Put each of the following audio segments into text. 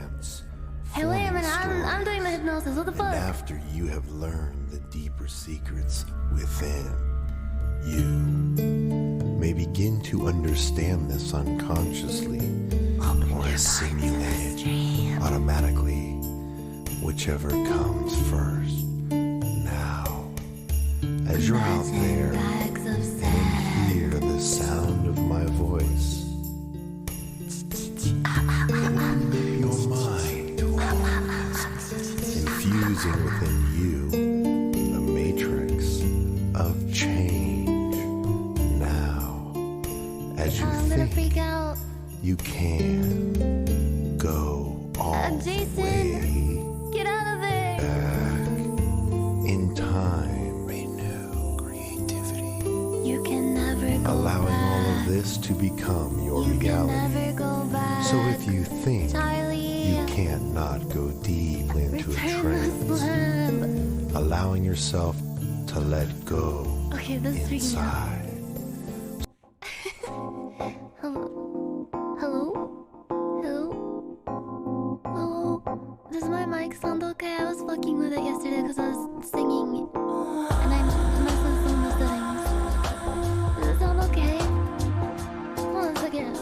trance, Hey, wait a forming minute, I'm doing the stories. hypnosis. What the And fuck? after you have learned the deeper secrets within, you may begin to understand this unconsciously or assimilate it automatically, whichever comes first. Now, as you're out there and hear the sound of my voice, open your mind to infusing within you the matrix of change. Now, as you I'm gonna freak think, out. you can go all the Jason, way get out of there. back in time. Renew creativity. You can never go Allowing back. all of this to become your You can reality. never go back. So if you think Charlie, you can't not go deep into a return the trance, slab. allowing yourself to let go Okay, this is freaking out. inside. Hello? Hello? Hello? Hello? Does my mic sound okay? I was fucking with it yesterday because I was singing and I messed with some of the settings. Does it sound okay? Hold on a second.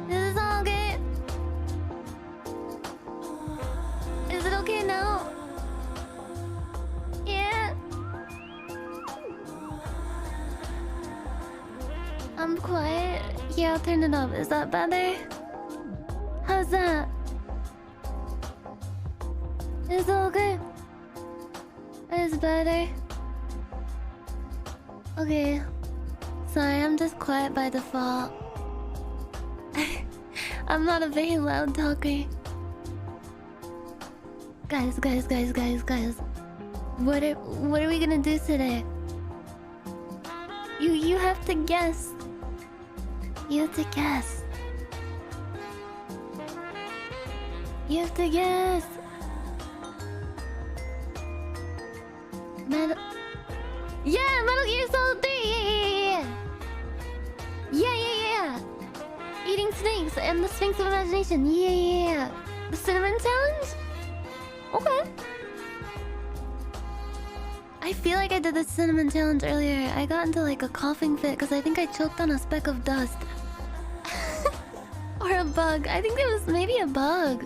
Does it sound okay? Is it okay now? Yeah? I'm quiet. Yeah, I'll turn it up. Is that better? How's that? Is it okay? It's better. Okay. Sorry, I'm just quiet by default. I'm not a very loud talker. Guys. What are we gonna do today? You have to guess. You have to guess. You have to guess. Metal Gear Solid 3! Yeah. Eating snakes and the Sphinx of Imagination. Yeah. The Cinnamon Challenge? Okay. I feel like I did the Cinnamon Challenge earlier. I got into like a coughing fit because I think I choked on a speck of dust. Or a bug. I think there was maybe a bug.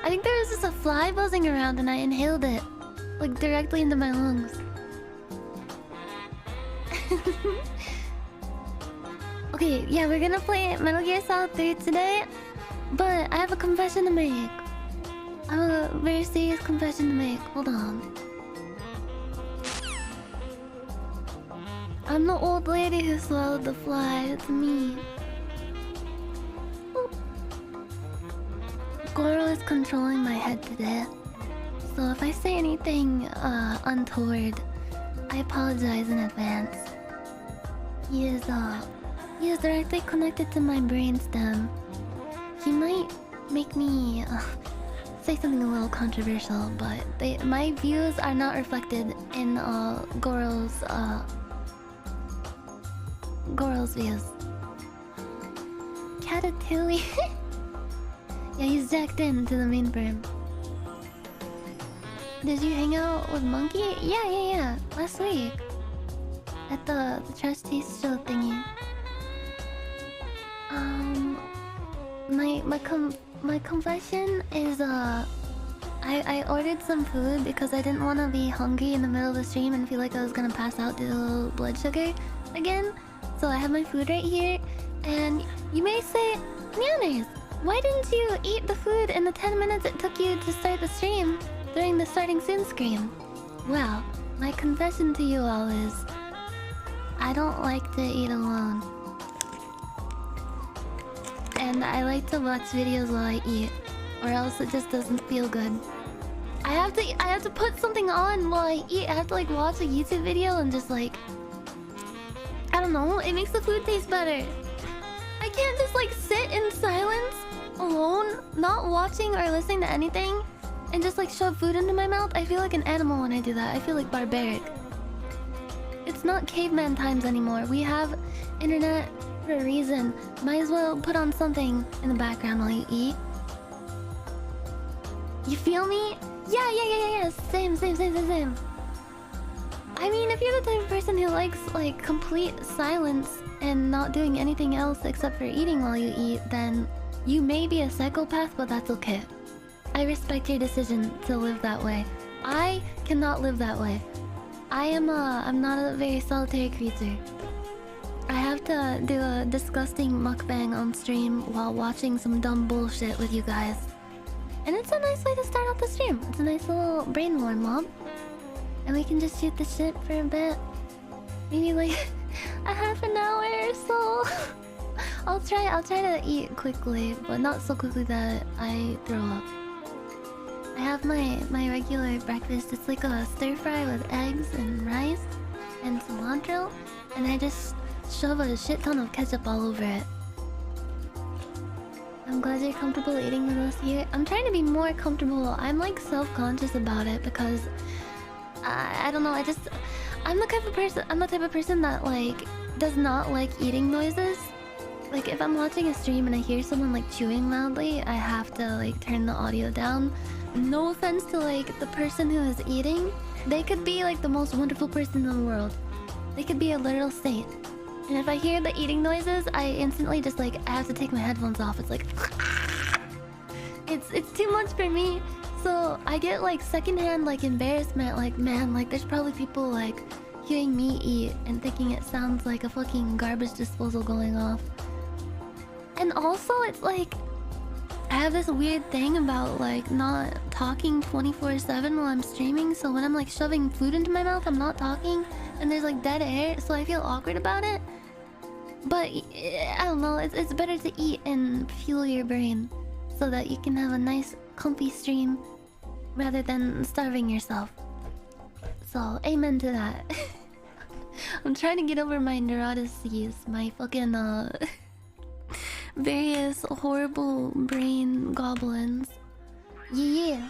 I think there was just a fly buzzing around and I inhaled it. Like directly into my lungs. Okay, yeah, we're gonna play Metal Gear Solid 3 today. But I have a confession to make. I have a very serious confession to make. Hold on. I'm the old lady who swallowed the fly. It's me. Oop. Goro is controlling my head today. So if I say anything untoward, I apologize in advance. He is directly connected to my brainstem. He might make me say something a little controversial, but my views are not reflected in Goro's views. Catatouille. Yeah, he's jacked into the mainframe. Did you hang out with Monkey? Yeah. Last week. At the Trash Taste Show thingy. My confession is I ordered some food because I didn't want to be hungry in the middle of the stream and feel like I was gonna pass out due to blood sugar again. So I have my food right here, and you may say, Nyanners, why didn't you eat the food in the 10 minutes it took you to start the stream during the starting soon scream? Well, my confession to you all is I don't like to eat alone. And I like to watch videos while I eat, or else it just doesn't feel good. I have to put something on while I eat. I have to like watch a YouTube video and just like, I don't know, it makes the food taste better. I can't just like sit in silence alone, not watching or listening to anything, and just like shove food into my mouth. I feel like an animal when I do that. I feel like barbaric. It's not caveman times anymore. We have internet for a reason. Might as well put on something in the background while you eat. You feel me? Yeah. Same. I mean, if you're the type of person who likes like complete silence and not doing anything else except for eating while you eat, then you may be a psychopath, but that's okay. I respect your decision to live that way. I cannot live that way. I'm not a very solitary creature. I have to do a disgusting mukbang on stream while watching some dumb bullshit with you guys. And it's a nice way to start out the stream. It's a nice little brain warm-up. And we can just shoot the shit for a bit. Maybe like a half an hour or so. I'll try to eat quickly, but not so quickly that I throw up. I have my regular breakfast. It's like a stir fry with eggs and rice and cilantro, and I just shove a shit ton of ketchup all over it. I'm glad you're comfortable eating with us here. I'm trying to be more comfortable. I'm like self-conscious about it because I don't know. I'm the type of person that like does not like eating noises. Like if I'm watching a stream and I hear someone like chewing loudly, I have to like turn the audio down. No offense to like the person who is eating. They could be like the most wonderful person in the world. They could be a literal saint. And if I hear the eating noises, I instantly just like I have to take my headphones off. It's like it's too much for me. So I get like secondhand like embarrassment. Like man, like there's probably people like hearing me eat and thinking it sounds like a fucking garbage disposal going off. And also it's like I have this weird thing about like not talking 24/7 while I'm streaming. So when I'm like shoving food into my mouth, I'm not talking and there's like dead air, so I feel awkward about it. But I don't know, it's better to eat and fuel your brain so that you can have a nice comfy stream rather than starving yourself. So amen to that. I'm trying to get over my neuroses, my fucking various horrible brain goblins. Yeah.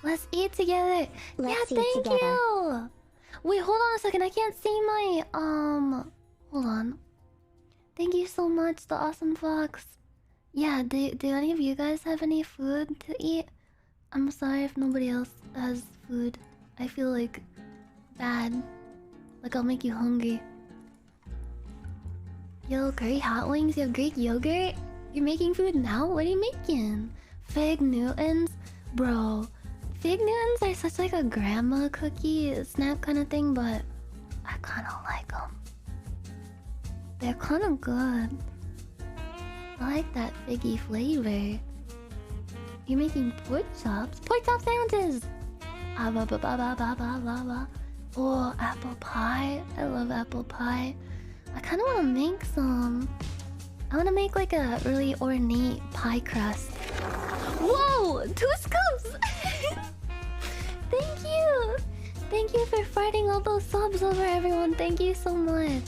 Let's eat together. Let's yeah, eat thank together. you. Wait, hold on a second. I can't see my hold on. Thank you so much, the awesome fox. Yeah, do any of you guys have any food to eat? I'm sorry if nobody else has food. I feel like bad. Like I'll make you hungry. Yo, curry hot wings, you have Greek yogurt? You're making food now? What are you making? Fig Newtons? Bro, Fig Newtons are such like a grandma cookie snack kind of thing, but I kind of like them. They're kind of good. I like that figgy flavor. You're making pork chops? Pork chop sandwiches! Ah, ba ba ba ba ba ba ba ba. Oh, apple pie. I love apple pie. I kind of want to make some. I want to make like a really ornate pie crust. Whoa! 2 scoops! Thank you! Thank you for farting all those subs over, everyone. Thank you so much.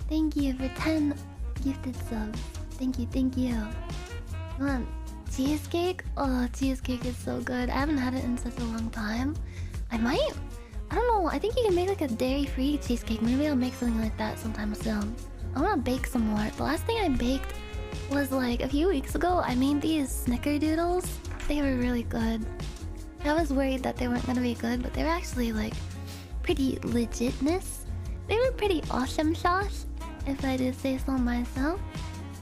Thank you for 10 gifted subs. Thank you, thank you. You want cheesecake? Oh, cheesecake is so good. I haven't had it in such a long time. I don't know, I think you can make like a dairy-free cheesecake. Maybe I'll make something like that sometime soon. I want to bake some more. The last thing I baked was like a few weeks ago. I made these snickerdoodles. They were really good. I was worried that they weren't gonna be good, but they were actually like pretty legitness. They were pretty awesome sauce, if I do say so myself.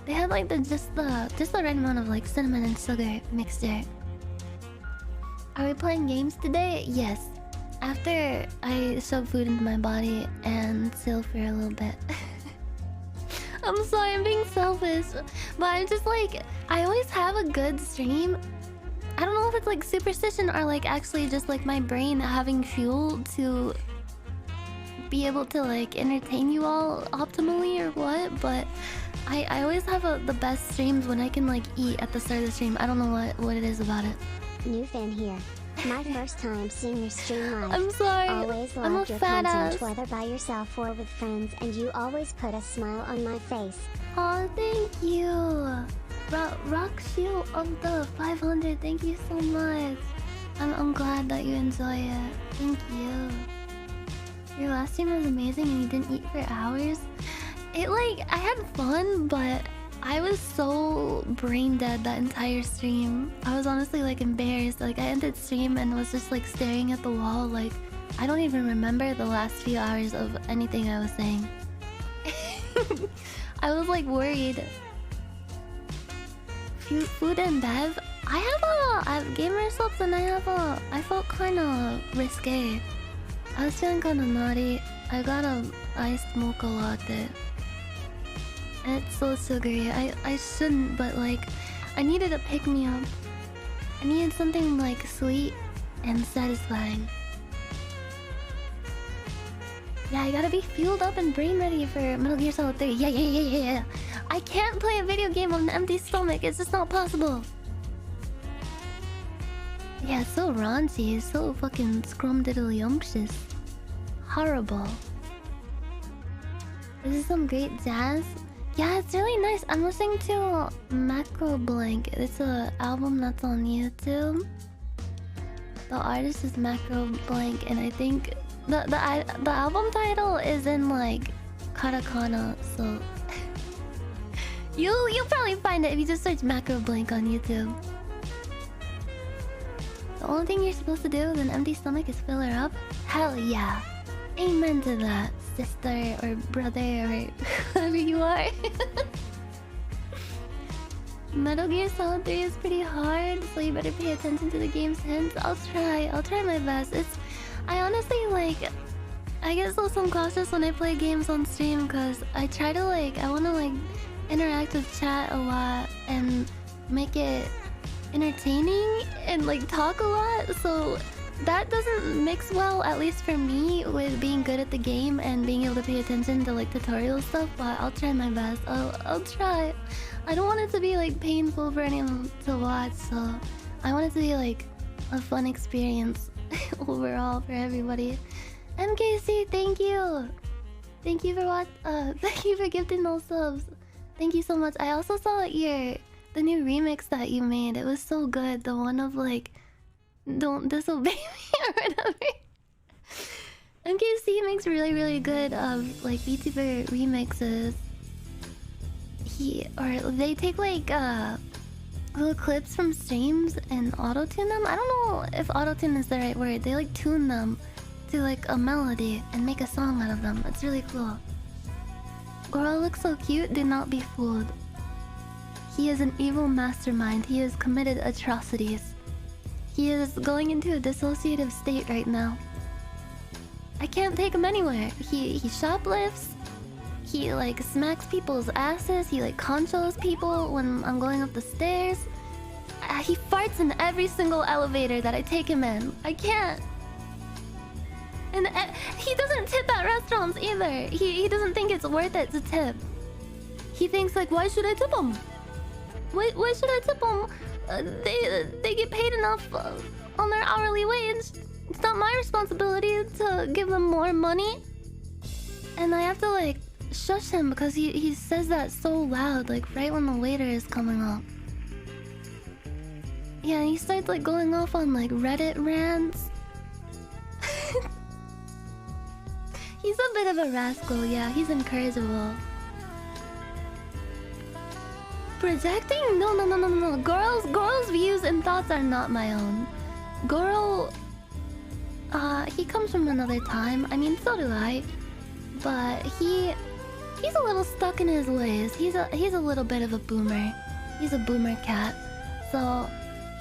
They had like just the right amount of like cinnamon and sugar mixture. Are we playing games today? Yes. After I shove food into my body and chill for a little bit. I'm sorry, I'm being selfish, but I'm just like, I always have a good stream. I don't know if it's like superstition or like actually just like my brain having fuel to be able to like entertain you all optimally or what, but I always have the best streams when I can like eat at the start of the stream. I don't know what it is about it. New fan here. My first time seeing your stream live. I'm sorry. Always I'm a loved your fat content, ass. whether by yourself or with friends, and you always put a smile on my face. Oh, thank you. Rock Shield of the 500. Thank you so much. I'm glad that you enjoy it. Thank you. Your last stream was amazing and you didn't eat for hours. It like I had fun, but I was so brain dead that entire stream. I was honestly like embarrassed. Like I ended stream and was just like staring at the wall. Like I don't even remember the last few hours of anything I was saying. I was like worried. Food and bev. I have gamer subs and I felt kind of risque. I was feeling kind of naughty. I got a iced mocha latte. It's so sugary. I shouldn't, but like, I needed a pick me up. I needed something like sweet and satisfying. Yeah, I gotta be fueled up and brain ready for Metal Gear Solid 3. Yeah. I can't play a video game on an empty stomach. It's just not possible. Yeah, it's so raunchy. It's so fucking scrumdiddlyumptious. Horrible. This is some great jazz. Yeah, it's really nice. I'm listening to Macro Blank. It's an album that's on YouTube. The artist is Macro Blank, and I think the album title is in like katakana. So you'll probably find it if you just search Macro Blank on YouTube. The only thing you're supposed to do with an empty stomach is fill her up. Hell yeah. Amen to that, sister or brother or whoever you are. Metal Gear Solid 3 is pretty hard, so you better pay attention to the game's hints. I'll try my best. I honestly like, I get so cautious when I play games on stream because I try to like, I want to like interact with chat a lot and make it entertaining and like talk a lot, so that doesn't mix well, at least for me, with being good at the game and being able to pay attention to like tutorial stuff. But I'll try my best. I'll try. I don't want it to be like painful for anyone to watch, so I want it to be like a fun experience overall for everybody. MKC, thank you. Thank you for thank you for gifting those subs. Thank you so much. I also saw the new remix that you made. It was so good. The one of like, don't disobey me or whatever. MKC makes really good like VTuber remixes. They take like little clips from streams and auto-tune them. I don't know if auto-tune is the right word. They like tune them to like a melody and make a song out of them. It's really cool. Goro looks so cute, do not be fooled. He is an evil mastermind. He has committed atrocities. He is going into a dissociative state right now. I can't take him anywhere. He shoplifts. He like smacks people's asses. He like conchoes people when I'm going up the stairs. He farts in every single elevator that I take him in. I can't. And he doesn't tip at restaurants either. He doesn't think it's worth it to tip. He thinks like, why should I tip him? Why should I tip them? They get paid enough on their hourly wage. It's not my responsibility to give them more money. And I have to like shush him because he says that so loud, like right when the waiter is coming up. Yeah, he starts like going off on like Reddit rants. He's a bit of a rascal, yeah, he's incorrigible. Projecting? No. Girls' views and thoughts are not my own. Goro, he comes from another time. I mean, so do I. But he's a little stuck in his ways. He's a little bit of a boomer. He's a boomer cat. So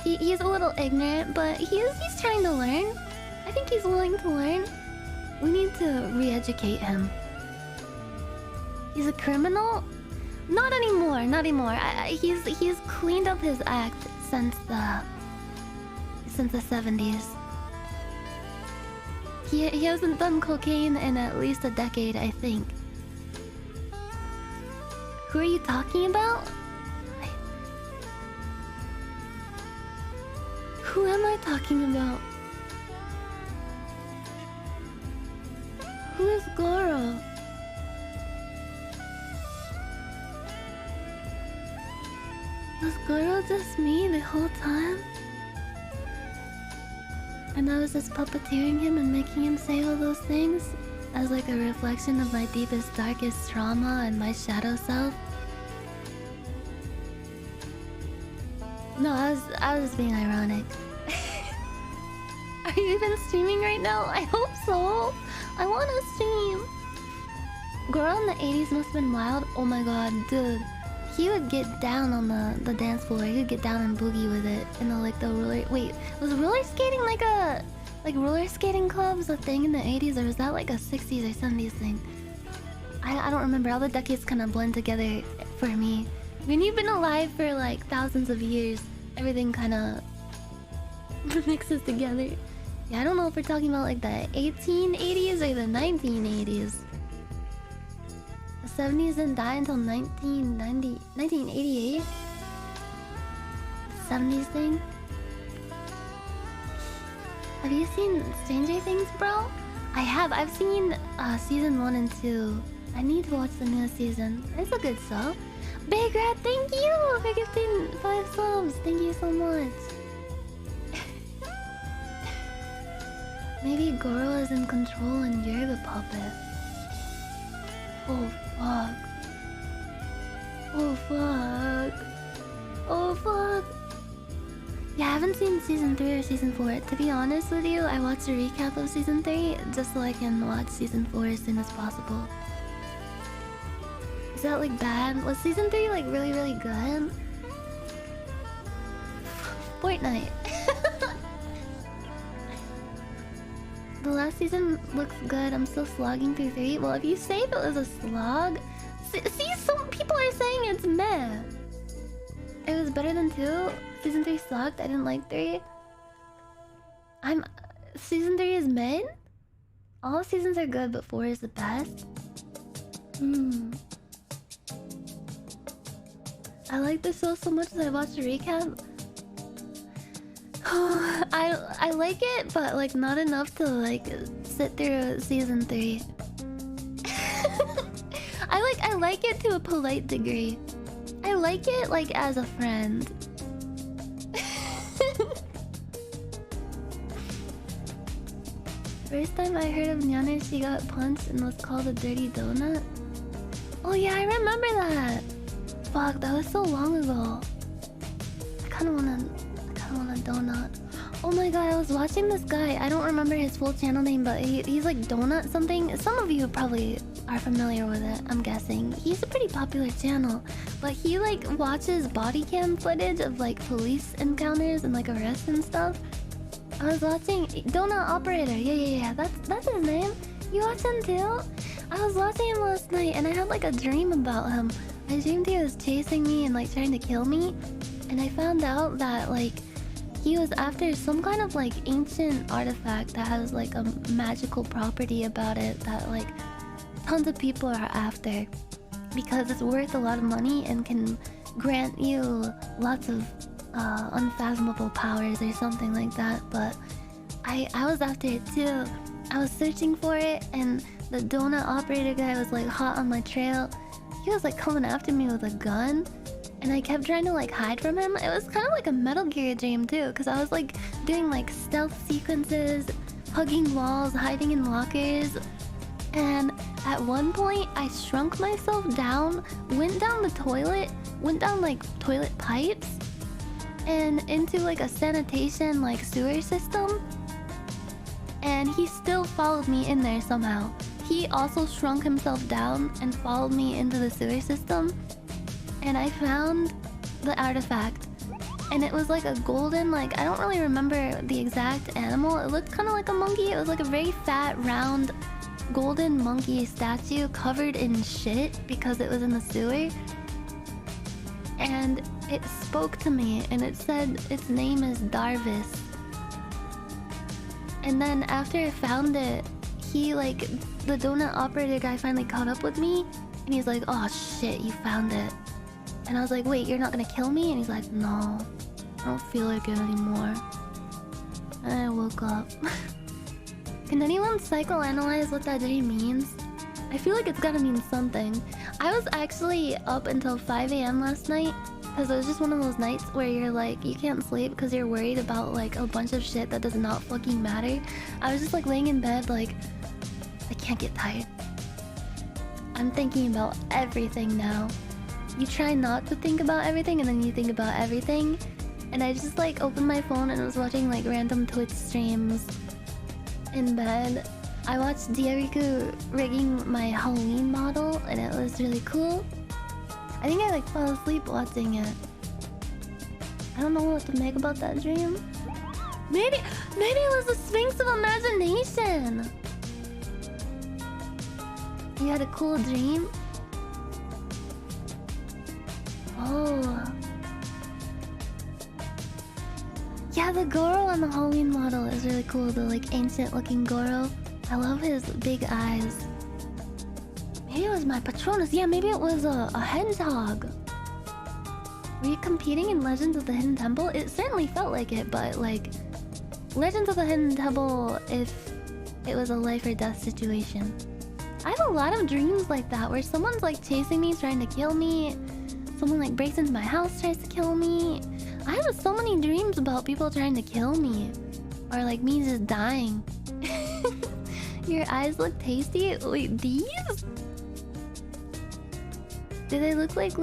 he's a little ignorant, but he's trying to learn. I think he's willing to learn. We need to re-educate him. He's a criminal? Not anymore. He's cleaned up his act since the 70s. He hasn't done cocaine in at least a decade, I think. Who are you talking about? Who am I talking about? Who is Goro? Was Goro just me the whole time? And I was just puppeteering him and making him say all those things as like a reflection of my deepest, darkest trauma and my shadow self. No, I was being ironic. Are you even streaming right now? I hope so. I want to stream. Girl in the 80s must have been wild. Oh my god, dude. He would get down on the dance floor. He would get down and boogie with it. And the roller... Wait, was roller skating like a... Like roller skating clubs a thing in the 80s? Or was that like a 60s or 70s thing? I don't remember. All the decades kind of blend together for me. When you've been alive for like thousands of years, everything kind of mixes together. Yeah, I don't know if we're talking about like the 1880s or the 1980s. The 70s didn't die until 1988? 70s thing? Have you seen Stranger Things, bro? I have. I've seen season 1 and 2. I need to watch the newest season. It's a good show. Big Rat, thank you for gifting 5 subs. Thank you so much. Maybe Goro is in control and you're the puppet. Oh fuck. Oh fuck. Oh fuck. Yeah, I haven't seen season 3 or season 4. To be honest with you, I watched a recap of season 3 just so I can watch season 4 as soon as possible. Is that like bad? Was season 3 like really, really good? Fortnite. The last season looks good. I'm still slogging through 3. Well, if you say it was a slog... See, some people are saying it's meh. It was better than 2. Season 3 sucked. I didn't like 3. Season 3 is mid? All seasons are good, but 4 is the best? I like the show so much that I watched a recap. I like it, but like not enough to like sit through season 3. I like it to a polite degree. I like it like as a friend. First time I heard of Nyanners, she got punched and was called a dirty donut. Oh yeah, I remember that. Fuck, that was so long ago. I kinda want a donut. Oh my god, I was watching this guy. I don't remember his full channel name, but he's like Donut something. Some of you probably are familiar with it, I'm guessing. He's a pretty popular channel, but he like watches body cam footage of like police encounters and like arrests and stuff. I was watching Donut Operator. Yeah. That's his name. You watch him too? I was watching him last night and I had like a dream about him. I dreamed he was chasing me and like trying to kill me. And I found out that like he was after some kind of like ancient artifact that has like a magical property about it that like tons of people are after because it's worth a lot of money and can grant you lots of unfathomable powers or something like that. But I was after it too. I was searching for it and the Donut Operator guy was like hot on my trail. He was like coming after me with a gun. And I kept trying to like hide from him. It was kind of like a Metal Gear dream too, because I was like doing like stealth sequences, hugging walls, hiding in lockers. And at one point I shrunk myself down, went down the toilet, went down like toilet pipes and into like a sanitation like sewer system. And he still followed me in there somehow. He also shrunk himself down and followed me into the sewer system. And I found the artifact. And it was like a golden, like, I don't really remember the exact animal. It looked kind of like a monkey. It was like a very fat, round, golden monkey statue covered in shit because it was in the sewer. And it spoke to me and it said its name is Darvis. And then after I found it, he like, the Donut Operator guy finally caught up with me. And he's like, oh shit, you found it. And I was like, wait, you're not gonna kill me? And he's like, no, I don't feel like it anymore. And I woke up. Can anyone psychoanalyze what that dream means? I feel like it's gotta mean something. I was actually up until 5 AM last night because it was just one of those nights where you're like, you can't sleep because you're worried about like a bunch of shit that does not fucking matter. I was just like laying in bed like, I can't get tired. I'm thinking about everything now. You try not to think about everything and then you think about everything. And I just like opened my phone and was watching like random Twitch streams in bed. I watched Diariku rigging my Halloween model and it was really cool. I think I like fell asleep watching it. I don't know what to make about that dream. Maybe it was the Sphinx of Imagination. You had a cool dream? Oh. Yeah, the Goro on the Halloween model is really cool. The like ancient looking Goro. I love his big eyes. Maybe it was my Patronus. Yeah, maybe it was a hedgehog. Were you competing in Legends of the Hidden Temple? It certainly felt like it, but like Legends of the Hidden Temple if it was a life or death situation. I have a lot of dreams like that where someone's like chasing me, trying to kill me. Someone like breaks into my house, tries to kill me. I have so many dreams about people trying to kill me. Or like me just dying. Your eyes look tasty. Wait, these? Do they look like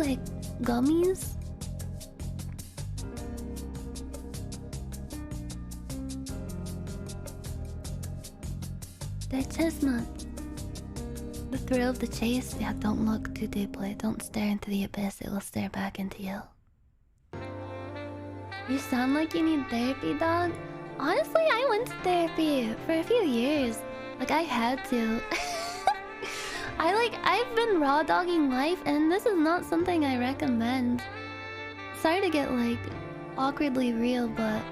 gummies? They're chestnuts. The thrill of the chase. Yeah, don't look too deeply. Don't stare into the abyss. It will stare back into you. You sound like you need therapy, dog. Honestly, I went to therapy for a few years. Like, I had to. I've been raw dogging life, and this is not something I recommend. Sorry to get, like, awkwardly real, but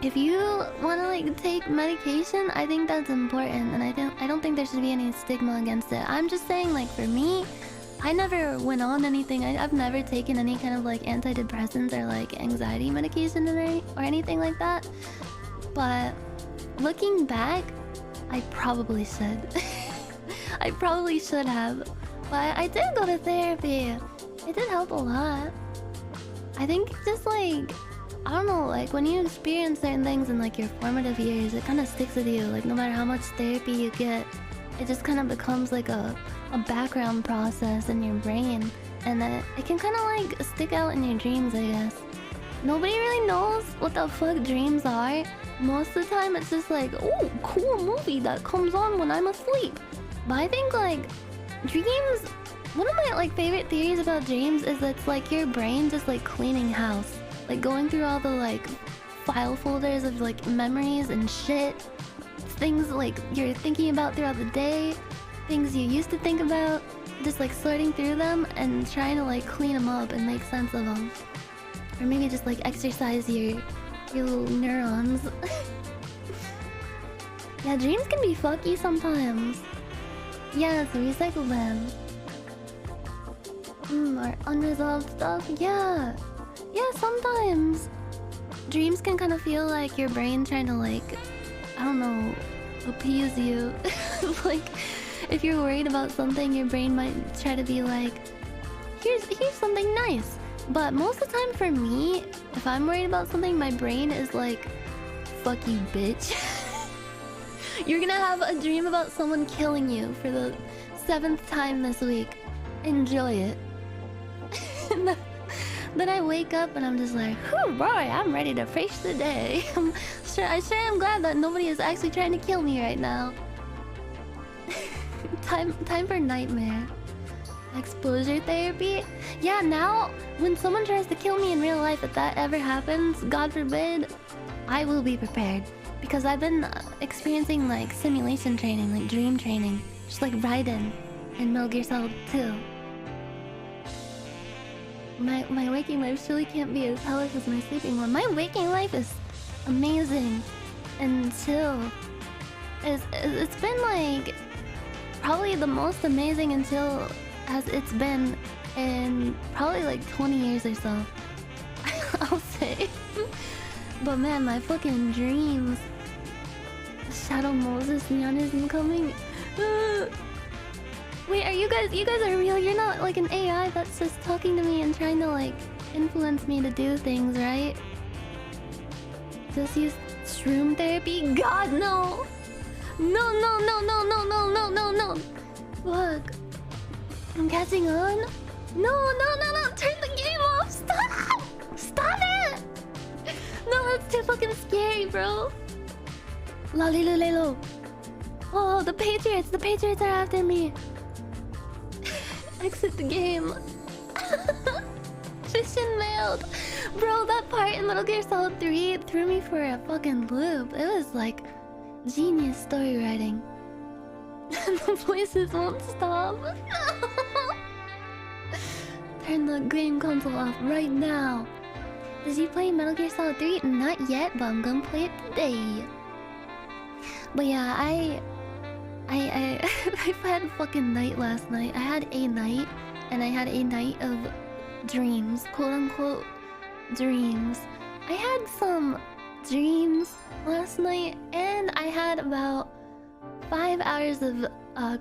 if you want to, like, take medication, I think that's important, and I don't think there should be any stigma against it. I'm just saying, like, for me, I never went on anything. I've never taken any kind of, like, antidepressants or, like, anxiety medication or anything like that. But looking back, I probably should. I probably should have. But I did go to therapy. It did help a lot. I think just like, I don't know, like when you experience certain things in like your formative years, it kind of sticks with you. Like no matter how much therapy you get, it just kind of becomes like a background process in your brain. And then it can kind of like stick out in your dreams, I guess. Nobody really knows what the fuck dreams are. Most of the time it's just like, oh, cool movie that comes on when I'm asleep. But I think like dreams, one of my like favorite theories about dreams is that it's like your brain just like cleaning house. Like going through all the like file folders of like memories and shit. Things like you're thinking about throughout the day. Things you used to think about. Just like sorting through them and trying to like clean them up and make sense of them. Or maybe just like exercise your little neurons. Yeah, dreams can be fucky sometimes. Yeah, so recycle them. Or unresolved stuff. Yeah. Yeah, sometimes. Dreams can kind of feel like your brain trying to like, I don't know, appease you. Like, if you're worried about something, your brain might try to be like, here's something nice. But most of the time for me, if I'm worried about something, my brain is like, fuck you, bitch. You're gonna have a dream about someone killing you for the 7th time this week. Enjoy it. Then I wake up and I'm just like, whew, boy, I'm ready to face the day. I sure am glad that nobody is actually trying to kill me right now. Time for nightmare. Exposure therapy? Yeah, now when someone tries to kill me in real life, if that ever happens, God forbid, I will be prepared. Because I've been experiencing like simulation training, like dream training. Just like Raiden in Metal Gear Solid 2. My waking life surely can't be as hellish as my sleeping one. My waking life is amazing and chill. It's been like probably the most amazing and chill as it's been in probably like 20 years or so. I'll say. But man, my fucking dreams. Shadow Moses, Nyanners incoming. Wait, are you guys are real? You're not like an AI that's just talking to me and trying to like influence me to do things, right? Just use shroom therapy? God, no! No, no, no, no, no, no, no, no, no. Look. I'm catching on. No, no, no, no. Turn the game off. Stop. Stop it. No, that's too fucking scary, bro. Lalilulelo. Oh, the Patriots. The Patriots are after me. Exit the game. Fishing mailed. Bro, that part in Metal Gear Solid 3 threw me for a fucking loop. It was like genius story writing. The voices won't stop. Turn the game console off right now. Did you play Metal Gear Solid 3? Not yet, but I'm gonna play it today. But yeah, I've had a fucking night last night. I had a night, and I had a night of dreams, quote unquote dreams. I had some dreams last night, and I had about 5 hours of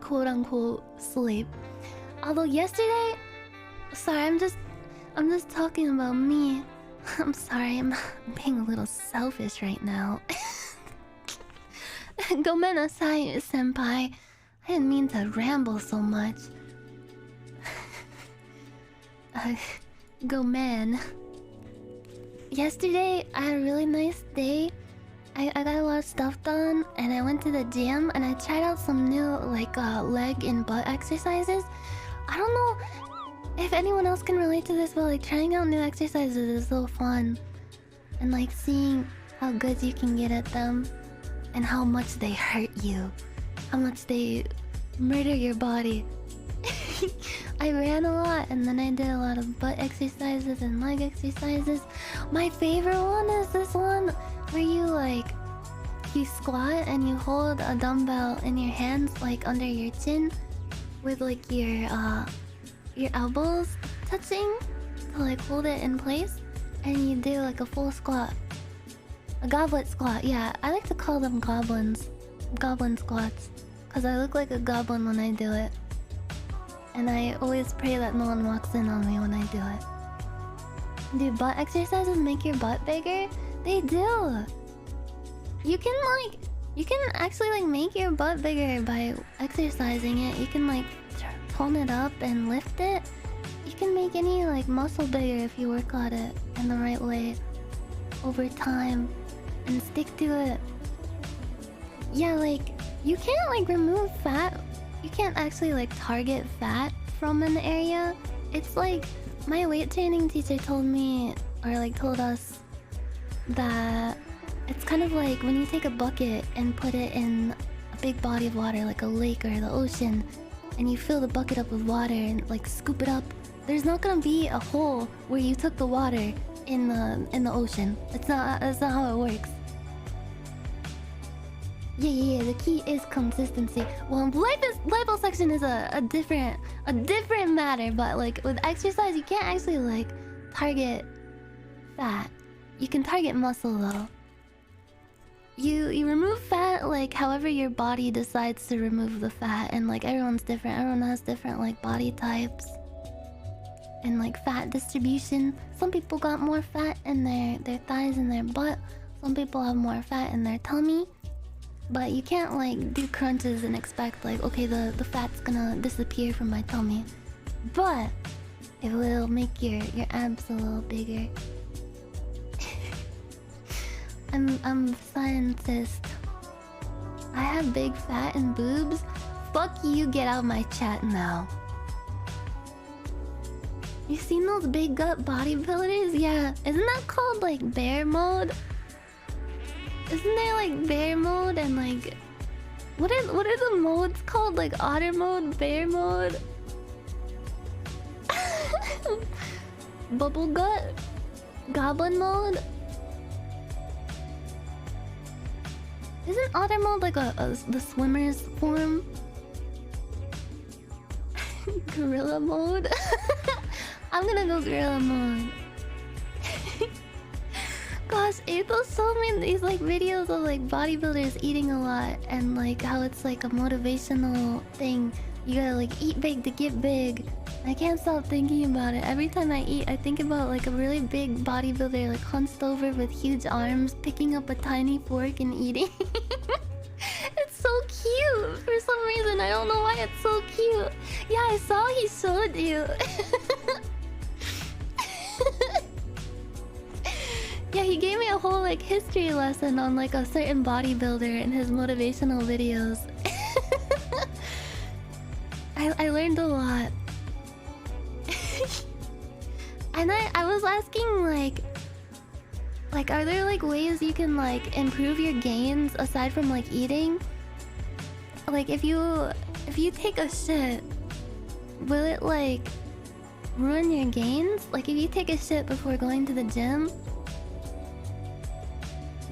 quote unquote sleep. Although yesterday, sorry, I'm just talking about me. I'm sorry, I'm being a little selfish right now. Gomenasai, senpai. I didn't mean to ramble so much. Gomen. Yesterday, I had a really nice day. I got a lot of stuff done, and I went to the gym, and I tried out some new, like, leg and butt exercises. I don't know if anyone else can relate to this, but, like, trying out new exercises is so fun. And, like, seeing how good you can get at them, and how much they hurt you. How much they murder your body. I ran a lot, and then I did a lot of butt exercises and leg exercises. My favorite one is this one where you squat and you hold a dumbbell in your hands, like under your chin, with like your elbows touching to like hold it in place, and you do like a full squat. A goblet squat, yeah. I like to call them goblins. Goblin squats. Because I look like a goblin when I do it. And I always pray that no one walks in on me when I do it. Do butt exercises make your butt bigger? They do! You can actually like make your butt bigger by exercising it. You can like tone it up and lift it. You can make any like muscle bigger if you work at it in the right way over time and stick to it. Yeah, like you can't like remove fat. You can't actually like target fat from an area. It's like my weight training teacher told me, or like told us, that it's kind of like when you take a bucket and put it in a big body of water like a lake or the ocean, and you fill the bucket up with water and like scoop it up. There's not gonna be a hole where you took the water in the ocean. That's not how it works. Yeah. The key is consistency. Well, liposuction is a different matter. But like with exercise, you can't actually like target fat. You can target muscle though. You remove fat like however your body decides to remove the fat, and like everyone's different. Everyone has different like body types and like fat distribution. Some people got more fat in their thighs and their butt. Some people have more fat in their tummy. But you can't like do crunches and expect like, okay, the fat's gonna disappear from my tummy. But it will make your abs a little bigger. I'm a scientist. I have big fat and boobs. Fuck you, get out of my chat now. You seen those big gut bodybuilders? Yeah, isn't that called like bear mode? Isn't there like bear mode and like what are the modes called? Like otter mode, bear mode? Bubble gut? Goblin mode? Isn't otter mode like the swimmer's form? Gorilla mode? I'm gonna go gorilla mode. Gosh, April showed me these like videos of like bodybuilders eating a lot, and like how it's like a motivational thing. You gotta like eat big to get big. I can't stop thinking about it. Every time I eat, I think about like a really big bodybuilder like hunched over with huge arms, picking up a tiny fork and eating. It's so and I don't know why it's so cute. Yeah, I saw he showed you. Yeah, he gave me a whole like history lesson on like a certain bodybuilder in his motivational videos. I learned a lot. And I was asking like are there like ways you can like improve your gains aside from like eating? Like if you take a shit, will it like ruin your gains? Like if you take a shit before going to the gym?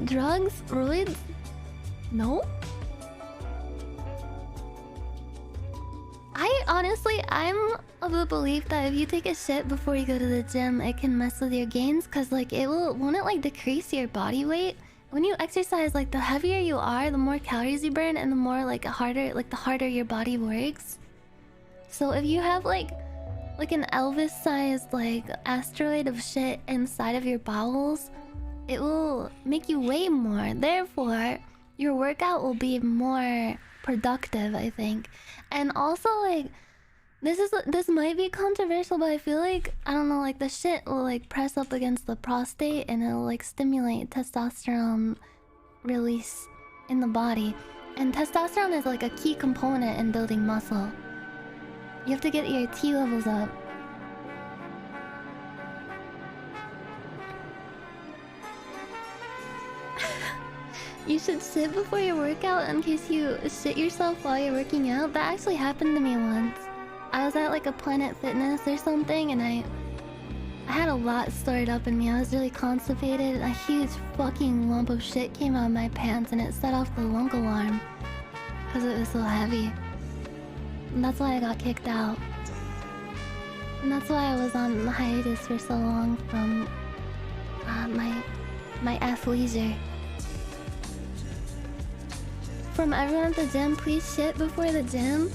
Drugs? Roids? No? I'm of the belief that if you take a shit before you go to the gym, it can mess with your gains, cause like won't it like decrease your body weight? When you exercise, like the heavier you are, the more calories you burn, and the more like the harder your body works. So if you have like an Elvis-sized like asteroid of shit inside of your bowels, it will make you weigh more. Therefore, your workout will be more productive, I think. And also like this might be controversial, but I feel like, I don't know, like the shit will like press up against the prostate and it'll like stimulate testosterone release in the body. And testosterone is like a key component in building muscle. You have to get your T levels up. You should sit before your workout in case you shit yourself while you're working out. That actually happened to me once. I was at like a Planet Fitness or something, and I had a lot stored up in me. I was really constipated. A huge fucking lump of shit came out of my pants, and it set off the lunk alarm because it was so heavy. And that's why I got kicked out. And that's why I was on hiatus for so long from my athleisure. From everyone at the gym, please shit before the gym.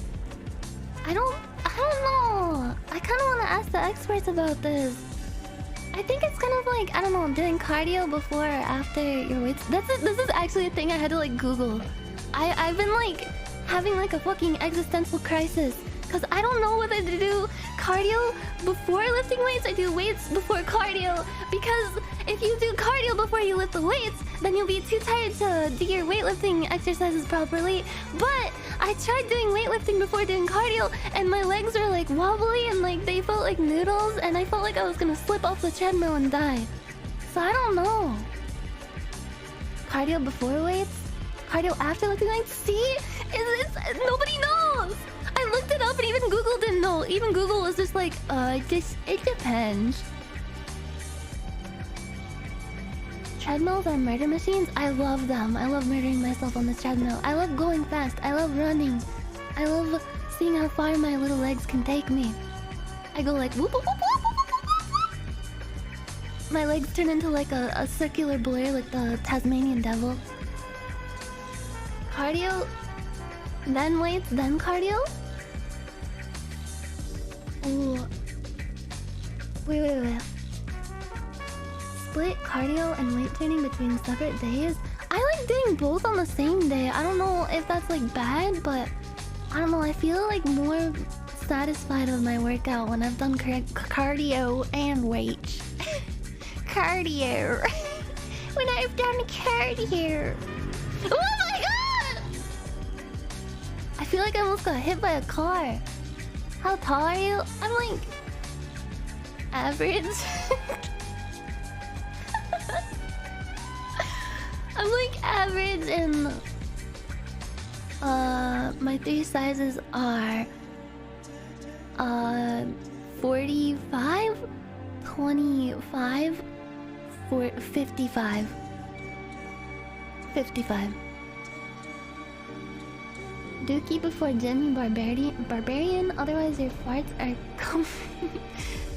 I don't know. I kind of want to ask the experts about this. I think it's kind of like, I don't know, doing cardio before or after your weights. This is actually a thing I had to like Google. I've been like having like a fucking existential crisis because I don't know whether to do cardio before lifting weights or do weights before cardio. Because if you do cardio before you lift the weights, then you'll be too tired to do your weightlifting exercises properly. But I tried doing weightlifting before doing cardio, and my legs were like wobbly and like they felt like noodles, and I felt like I was gonna slip off the treadmill and die. So I don't know. Cardio before weights? Cardio after lifting weights? See? Nobody knows! I looked it up and even Google didn't know. Even Google was just like, it depends. Treadmills are murder machines. I love them. I love murdering myself on this treadmill. I love going fast. I love running. I love seeing how far my little legs can take me. I go like whoop, whoop, whoop, whoop, whoop, whoop, whoop. My legs turn into like a circular blur like the Tasmanian devil. Cardio, then weights, then cardio? Ooh. Wait. Split cardio and weight training between separate days? I like doing both on the same day. I don't know if that's like bad, but I don't know. I feel like more satisfied with my workout when I've done cardio and weights. Cardio. When I've done cardio. Oh my god! I feel like I almost got hit by a car. How tall are you? I'm like average. I'm like average, and my three sizes are 45, 25, 55. 55. Dookie before gym, barbarian, otherwise your farts are coming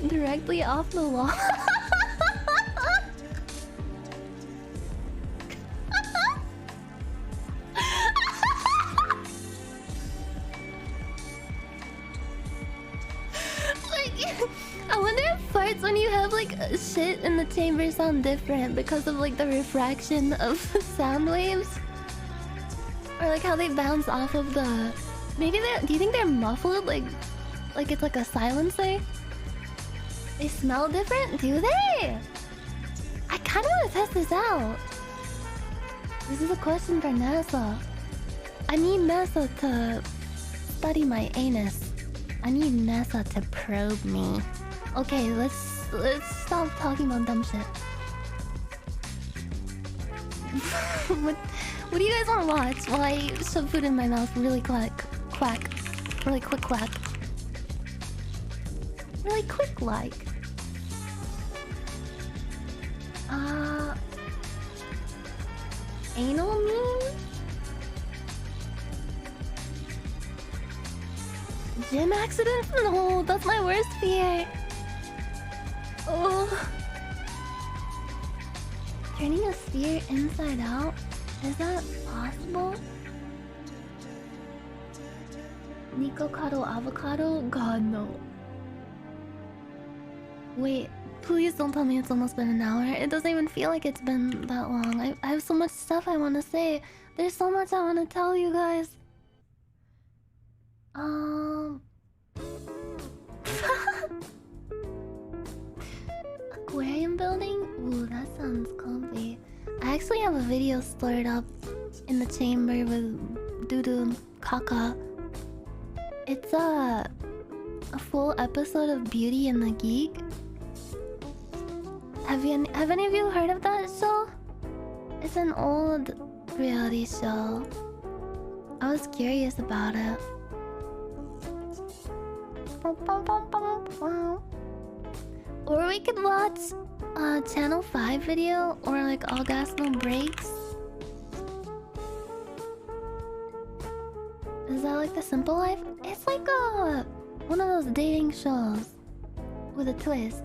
directly off the wall. I wonder if farts when you have like shit in the chamber sound different because of like the refraction of sound waves, or like how they bounce off of the Maybe they're... Do you think they're muffled? Like it's like a silencer? They smell different? Do they? I kind of want to test this out. This is a question for NASA. I need NASA to study my anus. I need NASA to probe me. Okay, let's stop talking about dumb shit. What do you guys want to watch while I shove food in my mouth really quick? Really quick quack. Really quick like. Anal meme? Gym accidents? No, that's my worst fear. Oh. Turning a sphere inside out? Is that possible? Nico Cado avocado? God, no. Wait, please don't tell me it's almost been an hour. It doesn't even feel like it's been that long. I have so much stuff I want to say. There's so much I want to tell you guys. Aquarium building? Ooh, that sounds comfy. I actually have a video stored up in the chamber with Dudu Kaka. It's a full episode of Beauty and the Geek. Have any of you heard of that show? It's an old reality show. I was curious about it. Or we could watch a Channel 5 video, or like All Gas No Breaks. Is that like The Simple Life? It's like one of those dating shows with a twist.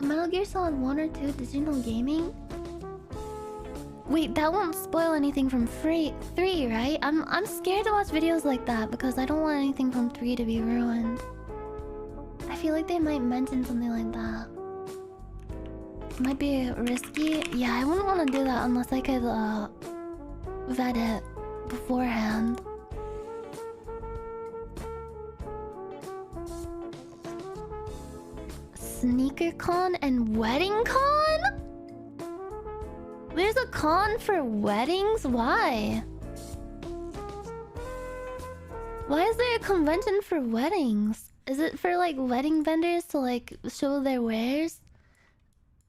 Metal Gear Solid 1 or 2, did you know gaming? Wait, that won't spoil anything from 3, right? I'm scared to watch videos like that because I don't want anything from 3 to be ruined. I feel like they might mention something like that. Might be risky. Yeah, I wouldn't want to do that unless I could vet it beforehand. Sneaker con and wedding con? There's a con for weddings? Why? Why is there a convention for weddings? Is it for like wedding vendors to like show their wares?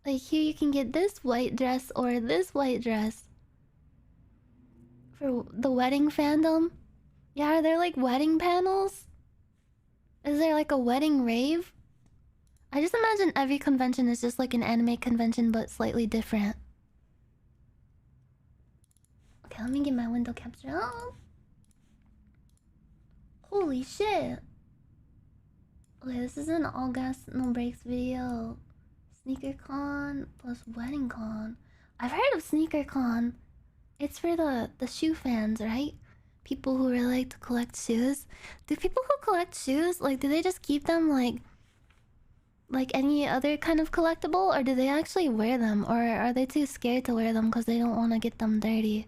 Like here you can get this white dress or this white dress. For the wedding fandom? Yeah, are there like wedding panels? Is there like a wedding rave? I just imagine every convention is just like an anime convention but slightly different. Okay, let me get my window capture on. Holy shit. Okay, this is an All Gas No Breaks video. Sneaker con plus wedding con. I've heard of sneaker con. It's for the shoe fans, right? People who really like to collect shoes. Do people who collect shoes, like, do they just keep them like any other kind of collectible, or do they actually wear them, or are they too scared to wear them because they don't want to get them dirty?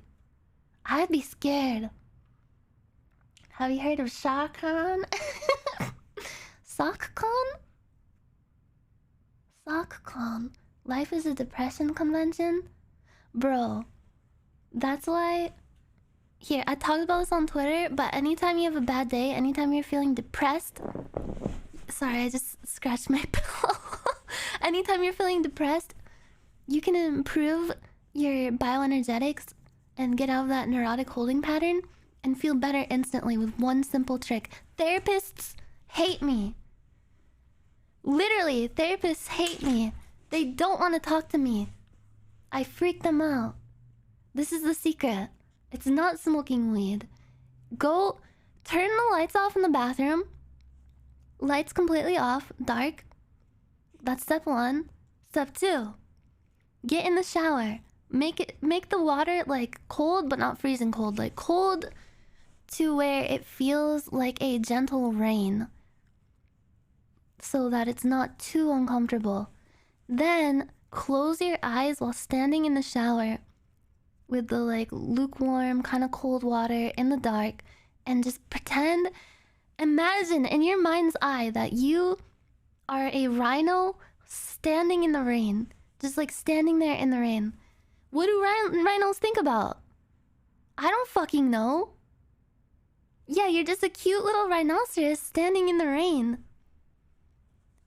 I'd be scared. Have you heard of SockCon? SockCon? SockCon. Life is a Depression convention? Bro, that's why... Here, I talked about this on Twitter, but anytime you have a bad day, anytime you're feeling depressed... Sorry, I just scratched my pillow. Anytime you're feeling depressed, you can improve your bioenergetics and get out of that neurotic holding pattern and feel better instantly with one simple trick. Therapists hate me. Literally, therapists hate me. They don't want to talk to me. I freak them out. This is the secret. It's not smoking weed. Go turn the lights off in the bathroom. Lights completely off, dark. That's step 1. Step 2. Get in the shower. Make the water like cold but not freezing cold, like cold to where it feels like a gentle rain, so that it's not too uncomfortable. Then close your eyes while standing in the shower with the like lukewarm, kind of cold water in the dark, and just pretend. Imagine in your mind's eye that you are a rhino standing in the rain, just like standing there in the rain. What do rhinos think about? I don't fucking know. Yeah, you're just a cute little rhinoceros standing in the rain.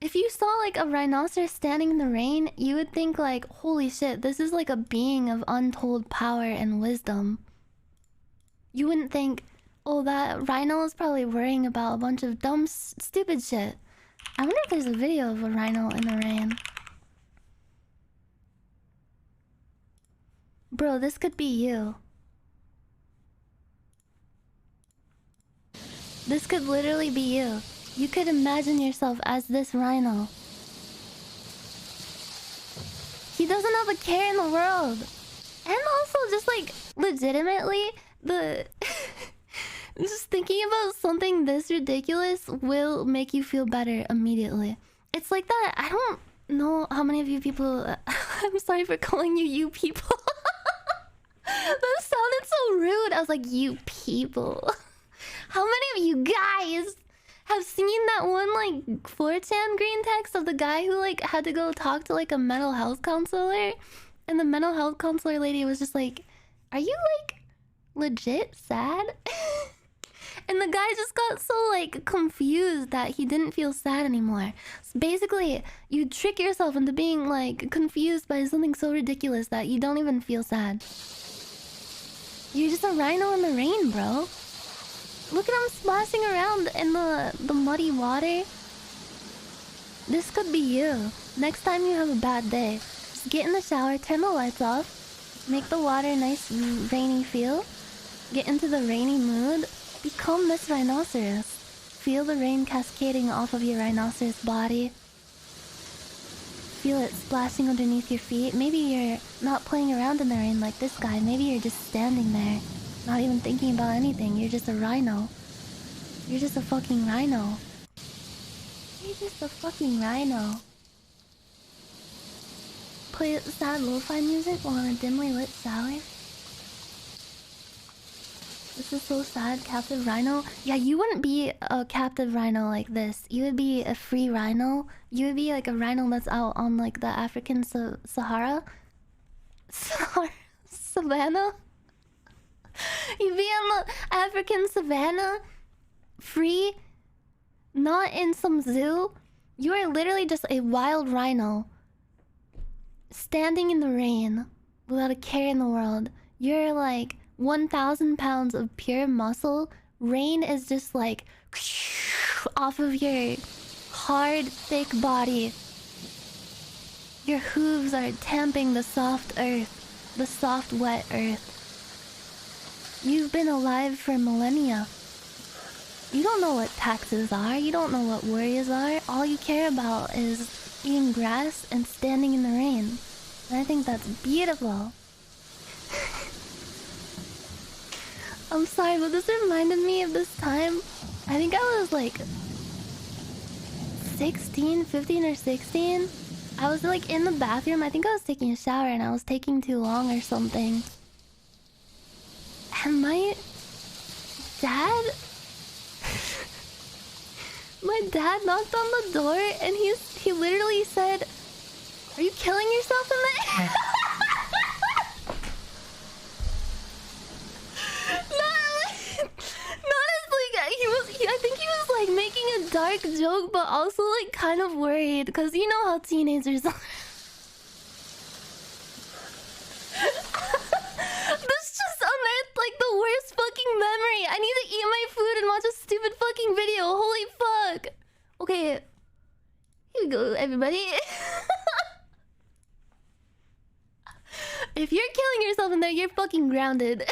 If you saw like a rhinoceros standing in the rain, you would think like, holy shit, this is like a being of untold power and wisdom. You wouldn't think, oh, that rhino is probably worrying about a bunch of dumb, stupid shit. I wonder if there's a video of a rhino in the rain. Bro, this could be you. This could literally be you. You could imagine yourself as this rhino. He doesn't have a care in the world. And also just like legitimately the just thinking about something this ridiculous will make you feel better immediately. It's like that. I don't know how many of you people I'm sorry for calling you people. That sounded so rude. I was like, you people. How many of you guys have seen that one like 4chan green text of the guy who like had to go talk to like a mental health counselor, and the mental health counselor lady was just like, are you like legit sad? And the guy just got so like confused that he didn't feel sad anymore. So basically, you trick yourself into being like confused by something so ridiculous that you don't even feel sad. You're just a rhino in the rain, bro. Look at him splashing around in the muddy water. This could be you. Next time you have a bad day, just get in the shower, turn the lights off, make the water nice rainy feel, get into the rainy mood, become this rhinoceros. Feel the rain cascading off of your rhinoceros body. Feel it splashing underneath your feet. Maybe you're not playing around in the rain like this guy. Maybe you're just standing there, not even thinking about anything. You're just a rhino. You're just a fucking rhino. You're just a fucking rhino. Play sad lo-fi music while in a dimly lit shower. This is so sad, captive rhino. Yeah, you wouldn't be a captive rhino like this. You would be a free rhino. You would be like a rhino that's out on like the African Sahara. Savannah? You'd be on the African savannah, free, not in some zoo. You are literally just a wild rhino, standing in the rain, without a care in the world. You're like 1,000 pounds of pure muscle. Rain is just like off of your hard, thick body. Your hooves are tamping the soft earth, the soft, wet earth. You've been alive for millennia. You don't know what taxes are. You don't know what worries are. All you care about is eating grass and standing in the rain. And I think that's beautiful. I'm sorry, but this reminded me of this time. I think I was like 16, 15 or 16. I was like in the bathroom. I think I was taking a shower and I was taking too long or something. And my dad knocked on the door and he literally said, "Are you killing yourself in there?" I think he was like making a dark joke, but also like kind of worried, because you know how teenagers are. This just unearthed like the worst fucking memory. I need to eat my food and watch a stupid fucking video. Holy fuck. Okay. Here we go, everybody. If you're killing yourself in there, you're fucking grounded.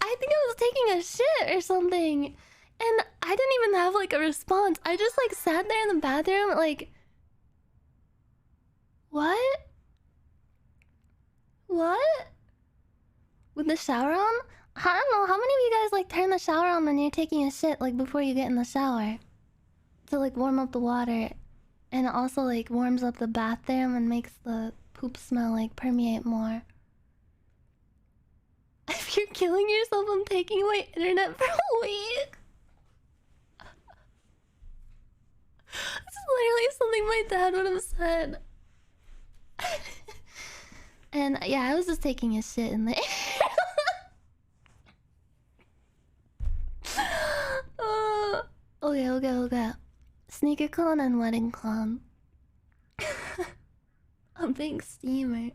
I think I was taking a shit or something, and I didn't even have like a response. I just like sat there in the bathroom like, what? With the shower on? I don't know, how many of you guys like turn the shower on when you're taking a shit, like before you get in the shower? To like warm up the water, and it also like warms up the bathroom and makes the poop smell like permeate more. If you're killing yourself, I'm taking away internet for a week. This is literally something my dad would have said. And yeah, I was just taking a shit in the air. Okay. Sneaker con and wedding con. I'm being steamer.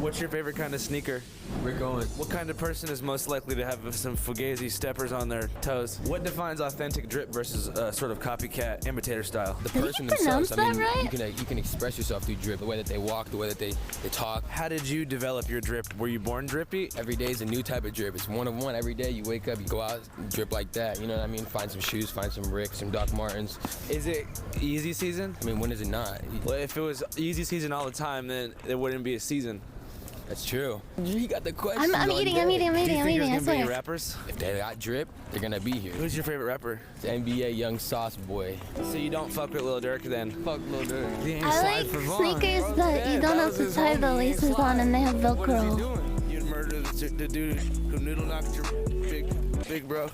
What's your favorite kind of sneaker? We're going. What kind of person is most likely to have some fugazi steppers on their toes? What defines authentic drip versus sort of copycat imitator style? The Did person you themselves. pronounce that right? you can express yourself through drip. The way that they walk, the way that they talk. How did you develop your drip? Were you born drippy? Every day is a new type of drip. It's one of one. Every day you wake up, you go out, drip like that. You know what I mean? Find some shoes, find some Ricks, some Doc Martens. Is it easy season? I mean, when is it not? Well, if it was easy season all the time, then it wouldn't be a season. That's true. You got the question. I'm eating, I Do you think swear. there's gonna be rappers? If they got drip, they're gonna be here. Who's your favorite rapper? The NBA Young Sauce Boy. So you don't fuck with Lil Durk then? Fuck Lil Durk. I like sneakers that you don't have to tie the laces on and they have Velcro. You'd murder the dude who noodle knocked your big bro.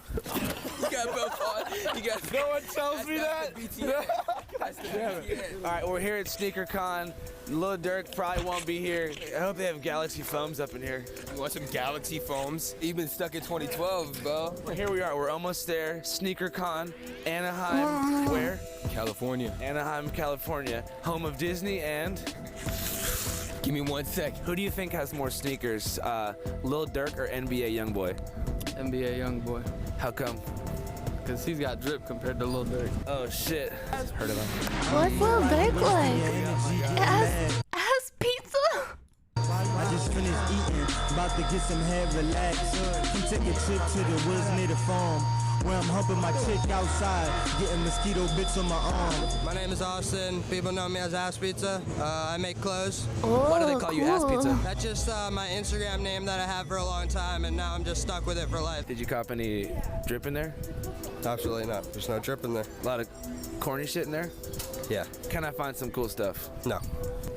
You got both on. You got. No one tells me that. That's the BTS. All right, we're here at SneakerCon. Lil Durk probably won't be here. I hope they have Galaxy foams up in here. You want some Galaxy foams? You've been stuck in 2012, bro. Here we are. We're almost there. SneakerCon, Anaheim. Where? California. Anaheim, California, home of Disney and. Give me 1 sec. Who do you think has more sneakers, Lil Durk or NBA YoungBoy? NBA Youngboy, How come? because he's got drip compared to Lil Durk. Oh shit. Heard of him. What's Lil Durk like? It has pizza? I just finished eating, about to get some head relaxed. Come take a trip to the woods near the farm, where I'm humping my chick outside, getting mosquito bits on my arm. My name is Austin. People know me as Ass Pizza. I make clothes. Oh, Why do they call you Ass Pizza? That's just my Instagram name that I have for a long time, and now I'm just stuck with it for life. Did you cop any drip in there? Absolutely not. There's no drip in there. A lot of corny shit in there? Yeah. Can I find some cool stuff? No.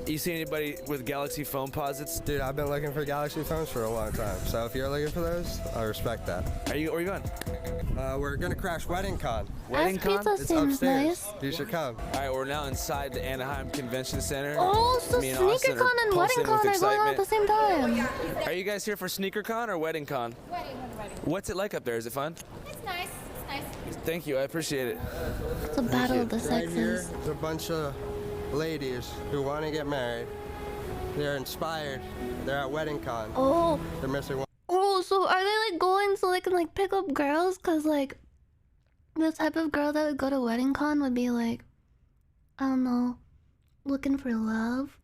You see anybody with Galaxy foam posits? Dude, I've been looking for Galaxy phones for a long time, so if you're looking for those, I respect that. Where are you going? We're gonna crash Wedding Con. Wedding Ass con? pizza It's seems upstairs. nice. You should come. All right, we're now inside the Anaheim Convention Center. Oh, so Me and Austin SneakerCon are and pulsing WeddingCon with are going on at the same time. Are you guys here for SneakerCon or WeddingCon? Wedding. What's it like up there? Is it fun? It's nice. Thank you, I appreciate it. It's a battle of the Right here, sexes. there's a bunch of ladies who want to get married. They're inspired. They're at Wedding Con. Oh, They're missing one. so are they like going so they can like pick up girls? Cause like the type of girl that would go to WeddingCon would be like, I don't know, looking for love.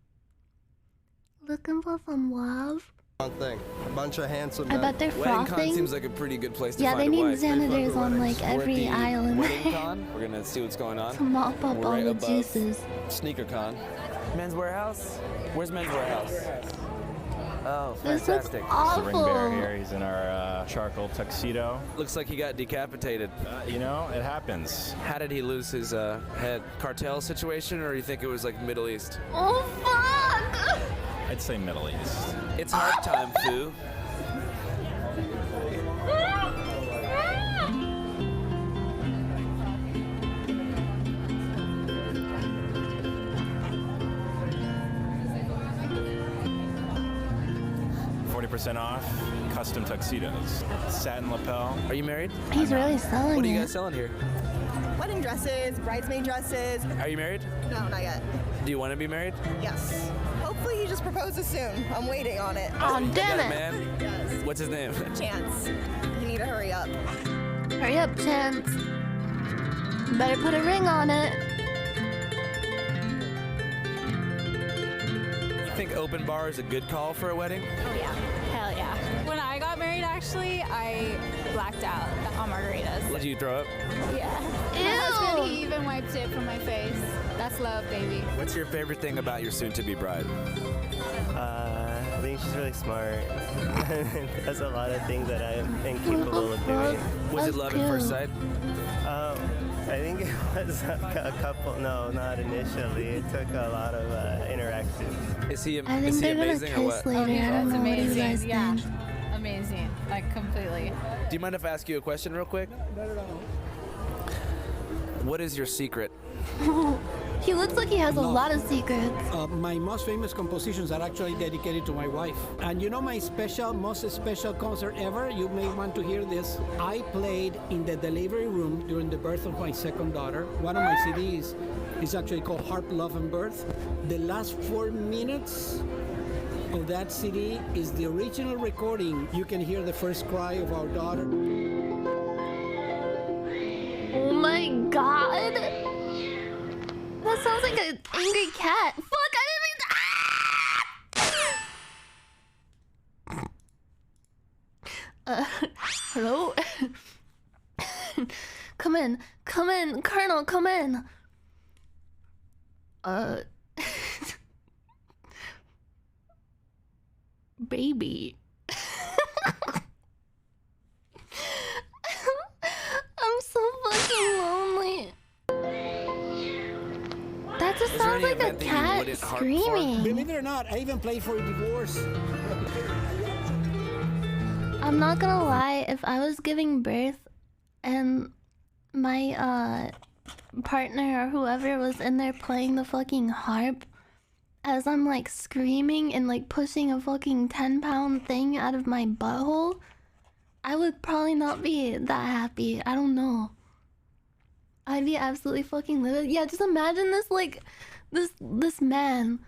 Looking for some love. One thing. A bunch of handsome I men. bet they're WeddingCon frothing. seems like a pretty good place to Yeah, find they a need wife. janitors on like We're at every the aisle in there WeddingCon. We're gonna see what's going on. to mop up We're all right the above juices. SneakerCon. Men's Warehouse? Where's Men's Warehouse? Oh, This looks fantastic. The ring bearer awful. here, he's in our charcoal tuxedo. Looks like he got decapitated. You know, it happens. How did he lose his head? Cartel situation, or you think it was like Middle East? Oh fuck! I'd say Middle East. It's hard time, Foo. %40 off, custom tuxedos. Satin lapel. Are you married? He's really selling What are you it. guys selling here? Wedding dresses, bridesmaid dresses. Are you married? No, not yet. Do you want to be married? Yes. Hopefully he just proposes soon. I'm waiting on it. Oh You damn got a it! man? Yes. What's his name? Chance. You need to hurry up. Hurry up, Chance. Better put a ring on it. You think open bar is a good call for a wedding? Oh yeah. Hell yeah. When I got married, actually, I blacked out on margaritas. Did you throw up? Yeah. Ew. My husband, he even wiped it from my face. That's love, baby. What's your favorite thing about your soon-to-be bride? I think she's really smart. Does a lot of things that I'm incapable of doing. Was it love at first sight? I think it was a couple. No, not initially. It took a lot of interactions. Is he I think they're gonna amazing or kiss what? later. I don't know what you guys Yeah, think. amazing. Like completely. Do you mind if I ask you a question real quick? What is your secret? He looks like he has a lot of secrets. My most famous compositions are actually dedicated to my wife. And you know my most special concert ever? You may want to hear this. I played in the delivery room during the birth of my second daughter. One of my CDs is actually called Heart, Love, and Birth. The last 4 minutes of that CD is the original recording. You can hear the first cry of our daughter. Oh my god! That sounds like an angry cat. Fuck, I didn't mean hello? Come in, Colonel, come in. Baby. I'm so fucking lonely. That just sounds like a cat screaming. Believe it or not, I even played for a divorce. I'm not gonna lie, if I was giving birth and my partner or whoever was in there playing the fucking harp as I'm like screaming and like pushing a fucking 10-pound thing out of my butthole, I would probably not be that happy. I don't know. I'd be absolutely fucking livid. Yeah, just imagine this like this man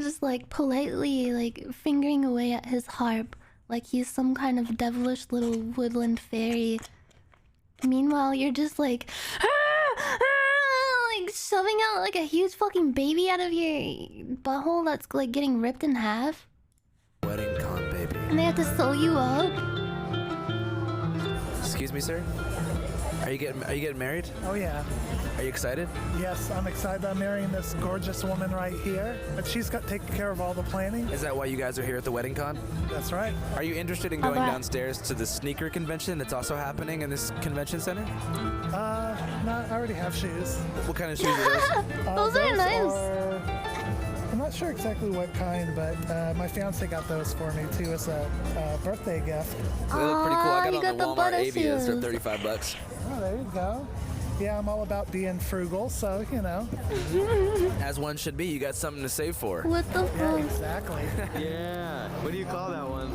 just like politely like fingering away at his harp like he's some kind of devilish little woodland fairy. Meanwhile, you're just like like shoving out like a huge fucking baby out of your butthole that's like getting ripped in half. Wedding con, baby. And they have to sew you up. Excuse me, sir. Are you getting married? Oh yeah. Are you excited? Yes, I'm excited. I'm marrying this gorgeous woman right here, but she's got taken care of all the planning. Is that why you guys are here at the wedding con? That's right. Are you interested in going downstairs to the sneaker convention that's also happening in this convention center? No, I already have shoes. What kind of shoes are those? Those are nice. I'm not sure exactly what kind, but my fiance got those for me too as a birthday gift. They look pretty cool. I you got on the got the Walmart butter Avias. They're shoes. $35. Oh, there you go. Yeah, I'm all about being frugal, so you know. As one should be. You got something to save for. What the fuck? Yeah, exactly. Yeah. What do you call that one?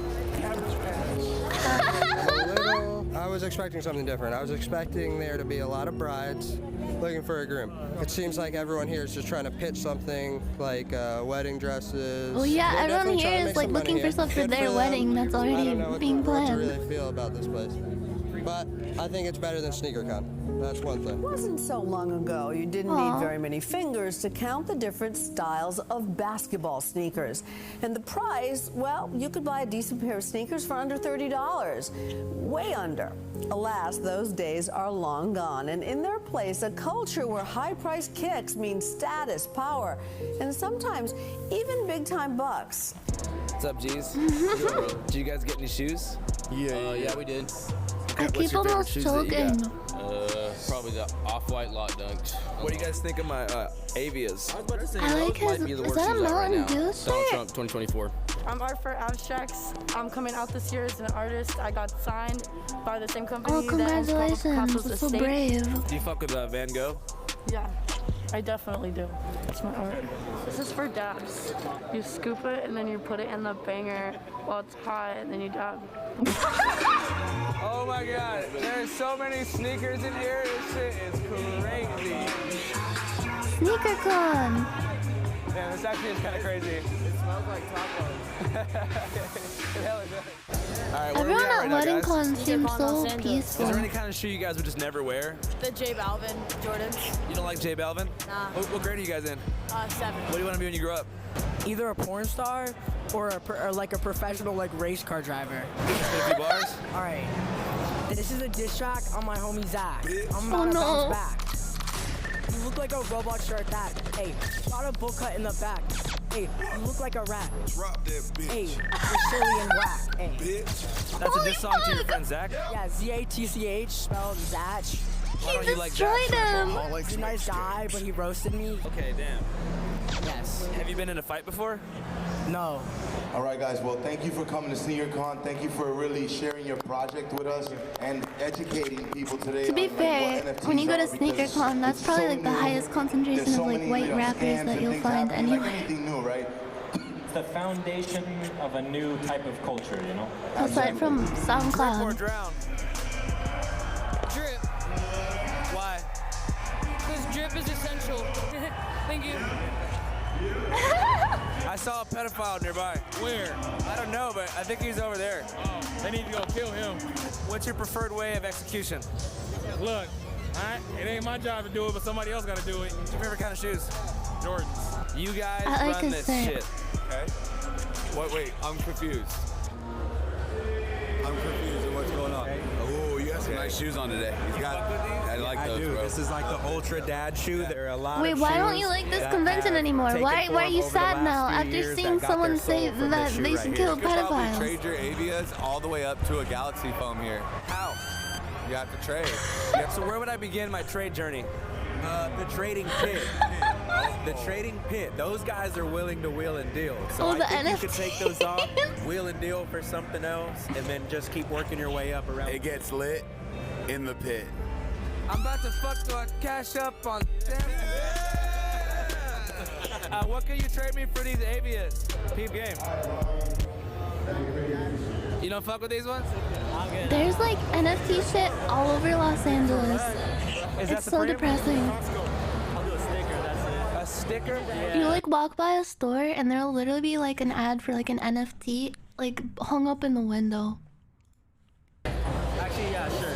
I was expecting something different. I was expecting there to be a lot of brides looking for a groom. It seems like everyone here is just trying to pitch something like wedding dresses. Well, yeah, They're everyone definitely trying here to is make like some money looking for here. stuff for Good their them. wedding that's I already don't know being what to planned. really feel about this place. But I think it's better than SneakerCon. That's one thing. It wasn't so long ago you didn't need very many fingers to count the different styles of basketball sneakers. And the price, well, you could buy a decent pair of sneakers for under $30. Way under. Alas, those days are long gone, and in their place, a culture where high-priced kicks mean status, power, and sometimes even big-time bucks. What's up, G's? Did you guys get any shoes? Yeah, we did. I keep almost choking. Probably the off-white lot dunks. What do you guys think of my Avias? I like his. Is that a Mountain Dew Donald shirt? Trump 2024. I'm Art for Abstracts. I'm coming out this year as an artist. I got signed by the same company. Oh, congratulations! That's so brave. Do you fuck with Van Gogh? Yeah, I definitely do. It's my art. This is for dabs. You scoop it and then you put it in the banger while it's hot and then you dab. Oh my god, there's so many sneakers in here. This shit is crazy. Sneaker Con. Yeah, this actually is kind of crazy. It smells like tacos. Alright, where are we Everyone at at right now, Wedding guys? Con seems so Is peaceful. there any kind of shoe you guys would just never wear? The J Balvin Jordans. You don't like J Balvin? Nah. What grade are you guys in? 7. What do you want to be when you grow up? Either a porn star or like a professional like race car driver. 50 bars? All right. This is a diss track on my homie Zach. I'm Oh, about to no. bounce back. You look like a robot shirt that. Hey, got a book cut in the back. Hey, you look like a rat. Drop that bitch. Hey, you're silly and whack. Hey. That's a diss song to your friend Zach? Yeah, Z-A-T-C-H, spelled Zach. Why don't you like Zach? Destroyed him. He's a nice guy, but he roasted me. Okay, damn. Yes. Have you been in a fight before? No. All right, guys. Well, thank you for coming to SneakerCon. Thank you for really sharing your project with us and educating people today. To be fair, when you go to SneakerCon, that's probably like the highest concentration of like white rappers that you'll find anyway. Like anything new, right? It's the foundation of a new type of culture, you know? Aside from SoundCloud. Drown. Drip. Why? Because drip is essential. Thank you. I saw a pedophile nearby. Where? I don't know, but I think he's over there. Oh, they need to go kill him. What's your preferred way of execution? Look, it ain't my job to do it, but somebody else got to do it. What's your favorite kind of shoes? Jordans. You guys I like run his this shirt. shit. Okay. Wait, I'm confused. I'm confused at what's going on. Oh, you got some nice shoes on today. He's got. I like those, bro. This is like the ultra dad shoe. There are a lot Wait, of why don't shoes you like this that convention have anymore? taken Why are you form over the sad now last few after years seeing that got someone their say soul from that this shoe they right should here. kill You could probably pedophiles? trade your avias all the way up to a galaxy foam here. How? You have to trade. So where would I begin my trade journey? The trading pit. The trading pit. Those guys are willing to wheel and deal. So Oh, I the think you could take those off, NFTs. wheel and deal for something else, and then just keep working your way up around. It gets lit in the pit. I'm about to fuck to a cash up on. What can you trade me for these avias? Peep game. You don't fuck with these ones? There's like NFT shit all over Los Angeles. It's so depressing. I'll do a sticker, that's it. A sticker? You like walk by a store and there'll literally be like an ad for like an NFT like hung up in the window. Actually, yeah, sure.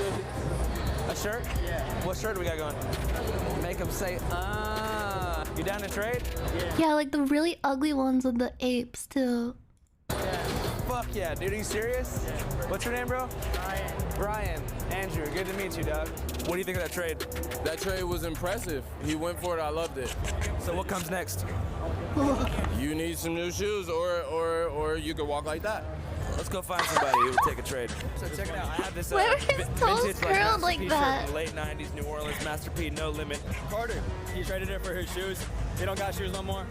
A shirt? Yeah. What shirt do we got going? Make them say, ah. You down to trade? Yeah, like the really ugly ones with the apes too. Fuck yeah, dude. Are you serious? Yeah. What's your name, bro? Brian. Andrew, good to meet you, dog. What do you think of that trade? That trade was impressive. He went for it. I loved it. So what comes next? You need some new shoes, or you could walk like that. Let's go find somebody who will take a trade. So check it out. I have this Why were his toes vintage curled Master like P that? shirt from the late 90s New Orleans Master P, no limit. Carter, he traded it for his shoes. He don't got shoes no more.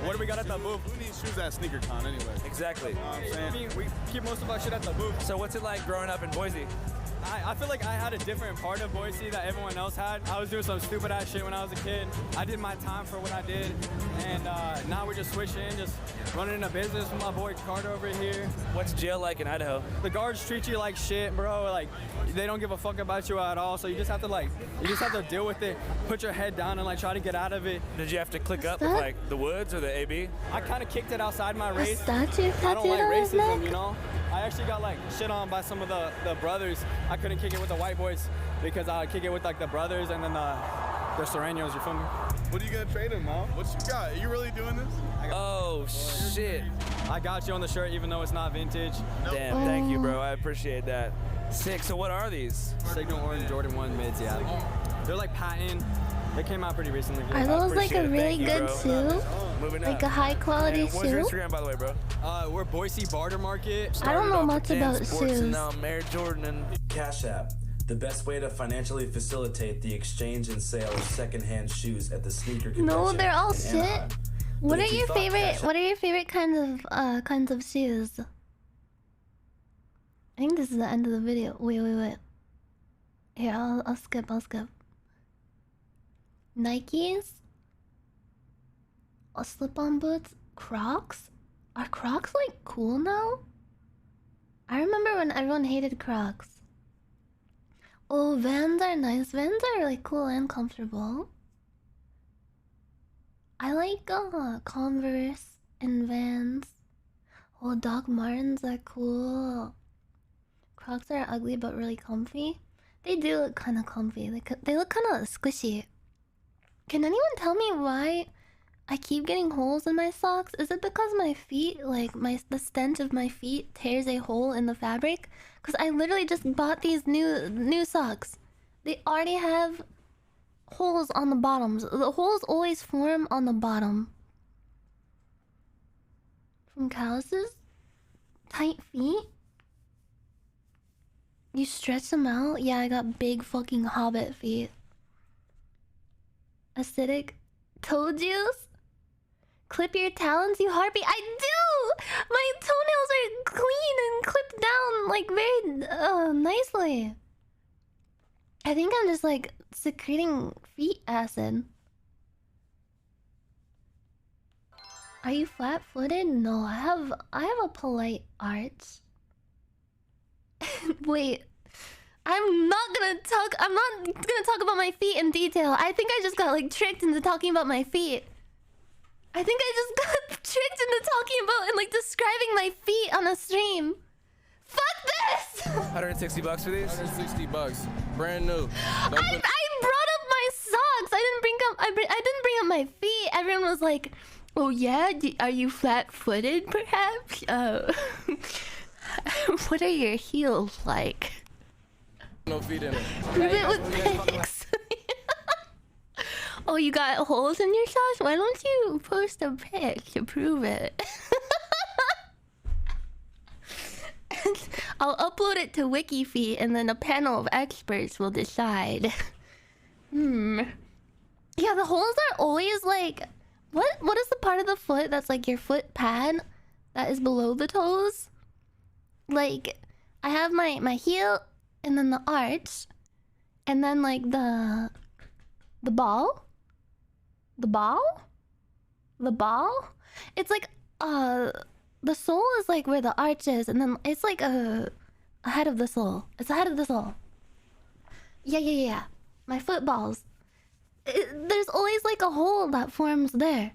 What do we got at the booth? Who needs shoes at SneakerCon anyway? Exactly. You know what I'm saying? We keep most of our shit at the booth. So what's it like growing up in Boise? I feel like I had a different part of Boise that everyone else had. I was doing some stupid ass shit when I was a kid. I did my time for what I did, and now we're just switching, just running a business with my boy Carter over here. What's jail like in Idaho? The guards treat you like shit, bro. Like they don't give a fuck about you at all. So you just have to deal with it. Put your head down and like try to get out of it. Did you have to click up with like the Woods or the AB? I kind of kicked it outside my race. Statue I don't like tattooed on his racism, neck? you know. I actually got like shit on by some of the brothers. I couldn't kick it with the white boys because I kick it with like the brothers and then the Serranos, you feel me? What are you gonna trade him, Mom? What you got? Are you really doing this? Oh shit. I got you on the shirt even though it's not vintage. Damn, thank you, bro. I appreciate that. Sick. So what are these? Signal Orange Jordan 1 mids, yeah. They're like patent. They came out pretty recently. Are those like a really good shoe? Moving Like up. a high quality And what's your shoe? Instagram, by the way, bro? We're Boise Barter Market. I don't know much about Sports shoes. and now Mayor Jordan and Cash App, the best way to financially facilitate the exchange and sale of secondhand shoes at the sneaker convention. No, they're all in shit. Anaheim. What But are if you your thought favorite? Cash App- What are your favorite kinds of shoes? I think this is the end of the video. Wait. Here, I'll skip. Nikes. Slip-on boots. Crocs. Are Crocs like cool now? I remember when everyone hated Crocs. Oh, Vans are nice. Vans are like cool and comfortable. I like Converse and Vans. Oh, Doc Martens are cool. Crocs are ugly but really comfy. They do look kind of comfy. They look kind of squishy. Can anyone tell me why I keep getting holes in my socks? Is it because my feet, like the stench of my feet tears a hole in the fabric? Because I literally just bought these new socks. They already have holes on the bottoms. The holes always form on the bottom. From calluses? Tight feet? You stretch them out? Yeah, I got big fucking hobbit feet. Acidic toe juice? Clip your talons, you harpy. I do! My toenails are clean and clipped down like very nicely. I think I'm just like secreting feet acid. Are you flat-footed? No, I have a polite arch. Wait. I'm not gonna talk about my feet in detail. I think I just got like tricked into talking about my feet. I think I just got tricked into talking about and like describing my feet on a stream. Fuck this! 160 bucks for these? 160 bucks. Brand new. I brought up my socks. I didn't bring up my feet. Everyone was like, "Oh yeah, are you flat-footed perhaps? What are your heels like?" No feet in it. Ribbit with pics. Oh, you got holes in your socks? Why don't you post a pic to prove it? I'll upload it to WikiFeet and then a panel of experts will decide. Yeah, the holes are always like... What is the part of the foot that's like your foot pad that is below the toes? Like, I have my heel and then the arch and then like the ball. The ball? It's like the sole is like where the arch is, and then it's like ahead of the sole. It's ahead of the sole. Yeah. My foot balls. There's always like a hole that forms there.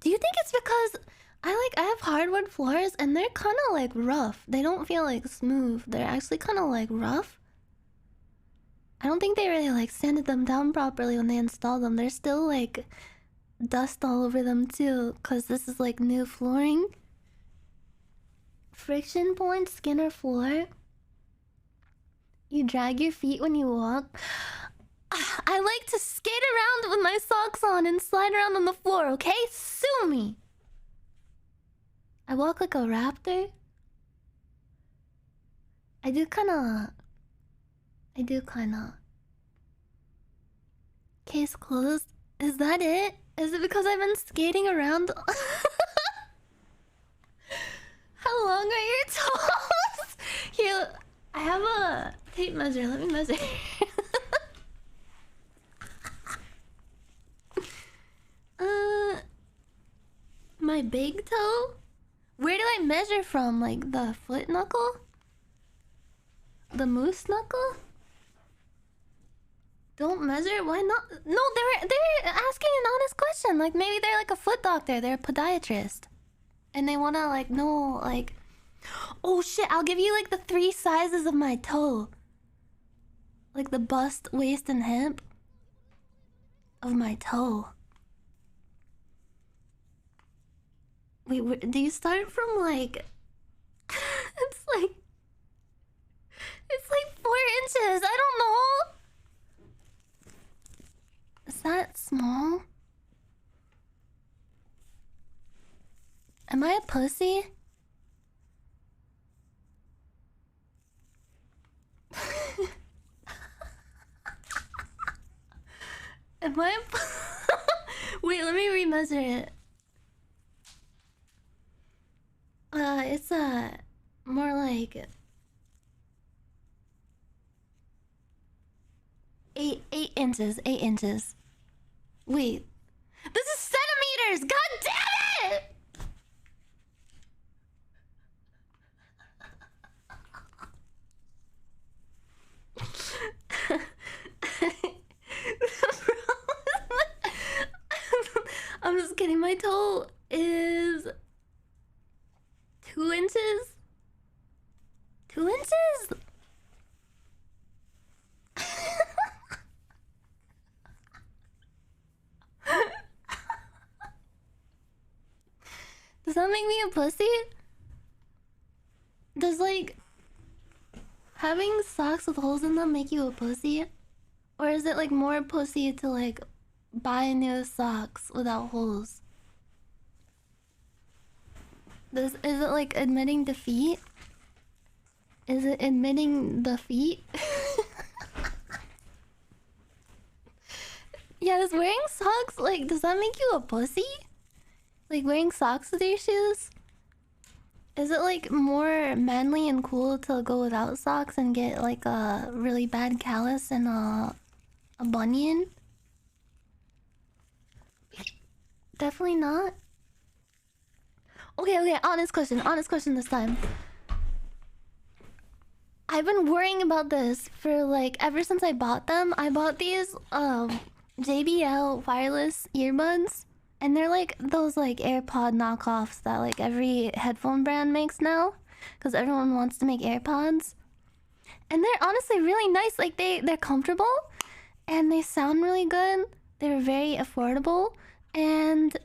Do you think it's because I have hardwood floors and they're kind of like rough. They don't feel like smooth. They're actually kind of like rough. I don't think they really like sanded them down properly when they installed them. There's still like dust all over them too, because this is like new flooring. Friction point, skin or floor. You drag your feet when you walk. I like to skate around with my socks on and slide around on the floor, okay? Sue me! I walk like a raptor. I do kinda. Case closed. Is that it? Is it because I've been skating around? How long are your toes? Here, I have a tape measure. Let me measure. My big toe? Where do I measure from? Like the foot knuckle? The moose knuckle? Don't measure? Why not? No, they're asking an honest question. Like maybe they're like a foot doctor. They're a podiatrist. And they wanna like know like... Oh shit, I'll give you like the 3 sizes of my toe. Like the bust, waist, and hip of my toe. Wait, do you start from like... It's like 4 inches. I don't know. Is that small? Am I a pussy? Am I a Wait, let me remeasure it. It's more like 8 inches. 8 inches. Wait, this is centimeters. God damn it! I'm just kidding. My toe is 2 inches. 2 inches? Does that make me a pussy? Does like having socks with holes in them make you a pussy? Or is it like more pussy to like buy new socks without holes? Is it like admitting defeat? Is it admitting defeat? Yeah, is wearing socks like, does that make you a pussy? Like wearing socks with your shoes? Is it like more manly and cool to go without socks and get like a really bad callus and a bunion? Definitely not. Okay, honest question this time. I've been worrying about this for like ever since I bought them. I bought these JBL wireless earbuds, and they're like those like AirPod knockoffs that like every headphone brand makes now, because everyone wants to make AirPods. And they're honestly really nice. Like they're comfortable and they sound really good. They're very affordable, and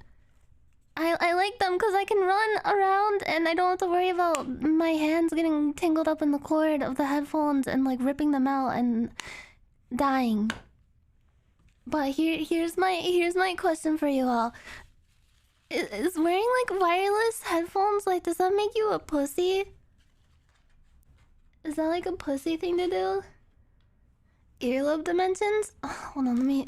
I like them because I can run around and I don't have to worry about my hands getting tangled up in the cord of the headphones and like ripping them out and dying. But here's my question for you all. Is wearing like wireless headphones, like, does that make you a pussy? Is that like a pussy thing to do? Earlobe dimensions? Oh, hold on, let me...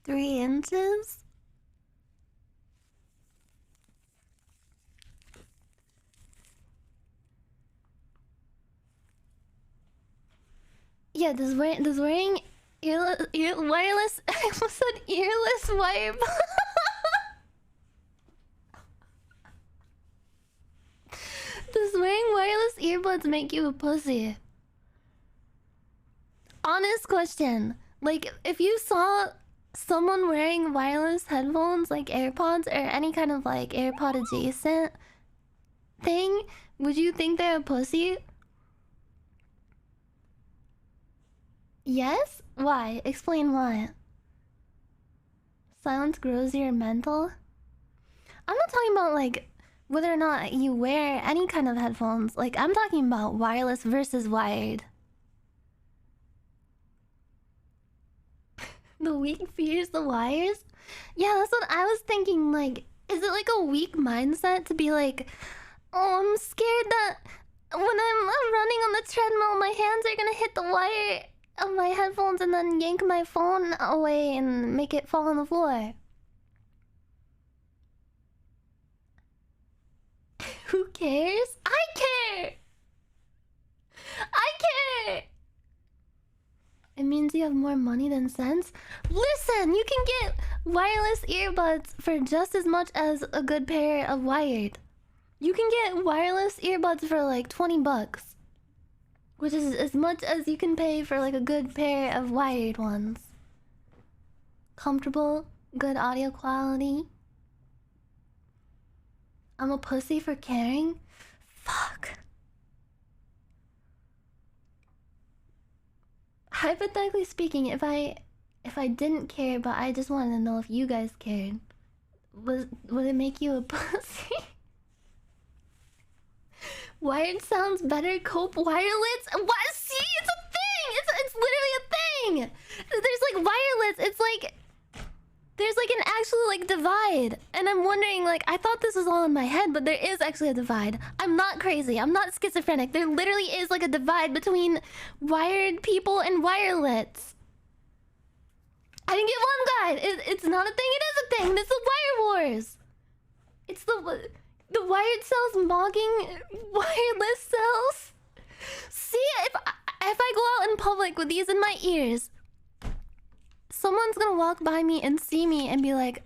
Three inches? Yeah, does wearing wireless I almost said earless wipe. Does wearing wireless earbuds make you a pussy? Honest question. Like, if you saw someone wearing wireless headphones, like AirPods or any kind of like AirPod adjacent thing, would you think they're a pussy? Yes? Why? Explain why. Silence grows your mental? I'm not talking about like whether or not you wear any kind of headphones. Like, I'm talking about wireless versus wired. The weak fears the wires? Yeah, that's what I was thinking. Like, is it like a weak mindset to be like, oh, I'm scared that when I'm running on the treadmill, my hands are gonna hit the wire of my headphones and then yank my phone away and make it fall on the floor. Who cares? I care! I care! It means you have more money than sense? Listen, you can get wireless earbuds for just as much as a good pair of wired. You can get wireless earbuds for like 20 bucks. Which is as much as you can pay for like a good pair of wired ones. Comfortable, good audio quality. I'm a pussy for caring? Fuck. Hypothetically speaking, if I didn't care but I just wanted to know if you guys cared, would it make you a pussy? Wired sounds better, cope wireless? What? See, it's a thing! It's literally a thing! There's like wireless, it's like... There's like an actual like divide. And I'm wondering, like, I thought this was all in my head, but there is actually a divide. I'm not crazy, I'm not schizophrenic. There literally is like a divide between wired people and wireless. I didn't get one guide. It's not a thing, it is a thing. This is Wire Wars. It's the wired cells mogging wireless cells. See, if I go out in public with these in my ears, someone's gonna walk by me and see me and be like,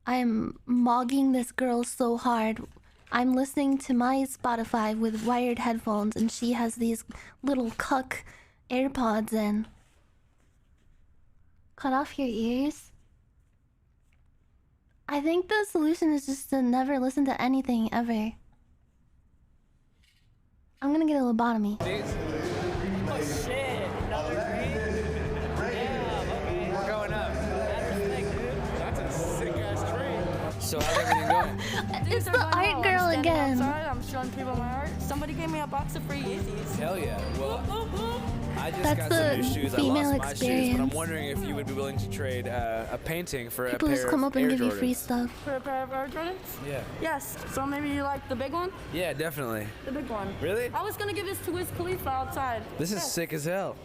I'm mogging this girl so hard. I'm listening to my Spotify with wired headphones and she has these little cuck AirPods in. Cut off your ears? I think the solution is just to never listen to anything ever. I'm gonna get a lobotomy. Oh shit, another green? Damn, okay. We're going up. That's a sick ass tree. So how's everything going? It's the art girl again. I'm showing people my art. Somebody gave me a box of free Yeezys. Hell yeah. Well, I just That's got the some new shoes. I female lost my shoes, but I'm experience. wondering if you would be willing to trade a painting for People a pair just come up of and Air give you free Jordans. stuff. For a pair of Air Jordans? Yeah. Yes. So maybe you like the big one? Yeah, definitely. The big one. Really? I was gonna give this to Wiz Khalifa outside. This is Yes. sick as hell.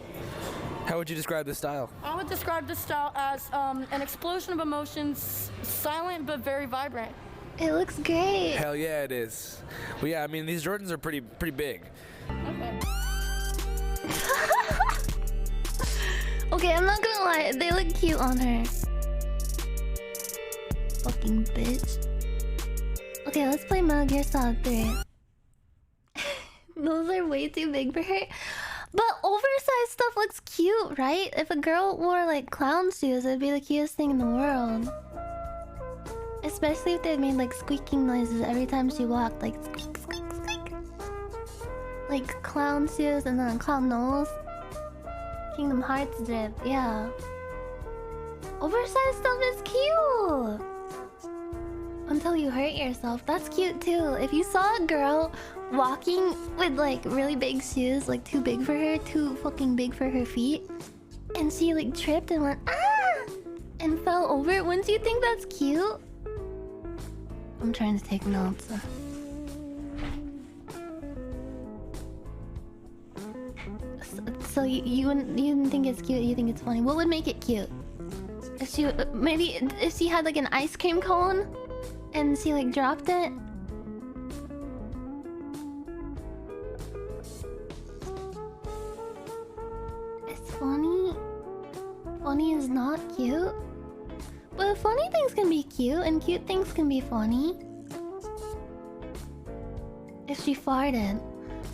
How would you describe this style? I would describe this style as an explosion of emotions, silent but very vibrant. It looks great. Hell yeah, it is. Well, yeah, I mean, these Jordans are pretty big. Okay, I'm not gonna lie, they look cute on her. Fucking bitch. Okay, let's play Metal Gear Solid 3. Those are way too big for her. But oversized stuff looks cute, right? If a girl wore like clown shoes, it'd be the cutest thing in the world. Especially if they made like squeaking noises every time she walked, like squeak, squeak, squeak. Like clown shoes and then clown nose. Kingdom Hearts drip, yeah. Oversized stuff is cute! Until you hurt yourself. That's cute too. If you saw a girl walking with like really big shoes, like too big for her, too fucking big for her feet, and she like tripped and went ah and fell over, wouldn't you think that's cute? I'm trying to take notes. So you wouldn't think it's cute, you think it's funny. What would make it cute? If she maybe if she had like an ice cream cone and she like dropped it. It's funny. Funny is not cute. But funny things can be cute and cute things can be funny. If she farted.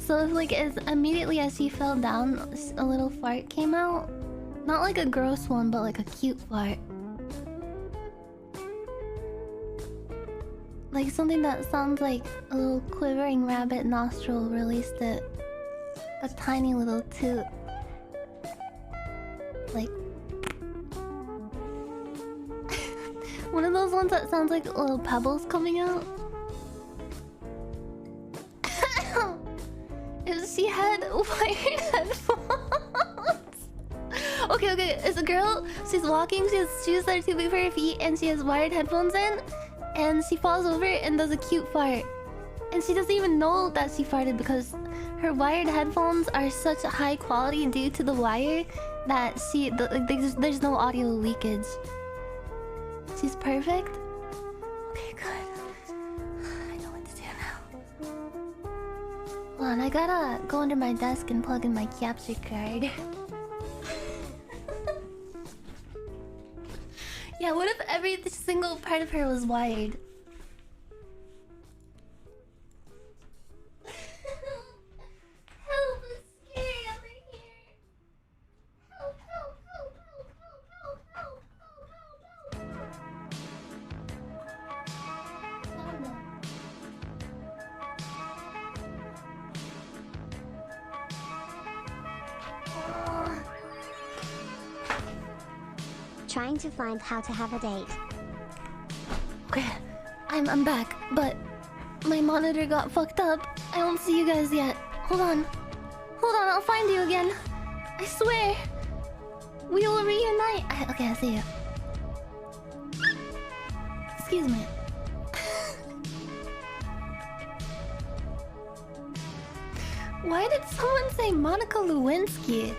So if like as immediately as she fell down, a little fart came out. Not like a gross one, but like a cute fart. Like something that sounds like a little quivering rabbit nostril released it. A tiny little toot. Like one of those ones that sounds like little pebbles coming out. If she had wired headphones. Okay, it's a girl, she's walking, she has shoes that are too big for her feet, and she has wired headphones in, and she falls over and does a cute fart. And she doesn't even know that she farted because her wired headphones are such high quality due to the wire that there's no audio leakage. She's perfect. Okay, good. I know what to do now. Hold on, I gotta go under my desk and plug in my capture card. Yeah, what if every single part of her was wired? Help, it's scary over here. Help, help, help, help, help, help, help, help, Trying to find how to have a date. Okay, I'm back, but my monitor got fucked up. I don't see you guys yet. Hold on, I'll find you again. I swear. We will reunite. Okay, I see you. Excuse me. Why did someone say Monica Lewinsky?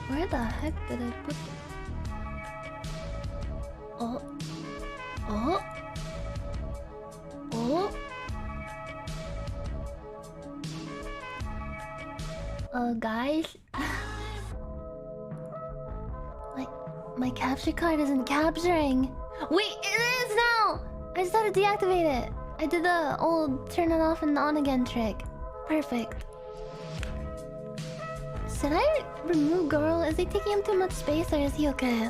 Where the heck did I put it? Oh. Guys. My capture card isn't capturing. Wait, it is now! I just had to deactivate it. I did the old turn it off and on again trick. Perfect. Should I remove Girl? Is he taking up too much space or is he okay?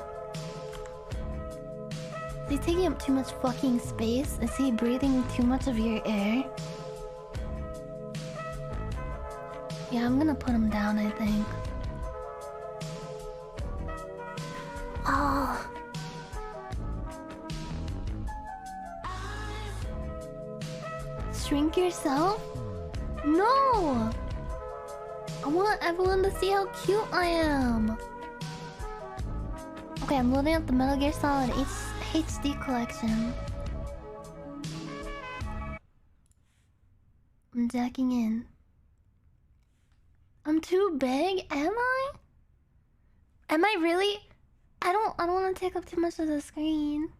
Is he taking up too much fucking space? Is he breathing too much of your air? Yeah, I'm gonna put him down, I think. Oh. Shrink yourself? No! I want everyone to see how cute I am. Okay, I'm loading up the Metal Gear Solid HD collection. I'm jacking in. I'm too big, am I? Am I really? I don't want to take up too much of the screen.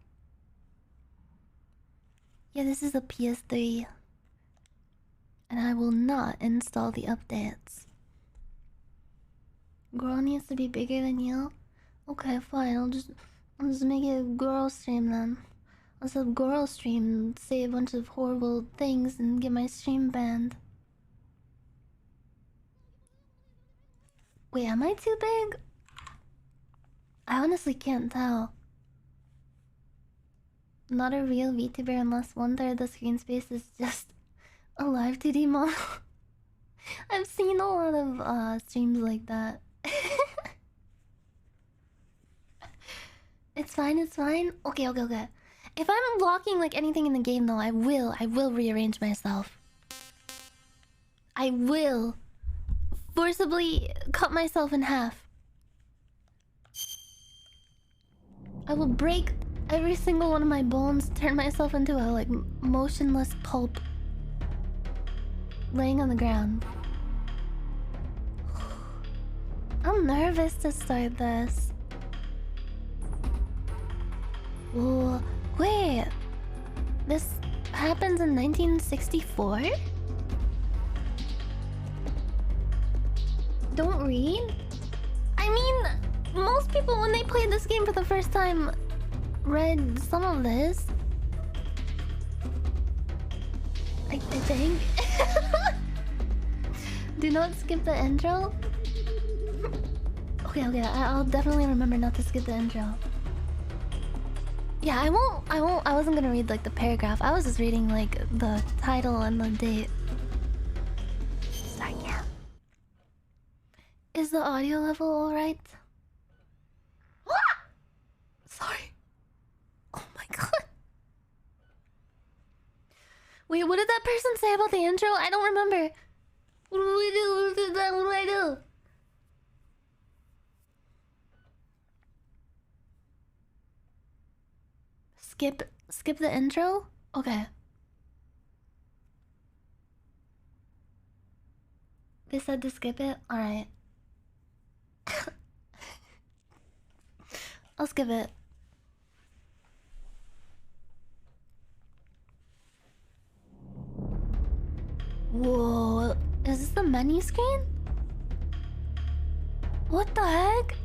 Yeah, this is a PS3. And I will not install the updates. Girl needs to be bigger than you? Okay, fine. I'll just make it a girl stream then. I'll just have girl stream, say a bunch of horrible things and get my stream banned. Wait, am I too big? I honestly can't tell. Not a real VTuber unless 1/3 of the screen space is just a live 2D model. I've seen a lot of streams like that. It's fine, it's fine. Okay. If I'm blocking like anything in the game though, I will rearrange myself. I will forcibly cut myself in half. I will break every single one of my bones, turn myself into a like motionless pulp laying on the ground. I'm nervous to start this. Whoa, wait. This happens in 1964? Don't read? I mean, most people when they played this game for the first time read some of this. I think. Do not skip the intro. Okay, I'll definitely remember not to skip the intro. Yeah, I wasn't gonna read like the paragraph. I was just reading like the title and the date. Start again. Is the audio level alright? Sorry. Oh my god. Wait, what did that person say about the intro? I don't remember. What do we do? What do I do? Skip the intro? Okay. They said to skip it? Alright. I'll skip it. Whoa, is this the menu screen? What the heck?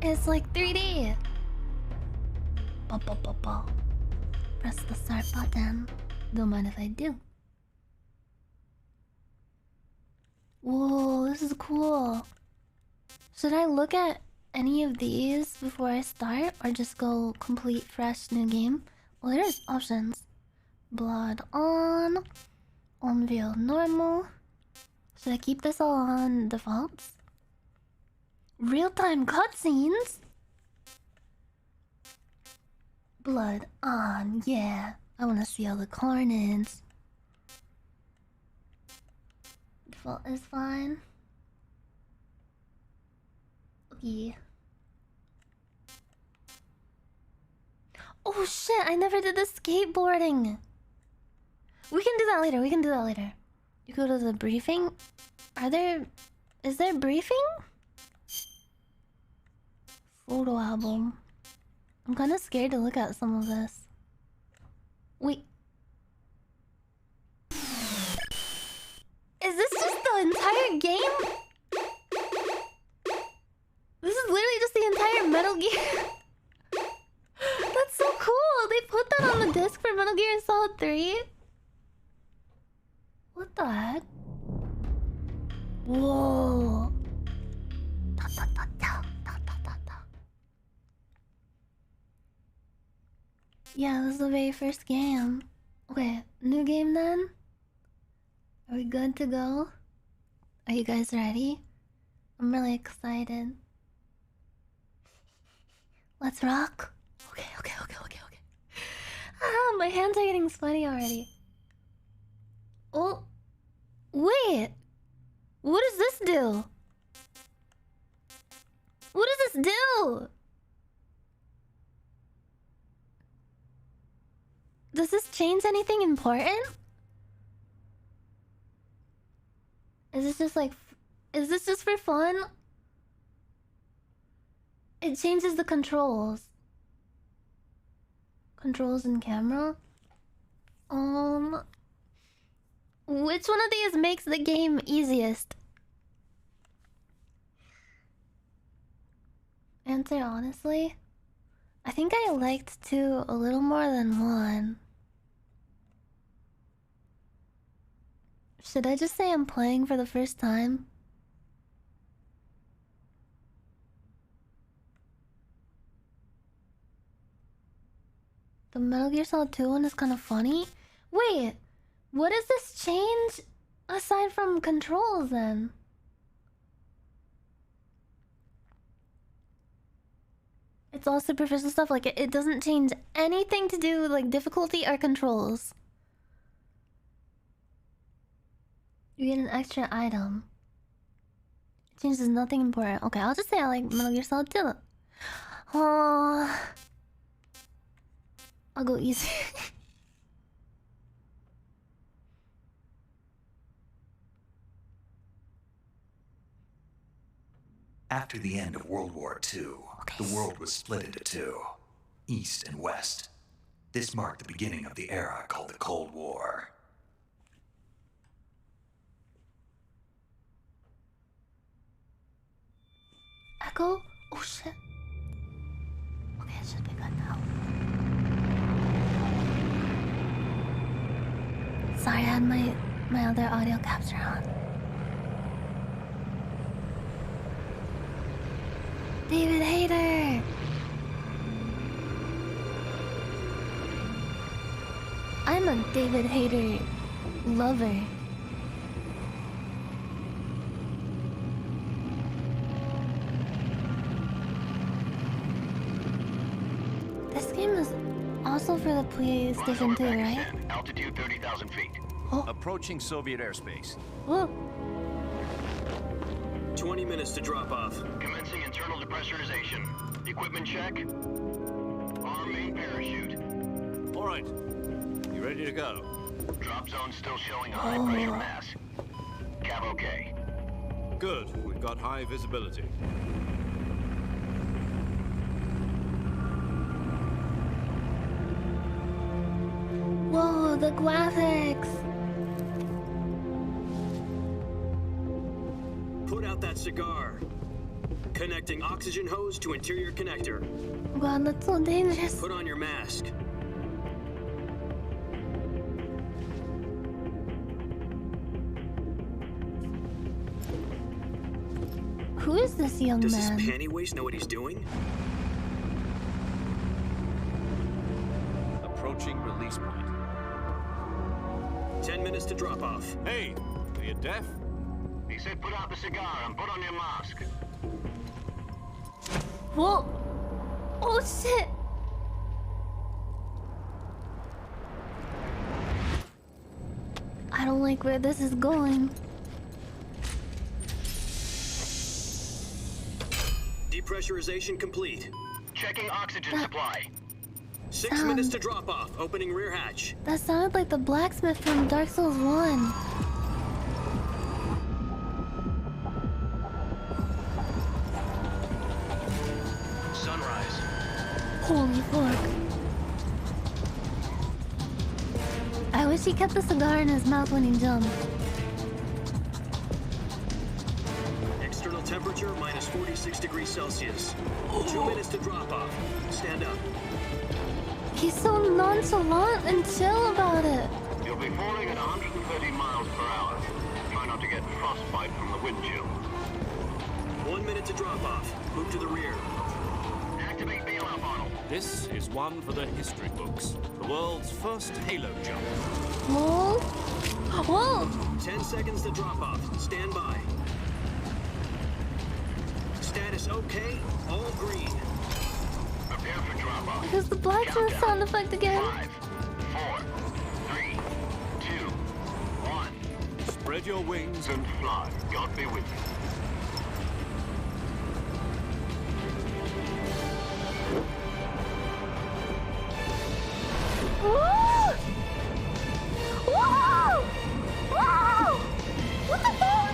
It's like 3D. Press the start button. Don't mind if I do. Whoa, this is cool. Should I look at any of these before I start or just go complete fresh new game? Well, there's options. Blood on view normal. Should I keep this all on defaults? Real-time cutscenes? Blood on, yeah. I wanna see all the carnage. Default is fine. Okay. Oh shit, I never did the skateboarding. We can do that later, You go to the briefing? Is there briefing? Photo album. I'm kinda scared to look at some of this. Wait. Is this just the entire game? This is literally just the entire Metal Gear. That's so cool! They put that on the disc for Metal Gear Solid 3? What the heck? Whoa! Yeah, this is the very first game. Okay, new game then? Are we good to go? Are you guys ready? I'm really excited. Let's rock. Okay. Ah, my hands are getting sweaty already. Oh, wait. What does this do? What does this do? Does this change anything important? Is this just like... Is this just for fun? It changes the controls. Controls and camera? Which one of these makes the game easiest? Answer honestly. I think I liked 2 a little more than 1. Should I just say I'm playing for the first time? The Metal Gear Solid 2 one is kind of funny. Wait, what does this change aside from controls then? It's all superficial stuff, like it doesn't change anything to do with like difficulty or controls. You get an extra item. It changes nothing important. Okay, I'll just say I like Metal Gear Solid 2. Oh, I'll go easy. After the end of World War II, the world was split into 2, East and West. This marked the beginning of the era called the Cold War. Echo? Oh shit. Okay, it should be good now. Sorry, I had my other audio capture on. David Hayter! I'm a David Hayter lover. This game is also for the PlayStation 2, right? Altitude 30,000 feet. Oh. Approaching Soviet airspace. Oh. 20 minutes to drop off. Commencing internal depressurization. Equipment check. Arm main parachute. All right. You ready to go? Drop zone still showing a high pressure mass. Cav okay. Good. We've got high visibility. Whoa, the graphics! Put out that cigar. Connecting oxygen hose to interior connector. God, that's so dangerous. Put on your mask. Who is this young Does man? Does his panty waist know what he's doing? Approaching release point. 10 minutes to drop off. Hey, are you deaf? He said put out the cigar and put on your mask. Whoa! Oh shit! I don't like where this is going. Depressurization complete. Checking oxygen supply. 6 sound- minutes to drop off. Opening rear hatch. That sounded like the blacksmith from Dark Souls 1. Sunrise. Holy fuck. I wish he kept the cigar in his mouth when he jumped. External temperature minus 46 degrees Celsius. 2 minutes to drop off. Stand up. He's so nonchalant and chill about it. You'll be falling at 130 miles per hour. Try not to get frostbite from the wind chill. 1 minute to drop off. Move to the rear. Activate bailout model. This is one for the history books. The world's first halo jump. Whoa! Whoa! 10 seconds to drop off. Stand by. Status okay. All green. Prepare for drop off. Because the blacksmith sound effect again. 5, 4, 3, 2, 1. Spread your wings and fly. God be with you. Whoa! Whoa! Whoa! What the fuck?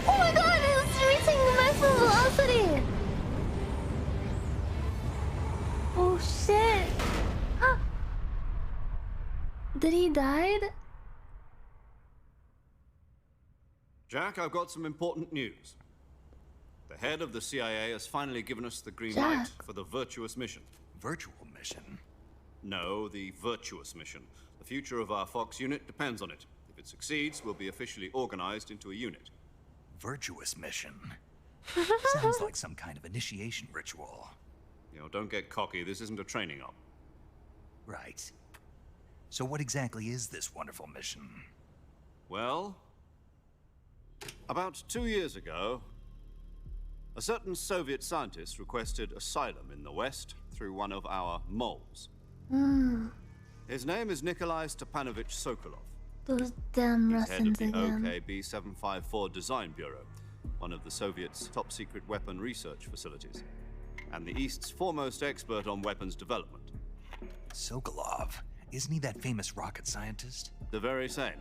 Oh my god, it's reaching the maximum velocity! Oh shit! Did he die? Jack, I've got some important news. The head of the CIA has finally given us the green Jack. light for the virtuous mission. Virtual mission? No, the virtuous mission. The future of our Fox unit depends on it. If it succeeds, we'll be officially organized into a unit. Virtuous mission? Sounds like some kind of initiation ritual. You know, don't get cocky. This isn't a training op. Right. So what exactly is this wonderful mission? Well, about 2 years ago, a certain Soviet scientist requested asylum in the West through one of our moles. His name is Nikolai Stepanovich Sokolov. Those damn He's head of Russians the again. OKB 754 Design Bureau, one of the Soviets' top-secret weapon research facilities, and the East's foremost expert on weapons development. Sokolov? Isn't he that famous rocket scientist? The very same.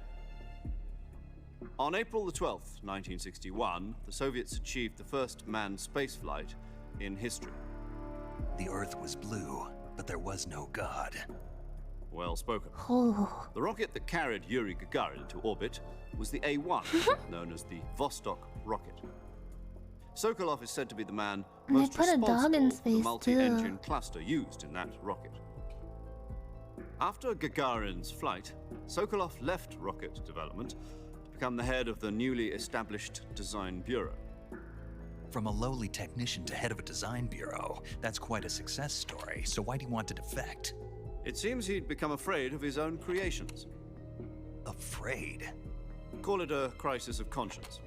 On April the 12th, 1961, the Soviets achieved the first manned spaceflight in history. The Earth was blue, but there was no God. Well spoken. Oh. The rocket that carried Yuri Gagarin to orbit was the A-1, known as the Vostok rocket. Sokolov is said to be the man And they most put a dog in responsible for the space, multi-engine cluster used in that rocket. After Gagarin's flight, Sokolov left rocket development to become the head of the newly established Design Bureau. From a lowly technician to head of a design bureau, that's quite a success story. So why do you want to defect? It seems he'd become afraid of his own creations. Afraid? Call it a crisis of conscience.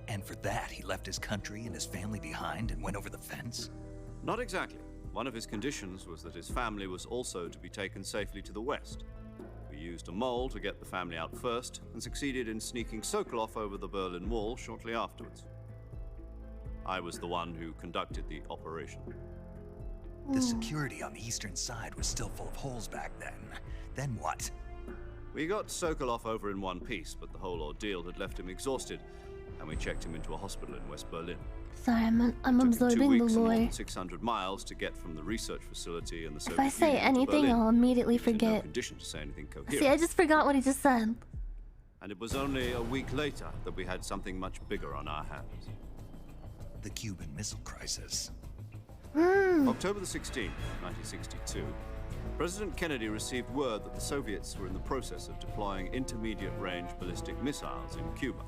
And for that, he left his country and his family behind and went over the fence? Not exactly. One of his conditions was that his family was also to be taken safely to the West. We used a mole to get the family out first and succeeded in sneaking Sokolov over the Berlin Wall shortly afterwards. I was the one who conducted the operation. The security on the eastern side was still full of holes back then. Then what? We got Sokolov over in one piece, but the whole ordeal had left him exhausted, and we checked him into a hospital in West Berlin. Sorry, I'm Took him absorbing 2 the weeks and more lore. than 600 miles to get from the research facility and the Soviet If I say Union to anything, Berlin. I'll immediately He was in no forget. condition to say anything coherent. See, I just forgot what he just said. And it was only a week later that we had something much bigger on our hands. The Cuban Missile Crisis. October the 16th, 1962, President Kennedy received word that the Soviets were in the process of deploying intermediate-range ballistic missiles in Cuba.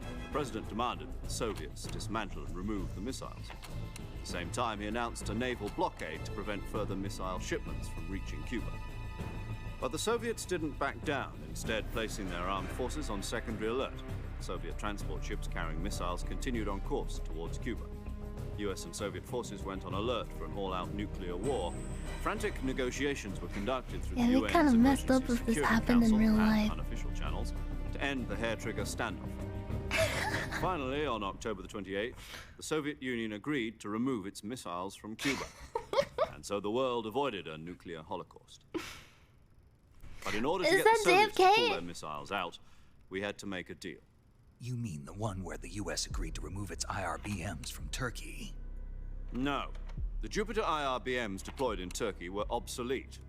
The president demanded that the Soviets dismantle and remove the missiles. At the same time, he announced a naval blockade to prevent further missile shipments from reaching Cuba. But the Soviets didn't back down, instead placing their armed forces on secondary alert. Soviet transport ships carrying missiles continued on course towards Cuba. US and Soviet forces went on alert for an all-out nuclear war. Frantic negotiations were conducted through Yeah, the they UN's kinda messed up Emergency if this Security happened in Council real and life. unofficial channels to end the hair-trigger standoff. Finally, on October the 28th, the Soviet Union agreed to remove its missiles from Cuba. And so the world avoided a nuclear holocaust. But in order to Is get the that Soviets to JFK? pull their missiles out, we had to make a deal. You mean the one where the US agreed to remove its IRBMs from Turkey? No. The Jupiter IRBMs deployed in Turkey were obsolete,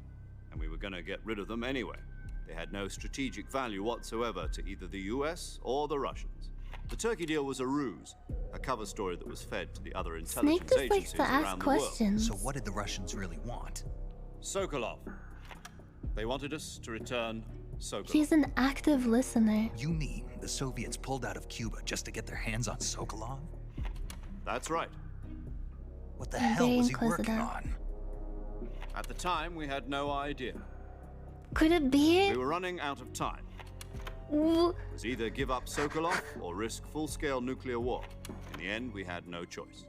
and we were going to get rid of them anyway. They had no strategic value whatsoever to either the US or the Russians. The Turkey deal was a ruse, a cover story that was fed to the other Snake intelligence just likes agencies to ask around the questions. So what did the Russians really want? world. Sokolov. They wanted us to return Sokolov. He's an active listener. You mean the Soviets pulled out of Cuba just to get their hands on Sokolov? That's right. What the I'm hell very was he working inquisitive. on? At the time, we had no idea. Could it be? We were running out of time. It was either give up Sokolov or risk full-scale nuclear war. In the end, we had no choice.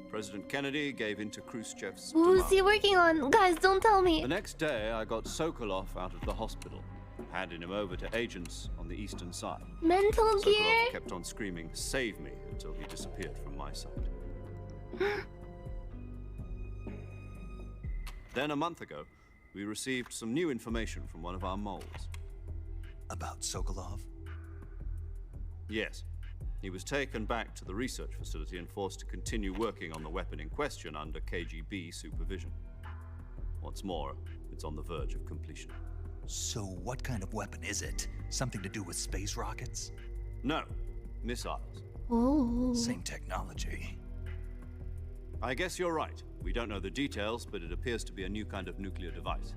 President Kennedy gave in to Khrushchev's Who's demand. he working on? Guys, don't tell me. The next day, I got Sokolov out of the hospital, handing him over to agents on the eastern side. Mental Sokolov gear. kept on screaming, "Save me," until he disappeared from my sight. Then a month ago, we received some new information from one of our moles. About Sokolov? Yes. He was taken back to the research facility and forced to continue working on the weapon in question under KGB supervision. What's more, it's on the verge of completion. So what kind of weapon is it? Something to do with space rockets? No, missiles. Oh. Same technology. I guess you're right. We don't know the details, but it appears to be a new kind of nuclear device.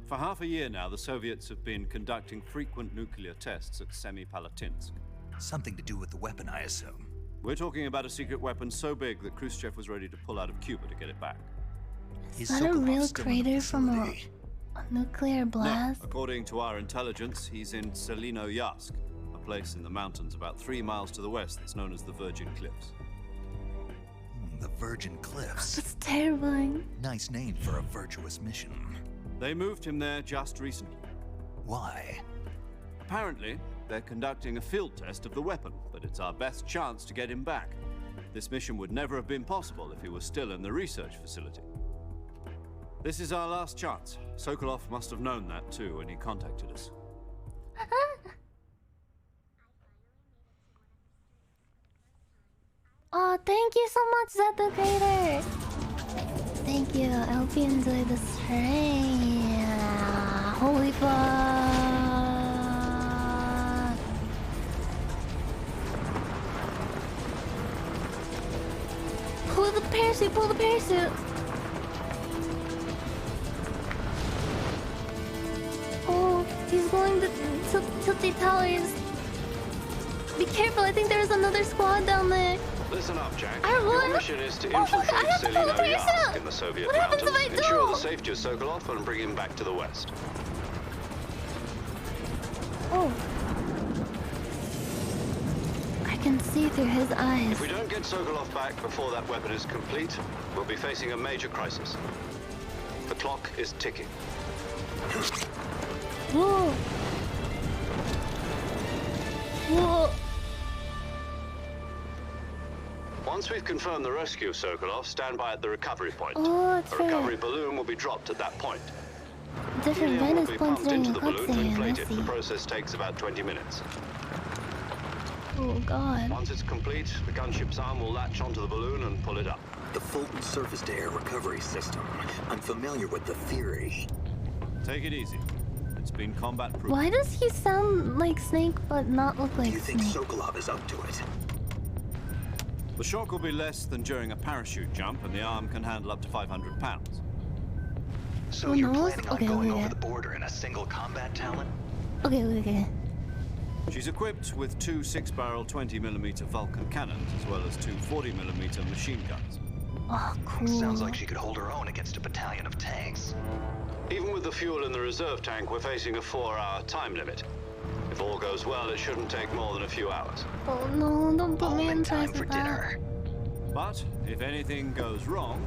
For half a year now, the Soviets have been conducting frequent nuclear tests at Semipalatinsk. Something to do with the weapon, I assume. We're talking about a secret weapon so big that Khrushchev was ready to pull out of Cuba to get it back. Is that a real crater from a nuclear blast? No, according to our intelligence, he's in Selinoyarsk, a place in the mountains about 3 miles to the west that's known as the Virgin Cliffs. The Virgin Cliffs. That's terrifying. Nice name for a virtuous mission. They moved him there just recently. Why? Apparently, they're conducting a field test of the weapon, but it's our best chance to get him back. This mission would never have been possible if he was still in the research facility. This is our last chance. Sokolov must have known that too when he contacted us. Oh, thank you so much, Zed the Creator. Thank you. I hope you enjoyed the stream. Holy fuck. Pull the parachute, pull the parachute. Oh, he's going to Tilty Towers. Be careful, I think there's another squad down there. Listen up, Jack. Everyone? Your mission is to Oh, fuck, infiltrate I have to pull the Selinoyarsk parachute. in the Soviet What happens mountains, if I do? ensure the safety of Sokolov, and bring him back to the west. Oh. I can see through his eyes. If we don't get Sokolov back before that weapon is complete, we'll be facing a major crisis. The clock is ticking. Whoa. Whoa. Once we've confirmed the rescue of Sokolov, stand by at the recovery point. Oh, that's a right. recovery balloon will be dropped at that point. Different Helium will vantage be points pumped during into the the balloon to cutscene. inflate I it. see. The process takes about 20 minutes. Oh god. Once it's complete, the gunship's arm will latch onto the balloon and pull it up. The Fulton surface-to-air recovery system. I'm familiar with the theory. Take it easy. It's been combat-proof. Why does he sound like Snake but not look like Do you think Snake? Sokolov is up to it? The shock will be less than during a parachute jump, and the arm can handle up to 500 pounds. So Who you're knows? planning on Okay, going okay. over the border in a single combat talent? Okay. She's equipped with 2 6-barrel 20mm Vulcan cannons, as well as 2 40mm machine guns. Oh, cool. Sounds like she could hold her own against a battalion of tanks. Even with the fuel in the reserve tank, we're facing a 4-hour time limit. If all goes well, it shouldn't take more than a few hours. Oh no, don't put me in time charge for of that. dinner. But if anything goes wrong,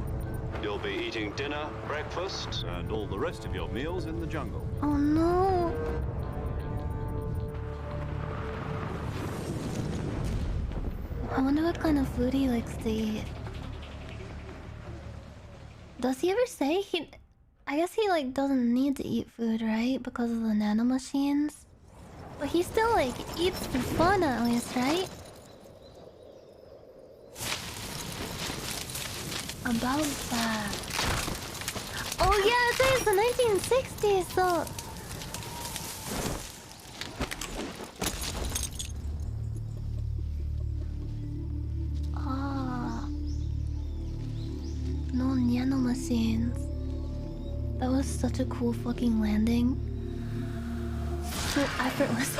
You'll be eating dinner, breakfast, and all the rest of your meals in the jungle. Oh no. I wonder what kind of food he likes to eat. Does he ever say he... I guess he like doesn't need to eat food, right? Because of the nanomachines. But he still like eats for fun at least, right? About that. Oh yeah, it's the 1960s, so... No nanomachines. That was such a cool fucking landing. So effortless.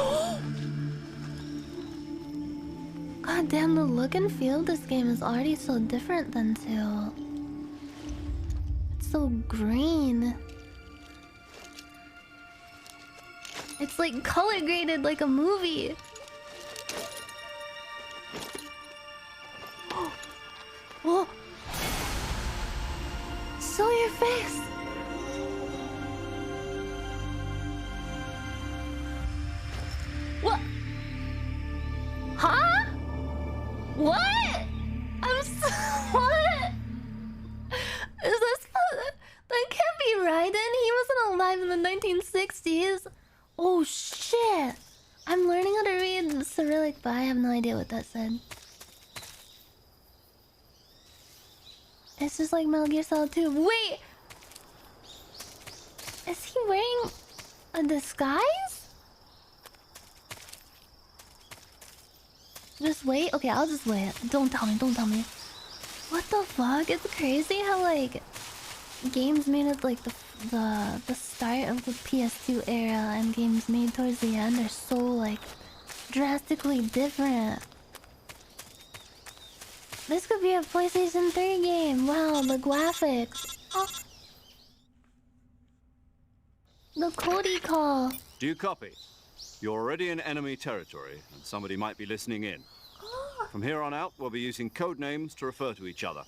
God damn, the look and feel of this game is already so different than 2. It's so green. It's like color graded like a movie. Oh. Show your face. What? Huh? What? I'm so... What? Is this... That can't be Raiden. He wasn't alive in the 1960s. Oh shit. I'm learning how to read Cyrillic, but I have no idea what that said. It's just like Metal Gear Solid 2. Wait! Is he wearing a disguise? Just wait? Okay, I'll just wait. Don't tell me, don't tell me. What the fuck? It's crazy how like games made at like the start of the PS2 era and games made towards the end are so like drastically different. This could be a PlayStation 3 game. Wow, the graphics. Oh. The Cody call. Do you copy? You're already in enemy territory, and somebody might be listening in. From here on out, we'll be using code names to refer to each other.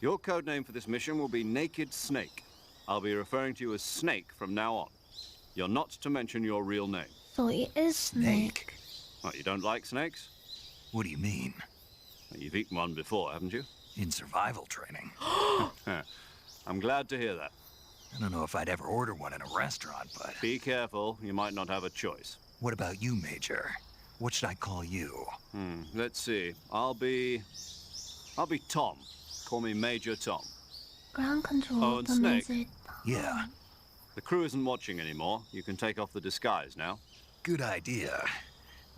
Your code name for this mission will be Naked Snake. I'll be referring to you as Snake from now on. You're not to mention your real name. So he is Snake. What, you don't like snakes? What do you mean? Well, you've eaten one before, haven't you? In survival training. I'm glad to hear that. I don't know if I'd ever order one in a restaurant, but... Be careful, you might not have a choice. What about you, Major? What should I call you? Let's see. I'll be Tom. Call me Major Tom. Ground control. Oh, and Snake. Yeah. The crew isn't watching anymore. You can take off the disguise now. Good idea.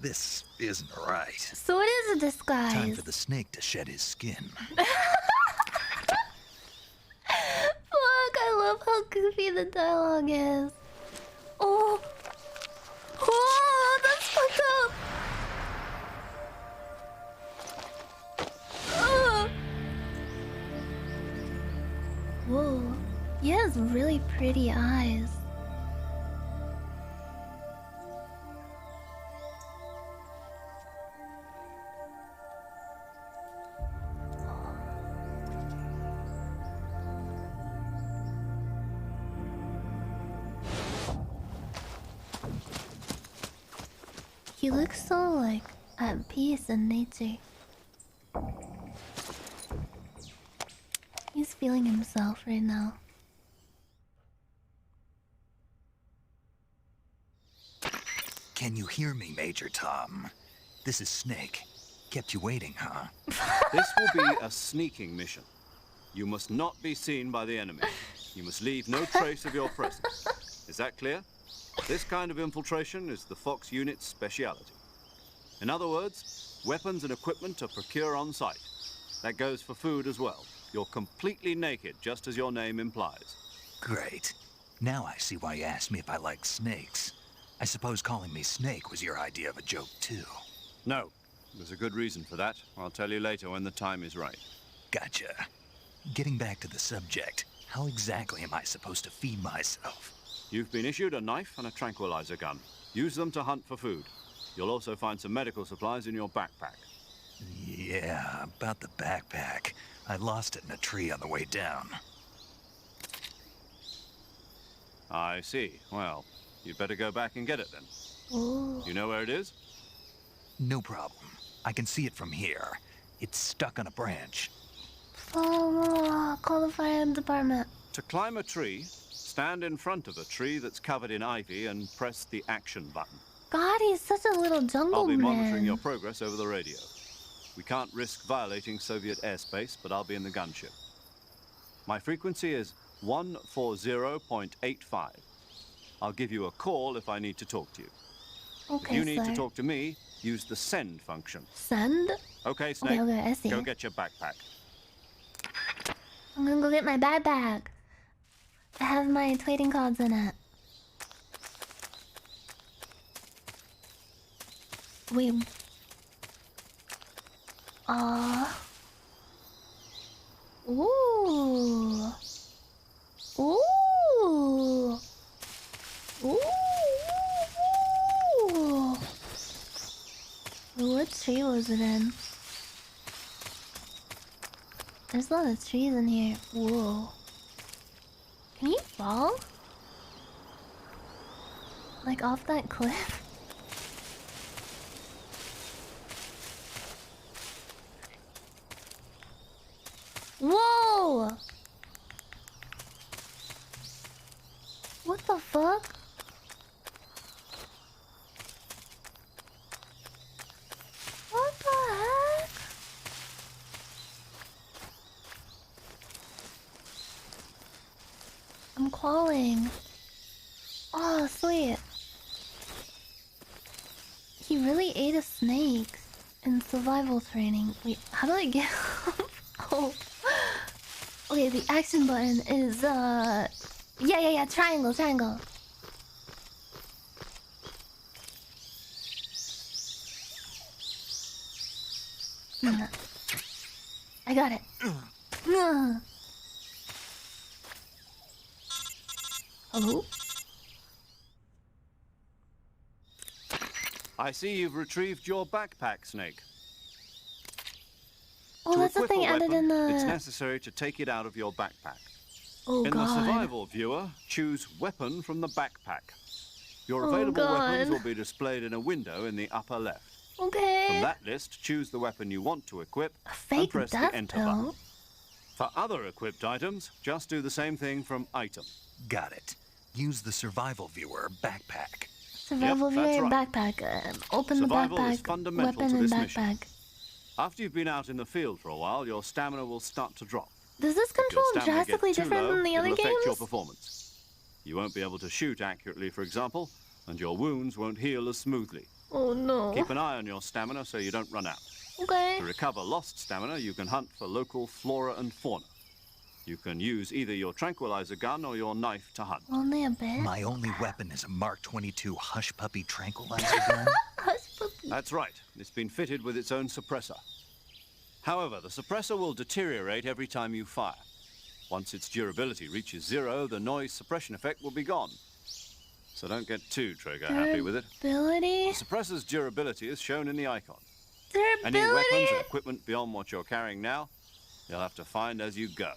This isn't right. So it is a disguise. Time for the snake to shed his skin. Fuck, I love how goofy the dialogue is. Oh. Oh, that's fucked up. Oh. Whoa. He has really pretty eyes. He looks so like at peace in nature. He's feeling himself right now. Can you hear me, Major Tom? This is Snake. Kept you waiting, huh? This will be a sneaking mission. You must not be seen by the enemy. You must leave no trace of your presence. Is that clear? This kind of infiltration is the Fox Unit's speciality. In other words, weapons and equipment are procured on site. That goes for food as well. You're completely naked, just as your name implies. Great. Now I see why you asked me if I like snakes. I suppose calling me Snake was your idea of a joke, too. No. There's a good reason for that. I'll tell you later when the time is right. Gotcha. Getting back to the subject, how exactly am I supposed to feed myself? You've been issued a knife and a tranquilizer gun. Use them to hunt for food. You'll also find some medical supplies in your backpack. Yeah, about the backpack. I lost it in a tree on the way down. I see. Well, you'd better go back and get it then. Ooh. You know where it is? No problem. I can see it from here. It's stuck on a branch. Oh, call the fire department. To climb a tree, stand in front of a tree that's covered in ivy and press the action button. God, he's such a little jungle I'll be man. monitoring your progress over the radio. We can't risk violating Soviet airspace, but I'll be in the gunship. My frequency is 140.85. I'll give you a call if I need to talk to you. Okay, if you need sir. to talk to me, use the send function. Send? Okay, Snake. Okay, I see. Go get your backpack. I'm gonna go get my backpack. I have my trading cards in it. Wait. Ooh. Ooh. Ooh. What tree was it in? There's a lot of trees in here. Whoa. Can he fall? Like off that cliff? Whoa! What the fuck? What the heck? I'm crawling. Oh, sweet. He really ate a snake in survival training. Wait, how do I get... Oh. Okay, the action button is, Yeah, triangle. Yeah. I got it. Hello? I see you've retrieved your backpack, Snake. Oh, that's the equip a thing added weapon, in it's the... necessary to take it out of your backpack. Oh, in God. the survival viewer, choose weapon from the backpack. Your Oh, available God. weapons will be displayed in a window in the upper left. Okay. From that list, choose the weapon you want to equip and Fake press death the enter pill. button. For other equipped items, just do the same thing from item. Got it. Use the survival viewer backpack. Survival Yep, that's viewer right. backpack. Open Survival the is backpack. fundamental Weapon to and this mission. backpack. After you've been out in the field for a while, your stamina will start to drop. Does this If your control stamina gets drastically too different low, than the other it'll affect your games? performance. You won't be able to shoot accurately, for example, and your wounds won't heal as smoothly. Oh no. Keep an eye on your stamina so you don't run out. Okay. To recover lost stamina, you can hunt for local flora and fauna. You can use either your tranquilizer gun or your knife to hunt. Only a bit. My only weapon is a Mark 22 Hush Puppy tranquilizer gun. That's right. It's been fitted with its own suppressor. However, the suppressor will deteriorate every time you fire. Once its durability reaches 0, the noise suppression effect will be gone. So don't get too trigger happy with it. Durability? The suppressor's durability is shown in the icon. Durability? Any weapons and equipment beyond what you're carrying now, you'll have to find as you go.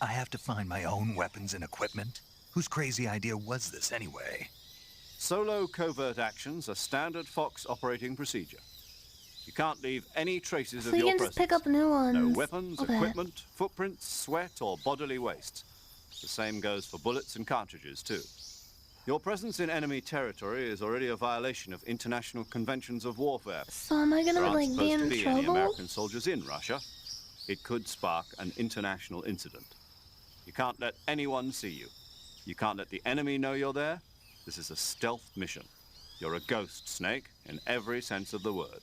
I have to find my own weapons and equipment? Whose crazy idea was this anyway? Solo covert actions are standard Fox operating procedure. You can't leave any traces So of you your can presence. just pick up new ones. No weapons, Okay. equipment, footprints, sweat, or bodily waste. The same goes for bullets and cartridges, too. Your presence in enemy territory is already a violation of international conventions of warfare. So am I gonna There aren't like be supposed in to be any trouble? American soldiers in Russia. It could spark an international incident. You can't let anyone see you. You can't let the enemy know you're there. This is a stealth mission. You're a ghost, Snake, in every sense of the word.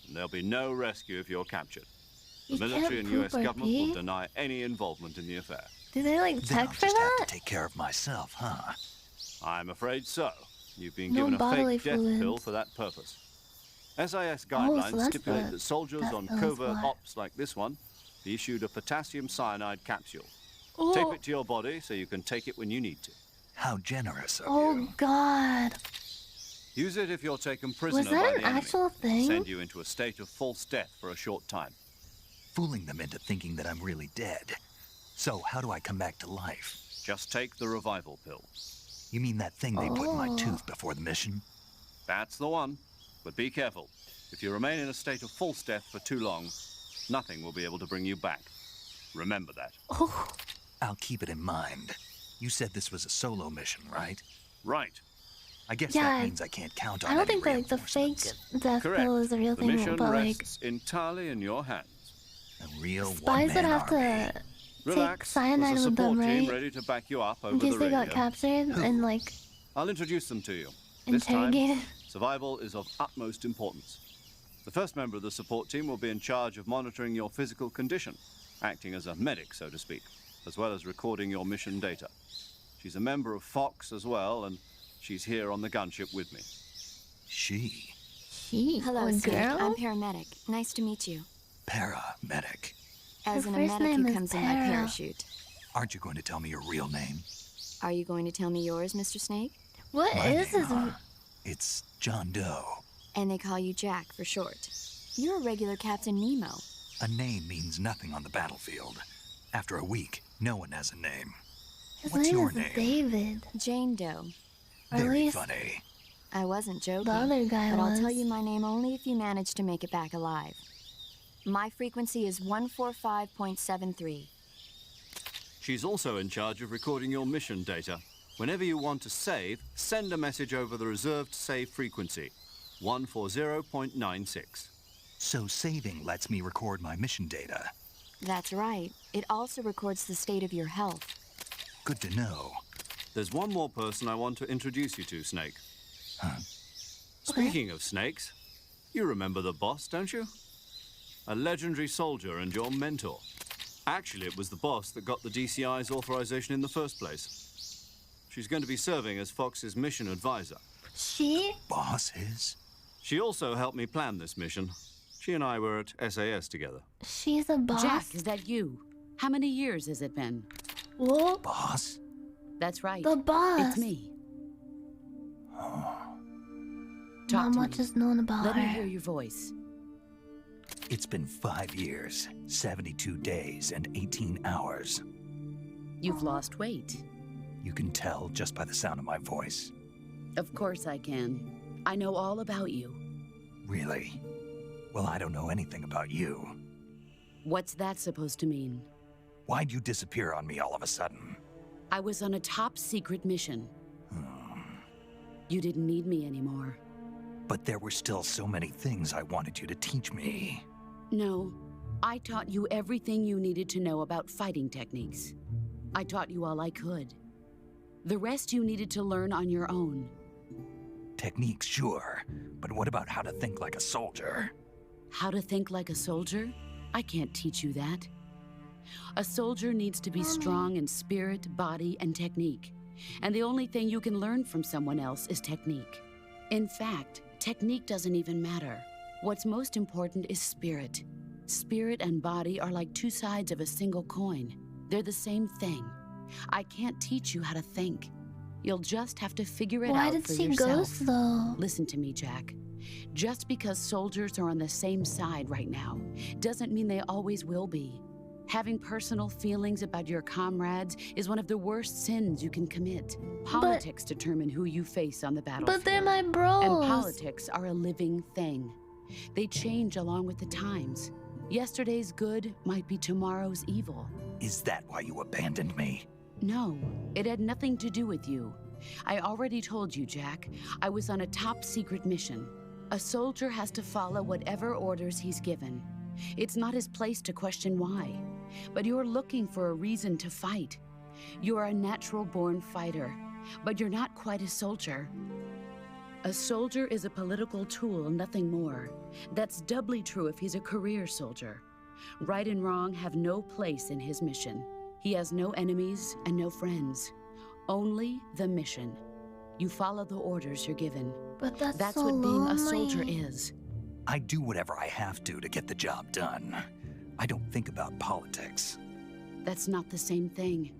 And there'll be no rescue if you're captured. The You military can't and US poop or government pee? will deny any involvement in the affair. Do they like Then check I'll for just have that? to take care of myself, huh? I'm afraid so. You've been No given a bodily fake death fluids. pill for that purpose. SIS so guidelines that's stipulate what that soldiers that on pill is covert for. ops like this one be issued a potassium cyanide capsule. Oh. Tape it to your body so you can take it when you need to. How generous of Oh you. God. Use it if you're taken prisoner that by an the enemy. actual thing? Send you into a state of false death for a short time. Fooling them into thinking that I'm really dead. So how do I come back to life? Just take the revival pill. You mean that thing they put in my Oh. tooth before the mission? That's the one. But be careful. If you remain in a state of false death for too long, nothing will be able to bring you back. Remember that. Oh. I'll keep it in mind. You said this was a solo mission, right? Right. I guess Yeah, that means I can't count on I don't any think like the fake death Correct. pill is a real The thing, mission but like rests entirely in your hands. A real spies would have to take Relax. cyanide There's a with support them, team right? ready to back you up In over case the they radio. got captured and like I'll introduce them to you. This time, interrogated. survival is of utmost importance. The first member of the support team will be in charge of monitoring your physical condition, acting as a medic, so to speak, as well as recording your mission data. She's a member of Fox as well, and she's here on the gunship with me. She? Hello, a Snake. girl? I'm paramedic. Nice to meet you. Paramedic. As Her in a first medic name who is comes in my Para. parachute. Aren't you going to tell me your real name? Are you going to tell me yours, Mr. Snake? What My is name, his? huh? It's John Doe. And they call you Jack for short. You're a regular Captain Nemo. A name means nothing on the battlefield. After a week, no one has a name. What's your name? David. Jane Doe. Or at Very least funny. I wasn't joking. the other guy but was. I'll tell you my name only if you manage to make it back alive. My frequency is 145.73. She's also in charge of recording your mission data. Whenever you want to save, send a message over the reserved save frequency, 140.96. So saving lets me record my mission data. That's right. It also records the state of your health. Good to know. There's one more person I want to introduce you to, Snake. Huh? Speaking of snakes, you remember the boss, don't you? A legendary soldier and your mentor. Actually, it was the boss that got the DCI's authorization in the first place. She's going to be serving as Fox's mission advisor. She? Boss is? She also helped me plan this mission. She and I were at SAS together. She's a boss? Jack, is that you? How many years has it been? Whoa. Boss? That's right. The boss. It's me. Not much is known about Let her. me hear your voice. It's been 5 years, 72 days, and 18 hours. You've lost weight. You can tell just by the sound of my voice. Of course I can. I know all about you. Really? Well, I don't know anything about you. What's that supposed to mean? Why'd you disappear on me all of a sudden? I was on a top secret mission. You didn't need me anymore. But there were still so many things I wanted you to teach me. No, I taught you everything you needed to know about fighting techniques. I taught you all I could. The rest you needed to learn on your own. Techniques, sure. But what about how to think like a soldier? How to think like a soldier? I can't teach you that. A soldier needs to be strong in spirit, body, and technique. And the only thing you can learn from someone else is technique. In fact, technique doesn't even matter. What's most important is spirit. Spirit and body are like two sides of a single coin. They're the same thing. I can't teach you how to think. You'll just have to figure it Why out did for she yourself. ghost, though? Listen to me, Jack. Just because soldiers are on the same side right now doesn't mean they always will be. Having personal feelings about your comrades is one of the worst sins you can commit. Politics determine who you face on the battlefield. But they're my bros. And politics are a living thing. They change along with the times. Yesterday's good might be tomorrow's evil. Is that why you abandoned me? No, it had nothing to do with you. I already told you, Jack. I was on a top secret mission. A soldier has to follow whatever orders he's given. It's not his place to question why. But you're looking for a reason to fight. You're a natural-born fighter, but you're not quite a soldier. A soldier is a political tool, nothing more. That's doubly true if he's a career soldier. Right and wrong have no place in his mission. He has no enemies and no friends. Only the mission. You follow the orders you're given. But that's what so being a lonely. soldier is. I do whatever I have to get the job done. I don't think about politics. That's not the same thing.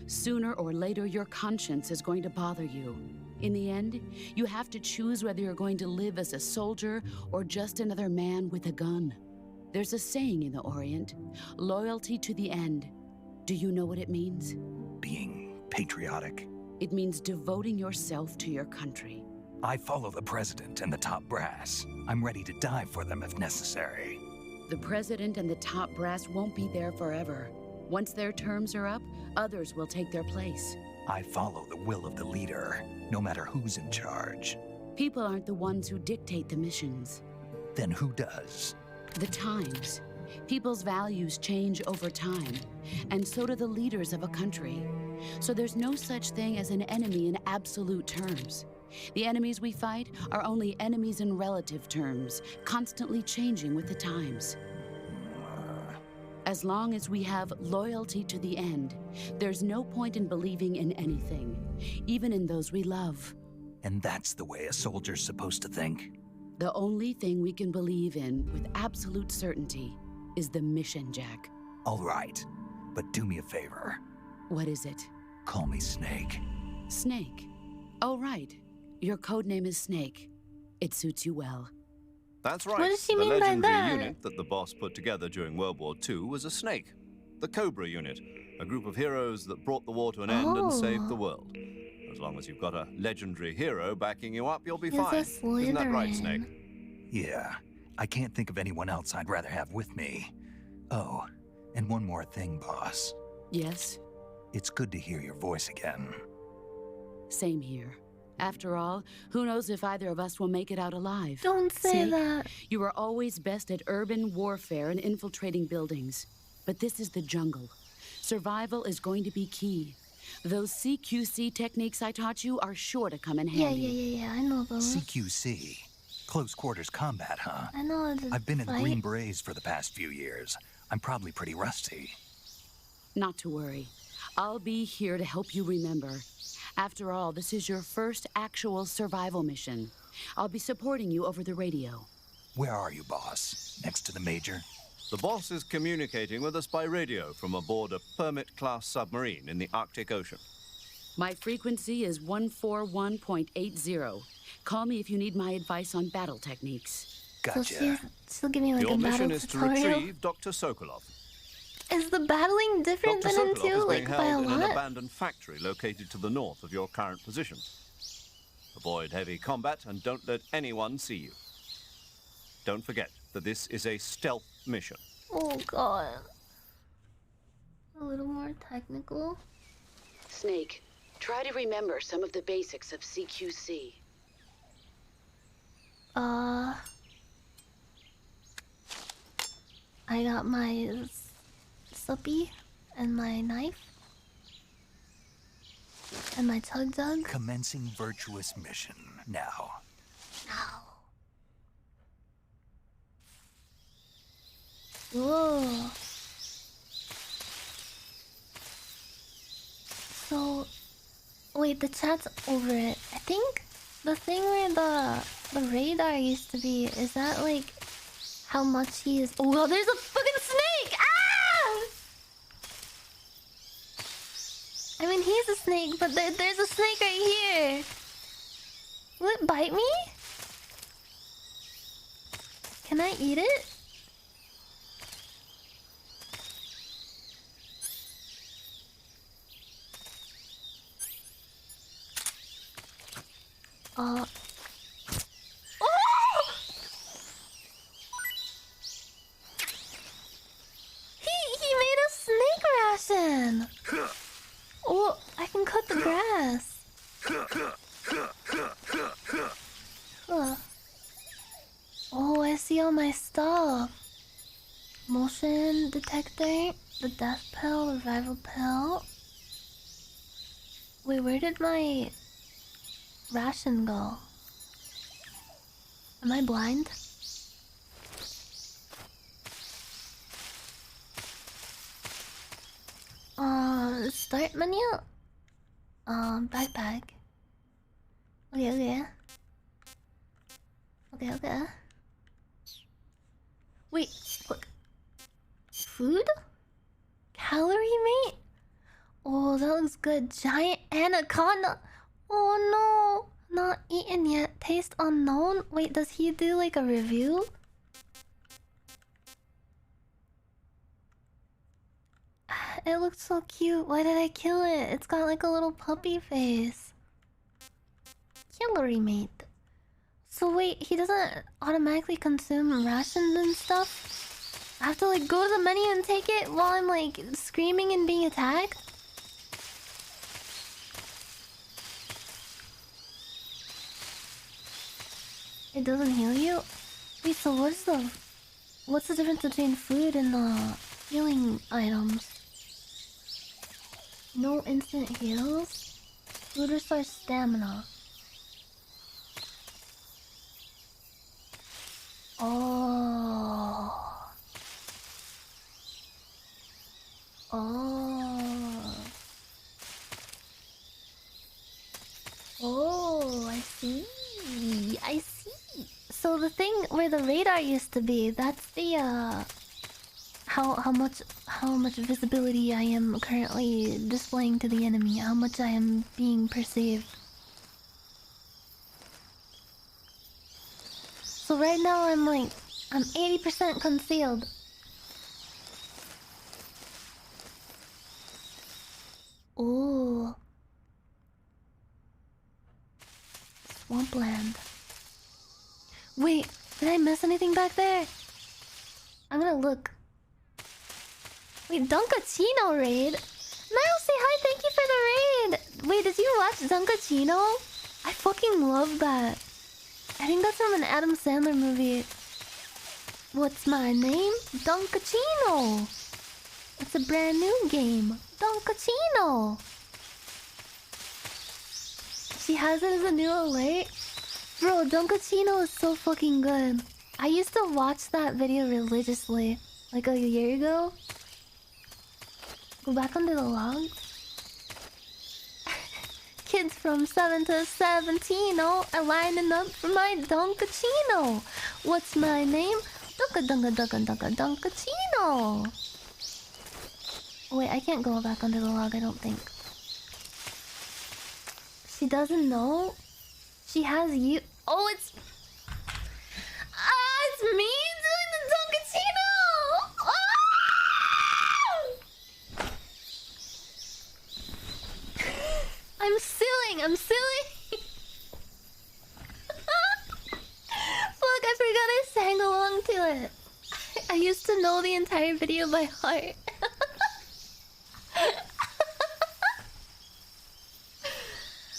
Sooner or later, your conscience is going to bother you. In the end, you have to choose whether you're going to live as a soldier or just another man with a gun. There's a saying in the Orient, loyalty to the end. Do you know what it means? Being patriotic. It means devoting yourself to your country. I follow the president and the top brass. I'm ready to die for them if necessary. The president and the top brass won't be there forever. Once their terms are up, others will take their place. I follow the will of the leader, no matter who's in charge. People aren't the ones who dictate the missions. Then who does? The times. People's values change over time, and so do the leaders of a country. So there's no such thing as an enemy in absolute terms. The enemies we fight are only enemies in relative terms, constantly changing with the times. As long as we have loyalty to the end, there's no point in believing in anything, even in those we love. And that's the way a soldier's supposed to think? The only thing we can believe in with absolute certainty is the mission, Jack. All right, but do me a favor. What is it? Call me Snake. Snake. Oh, right. Your code name is Snake. It suits you well. That's right. What does she the mean by legendary that? unit that the boss put together during World War II was a snake. The Cobra Unit, a group of heroes that brought the war to an end and saved the world. As long as you've got a legendary hero backing you up, you'll be He's a fine. Isn't that right, Slytherin. Snake? Yeah, I can't think of anyone else I'd rather have with me. Oh, and one more thing, boss. Yes? It's good to hear your voice again. Same here. After all, who knows if either of us will make it out alive? Don't say Snake, that. You are always best at urban warfare and infiltrating buildings. But this is the jungle. Survival is going to be key. Those CQC techniques I taught you are sure to come in handy. Yeah, I know those. CQC. Close quarters combat, huh? I know it's I've been in the fight. Green Berets for the past few years. I'm probably pretty rusty. Not to worry. I'll be here to help you remember. After all, this is your first actual survival mission. I'll be supporting you over the radio. Where are you, boss? Next to the Major? The boss is communicating with us by radio from aboard a Permit-class submarine in the Arctic Ocean. My frequency is 141.80. Call me if you need my advice on battle techniques. So she'll give me like Your a battle mission is to tutorial. retrieve Dr. Sokolov. Is the battling different Dr. than in Sokolov two, is being like by a held in an lot? abandoned factory located to the north of your current position. Avoid heavy combat and don't let anyone see you. Don't forget that this is a stealth mission. Oh god. A little more technical. Snake, try to remember some of the basics of CQC. I got my suppy and my knife and my chug jug. Commencing virtuous mission now. Whoa. So, wait, the chat's over it. I think the thing where the radar used to be, is that like how much he is? Oh, there's a fucking snake! Ah! I mean, he's a snake, but there's a snake right here. Will it bite me? Can I eat it? Oh! He made a snake ration! Oh, I can cut the grass. Huh. Oh, I see all my stuff. Motion detector, the death pill, revival pill. Wait, where did my ration go? Am I blind? Start menu? Backpack. Okay. Wait, look. Food? Calorie mate? Oh, that looks good. Giant anaconda. Oh no, not eaten yet. Taste unknown. Wait, does he do like a review? It looks so cute. Why did I kill it? It's got like a little puppy face. Calorie mate. So wait, he doesn't automatically consume rations and stuff? I have to like go to the menu and take it while I'm like screaming and being attacked? It doesn't heal you? Wait, so what's the difference between food and healing items? No instant heals? Food restores stamina. Oh. Oh, I see. So the thing where the radar used to be, that's the how much visibility I am currently displaying to the enemy, how much I am being perceived. So right now I'm 80% concealed. Ooh. Swampland. Wait, did I miss anything back there? I'm gonna look. Wait, Dunkachino raid? Niall, say hi, thank you for the raid! Wait, did you watch Dunkachino? I fucking love that. I think that's from an Adam Sandler movie. What's my name? Dunkachino! It's a brand new game. Dunkachino! She has it as a new alert? Bro, Dunkachino is so fucking good. I used to watch that video religiously. Like a year ago. Go back under the log. Kids from 7 to 17 are lining up for my Dunkachino. What's my name? Dunkachino. Wait, I can't go back under the log, I don't think. She doesn't know? She has you. Oh, it's... it's me doing the Dunkachino! I'm suing! Look, I forgot I sang along to it. I used to know the entire video by heart.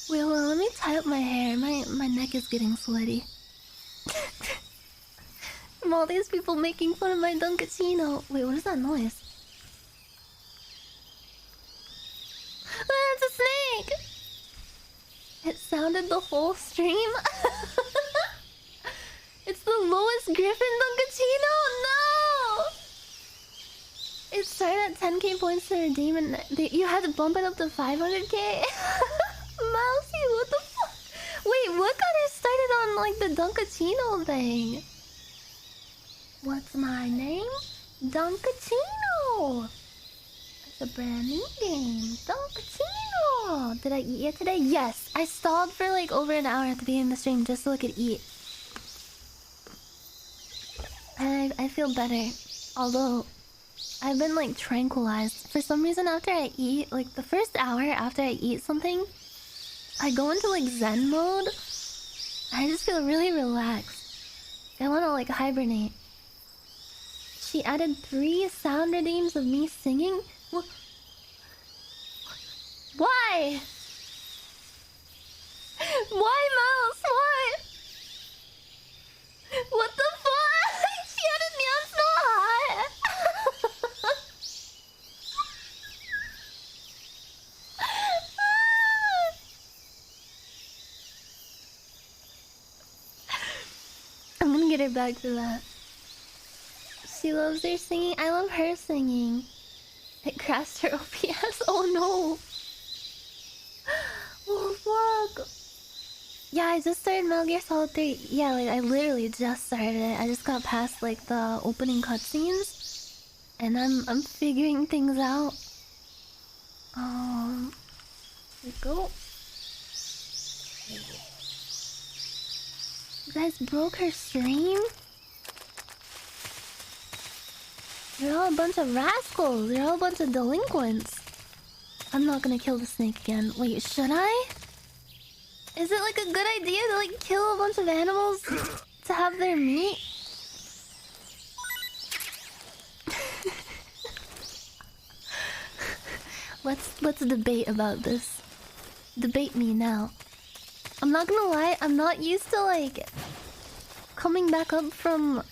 Wait, hold on, let me tie up my hair. My neck is getting sweaty. From all these people making fun of my Dunkachino. Wait, what is that noise? Ah, it's a snake! It sounded the whole stream. It's the lowest Griffin Dunkachino? No! It started at 10k points to redeem and you had to bump it up to 500k? Mousy, what the fuck? Wait, what got her started on the Dunkachino thing? What's my name? Dunkachino! It's a brand new game. Dunkachino! Did I eat yet today? Yes! I stalled for over an hour at the beginning of the stream just so I could eat. And I feel better. Although, I've been tranquilized. For some reason after I eat, the first hour after I eat something, I go into Zen mode. I just feel really relaxed. I want to hibernate. She added 3 sound redeems of me singing? What? Why? Why, Mouse? Why? What the fuck? She added me on so hot. I'm gonna get her back for that. She loves her singing. I love her singing. It crashed her OPS. Oh no. Oh fuck. Yeah, I just started Metal Gear Solid 3. Yeah, I literally just started it. I just got past the opening cutscenes. And I'm figuring things out. Here we go. You guys broke her stream? You're all a bunch of rascals. You're all a bunch of delinquents. I'm not gonna kill the snake again. Wait, should I? Is it a good idea to kill a bunch of animals to have their meat? Let's debate about this. Debate me now. I'm not gonna lie, I'm not used to coming back up from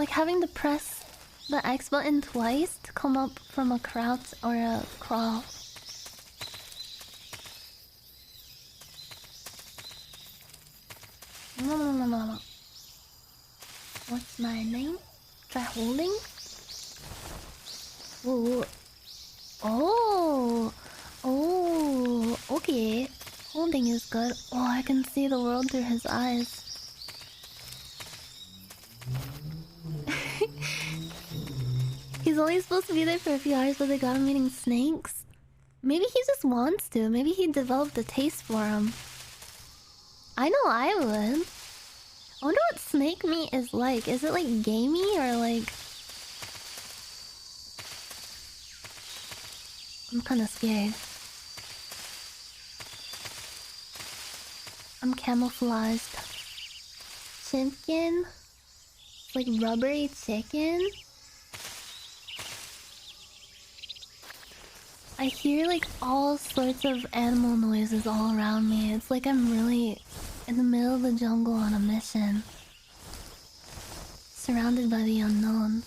having to press the X button twice to come up from a crouch or a crawl. No. What's my name? Try holding? Whoa. Oh, okay. Holding is good. Oh, I can see the world through his eyes. He's only supposed to be there for a few hours, but they got him eating snakes. Maybe he just wants to. Maybe he developed a taste for them. I know I would. I wonder what snake meat is like. Is it like gamey or like... I'm kind of scared. I'm camouflaged. Chicken? Like rubbery chicken? I hear like all sorts of animal noises all around me. It's like I'm really in the middle of the jungle on a mission. Surrounded by the unknown.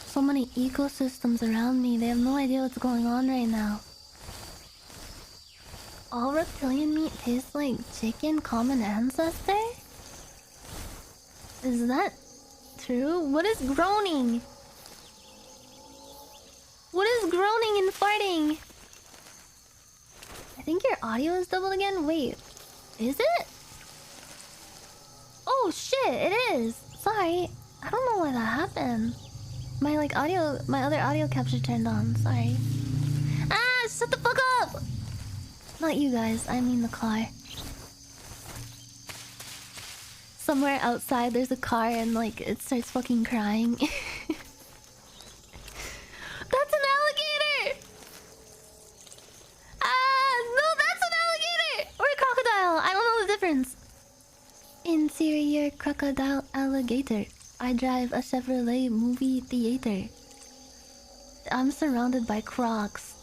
So many ecosystems around me, they have no idea what's going on right now. All reptilian meat tastes like chicken common ancestor? Is that true? What is groaning? What is groaning and farting? I think your audio is doubled again? Wait, is it? Oh shit, it is! Sorry, I don't know why that happened. My other audio capture turned on, sorry. Ah, shut the fuck up! Not you guys, I mean the car. Somewhere outside there's a car and like it starts fucking crying. That's an alligator! Ah, no, that's an alligator! Or a crocodile, I don't know the difference. Interior crocodile alligator. I drive a Chevrolet movie theater. I'm surrounded by crocs.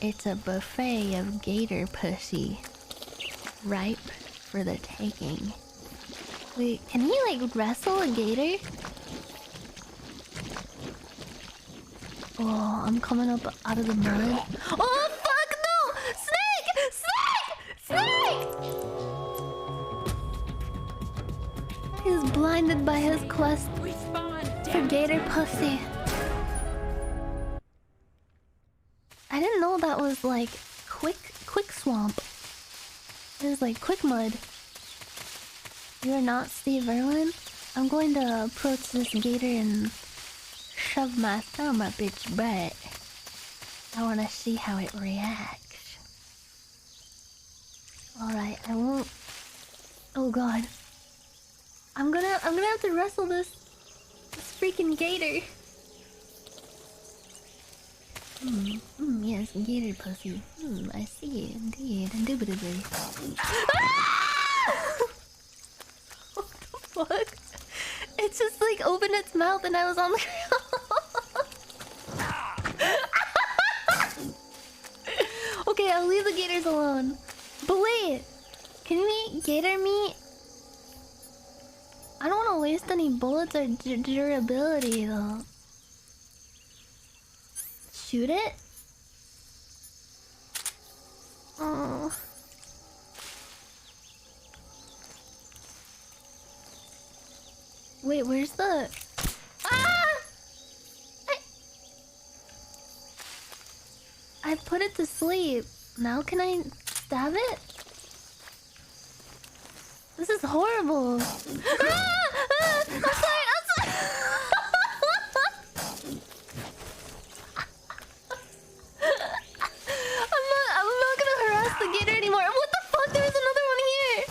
It's a buffet of gator pussy. Ripe for the taking. Wait, can he like wrestle a gator? Oh, I'm coming up out of the mud. Oh fuck no! Snake! Snake! Snake! He's blinded by his quest for gator pussy. I didn't know that was like quick swamp. It was like quick mud. You are not Steve Irwin? I'm going to approach this gator and shove my thumb up its butt. I want to see how it reacts. Alright, I won't... Oh god. I'm gonna have to wrestle this freaking gator. Yes, gator pussy. I see, indeed, indubitably. Ah! What the fuck? It just like opened its mouth and I was on the ground. Okay, I'll leave the gators alone. But wait, can you eat gator meat? I don't want to waste any bullets or durability though. Shoot it? Oh. Wait, where's the... Ah! I put it to sleep. Now can I stab it? This is horrible. I'm sorry. I'm not gonna harass the gator anymore. What the fuck? There's another one here.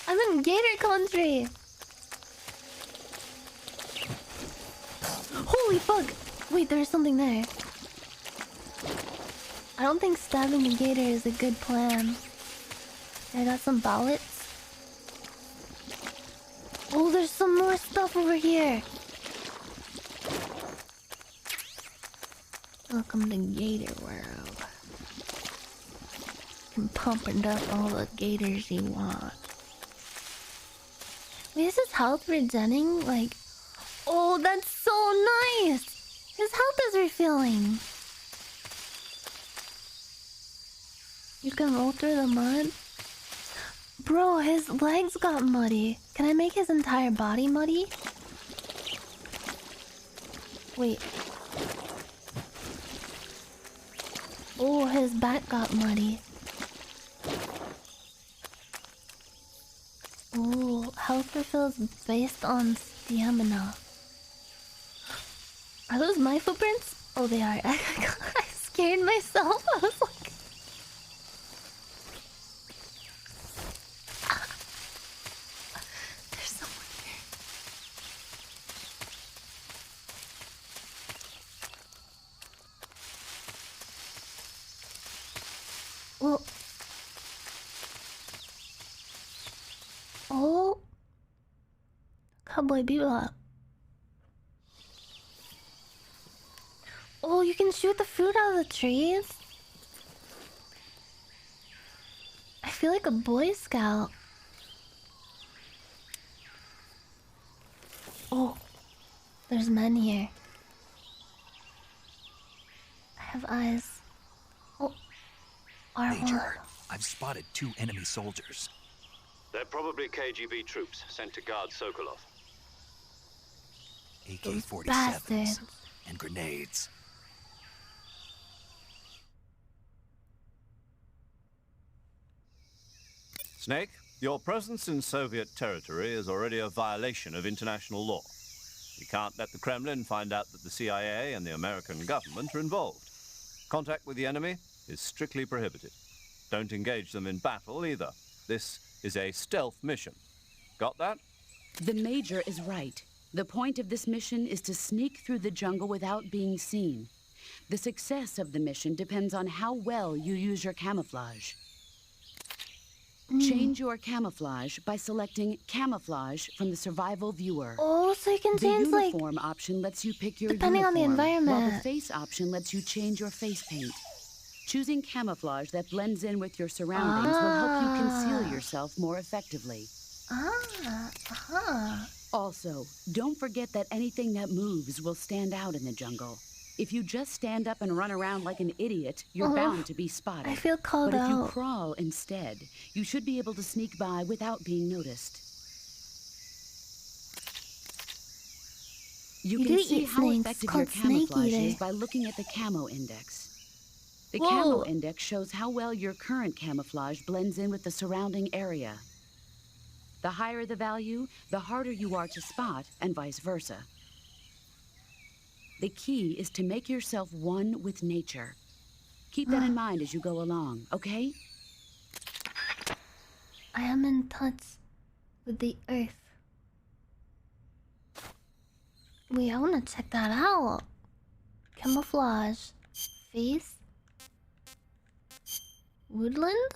I'm in gator country. Holy fuck. Wait, there's something there. I don't think stabbing the gator is a good plan. I got some bullets. Oh, there's some more stuff over here. Welcome to Gator World. You can pump and dump all the gators you want. Wait, is his health regenning? Like, oh, that's so nice. His health is refilling. You can roll through the mud. Bro, his legs got muddy. Can I make his entire body muddy? Wait. Oh, his back got muddy. Oh, health refills based on stamina. Are those my footprints? Oh, they are. I scared myself. I was like... Well. Oh. Cowboy Bebop. Oh, you can shoot the fruit out of the trees? I feel like a Boy Scout. Oh, there's men here. I have eyes. Oh, R1. Major, I've spotted 2 enemy soldiers. They're probably KGB troops sent to guard Sokolov. AK-47s and grenades. Snake, your presence in Soviet territory is already a violation of international law. You can't let the Kremlin find out that the CIA and the American government are involved. Contact with the enemy is strictly prohibited. Don't engage them in battle either. This is a stealth mission. Got that? The Major is right. The point of this mission is to sneak through the jungle without being seen. The success of the mission depends on how well you use your camouflage. Change your camouflage by selecting Camouflage from the Survival Viewer. Oh, so you can change, the uniform option lets you pick your depending uniform, on the environment. while the face option lets you change your face paint. Choosing camouflage that blends in with your surroundings will help you conceal yourself more effectively. Also, don't forget that anything that moves will stand out in the jungle. If you just stand up and run around like an idiot, you're bound to be spotted. I feel called But if you out. crawl instead, you should be able to sneak by without being noticed. You can see how effective your camouflage is by looking at the camo index. The camo index shows how well your current camouflage blends in with the surrounding area. The higher the value, the harder you are to spot, and vice versa. The key is to make yourself one with nature. Keep that in mind as you go along, okay? I am in touch with the earth. Wait, I wanna check that out. Camouflage. Face. Woodland?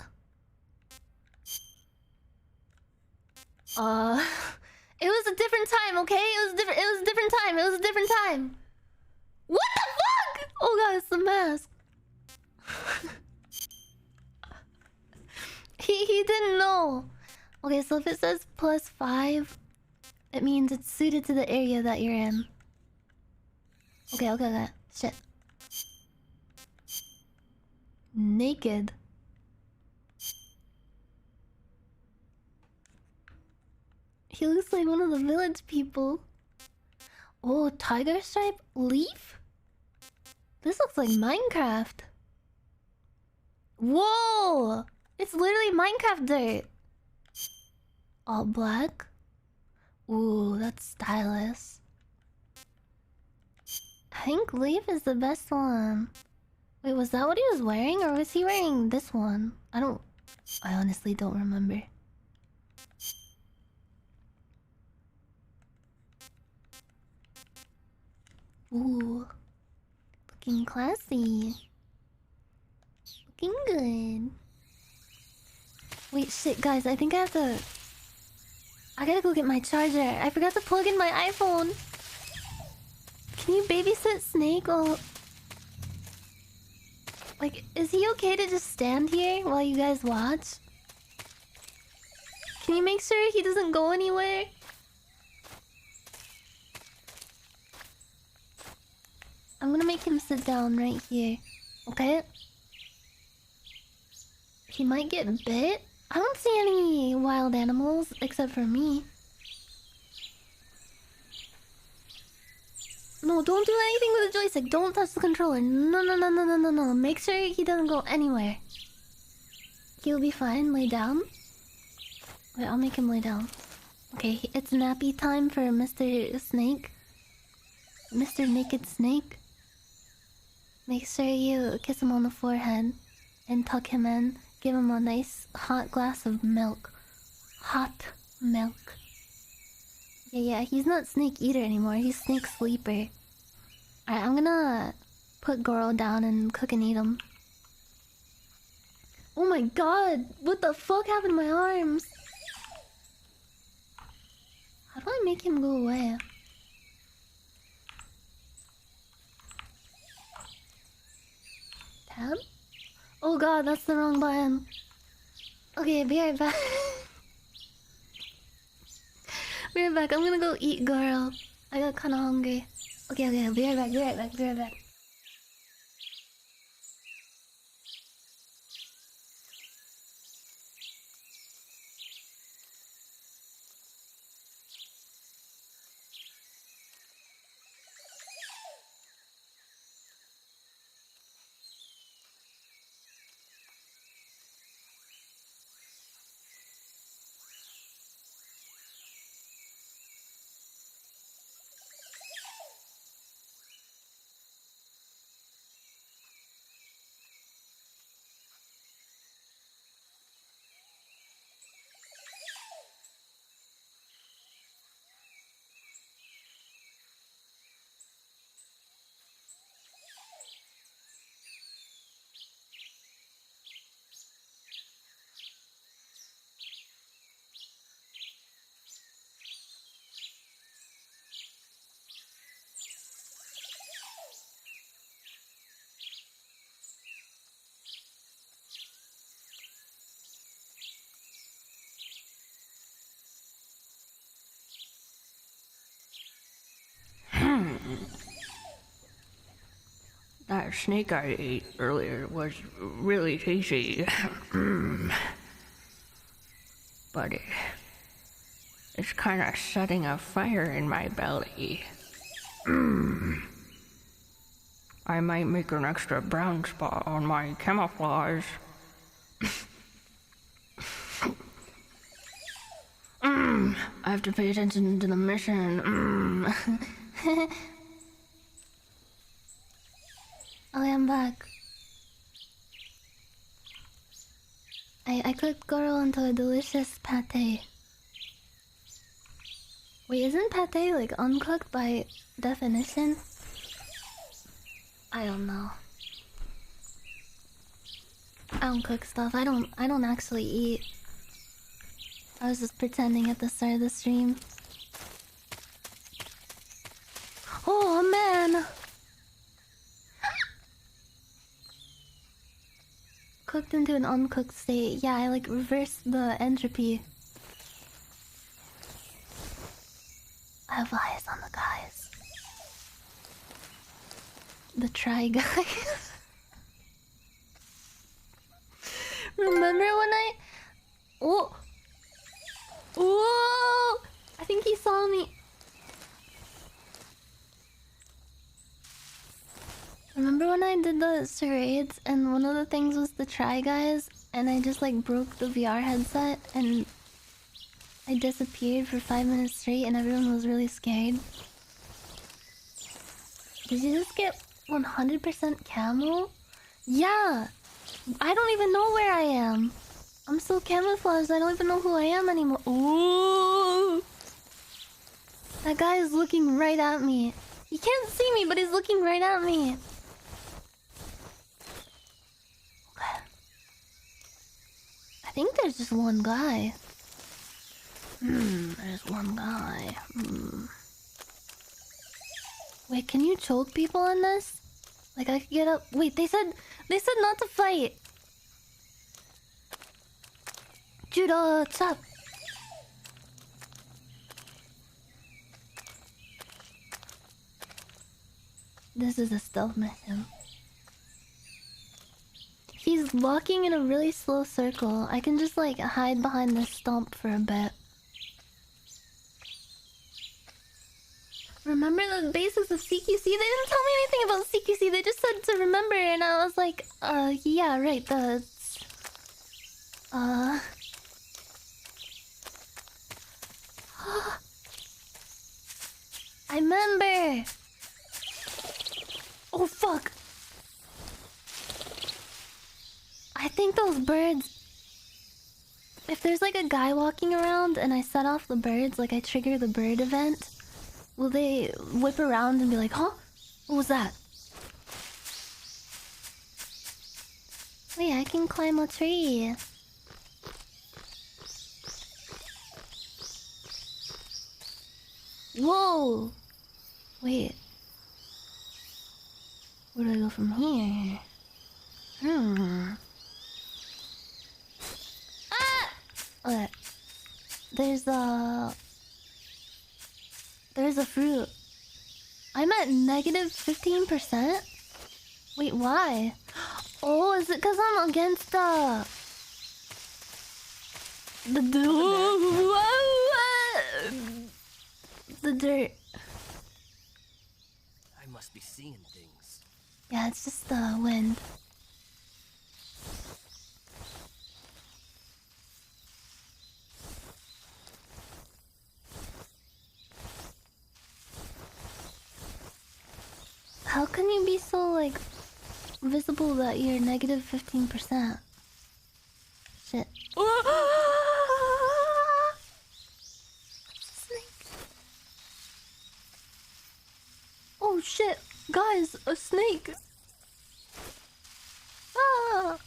It was a different time, okay? It was a different time. What the fuck? Oh god, it's the mask. He didn't know. Okay, so if it says +5, it means it's suited to the area that you're in. Okay. Shit. Naked. He looks like one of the village people. Oh, tiger stripe leaf? This looks like Minecraft. Whoa! It's literally Minecraft dirt. All black. Ooh, that's stylish. I think leaf is the best one. Wait, was that what he was wearing? Or was he wearing this one? I honestly don't remember. Ooh. Looking classy. Looking good. Wait, shit, guys. I think I gotta go get my charger. I forgot to plug in my iPhone. Can you babysit Snake while... Like, is he okay to just stand here while you guys watch? Can you make sure he doesn't go anywhere? I'm gonna make him sit down right here, okay? He might get bit. I don't see any wild animals except for me. No, don't do anything with the joystick. Don't touch the controller. No. Make sure he doesn't go anywhere. He'll be fine. Lay down. Wait, I'll make him lay down. Okay, it's nappy time for Mr. Snake. Mr. Naked Snake. Make sure you kiss him on the forehead and tuck him in. Give him a nice hot glass of milk. Hot milk. Yeah, he's not Snake Eater anymore. He's Snake Sleeper. Alright, I'm gonna put Goro down and cook and eat him. Oh my god! What the fuck happened to my arms? How do I make him go away? Tab? Oh god, that's the wrong button. Okay, be right back. Be right back. I'm gonna go eat, girl. I got kinda hungry. Okay, be right back, be right back, be right back. That snake I ate earlier was really tasty. But it's kind of setting a fire in my belly. I might make an extra brown spot on my camouflage. I have to pay attention to the mission. Oh, I'm back. I cooked girl into a delicious pate. Wait, isn't pate like uncooked by definition? I don't know. I don't cook stuff. I don't actually eat. I was just pretending at the start of the stream. Oh man! Cooked into an uncooked state. Yeah, I like reversed the entropy. I have eyes on the guys. The try guys. Remember when I... Oh! Oh! I think he saw me. Remember when I did the charades and one of the things was the try guys and I just like broke the VR headset and I disappeared for 5 minutes straight and everyone was really scared? Did you just get 100% camo? Yeah! I don't even know where I am. I'm so camouflaged, I don't even know who I am anymore. Ooh! That guy is looking right at me. He can't see me, but he's looking right at me. Okay. I think there's just one guy. There's one guy. Wait, can you choke people in this? Like I could get up. Wait, they said not to fight. Judo, what's up? This is a stealth mission. He's walking in a really slow circle. I can just like hide behind this stump for a bit. Remember the basics of CQC? They didn't tell me anything about CQC. They just said to remember, and I was like, yeah, right. I remember. Oh fuck! I think those birds... If there's like a guy walking around and I set off the birds, like I trigger the bird event, will they whip around and be like, huh? What was that? Wait, I can climb a tree. Whoa! Wait. Where do I go from here? Ah! Okay. There's a fruit. I'm at negative 15%? Wait, why? Oh, is it because I'm against the dirt? I must be seeing things. Yeah, it's just the wind. How can you be so, like, visible that you're negative 15%? Shit. Snake. Oh shit, guys, a snake. Ah.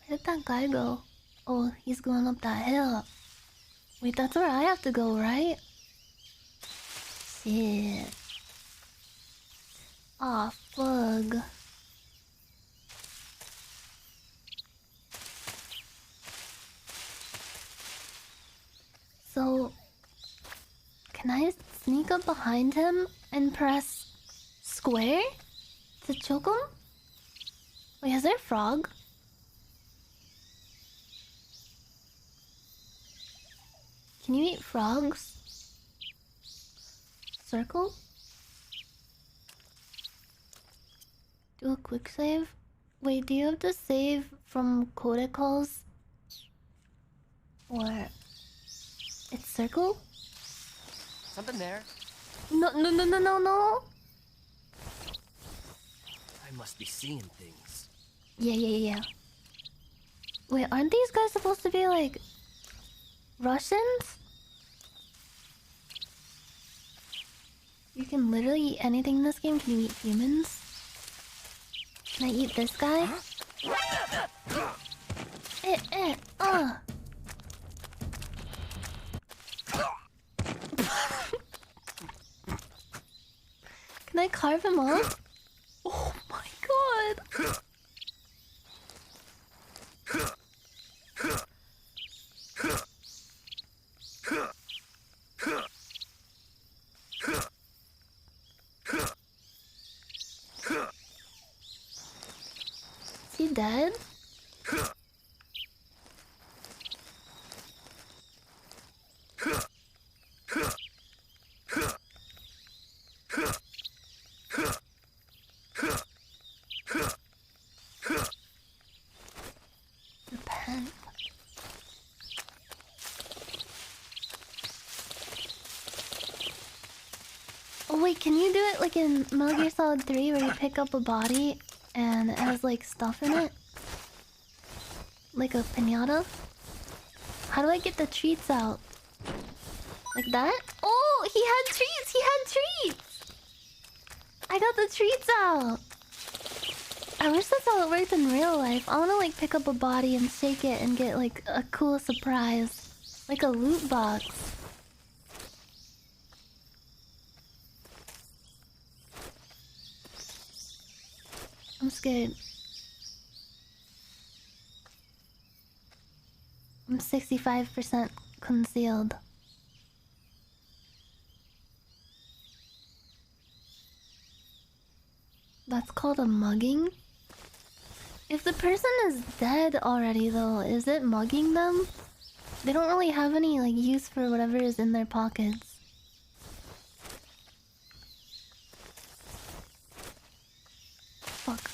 Where did that guy go? Oh, he's going up that hill. Wait, that's where I have to go, right? Shit. Aw, fug. So, can I sneak up behind him and press square to choke him? Wait, is there a frog? Can you eat frogs? Circle? Do a quick save? Wait, do you have to save from codecs? Or it's circle? Something there. No. I must be seeing things. Yeah. Wait, aren't these guys supposed to be like Russians? You can literally eat anything in this game. Can you eat humans? Can I eat this guy? Can I carve him off? Oh my god! Is he dead? Repent. Oh wait, can you do it like in Metal Gear Solid 3 where you pick up a body and it has like stuff in it? Like a piñata? How do I get the treats out? Like that? Oh, he had treats! He had treats! I got the treats out! I wish that's how it worked in real life. I wanna like pick up a body and shake it and get like a cool surprise. Like a loot box. I'm scared. I'm 65% concealed. That's called a mugging? If the person is dead already though, is it mugging them? They don't really have any like use for whatever is in their pockets. Fuck.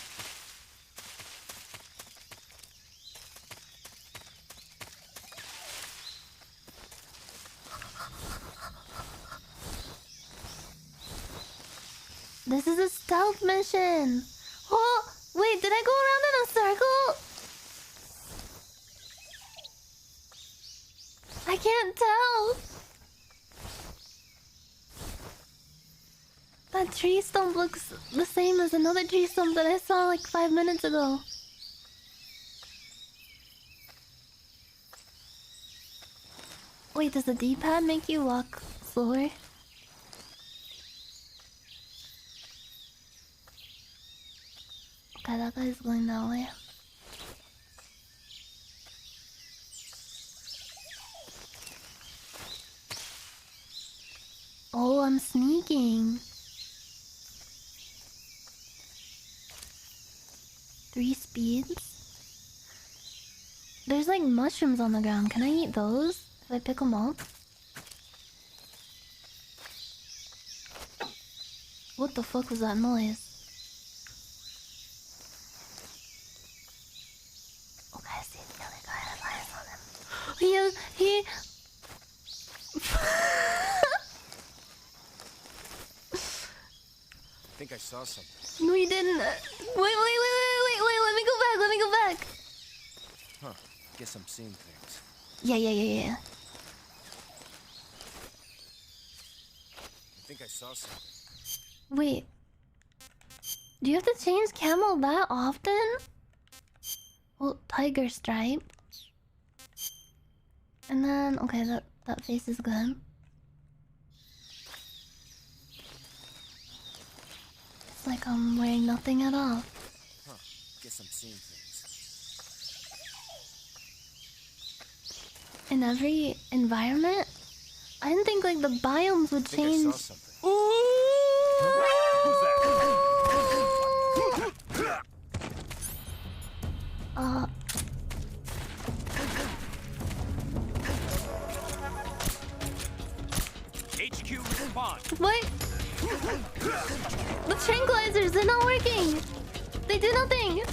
This is a stealth mission! Oh! Wait, did I go around in a circle? I can't tell! That tree stump looks the same as another tree stump that I saw like 5 minutes ago. Wait, does the D-pad make you walk slower? Okay, that guy's going that way. Oh, I'm sneaking. 3 speeds? There's like mushrooms on the ground. Can I eat those if I pick them up? What the fuck was that noise? Okay, I see the other guy. I have eyes on him. He I think I saw something. No, you didn't. Wait, let me go back, Huh. Guess I'm seeing things. Yeah. I think I saw something. Wait. Do you have to change camo that often? Well, tiger stripe. And then, okay, that face is good. It's like I'm wearing nothing at all. Huh. Guess I'm seeing things. In every environment? I didn't think like the biomes would change. I saw something. HQ respond. What? The tranquilizers, they're not working! They do nothing!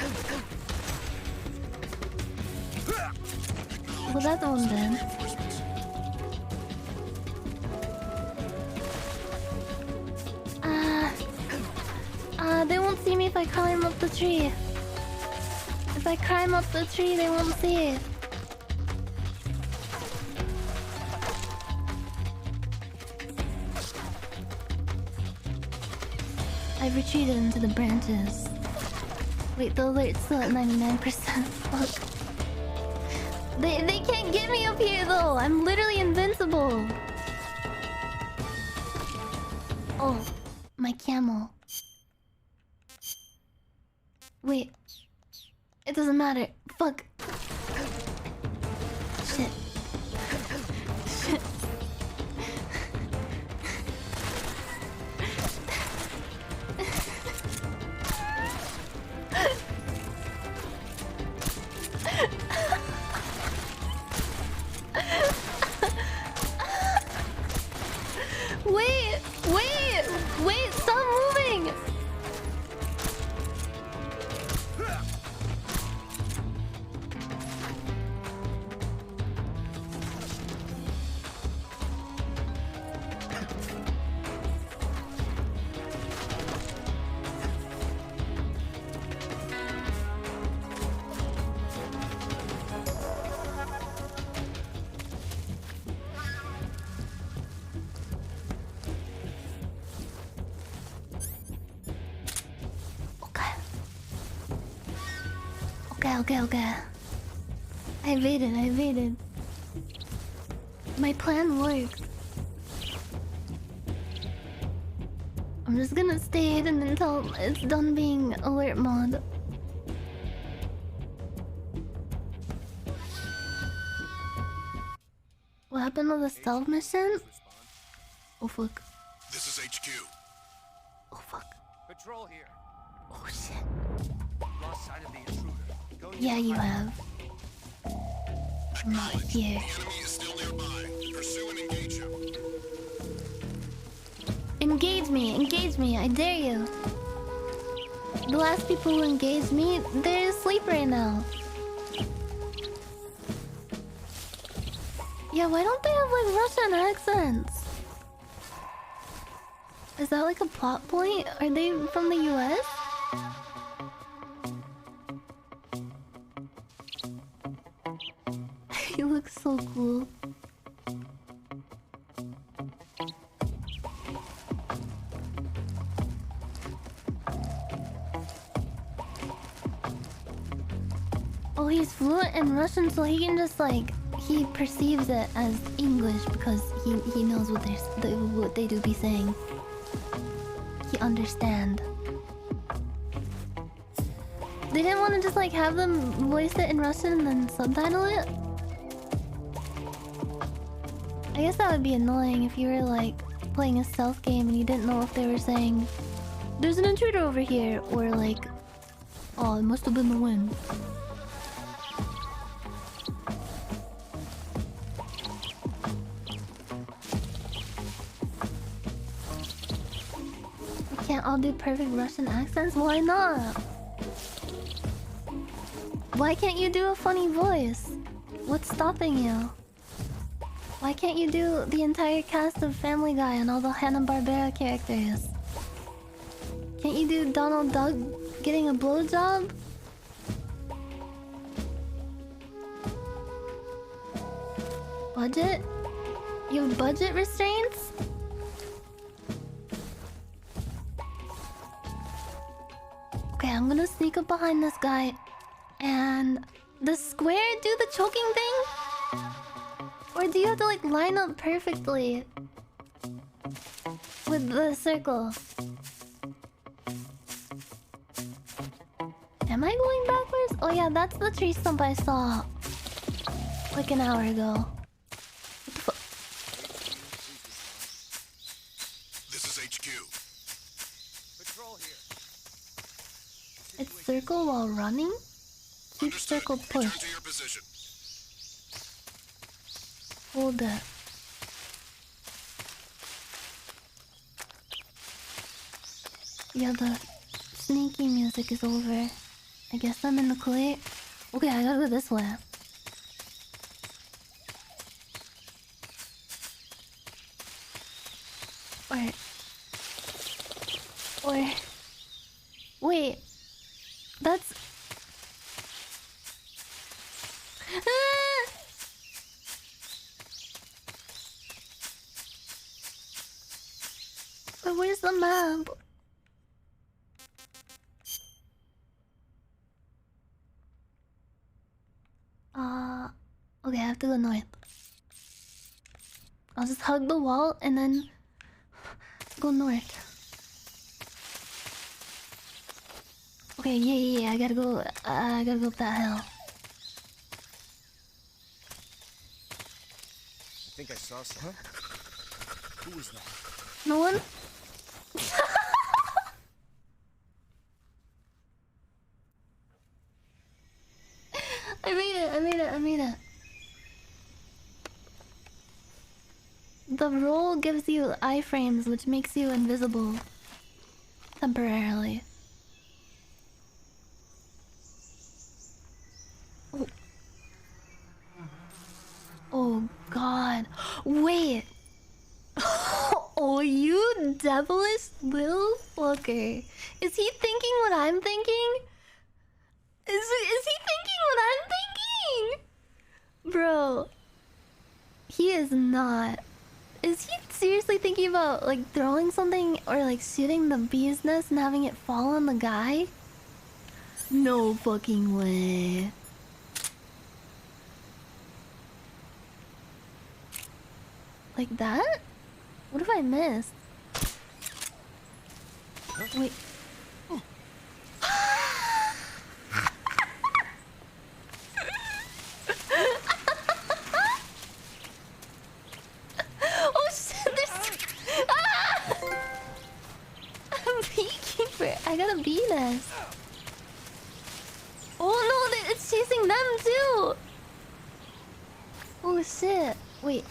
Well, that's one then. They won't see me if I climb up the tree. If I climb up the tree, they won't see it. I've retreated into the branches. Wait, the alert's still at 99%. Fuck. They can't get me up here though. I'm literally invincible. Oh, my camel. Wait. It doesn't matter. Fuck. Shit. Shit. Wait, stop moving! Okay. I evaded. My plan worked. I'm just gonna stay hidden until it's done being alert mode. What happened with the stealth mission? Oh fuck. This is HQ. Oh fuck. Patrol here. Oh shit. Lost sight of the intruder. Yeah, you have. I'm not here. The enemy is still nearby. Pursue and engage him. Engage me, I dare you. The last people who engaged me, they're asleep right now. Yeah, why don't they have like Russian accents? Is that like a plot point? Are they from the US? He looks so cool. he's fluent in Russian, so he can just like he perceives it as English because he knows what they do be saying. He understand. They didn't want to just like have them voice it in Russian and then subtitle it. I guess that would be annoying if you were like playing a stealth game and you didn't know if they were saying "There's an intruder over here" or like "Oh, it must have been the wind." We can't all do perfect Russian accents? Why not? Why can't you do a funny voice? What's stopping you? Why can't you do the entire cast of Family Guy and all the Hanna-Barbera characters? Can't you do Donald Duck getting a blowjob? Budget? You have budget restraints? Okay, I'm gonna sneak up behind this guy. And the square do the choking thing? Or do you have to like line up perfectly with the circle? Am I going backwards? Oh yeah, that's the tree stump I saw like an hour ago. What the fuck? This is HQ. Patrol here. It's circle while running? Keep circle push. Return to your position. Hold it. Yeah, the sneaky music is over. I guess I'm in the clear. Okay, I gotta go this way. Or... Wait. That's... But where's the map? Okay, I have to go north. I'll just hug the wall and then go north. Okay, yeah, I gotta go up that hill. I think I saw some. Who was that? No one? I made it. The roll gives you iframes, which makes you invisible. Temporarily. Oh god. Wait. Oh, you devilish little fucker. Is he thinking what I'm thinking? Is he thinking what I'm thinking? Bro. He is not. Is he seriously thinking about like throwing something or like shooting the bee's nest and having it fall on the guy? No fucking way. Like that? What have I missed? Wait. Oh shit, there's... Ah! A beekeeper. I got a bee nest. Oh no, it's chasing them too. Oh shit. Wait.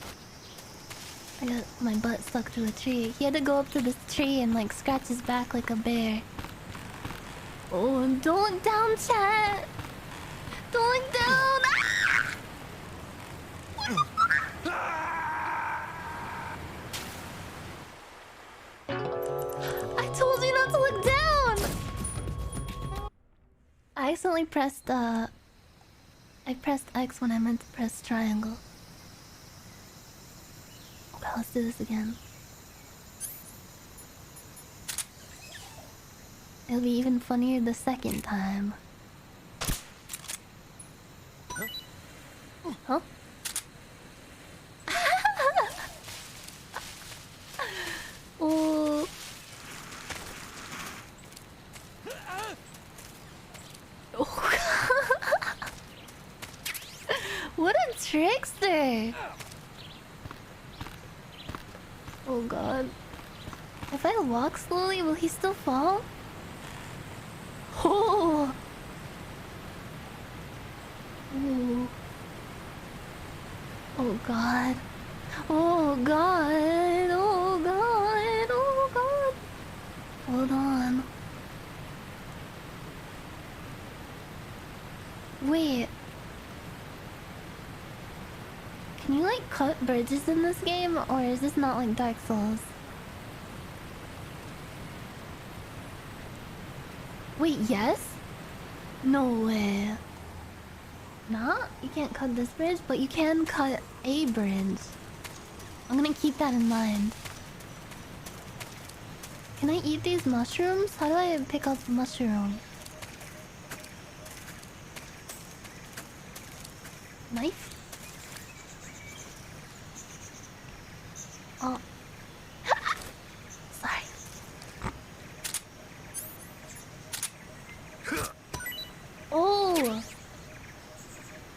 I got my butt stuck to a tree. He had to go up to this tree and like scratch his back like a bear. Oh, don't look down, chat. Don't look down. I told you not to look down. I accidentally pressed I pressed X when I meant to press triangle. Okay, let's do this again. It'll be even funnier the second time. Huh? Oh. What a trickster! Oh god. If I walk slowly, will he still fall? Oh! Ooh. Oh god. Oh god. Oh god. Oh god. Hold on. Wait. Can you like cut bridges in this game, or is this not like Dark Souls? Wait, yes? No way. Nah, you can't cut this bridge, but you can cut a bridge. I'm gonna keep that in mind. Can I eat these mushrooms? How do I pick up mushroom? Knife? Oh. Sorry. Oh.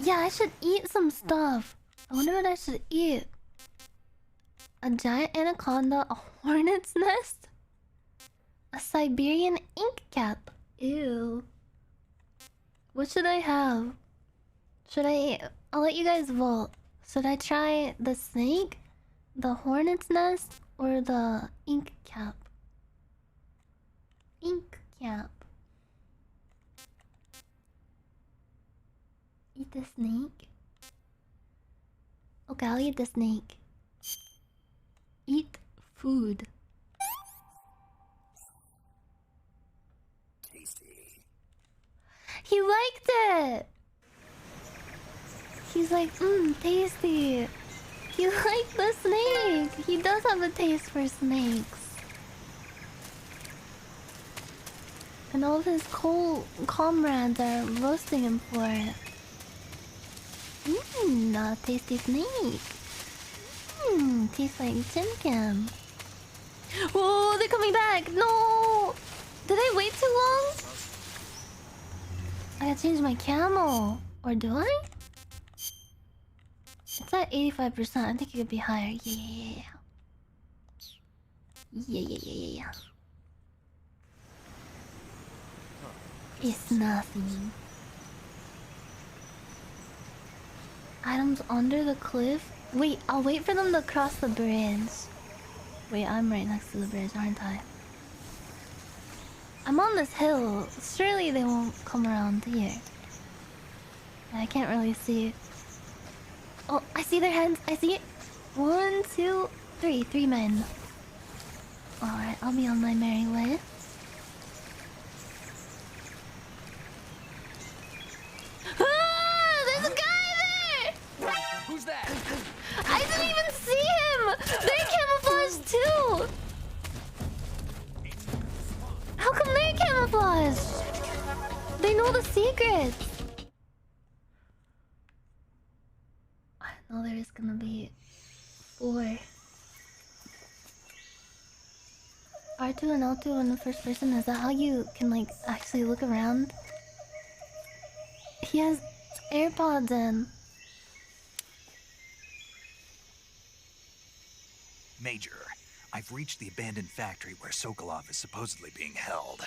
Yeah, I should eat some stuff. I wonder what I should eat. A giant anaconda, a hornet's nest, a Siberian ink cap. Ew. What should I have? Should I... I'll let you guys vote. Should I try the snake, the hornet's nest, or the ink cap? Ink cap. Eat the snake? Okay, I'll eat the snake. Eat food. Tasty. He liked it! He's like, tasty. He liked the snake. He does have a taste for snakes. And all of his comrades are roasting him for it. A tasty snake. Tastes like chicken. Oh, they're coming back. No! Did I wait too long? I gotta change my camo. Or do I? It's at 85%. I think it could be higher. Yeah. Yeah. It's nothing. Items under the cliff? Wait, I'll wait for them to cross the bridge. Wait, I'm right next to the bridge, aren't I? I'm on this hill. Surely they won't come around here. I can't really see. Oh, I see their heads. I see it. 1, 2, 3. 3 men. Alright, I'll be on my merry way. Ah! There's a guy there! Who's that? I didn't even see him! They're camouflaged too! How come they're camouflaged? They know the secrets! I know there is gonna be 4. R2 and L2 in the first person, is that how you can like actually look around? He has AirPods in. Major, I've reached the abandoned factory where Sokolov is supposedly being held.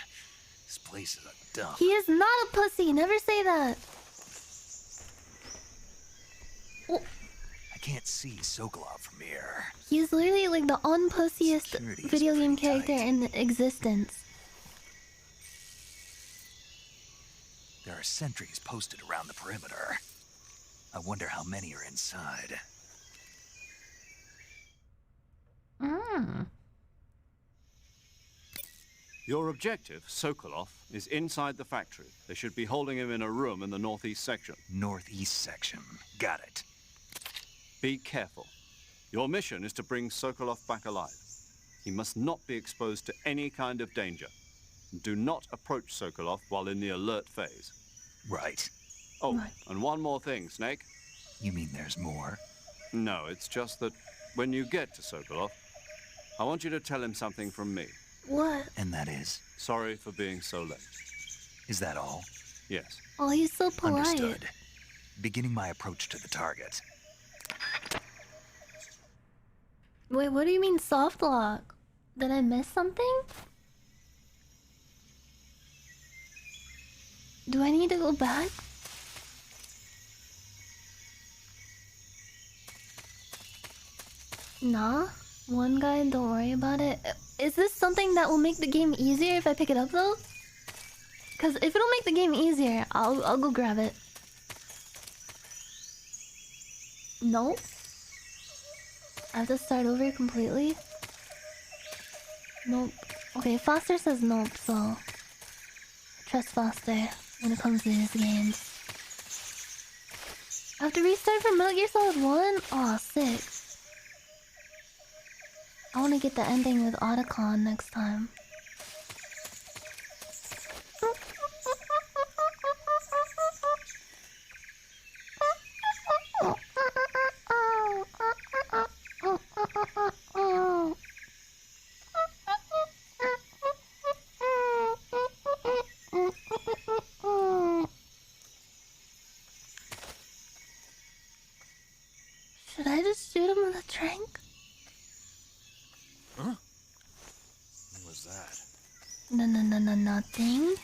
This place is a dump. He is not a pussy, never say that. Oh. I can't see Sokolov from here. He's literally like the unpussiest video game character in existence. There are sentries posted around the perimeter. I wonder how many are inside. Your objective, Sokolov, is inside the factory. They should be holding him in a room in the northeast section. Northeast section. Got it. Be careful. Your mission is to bring Sokolov back alive. He must not be exposed to any kind of danger. Do not approach Sokolov while in the alert phase. Right. Oh, and one more thing, Snake. You mean there's more? No, it's just that when you get to Sokolov, I want you to tell him something from me. What? And that is? Sorry for being so late. Is that all? Yes. Oh, he's so polite. Understood. Beginning my approach to the target. Wait, what do you mean soft lock? Did I miss something? Do I need to go back? Nah, one guy, don't worry about it. Is this something that will make the game easier if I pick it up though? Cause if it'll make the game easier, I'll go grab it. No? I have to start over completely? Nope. Okay, Foster says nope, so I trust Foster when it comes to his games. I have to restart from Metal Gear Solid 1? Aw, sick. I want to get the ending with Otacon next time. Should I just shoot him with a drink? Huh? What was that? No, nothing. No, nothing.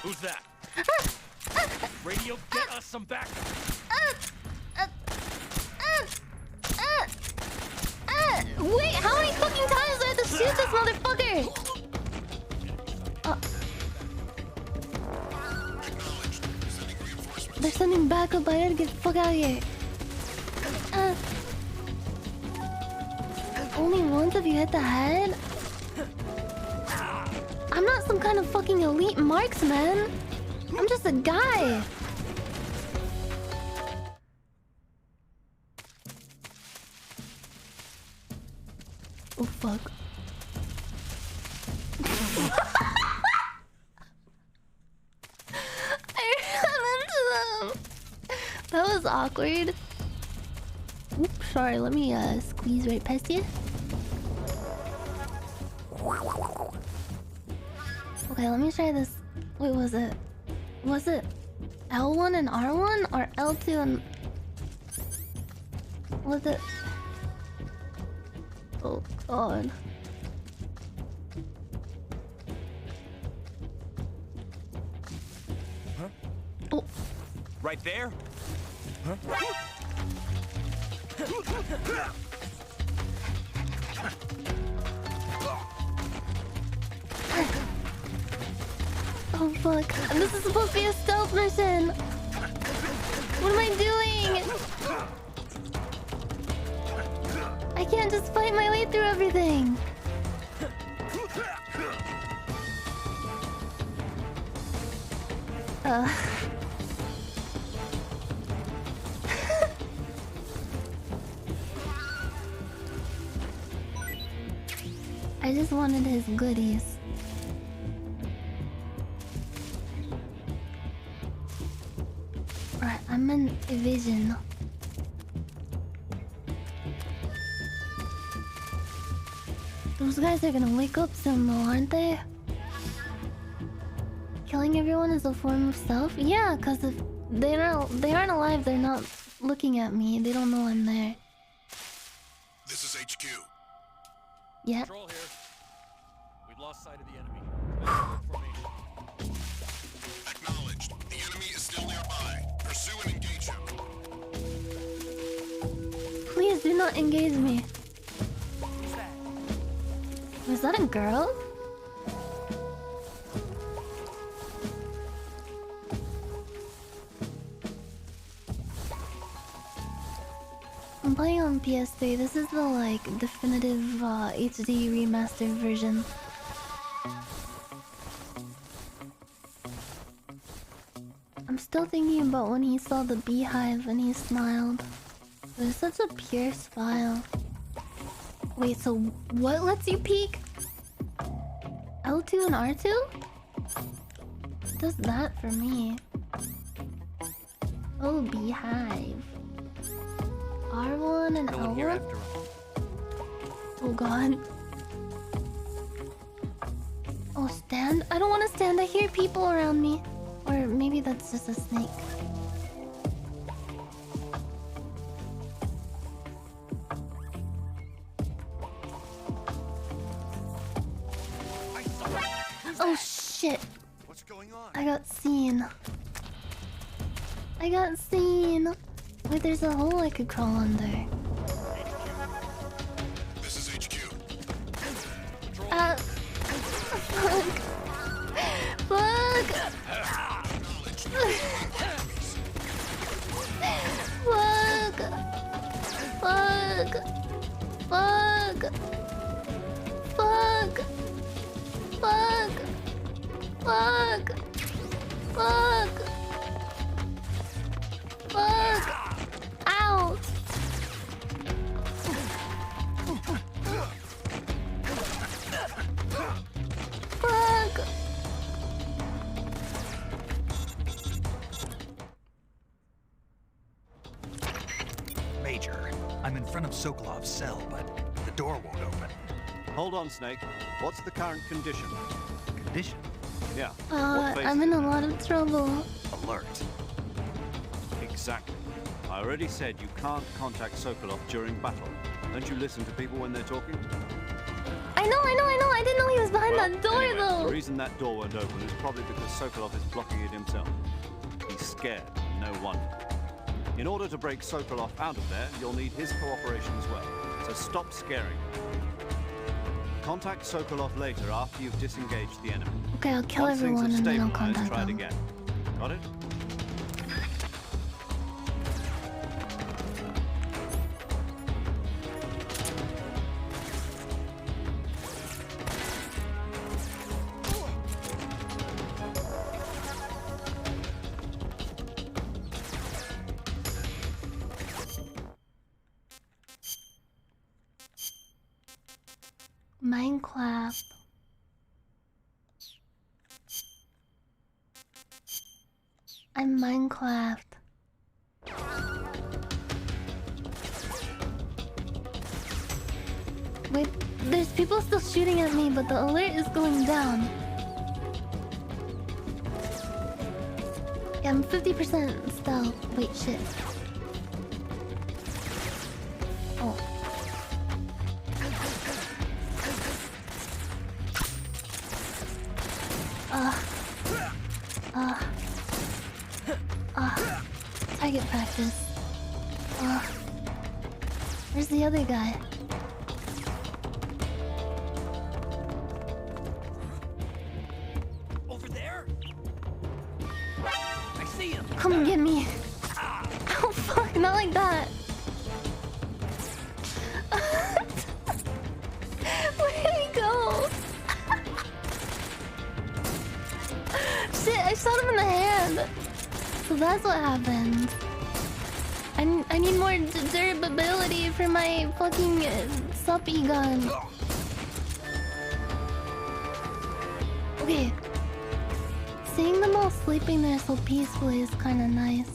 Who's that? Radio, get us some backup. Wait, how many fucking times do I have to shoot this motherfucker? They're sending backup. I gotta get the fuck out of here. Only once have you hit the head? I'm not some kind of fucking elite marksman. I'm just a guy. Oh fuck. I ran into them. That was awkward. Oops, sorry, let me squeeze right past you. Okay, let me try this. Wait, was it L1 and R1 or L2 and... Was it... Oh god. Huh? Oh. Right there? Huh? Oh fuck. This is supposed to be a stealth mission. What am I doing? I can't just fight my way through everything. I just wanted his goodies. Right, I'm in evasion. Those guys are gonna wake up soon though, aren't they? Killing everyone is a form of self? Yeah, cause if they aren't alive, they're not looking at me. They don't know I'm there. This is HQ. Yeah. Control here. We've lost sight of the enemy. Acknowledged. The enemy is still nearby. Pursue and engage him. Please do not engage me. Was that a girl? I'm playing on PS3. This is the like definitive HD remastered version. I'm still thinking about when he saw the beehive and he smiled. It was such a pure smile. Wait, so what lets you peek? L2 L2 and R2? Does that for me. Oh, beehive. R1 and No one here L1? after all. Oh god. Oh, stand? I don't want to stand. I hear people around me. Or maybe that's just a snake. Oh shit. What's going on? I got seen. I got seen. Wait, there's a hole I could crawl under. This is HQ. Fuck. Fuck. Fuck. Fuck. Fuck. Fuck. Fuck. Fuck. Fuck. Ow. Fuck. Major, I'm in front of Sokolov's cell, but the door won't open. Hold on, Snake. What's the current condition? Condition? Yeah. What phase I'm is in it? a lot of trouble. Alert. Exactly. I already said you can't contact Sokolov during battle. Don't you listen to people when they're talking? I know. I didn't know he was behind that door, Anyway, though. the reason that door won't open is probably because Sokolov is blocking it himself. He's scared, no wonder. In order to break Sokolov out of there, you'll need his cooperation as well. So stop scaring him. Contact Sokolov later after you've disengaged the enemy. Okay, I'll kill Once things everyone have and then I'll stabilized, contact try it them. again. Got it? Minecraft. I'm Minecraft. Wait, there's people still shooting at me, but the alert is going down. Yeah, I'm 50% stealth. Wait, shit. Oh. Target practice. Where's the other guy? Over there? I see him. Come get me. Oh fuck, not like that. Where did he go? Shit, I shot him in the hand. So that's what happened. I need more durability for my fucking suppy gun. Okay. Seeing them all sleeping there so peacefully is kind of nice.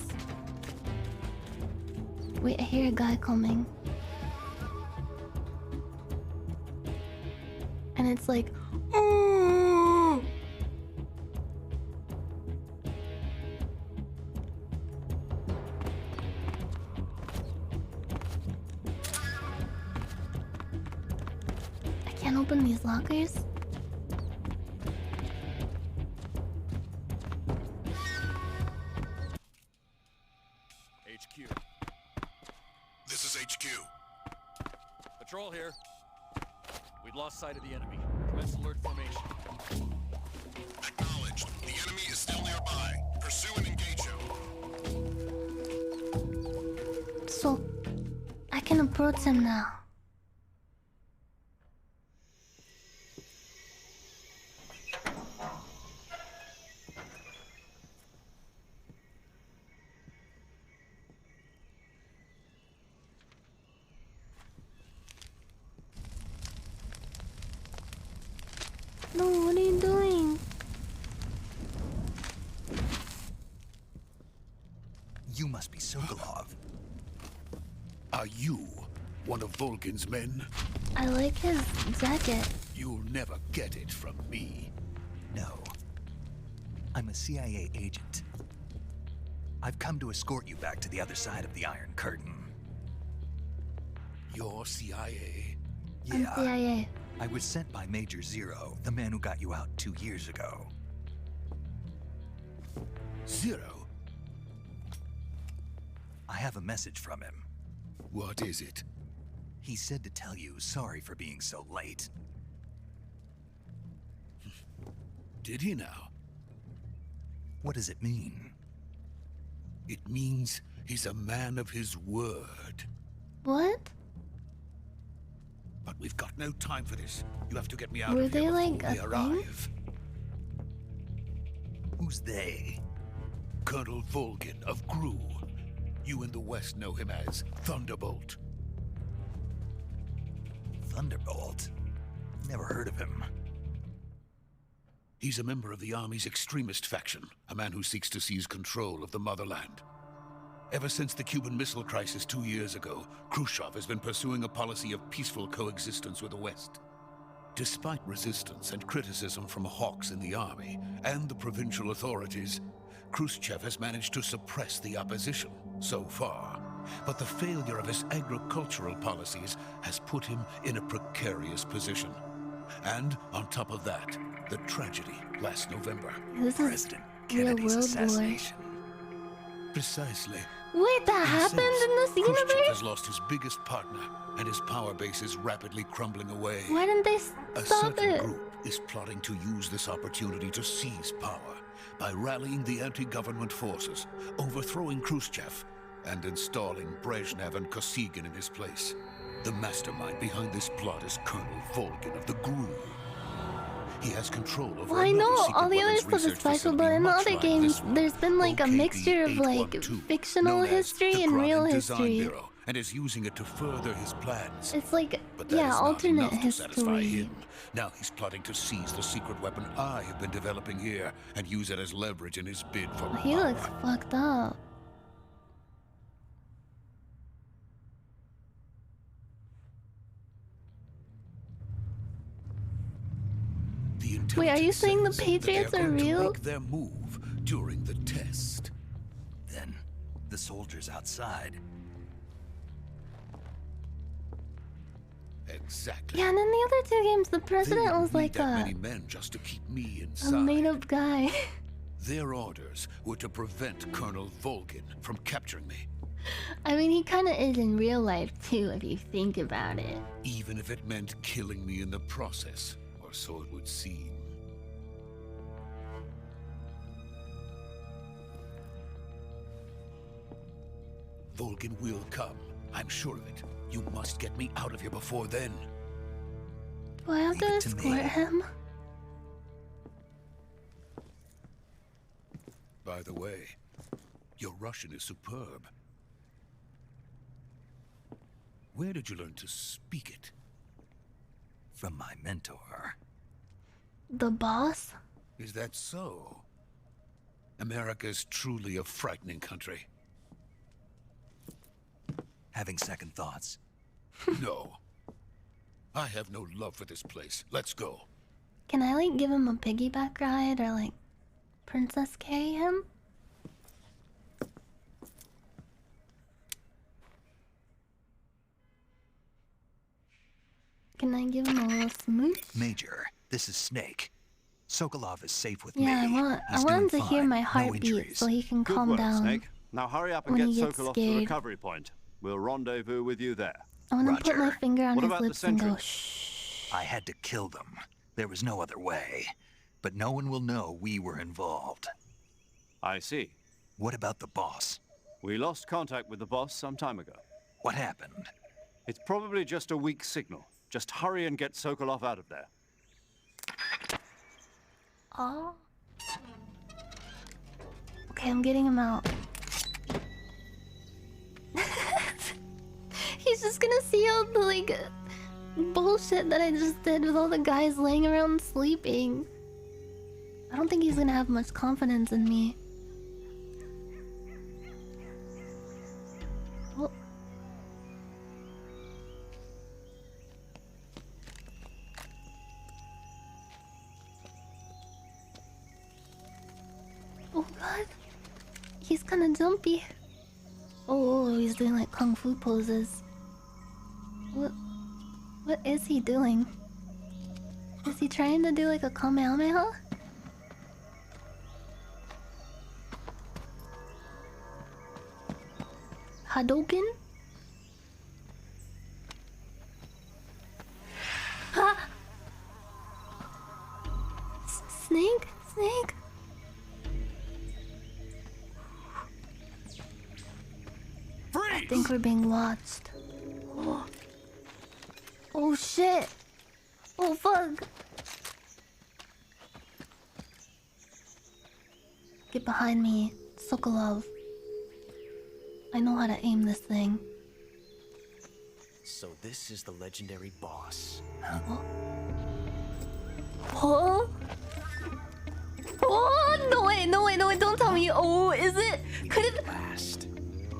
Wait, I hear a guy coming. And it's like, ooh. I can't open these lockers. HQ. This is HQ. Patrol here. We've lost sight of the enemy. Commence alert formation. Acknowledged. The enemy is still nearby. Pursue and engage him. So, I can approach him now. No, what are you doing? be Sokolov. Are you one of Volgin's men? I like his jacket. You'll never get it from me. No. I'm a CIA agent. I've come to escort you back to the other side of the Iron Curtain. You're CIA? I'm CIA. I was sent by Major Zero, the man who got you out 2 years ago. Zero? I have a message from him. What is it? He said to tell you sorry for being so late. Did he now? What does it mean? It means he's a man of his word. What? But we've got no time for this. You have to get me out Were of here they before like we a arrive. Who's they? Colonel Volgin of Gru. You in the West know him as Thunderbolt. Thunderbolt? Never heard of him. He's a member of the Army's extremist faction, a man who seeks to seize control of the motherland. Ever since the Cuban Missile Crisis 2 years ago, Khrushchev has been pursuing a policy of peaceful coexistence with the West. Despite resistance and criticism from hawks in the army and the provincial authorities, Khrushchev has managed to suppress the opposition so far. But the failure of his agricultural policies has put him in a precarious position. And on top of that, the tragedy last November. This President is real Kennedy's world assassination. Precisely. Wait, that happened in this Khrushchev universe? has lost his biggest partner, and his power base is rapidly crumbling away. Why didn't they A stop certain it? group is plotting to use this opportunity to seize power by rallying the anti-government forces, overthrowing Khrushchev, and installing Brezhnev and Kosygin in his place. The mastermind behind this plot is Colonel Volgin of the GRU. He has control over Well, I another know secret all the other weapons stuff is research special, facility but in the much other like games, this one, there's been like a mixture of like 812, fictional known as history the and real Crime Design history. Bureau, and is using it to further his plans. It's like, But that yeah, is not alternate enough to satisfy history. him. Now he's plotting to seize the secret weapon I have been developing here and use it as leverage in his bid for He power. looks fucked up. Wait, are you saying the Patriots are real? Make their move during the test. Then, the soldiers outside. Exactly. Yeah, and in the other two games, the They president wouldn't was need like that a many men just to keep me inside. made-up guy. Their orders were to prevent Colonel Volgin from capturing me, I mean, he kind of is in real life too, if you think about it. even if it meant killing me in the process, or so it would seem. Volgin will come. I'm sure of it. You must get me out of here before then. Do I have to Leave it to escort me. him? By the way, your Russian is superb. Where did you learn to speak it? From my mentor. The boss? Is that so? America is truly a frightening country. Having second thoughts. No. I have no love for this place. Let's go. Can I like give him a piggyback ride or like Princess K him? Can I give him a little smooch? Major, this is Snake. Sokolov is safe with Yeah, me. I He's want him doing to hear fine. my No heartbeat injuries. so he can Good calm work, down. Snake. Now hurry up and when get he gets Sokolov to the scared. recovery point. We'll rendezvous with you there. I want to put my finger on What his about the lips and go sentries? shh. I had to kill them. There was no other way. But no one will know we were involved. I see. What about the boss? We lost contact with the boss some time ago. What happened? It's probably just a weak signal. Just hurry and get Sokolov out of there. Oh. Okay, I'm getting him out. He's just gonna see all the like bullshit that I just did with all the guys laying around sleeping. I don't think he's gonna have much confidence in me. he's kind of jumpy. Oh, he's doing like kung fu poses. What is he doing? Is he trying to do like a Kamehameha? Hadouken? Ha! Snake? Snake? I think we're being watched. Oh shit! Oh fuck! Get behind me, Sokolov. I know how to aim this thing. So this is the legendary boss. Huh? Oh, no way, no way, no way, don't tell me. Oh, is it? Could it? Last.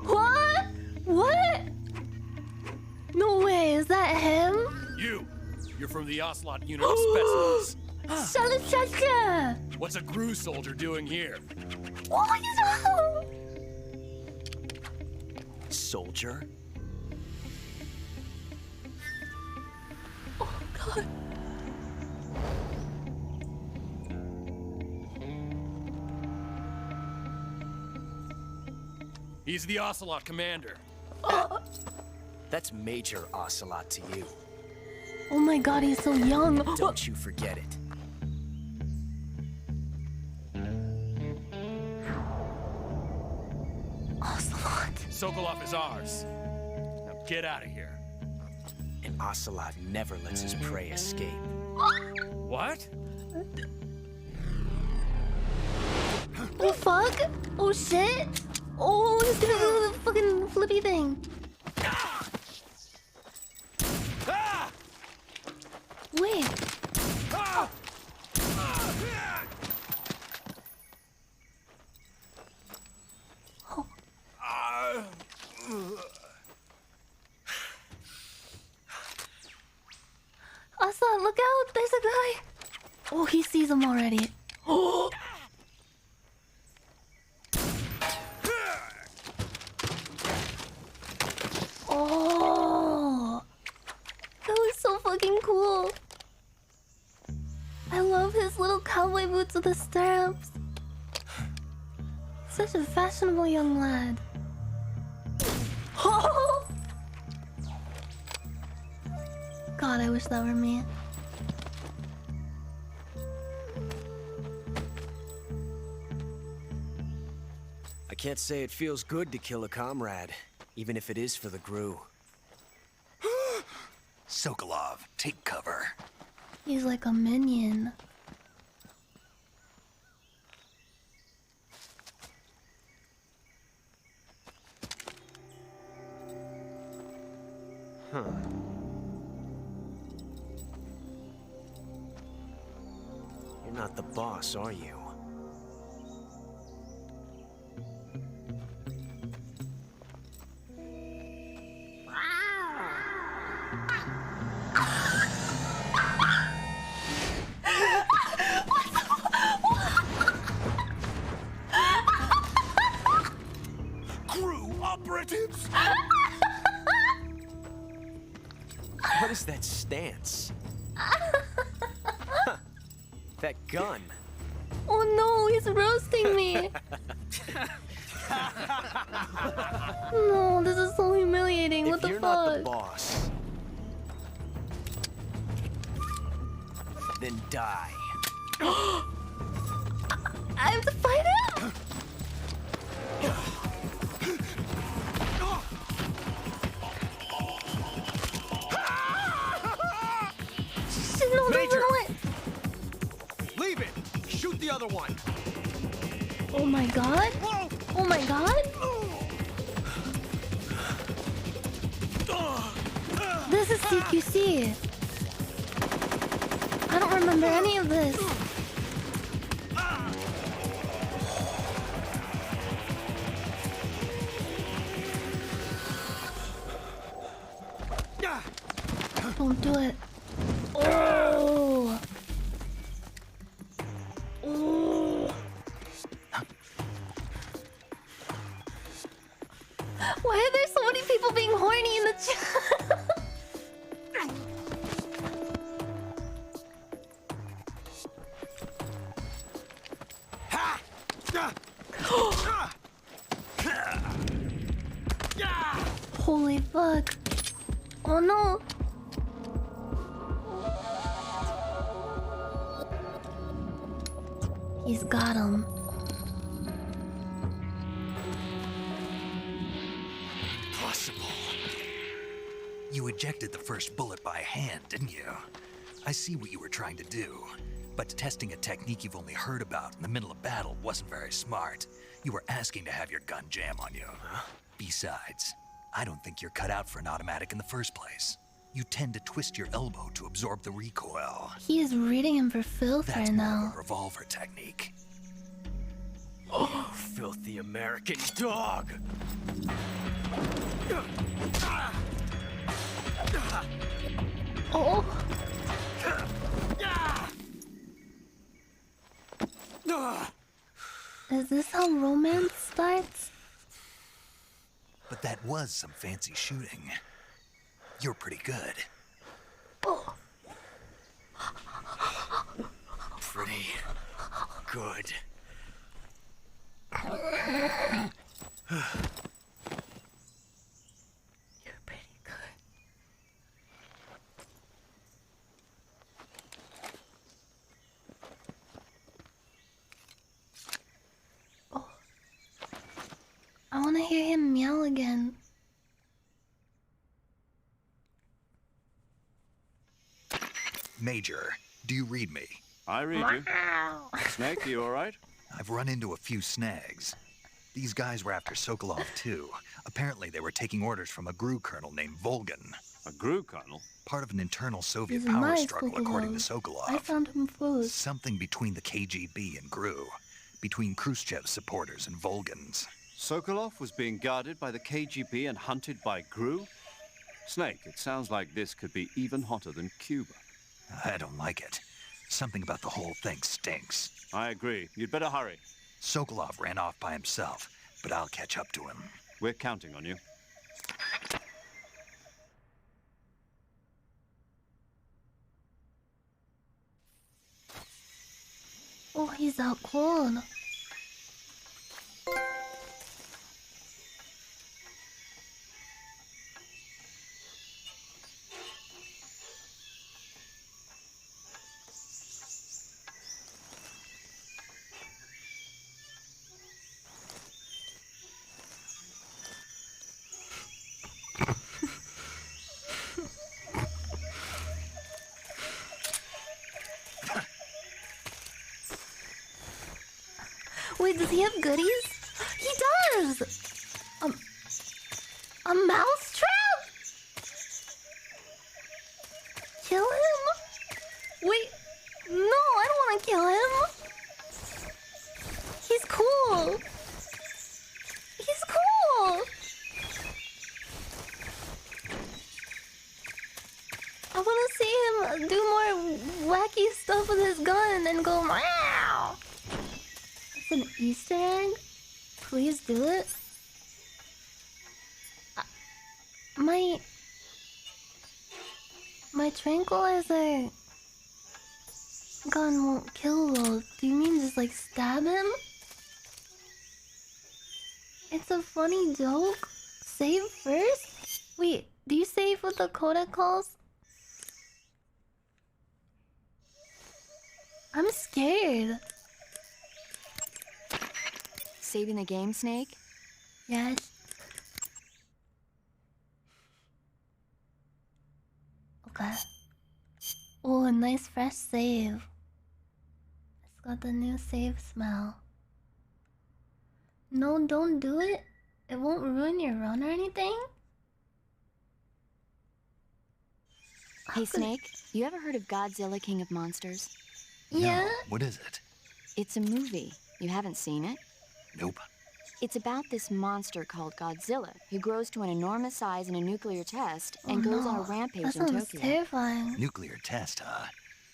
What? What? No way, is that him? You're from the Ocelot Unit of Specimens. Shaka! What's a GRU soldier doing here? Oh, Soldier? oh god. He's the Ocelot commander. That's Major Ocelot to you. Oh my god, he's so young. Don't you forget it. Ocelot. Sokolov is ours. Now get out of here. And Ocelot never lets his prey escape. What? Oh fuck! Oh shit! Oh, he's gonna do the fucking flippy thing. Wait. Oh. Asa, look out! There's a guy! Oh, he sees him already. Oh! Oh! That was so fucking cool! I love his little cowboy boots with the stirrups. Such a fashionable young lad. Oh! God, I wish that were me. I can't say it feels good to kill a comrade, even if it is for the GRU. Sokolov, take cover. He's like a minion. Huh. You're not the boss, are you? GRU operatives! What is that stance? Huh. That gun. Oh no, he's roasting me. No, this is so humiliating. What the fuck? If you're not the boss, then die. I have to fight him. No, Major! don't Leave it! Shoot the other one! Oh my god? Oh my god? This is CQC. I don't remember any of this. Don't do it. Oh. Oh. Why are there so many people being horny in the chat? Holy fuck. Oh no. He's got him. Impossible. You ejected the first bullet by hand, didn't you? I see what you were trying to do. But testing a technique you've only heard about in the middle of battle wasn't very smart. You were asking to have your gun jam on you. Besides, I don't think you're cut out for an automatic in the first place. You tend to twist your elbow to absorb the recoil. He is reading him for filth That's right more now. of a revolver technique. Oh, filthy American dog! Oh. Is this how romance starts? But that was some fancy shooting. You're pretty good. Oh. Pretty good. You're pretty good. Oh. I want to hear him meow again. Major, do you read me? I read you. Snake, you all right? I've run into a few snags. These guys were after Sokolov too. Apparently they were taking orders from a GRU colonel named Volgan. A GRU colonel? Part of an internal Soviet He's power my struggle, according to Sokolov. Sokolov. I found him first. Something between the KGB and GRU. Between Khrushchev's supporters and Volgan's. Sokolov was being guarded by the KGB and hunted by GRU? Snake, it sounds like this could be even hotter than Cuba. I don't like it. Something about the whole thing stinks. I agree. You'd better hurry. Sokolov ran off by himself, but I'll catch up to him. We're counting on you. Oh, he's out cold. Wait, does he have goodies? He does! A mouse trap? Kill him? Wait, no, I don't want to kill him. He's cool. He's cool. I want to see him do more wacky stuff with his gun and go meow. It's an Easter egg? Please do it. My tranquilizer gun won't kill though. Do you mean just like stab him? It's a funny joke. Save first? Wait, do you save with the codec calls? I'm scared. Saving the game, Snake? Yes. Okay. Oh, a nice fresh save. It's got the new save smell. No, don't do it. It won't ruin your run or anything. Hey, Snake, you ever heard of Godzilla King of Monsters? Yeah? No, what is it? It's a movie. You haven't seen it? Nope. It's about this monster called Godzilla, who grows to an enormous size in a nuclear test and goes on a rampage that in sounds Tokyo. terrifying. Nuclear test, huh?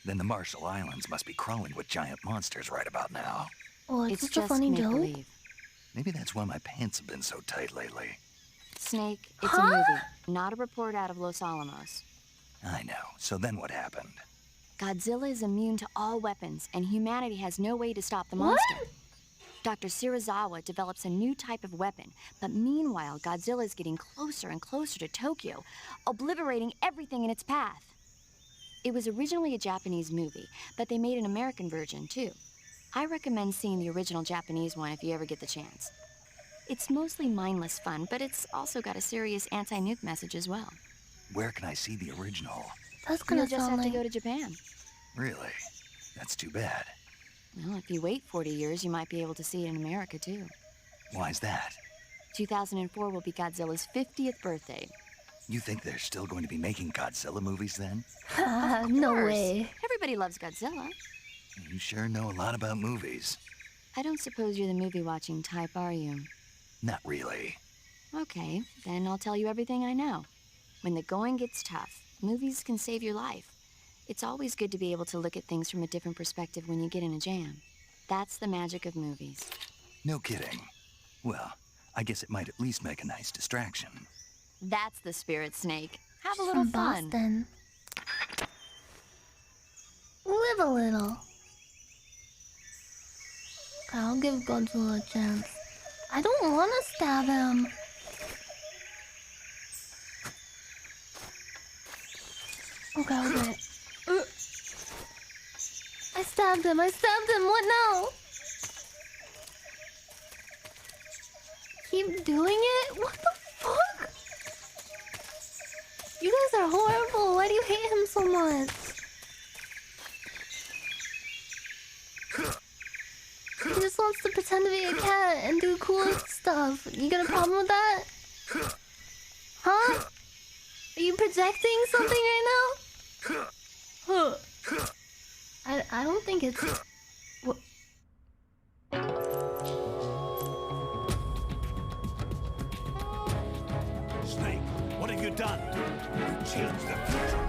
Then the Marshall Islands must be crawling with giant monsters right about now. Oh, it's just a just funny joke. make-believe. Maybe that's why my pants have been so tight lately. Snake, it's a movie, not a report out of Los Alamos. I know. So then what happened? Godzilla is immune to all weapons, and humanity has no way to stop the monster. Dr. Shirazawa develops a new type of weapon, but meanwhile, Godzilla is getting closer and closer to Tokyo, obliterating everything in its path. It was originally a Japanese movie, but they made an American version, too. I recommend seeing the original Japanese one if you ever get the chance. It's mostly mindless fun, but it's also got a serious anti-nuke message as well. Where can I see the original? That's gonna You'll just sound have like... to go to Japan. Really? That's too bad. Well, if you wait 40 years, you might be able to see it in America, too. Why's that? 2004 will be Godzilla's 50th birthday. You think they're still going to be making Godzilla movies then? No way. Everybody loves Godzilla. You sure know a lot about movies. I don't suppose you're the movie-watching type, are you? Not really. Okay, then I'll tell you everything I know. When the going gets tough, movies can save your life. It's always good to be able to look at things from a different perspective when you get in a jam. That's the magic of movies. No kidding. Well, I guess it might at least make a nice distraction. That's the spirit, Snake. Have a She's little from fun. Boston. Live a little. Okay, I'll give Godzilla a chance. I don't want to stab him. Okay. I stabbed him. What now? Keep doing it? What the fuck? You guys are horrible. Why do you hate him so much? He just wants to pretend to be a cat and do cool stuff. You got a problem with that? Huh? Are you projecting something right now? Huh. I don't think it's... Snake, what have you done? You changed the future.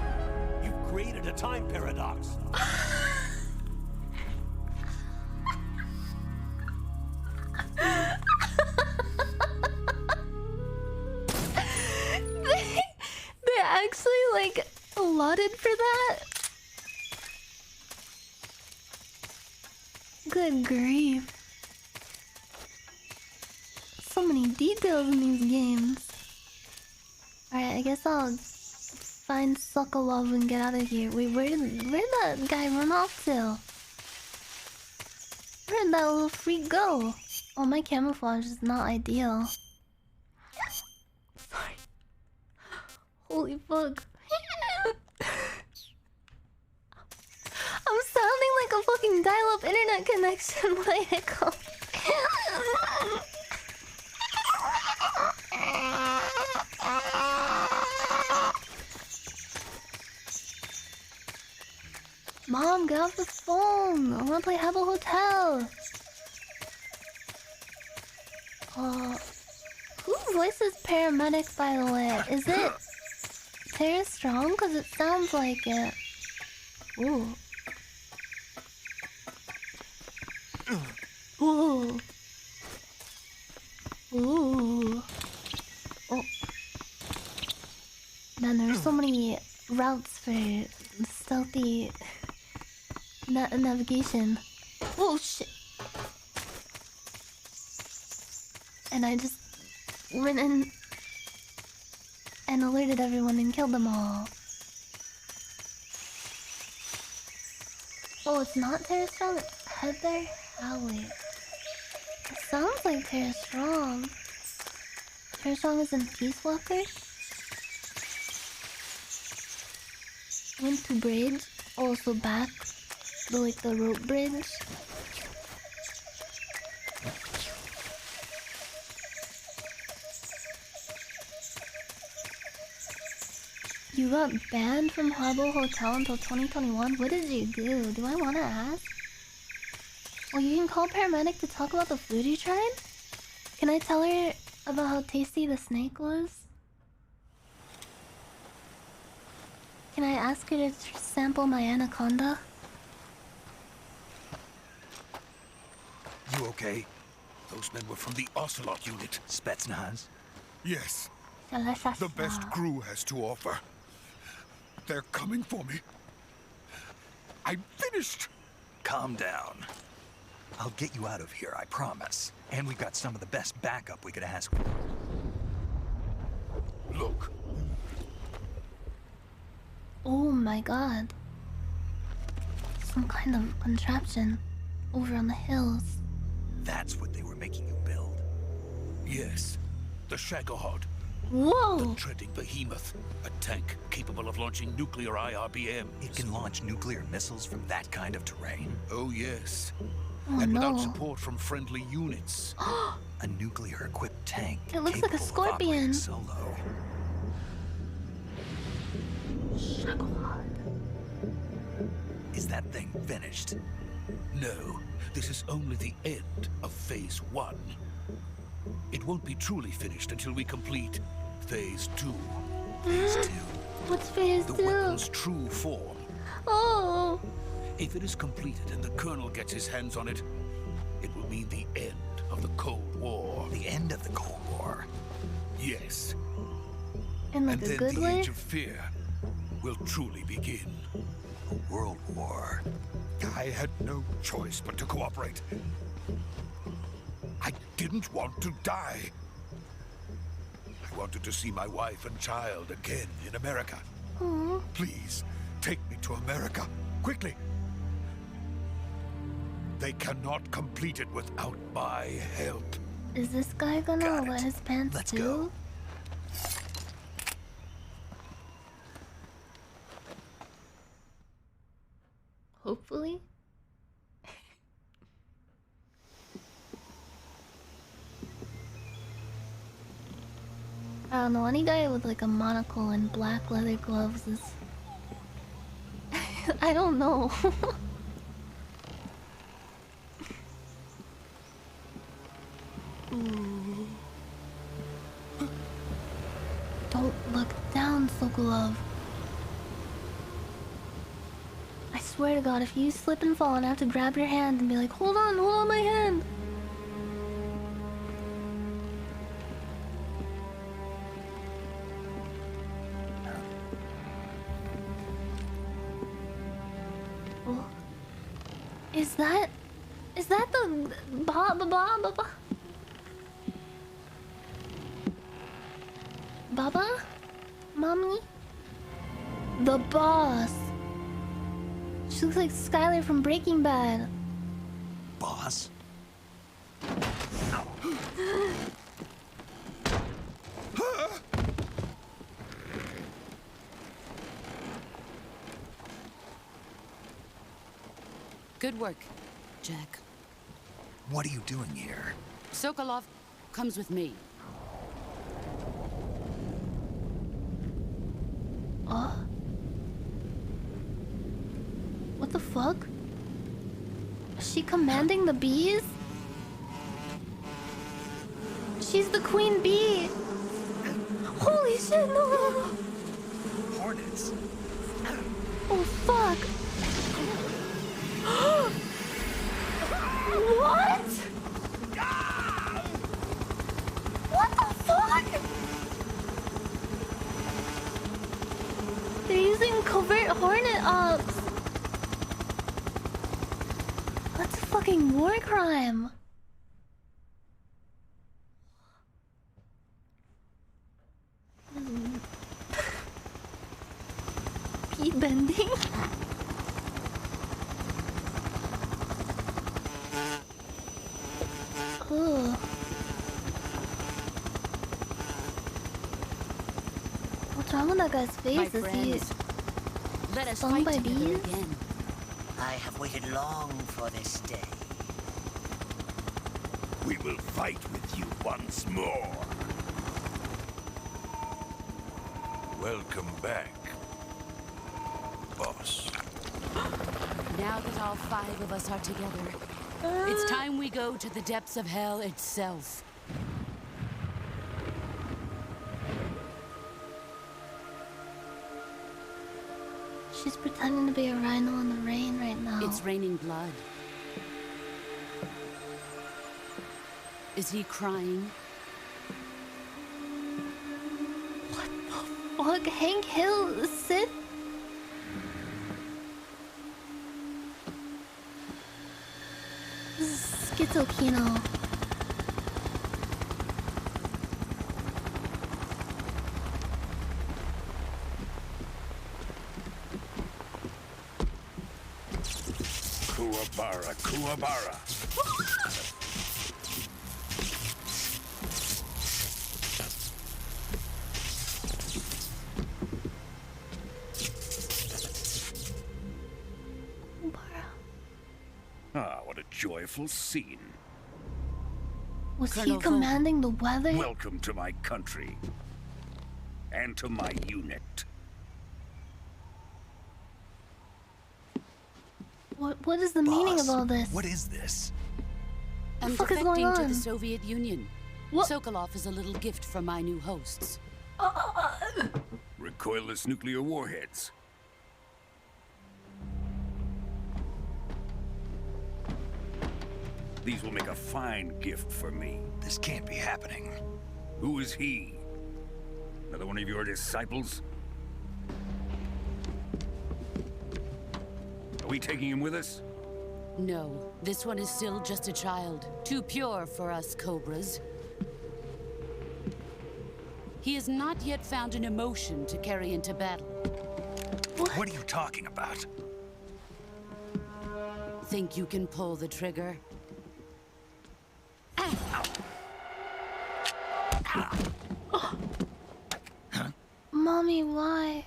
You've created a time paradox. They actually, like, allotted for that? Good grief. So many details in these games. Alright, I guess I'll find Sokolov and get out of here. Wait, where'd that guy run off to? Where'd that little freak go? Oh, my camouflage is not ideal. Sorry. Holy fuck. I'm sounding like a fucking dial-up internet connection when I hiccup. Mom, get off the phone. I wanna play Habbo Hotel. Whose voice is paramedic, by the way? Is it Tara Strong? Because it sounds like it. Ooh. Ooh. Ooh. Oh. Man, there's so many routes for stealthy navigation. Oh shit. And I just went in and alerted everyone and killed them all. Oh, it's not Tara Strong, it's Heather Howard. It sounds like Tara Strong. Tara Strong is in Peace Walker. Went to bridge, also back, like the rope bridge. You got banned from Habbo Hotel until 2021? What did you do? Do I want to ask? Well, you can call paramedic to talk about the food you tried? Can I tell her about how tasty the snake was? Can I ask her to sample my anaconda? You okay? Those men were from the Ocelot Unit. Spetsnaz? Yes. the best crew has to offer. They're coming for me. I'm finished. Calm down. I'll get you out of here, I promise. And we've got some of the best backup we could ask for. Look. Oh my god. Some kind of contraption over on the hills. That's what they were making you build. Yes. The Shagohod. Whoa! The treading behemoth. A tank capable of launching nuclear IRBMs. It can launch nuclear missiles from that kind of terrain? Oh, yes. Oh, and no. without support from friendly units. A nuclear-equipped tank. It looks like a scorpion. Solo. Shagohod. Is that thing finished? No. This is only the end of Phase 1. It won't be truly finished until we complete Phase 2. Phase 2? What's Phase 2? The weapon's true form. Oh! If it is completed and the Colonel gets his hands on it, it will mean the end of the Cold War. The end of the Cold War? Yes. In like and a then good the way? Age of Fear will truly begin. A world war. I had no choice but to cooperate. I didn't want to die. I wanted to see my wife and child again in America. Aww. Please, take me to America, quickly. They cannot complete it without my help. Is this guy gonna wet his pants Let's too? go. Hopefully. I don't know, any guy with like a monocle and black leather gloves is... I don't know. Ooh. Don't look down, Sokolov. I swear to God, if you slip and fall and I have to grab your hand and be like, hold on my hand. Oh. Is that the Baba? Mommy? The boss. She looks like Skylar from Breaking Bad. Boss? Good work, Jack. What are you doing here? Sokolov comes with me. What the fuck? Is she commanding the bees? She's the queen bee! Holy shit, no! Hornets. Oh fuck! What? What the fuck? They're using covert hornet ops. That's a fucking war crime. Pete bending. Ugh. What's wrong with that guy's face? My Is he friends, let us stung fight by together bees? again. I have waited long for this day. We will fight with you once more. Welcome back, boss. Now that all 5 of us are together, it's time we go to the depths of hell itself. She's pretending to be a rhino in the rain right now. It's raining blood. Is he crying? fuck? Hank Hill, Sith? This is Schizokino. Kuwabara. Ah, what a joyful scene. Was he commanding the weather? Welcome to my country. And to my unit. What is the meaning of all this? What is this? I'm fuck is going defecting to on? the Soviet Union. What? Sokolov is a little gift from my new hosts. Recoilless nuclear warheads. These will make a fine gift for me. This can't be happening. Who is he? Another one of your disciples? Are we taking him with us? No, this one is still just a child. Too pure for us Cobras. He has not yet found an emotion to carry into battle. What are you talking about? Think you can pull the trigger? Mommy, why?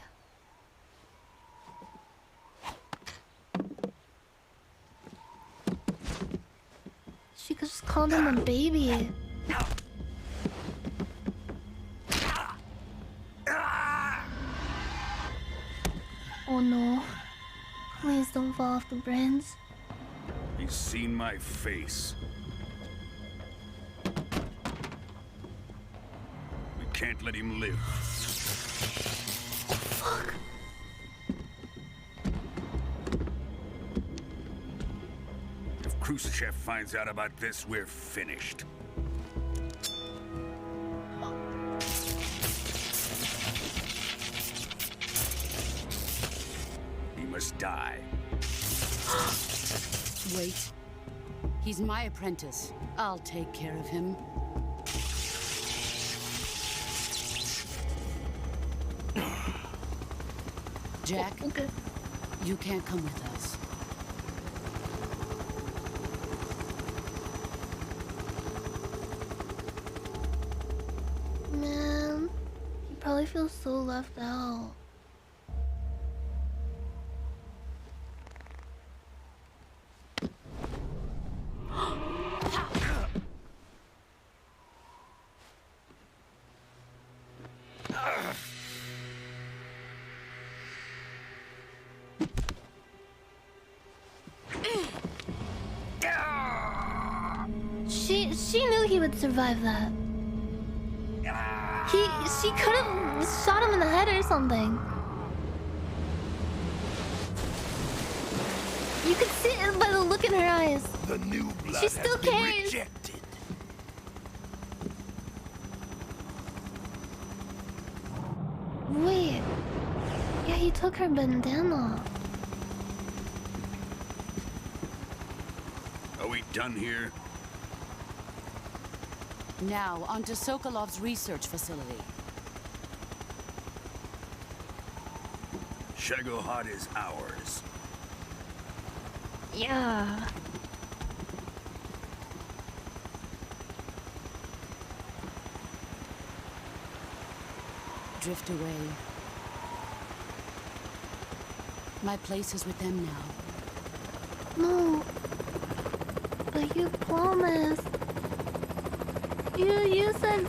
She could just call him a baby. Oh no. Please don't fall off the branch. He's seen my face. We can't let him live. Fuck. If Khrushchev finds out about this, we're finished. He must die. Wait. He's my apprentice. I'll take care of him. Jack, you can't come with us. Man, he probably feels so left out. She knew he would survive that. She could have shot him in the head or something. You could see it by the look in her eyes. The new blood She still has been cares. rejected. Wait. Yeah, he took her bandana. Are we done here? Now, onto Sokolov's research facility. Shagohod is ours. Yeah. Drift away. My place is with them now. No. But you promised. You said.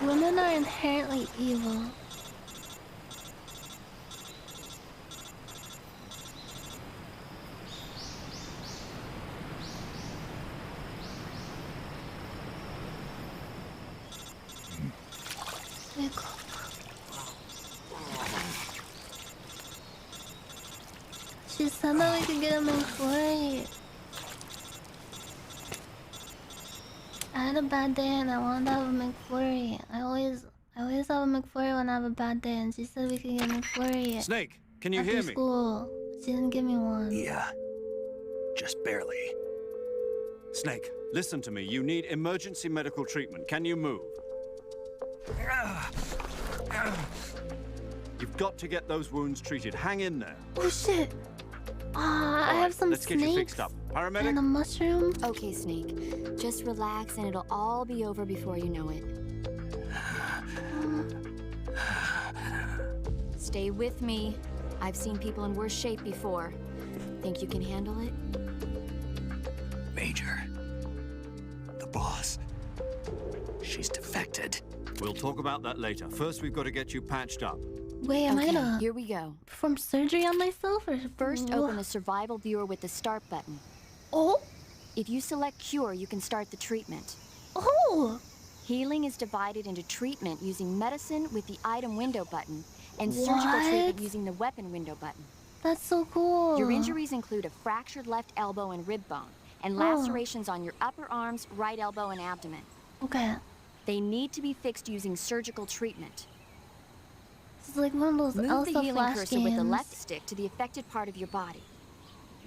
Women are inherently evil. She said that we could get a McFlurry. I had a bad day and I wanted to have a McFlurry. I always have a McFlurry when I have a bad day, and she said we could get a McFlurry. Snake, can you after hear me? school. She didn't give me one. Yeah. Just barely. Snake, listen to me. You need emergency medical treatment. Can you move? You've got to get those wounds treated. Hang in there. Oh shit! I have some let's get you snakes fixed up. Paramedic? and a mushroom. Okay, Snake. Just relax and it'll all be over before you know it. Stay with me. I've seen people in worse shape before. Think you can handle it? Major. The boss. She's defected. We'll talk about that later. First, we've got to get you patched up. Wait, am I gonna here we go. perform surgery on myself or First, open the survival viewer with the start button. Oh! If you select cure, you can start the treatment. Oh! Healing is divided into treatment using medicine with the item window button and surgical treatment using the weapon window button. That's so cool. Your injuries include a fractured left elbow and rib bone, and lacerations on your upper arms, right elbow, and abdomen. Okay. They need to be fixed using surgical treatment. It's like one of those Move Elsa the healing Flash cursor games. with the left stick to the affected part of your body.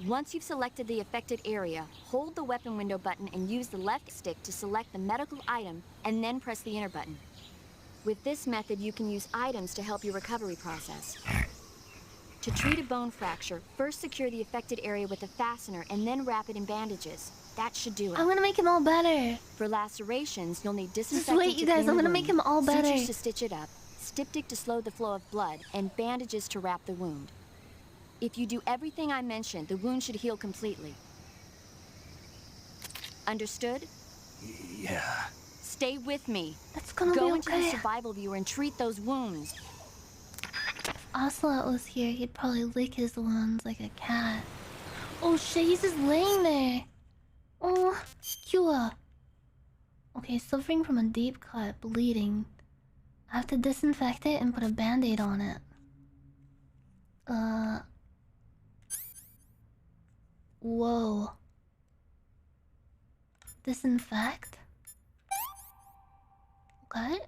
Once you've selected the affected area, hold the weapon window button and use the left stick to select the medical item, and then press the enter button. With this method, you can use items to help your recovery process. To treat a bone fracture, first secure the affected area with a fastener and then wrap it in bandages. That should do it. I'm gonna make him all better. For lacerations, you'll need Just disinfectant wait, to you guys. clean I'm the gonna make wound, him all better. sutures to stitch it up, styptic to slow the flow of blood, and bandages to wrap the wound. If you do everything I mentioned, the wound should heal completely. Understood? Yeah. Stay with me. That's gonna Go be into the okay. survival viewer and treat those wounds. If Ocelot was here, he'd probably lick his wounds like a cat. Oh shit, he's just laying there. Oh, Kua. Okay, suffering from a deep cut, bleeding. I have to disinfect it and put a band-aid on it. Whoa. Disinfect? Okay.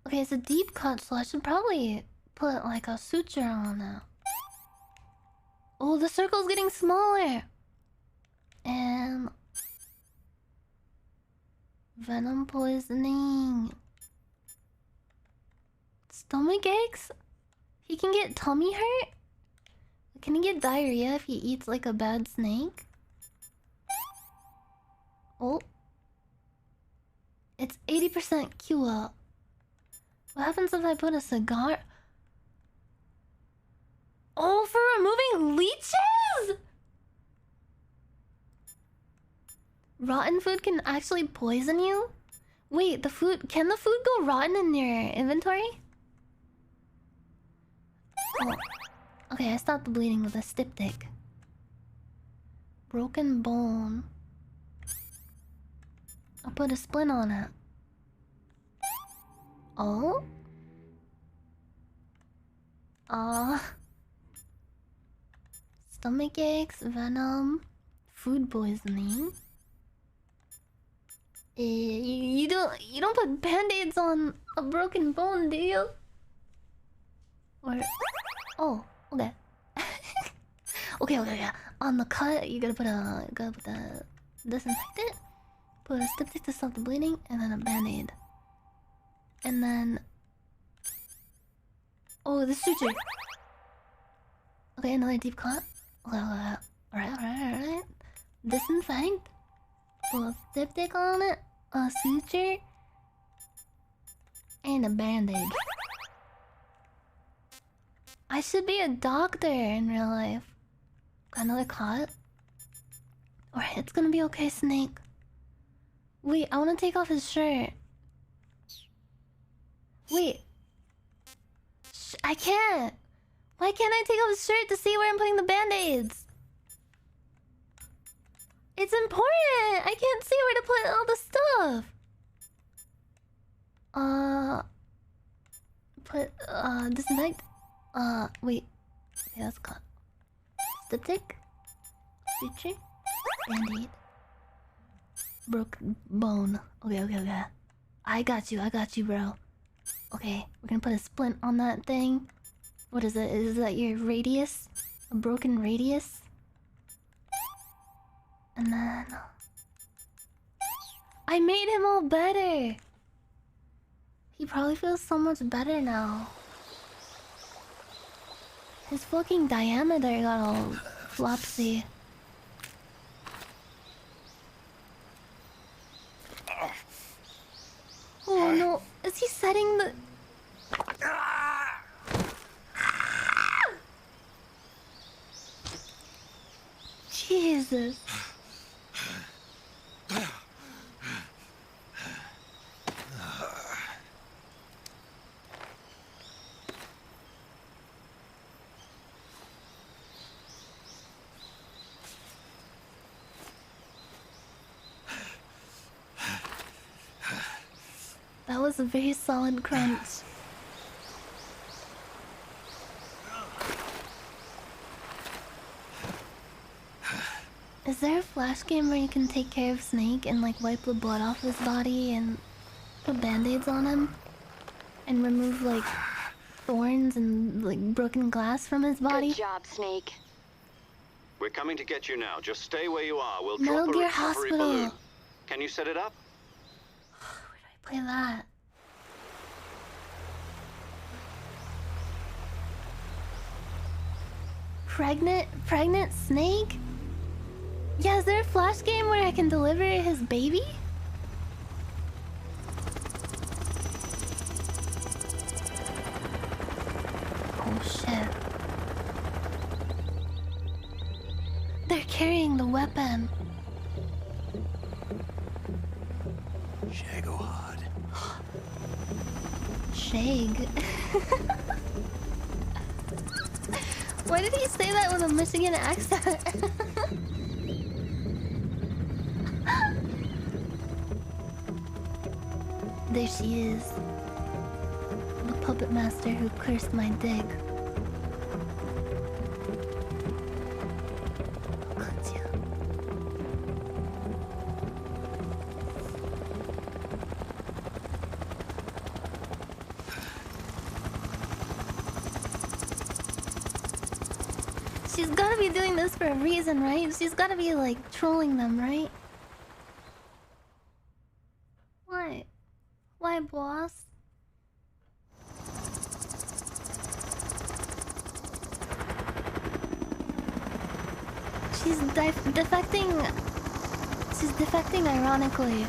Okay, it's a deep cut, so I should probably put like a suture on it. Oh, the circle's getting smaller. And venom poisoning. Stomach aches? He can get tummy hurt? Can he get diarrhea if he eats like a bad snake? Oh. It's 80% Cua. What happens if I put a cigar? Oh, for removing leeches? Rotten food can actually poison you? Wait, can the food go rotten in your inventory? Oh. Okay, I stopped the bleeding with a styptic. Broken bone. I'll put a splint on it. Oh? Stomach aches, venom, food poisoning. You don't put band-aids on a broken bone, do you? Or oh, okay. okay. On the cut, you gotta put the disinfectant, put a styptic to stop the bleeding, and then a band-aid. And then oh, the suture. Okay, another deep cut. Okay. Alright. Disinfect. Put a styptic on it, a suture, and a band-aid. I should be a doctor in real life. Got another cut. Alright, it's gonna be okay, Snake. Wait, I wanna take off his shirt. Wait. I can't. Why can't I take off his shirt to see where I'm putting the band-aids? It's important! I can't see where to put all the stuff. Disinfect. Wait. Okay, that's cut. Static. Stitcher. Band-aid. Broke bone. Okay. I got you, bro. Okay, we're gonna put a splint on that thing. What is it? Is that your radius? A broken radius? And then... I made him all better! He probably feels so much better now. His fucking diameter got all flopsy. Oh no, is he setting the... Jesus. That was a very solid crunch. Is there a flash game where you can take care of Snake and like wipe the blood off his body and put band-aids on him? And remove like thorns and like broken glass from his body? Good job, Snake. We're coming to get you now. Just stay where you are. We'll Metal drop a Gear recovery Hospital. balloon. Can you set it up? Play that. Pregnant Snake? Yeah, is there a flash game where I can deliver his baby? Oh shit. They're carrying the weapon. Shagohod. Shag. Why did he say that with a Michigan accent? There she is. The puppet master who cursed my dig. She's gotta be doing this for a reason, right? She's gotta be like trolling them, right? Why? Why, boss? She's defecting. She's defecting ironically.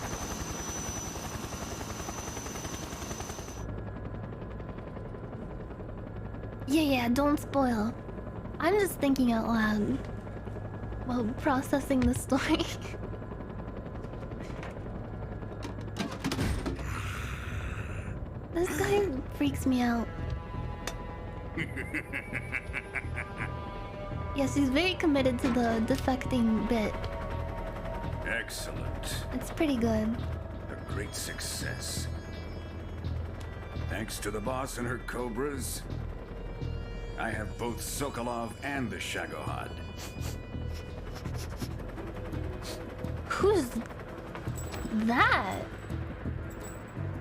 Yeah, don't spoil. I'm just thinking out loud while processing the story. This guy freaks me out. Yes, he's very committed to the defecting bit. Excellent. It's pretty good. A great success. Thanks to the boss and her cobras, I have both Sokolov and the Shagohod. Who's that?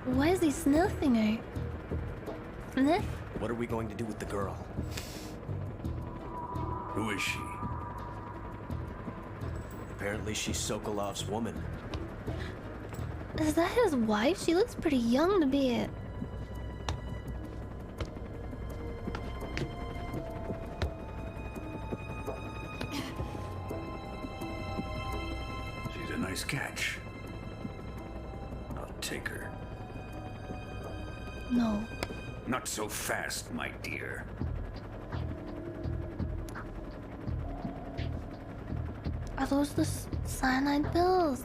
Why is he sniffing her? Sniff? What are we going to do with the girl? Who is she? Apparently she's Sokolov's woman. Is that his wife? She looks pretty young to be it. She's a nice catch. I'll take her. No. Not so fast, my dear. Are those the cyanide pills?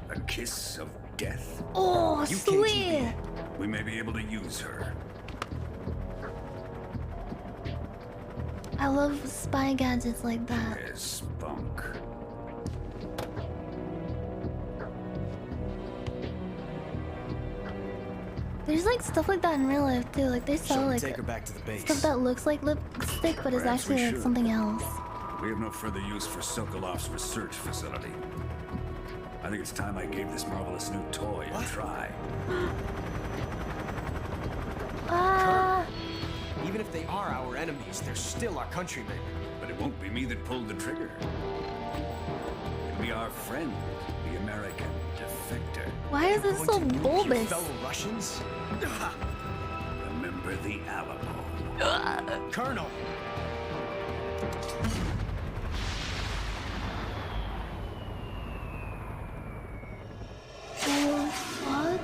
A kiss of death. Oh, You sweet! KGB. We may be able to use her. I love spy gadgets like that. There's spunk. There's like stuff like that in real life too. Like they sell like take her back to the base. stuff that looks like lipstick but is Perhaps we actually like should. something else. We have no further use for Sokolov's research facility. I think it's time I gave this marvelous new toy a try. Ah! Even if they are our enemies, they're still our countrymen. But it won't be me that pulled the trigger. It'll be our friend, the American defector. Why is this so bulbous? Fellow Russians? Remember the Alamo. Colonel! Oh, what?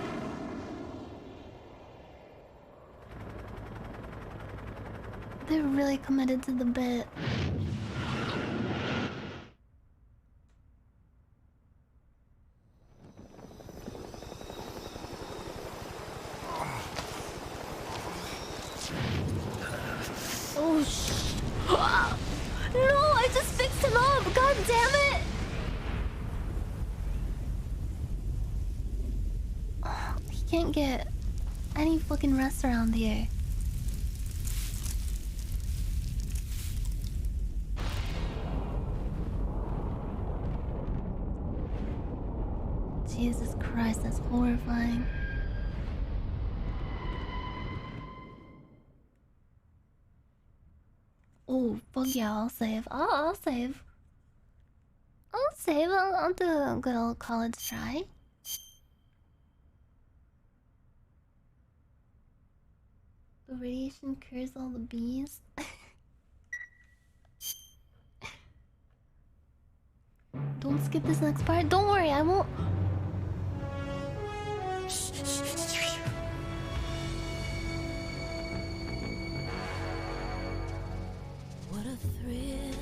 They're really committed to the bit. Oh no, I just fixed him up! God damn it! He can't get any fucking rest around here. Jesus Christ, that's horrifying. Oh, fuck yeah, I'll save. I'll save. I'll save. I'll do a good old college try. The radiation cures all the bees. Don't skip this next part. Don't worry, I won't. What a thrill.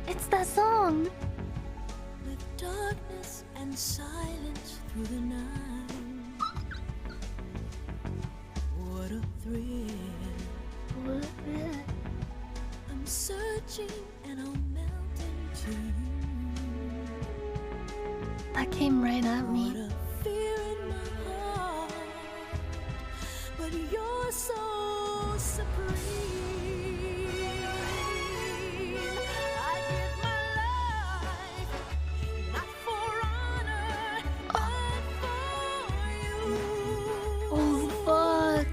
It's that song. With darkness and silence through the night. What a thrill. What a thrill. I'm searching and I'll melt into you. That came right at me. What a fear in my heart. But you're so supreme. I give my life, not for honor, but for you. Oh fuck.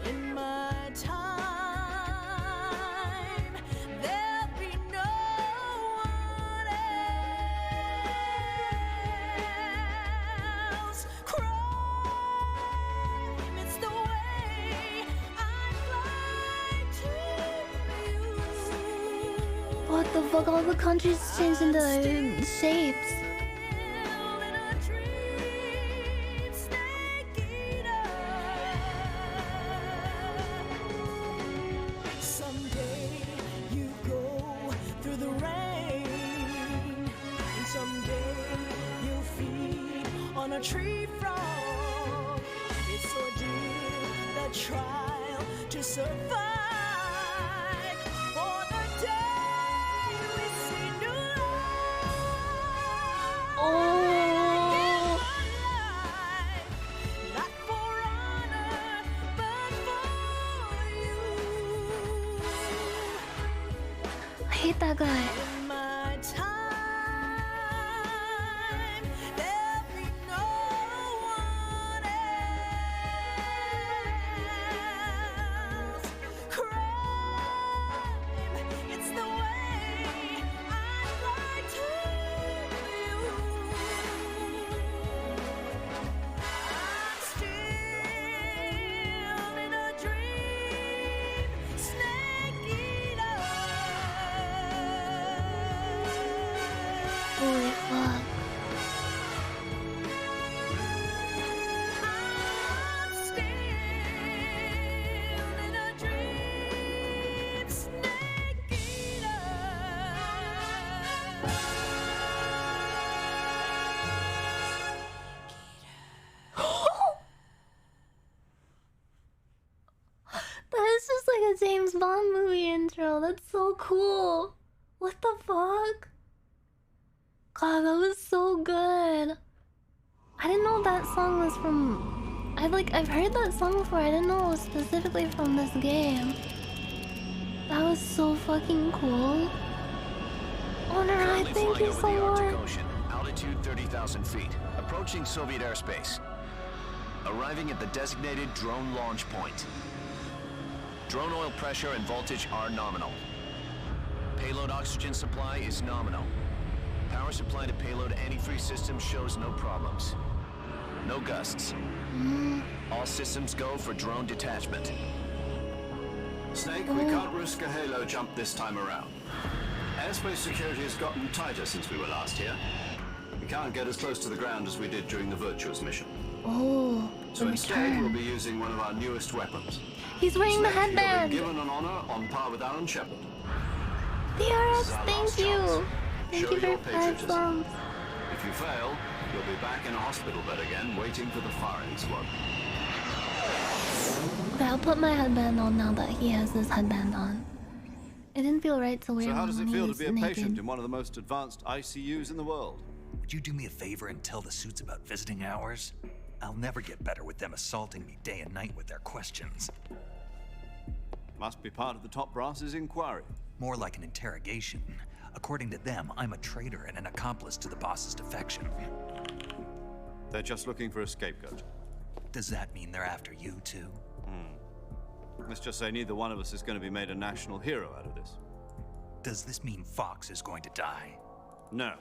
In my time, there'll be no one else. Crime, it's the way I fly to you. What the fuck? All the countries changed into shapes. Someday you go through the rain, and someday you'll feed on a tree frog. It's ordeal, the trial to survive. For the day we see new life. Oh. Not for honor, but for you. I hate that guy. In my time, there'll be no one else. Crime, it's the way I fly to you. I'm still in a dream, snake eater. Holy fuck. I'm still in a dream, snake eater. That is just like a James Bond movie intro. That's so cool. What the fuck? God, that was so good. I didn't know that song was from I've heard that song before. I didn't know it was specifically from this game. That was so fucking cool. Alright, thank you so much. Ocean, altitude 30,000 feet, approaching Soviet airspace. Arriving at the designated drone launch point. Drone oil pressure and voltage are nominal. Payload oxygen supply is nominal. Power supply to payload antifreeze system shows no problems. No gusts. All systems go for drone detachment. Snake, we can't risk a halo jump this time around. Airspace security has gotten tighter since we were last here. We can't get as close to the ground as we did during the Virtuous mission. Oh, so instead, we'll be using one of our newest weapons. He's wearing the headband. You'll be given an honor on par with Alan Shepard. DRS, thank you. Thank you for 5 songs. If you fail, you'll be back in a hospital bed again, waiting for the firing squad. Okay, I'll put my headband on now that he has his headband on. It didn't feel right to wear So how one does it when feel to he's be a naked. patient in one of the most advanced ICUs in the world? Would you do me a favor and tell the suits about visiting hours? I'll never get better with them assaulting me day and night with their questions. Must be part of the top brass's inquiry. More like an interrogation. According to them, I'm a traitor and an accomplice to the boss's defection. They're just looking for a scapegoat. Does that mean they're after you too? Let's just say neither one of us is going to be made a national hero out of this. Does this mean Fox is going to die? No.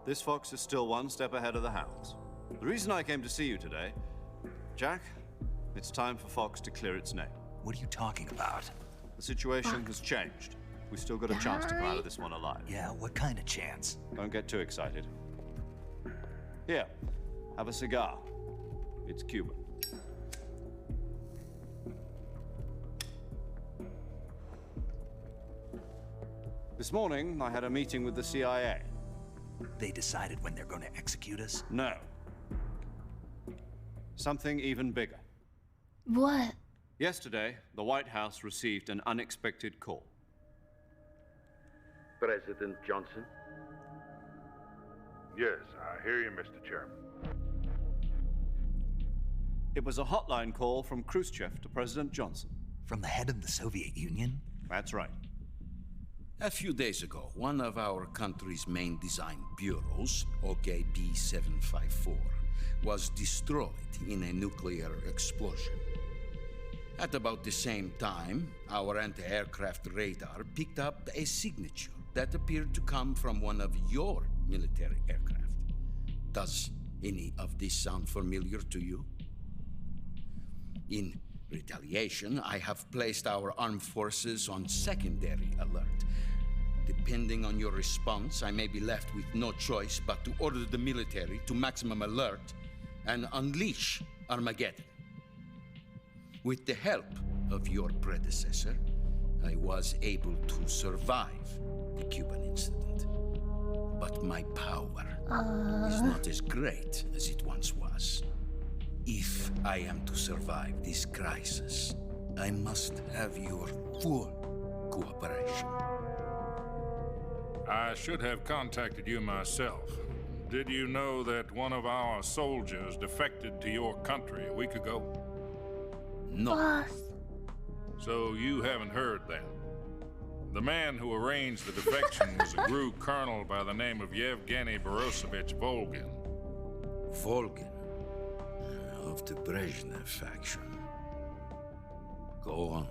This Fox is still one step ahead of the hounds. The reason I came to see you today, Jack, it's time for Fox to clear its name. What are you talking about? The situation has changed. We've still got a chance to come out of this one alive. Yeah, what kind of chance? Don't get too excited. Here, have a cigar. It's Cuban. This morning, I had a meeting with the CIA. They decided when they're going to execute us? No. Something even bigger. What? Yesterday, the White House received an unexpected call. President Johnson? Yes, I hear you, Mr. Chairman. It was a hotline call from Khrushchev to President Johnson. From the head of the Soviet Union? That's right. A few days ago, one of our country's main design bureaus, OKB 754, was destroyed in a nuclear explosion. At about the same time, our anti-aircraft radar picked up a signature that appeared to come from one of your military aircraft. Does any of this sound familiar to you? In retaliation, I have placed our armed forces on secondary alert. Depending on your response, I may be left with no choice but to order the military to maximum alert and unleash Armageddon. With the help of your predecessor, I was able to survive the Cuban incident. But my power is not as great as it once was. If I am to survive this crisis, I must have your full cooperation. I should have contacted you myself. Did you know that one of our soldiers defected to your country a week ago? No. Boss. So you haven't heard then. The man who arranged the defection was a GRU colonel by the name of Yevgeny Borisovich Volgin. Volgin? Of the Brezhnev faction. Go on.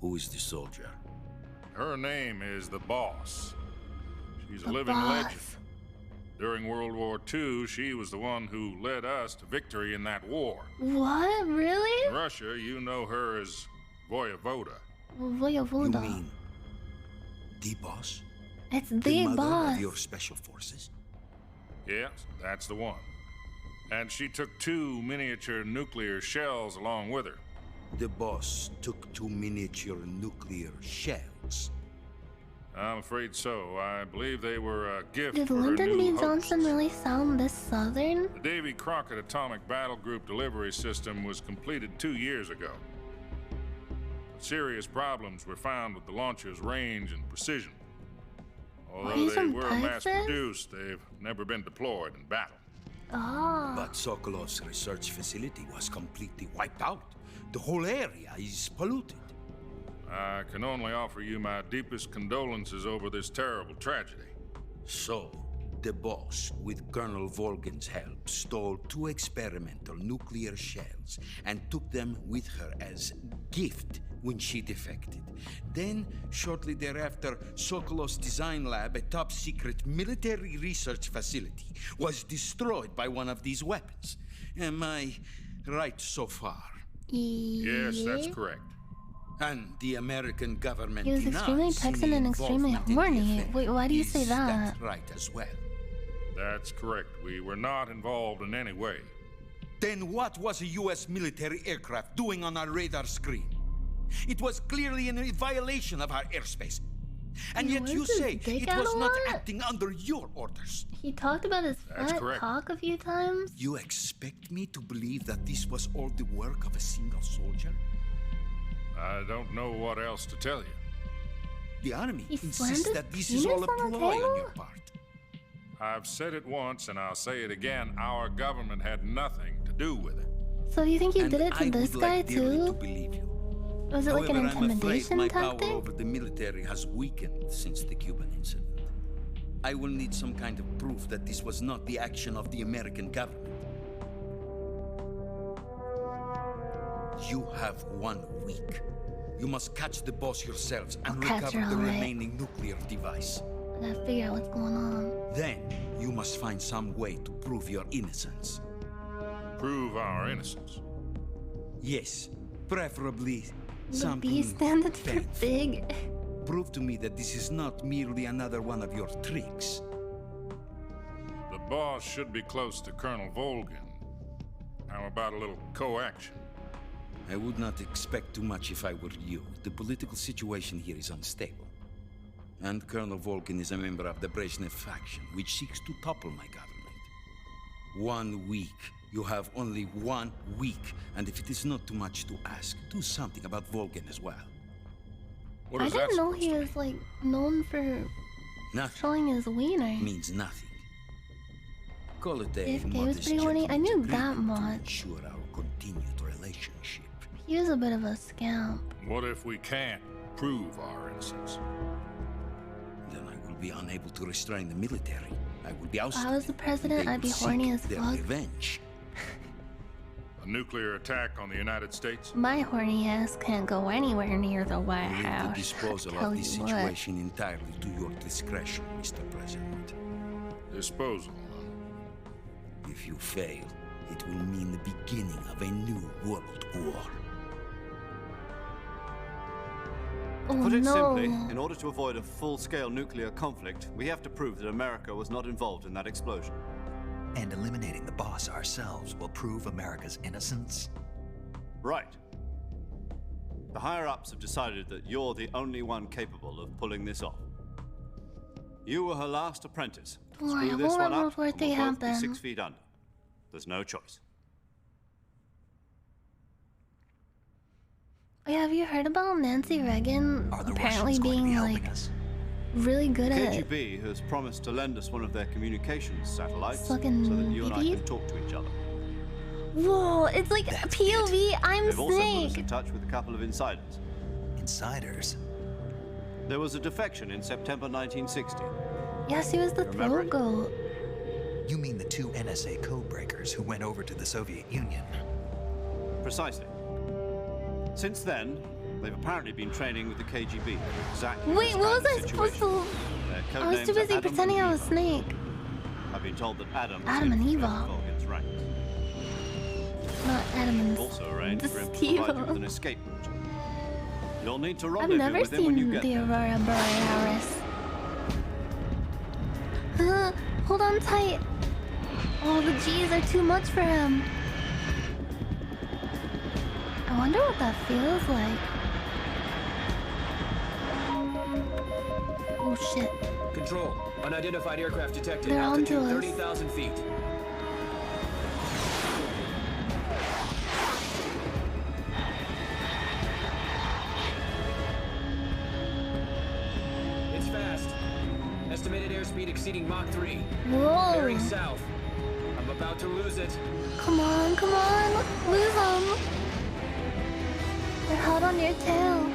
Who is the soldier? Her name is the Boss. She's a The living Boss. legend. During World War II, she was the one who led us to victory in that war. What? Really? In Russia, you know her as Voyevoda. Voyevoda. You mean the boss? It's The the mother boss. of your special forces? Yes, that's the one. And she took 2 miniature nuclear shells along with her. The boss took 2 miniature nuclear shells. I'm afraid so. I believe they were a gift Did for her Lyndon new B. host. Johnson really sound this southern? The Davy Crockett Atomic Battle Group delivery system was completed 2 years ago. Serious problems were found with the launcher's range and precision. Although he's they in were Texas? mass-produced, they've never been deployed in battle. Ah. But Sokolov's research facility was completely wiped out. The whole area is polluted. I can only offer you my deepest condolences over this terrible tragedy. So, the boss, with Colonel Volgin's help, stole 2 experimental nuclear shells and took them with her as gift when she defected. Then, shortly thereafter, Sokolov's design lab, a top-secret military research facility, was destroyed by one of these weapons. Am I right so far? Yes, that's correct. And the American government He was extremely Texan and extremely horny. Wait, why do you say that? That's right as well. That's correct. We were not involved in any way. Then what was a U.S. military aircraft doing on our radar screen? It was clearly in a violation of our airspace. And yet you say it was not acting under your orders. He talked about his That's fat correct. cock a few times. You expect me to believe that this was all the work of a single soldier? I don't know what else to tell you. The army He insists slandered that this is all a penis on the ploy table? on your part. I've said it once and I'll say it again. Our government had nothing to do with it. So you think you did it to I this would guy like dearly too? to believe you. Was it like an However, I'm afraid intimidation my tactic? power over the military has weakened since the Cuban incident. I will need some kind of proof that this was not the action of the American government. You have 1 week. You must catch the boss yourselves and I'll catch recover her, the alright. remaining nuclear device. I gotta figure out what's going on. Then, you must find some way to prove your innocence. Prove our innocence? Yes, preferably The something B standard for painful. big. Prove to me that this is not merely another one of your tricks. The boss should be close to Colonel Volgin. How about a little co-action? I would not expect too much if I were you. The political situation here is unstable. And Colonel Volgin is a member of the Brezhnev faction, which seeks to topple my government. 1 week. You have only 1 week. And if it is not too much to ask, do something about Volgin as well. I didn't know he was like known for Nothing. showing his wiener. Means nothing. Call it a If Gay was modest pretty horny, I knew that agreement to much. ensure our continued relationship. He was a bit of a scamp. What if we can't prove our innocence? Then I will be unable to restrain the military. I will be If ousted. I was the president, They I'd be will seek horny as their fuck. revenge. A nuclear attack on the United States? My horny ass can't go anywhere near the White Leave the House. disposal Tell of this you what. situation entirely to your discretion, Mr. President. Disposal? If you fail, it will mean the beginning of a new world war. Oh Put it no. simply, in order to avoid a full-scale nuclear conflict, we have to prove that America was not involved in that explosion. And eliminating the boss ourselves will prove America's innocence? Right. The higher-ups have decided that you're the only one capable of pulling this off. You were her last apprentice. Don't worry, Screw I this won't one let up, World War and we'll III both be happen. 6 feet under. There's no choice. Oh, yeah, have you heard about Nancy Reagan the apparently Russians going to be being helping like us? really good at KGB has promised to lend us one of their communications satellites so that Fucking you and I BB? can talk to each other. Whoa, it's like POV, I'm They've also put us in Snake. touch with a couple of insiders. Insiders? There was a defection in September 1960. Yeah, she was the Remember throat it? goat. You mean the 2 NSA codebreakers who went over to the Soviet Union? Precisely. Since then, they've apparently been training with the KGB. Exactly. Wait, this what was kind I of supposed situation. to? Their I was codenames too are busy Adam pretending and I was Eva. Snake. I've been told that Adam, Adam and Eva. Volgin's ranks. Not Adam and Also arranged for him to Steve. provide you with an escape route. You'll need to I've rendezvous never with him when you seen get the there. Aurora Borealis. Hold on tight. Oh, the G's are too much for him. I wonder what that feels like. Oh shit. Control. Unidentified aircraft detected. They're onto Altitude us. 30,000 feet. It's fast. Estimated airspeed exceeding Mach 3. Whoa. Bearing south. I'm About to lose it. Come on, come on. Lose them. They're hot on your tail.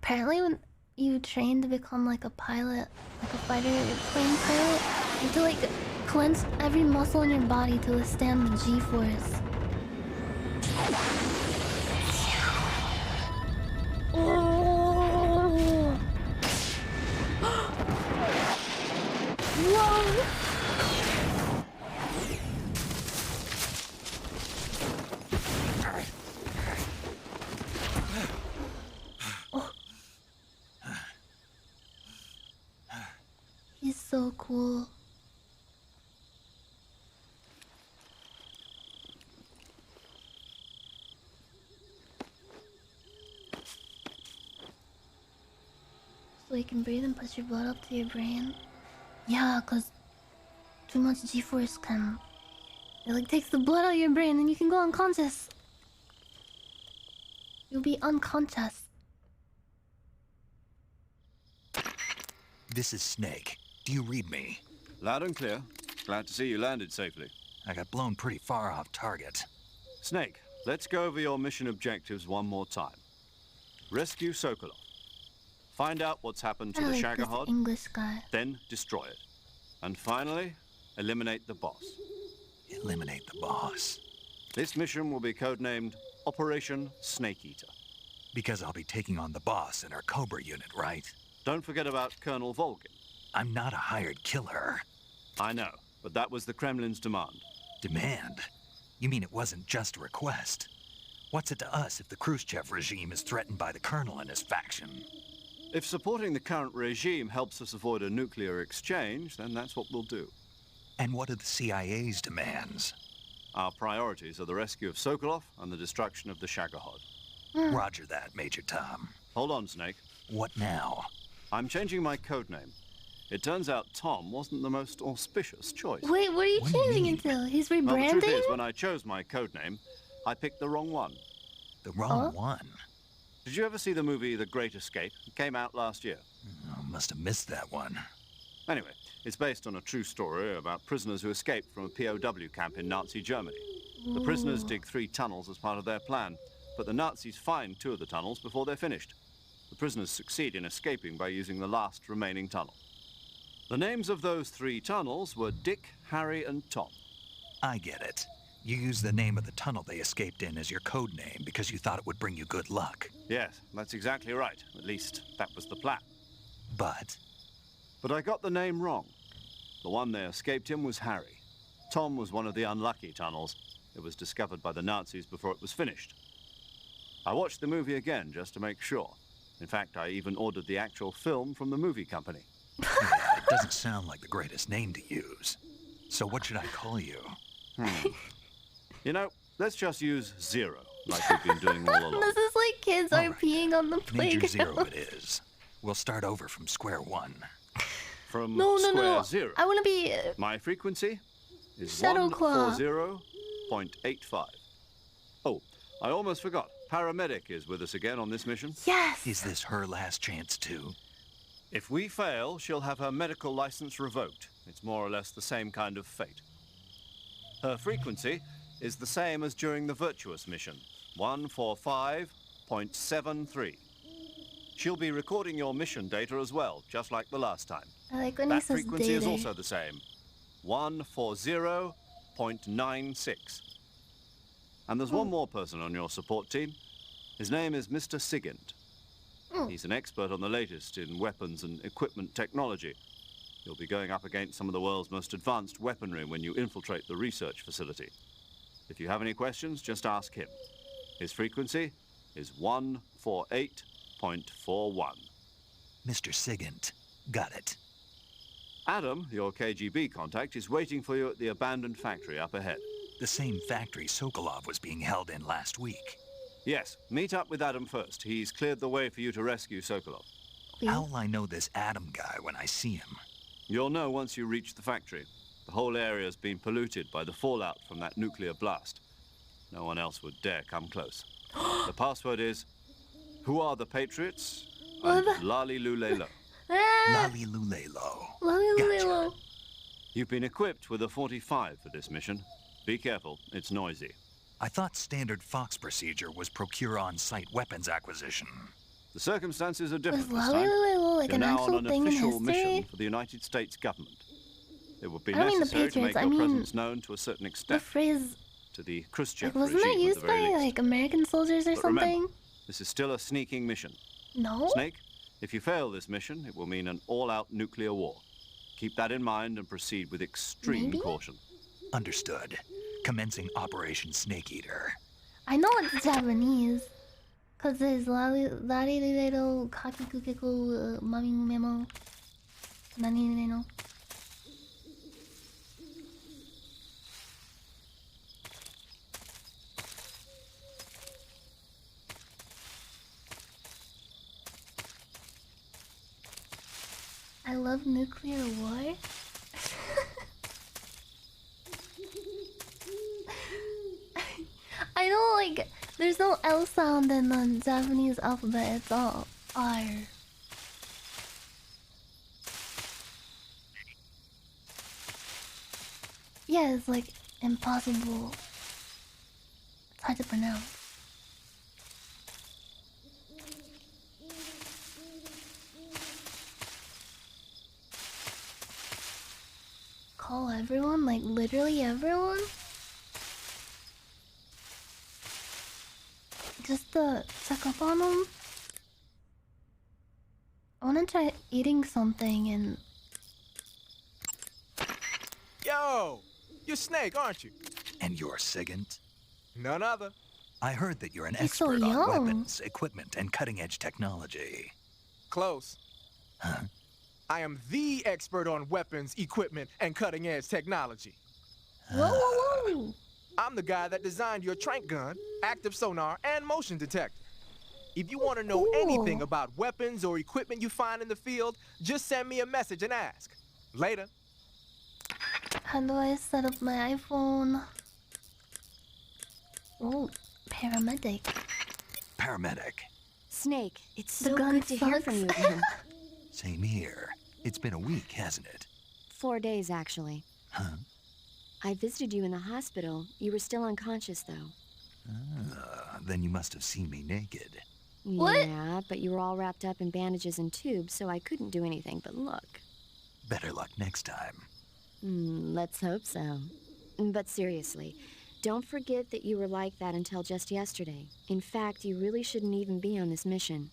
Apparently when you train to become like a pilot, like a fighter plane pilot, you have to like clench every muscle in your body to withstand the G-force. Oh. Whoa! He's so cool. So you can breathe and push your blood up to your brain. Yeah, cause too much G-force can... It like takes the blood out of your brain and you can go unconscious. You'll be unconscious. This is Snake. Do you read me? Loud and clear. Glad to see you landed safely. I got blown pretty far off target. Snake, let's go over your mission objectives one more time. Rescue Sokolov. Find out what's happened to the Shagohod. English guy. Then destroy it. And finally, eliminate the boss. Eliminate the boss. This mission will be codenamed Operation Snake Eater. Because I'll be taking on the boss in our Cobra Unit, right? Don't forget about Colonel Volgin. I'm not a hired killer. I know, but that was the Kremlin's demand. Demand? You mean it wasn't just a request? What's it to us if the Khrushchev regime is threatened by the Colonel and his faction? If supporting the current regime helps us avoid a nuclear exchange, then that's what we'll do. And what are the CIA's demands? Our priorities are the rescue of Sokolov and the destruction of the Shagohod. Roger that, Major Tom. Hold on, Snake. What now? I'm changing my codename. It turns out Tom wasn't the most auspicious choice. Wait, what are you changing it to? He's rebranding? Well, the truth is, when I chose my codename, I picked the wrong one. The wrong one? Did you ever see the movie The Great Escape? It came out last year. Oh, must have missed that one. Anyway, it's based on a true story about prisoners who escaped from a POW camp in Nazi Germany. The prisoners dig 3 tunnels as part of their plan, but the Nazis find 2 of the tunnels before they're finished. The prisoners succeed in escaping by using the last remaining tunnel. The names of those 3 tunnels were Dick, Harry, and Tom. I get it. You used the name of the tunnel they escaped in as your code name because you thought it would bring you good luck. Yes, that's exactly right. At least, that was the plan. But I got the name wrong. The one they escaped in was Harry. Tom was one of the unlucky tunnels. It was discovered by the Nazis before it was finished. I watched the movie again just to make sure. In fact, I even ordered the actual film from the movie company. Yeah, it doesn't sound like the greatest name to use. So what should I call you? You know, let's just use Zero, like we've been doing all along. This is like kids are peeing on the playground. Major Zero it is. We'll start over from square one. From No. square zero. I want to be... My frequency is Shadowclaw. 140.85. Oh, I almost forgot. Paramedic is with us again on this mission. Yes! Is this her last chance too? If we fail, she'll have her medical license revoked. It's more or less the same kind of fate. Her frequency is the same as during the Virtuous mission, 145.73. She'll be recording your mission data as well, just like the last time. I like when that he says frequency is data. also the same, 140.96. And there's one more person on your support team. His name is Mr. Sigint. He's an expert on the latest in weapons and equipment technology. You'll be going up against some of the world's most advanced weaponry when you infiltrate the research facility. If you have any questions, just ask him. His frequency is 148.41. Mr. Sigint. Got it. Adam, your KGB contact, is waiting for you at the abandoned factory up ahead. The same factory Sokolov was being held in last week. Yes, meet up with Adam first. He's cleared the way for you to rescue Sokolov. How'll I know this Adam guy when I see him? You'll know once you reach the factory. The whole area's been polluted by the fallout from that nuclear blast. No one else would dare come close. The password is, who are the Patriots? And Lali Lulelo. Lali Lulelo. Lali Lulelo. You've been equipped with a 45 for this mission. Be careful, it's noisy. I thought standard Fox procedure was procure on-site weapons acquisition. The circumstances are different Was this Lali time. Lulelo like You're an now actual on an thing in official history? mission for the United States government. It would be I don't mean the necessary to make Patriots, I your mean presence known to a certain The extent phrase, to the Khrushchev like, wasn't that regime at used the very by least. like American soldiers or But something? remember, this is still a sneaking mission. No. Snake, if you fail this mission, it will mean an all-out nuclear war. Keep that in mind and proceed with extreme Maybe? caution. Understood. Commencing Operation Snake Eater. I know it's Japanese. Cause there's Lali Lulelo Kakikukeko Mami Memo. Nani no. I love nuclear war. I know, like, there's no L sound in the Japanese alphabet, it's all R. Yeah, it's like impossible. It's hard to pronounce. Call everyone? Like literally everyone? Just to check up on them? I wanna try eating something and... Yo! You're Snake, aren't you? And you're Sigint? None other. I heard that you're an He's so expert on young. weapons, equipment, and cutting-edge technology. Close. Huh? I am the expert on weapons, equipment, and cutting-edge technology. Whoa, whoa, whoa! I'm the guy that designed your trank gun, active sonar, and motion detector. If you want to know anything about weapons or equipment you find in the field, just send me a message and ask. Later. How do I set up my iPhone? Oh, paramedic. Paramedic. Snake, it's The so gun good to hear sucks. from you again. Same here. It's been a week, hasn't it? 4 days, actually. Huh? I visited you in the hospital. You were still unconscious, though. Then you must have seen me naked. What? Yeah, but you were all wrapped up in bandages and tubes, so I couldn't do anything but look. Better luck next time. Let's hope so. But seriously, don't forget that you were like that until just yesterday. In fact, you really shouldn't even be on this mission.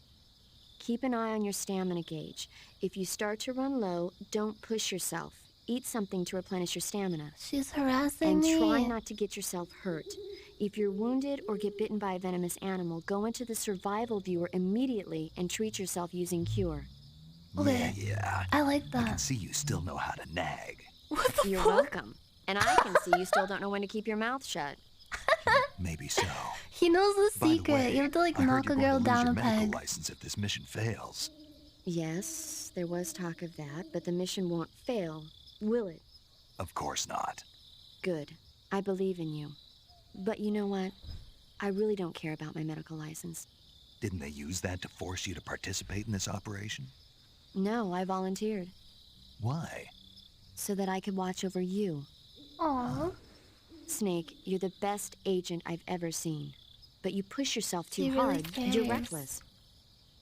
Keep an eye on your stamina gauge. If you start to run low, don't push yourself. Eat something to replenish your stamina. She's harassing And me. try not to get yourself hurt. If you're wounded or get bitten by a venomous animal, go into the survival viewer immediately and treat yourself using Cure. Okay. Yeah. I like I can that. see you still know how to nag. You're welcome. And I can see you still don't know when to keep your mouth shut. Maybe so. He knows the By the secret. way, You have to like I heard knock you're a going girl to lose down your a medical peg. license if this mission fails. Yes, there was talk of that, but the mission won't fail, will it? Of course not. Good. I believe in you. But you know what? I really don't care about my medical license. Didn't they use that to force you to participate in this operation? No, I volunteered. Why? So that I could watch over you. Aww. Snake, you're the best agent I've ever seen. But you push yourself too He really hard. You're cares. reckless.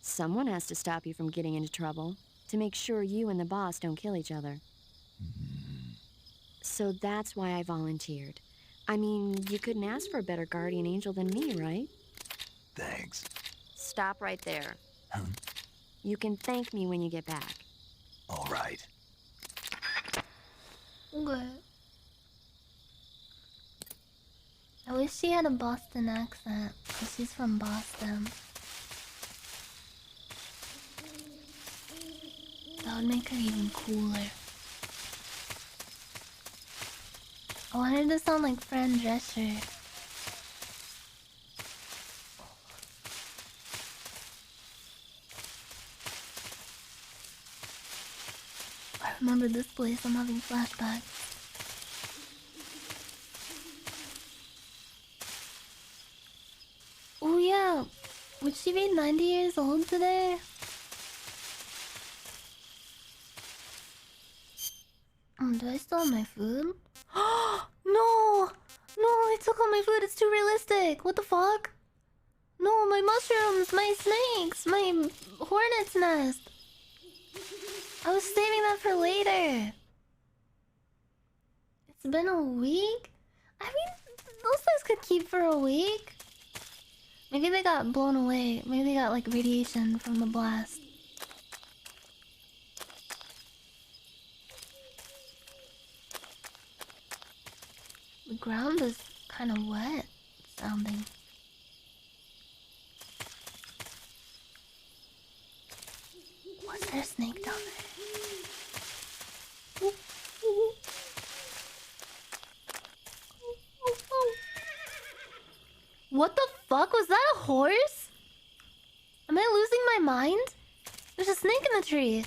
Someone has to stop you from getting into trouble, to make sure you and the boss don't kill each other. So that's why I volunteered. I mean, you couldn't ask for a better guardian angel than me, right? Thanks. Stop right there. Huh? You can thank me when you get back. All right. Okay. I wish she had a Boston accent, because she's from Boston. That would make her even cooler. I wanted to sound like Fran Drescher. I remember this place, I'm having flashbacks. yeah. Would she be 90 years old today? Do I still have my food? No! No, I took all my food. It's too realistic. What the fuck? No, my mushrooms, my snakes, my hornet's nest. I was saving that for later. It's been a week? I mean, those things could keep for a week. Maybe they got blown away. Maybe they got like radiation from the blast. The ground is kind of wet sounding. Was there a snake down there? What the fuck? Was that a horse? Am I losing my mind? There's a snake in the tree.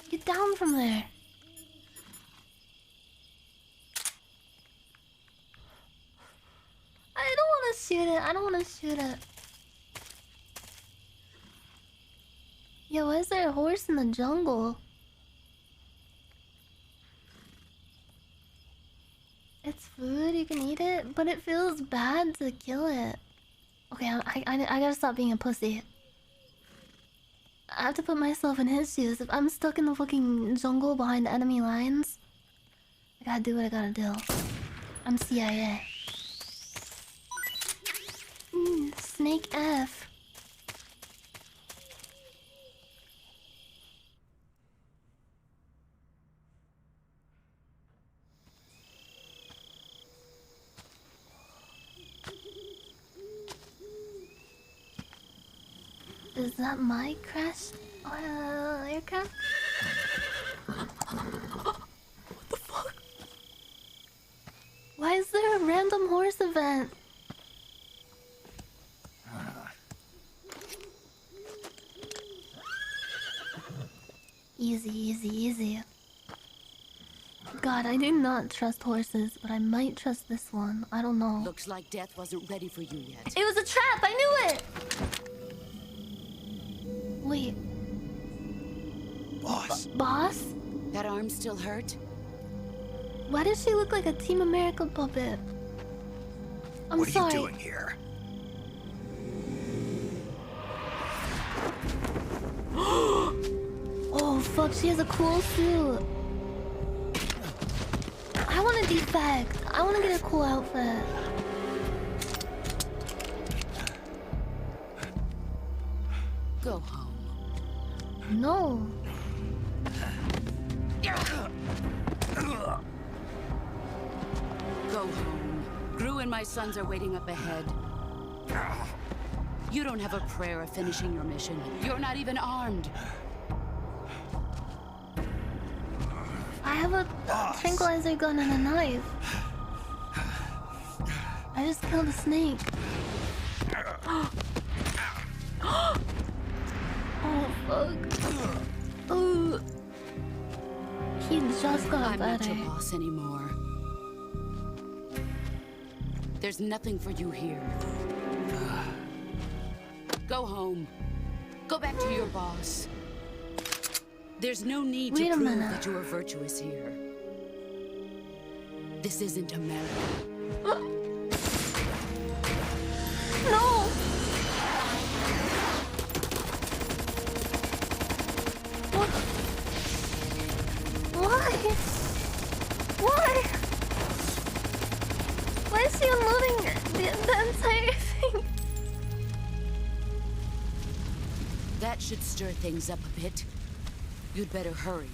Get down from there. I don't want to shoot it. I don't want to shoot it. Yeah, why is there a horse in the jungle? It's food, you can eat it, but it feels bad to kill it. Okay, I gotta stop being a pussy. I have to put myself in his shoes. If I'm stuck in the fucking jungle behind enemy lines, I gotta do what I gotta do. I'm CIA. Snake F. Is that my crashed aircraft? What the fuck? Why is there a random horse event? Easy, easy, easy. God, I do not trust horses, but I might trust this one. I don't know. Looks like death wasn't ready for you yet. It was a trap! I knew it! Wait. Boss. Boss? That arm still hurt? Why does she look like a Team America puppet? I'm sorry. What are you doing here? Oh fuck, she has a cool suit. I want a defect. I want to get a cool outfit. Go home. No. Go home. Gru and my sons are waiting up ahead. You don't have a prayer of finishing your mission. You're not even armed. I have a tranquilizer gun and a knife. I just killed a snake. Oh fuck. Ooh. He just got I'm better. not your boss anymore. There's nothing for you here. Go home. Go back to your boss. There's no need to prove that you are virtuous here. This isn't America. No! What? Why? Why? Why is she unloading the entire thing? That should stir things up a bit. You'd better hurry.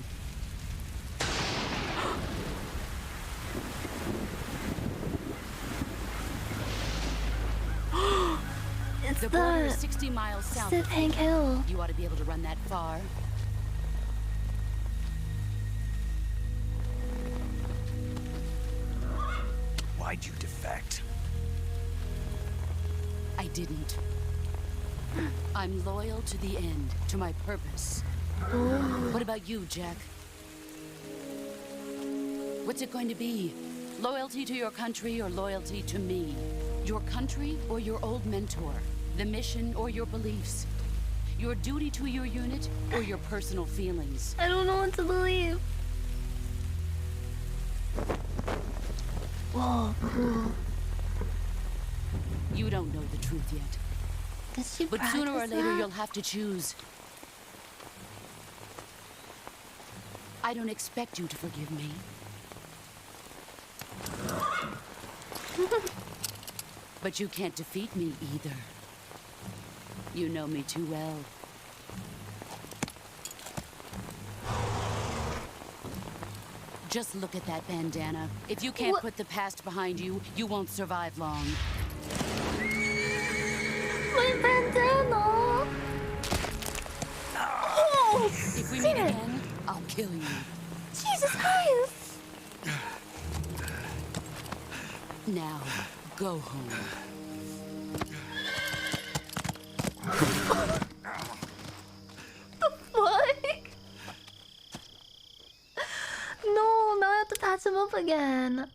It's the border is 60 miles south. Sith Hank Hill. You ought to be able to run that far. Why'd you defect? I didn't. I'm loyal to the end, to my purpose. What about you, Jack? What's it going to be? Loyalty to your country or loyalty to me? Your country or your old mentor? The mission or your beliefs? Your duty to your unit or your personal feelings? I don't know what to believe. Whoa. You don't know the truth yet. Does she But sooner or practice later that? you'll have to choose. I don't expect you to forgive me. But you can't defeat me either. You know me too well. Just look at that bandana. If you can't put the past behind you, you won't survive long. My bandana! Oh, if we meet again, I'll kill you. Jesus Christ! Now, go home. The fuck? No, now I have to patch him up again.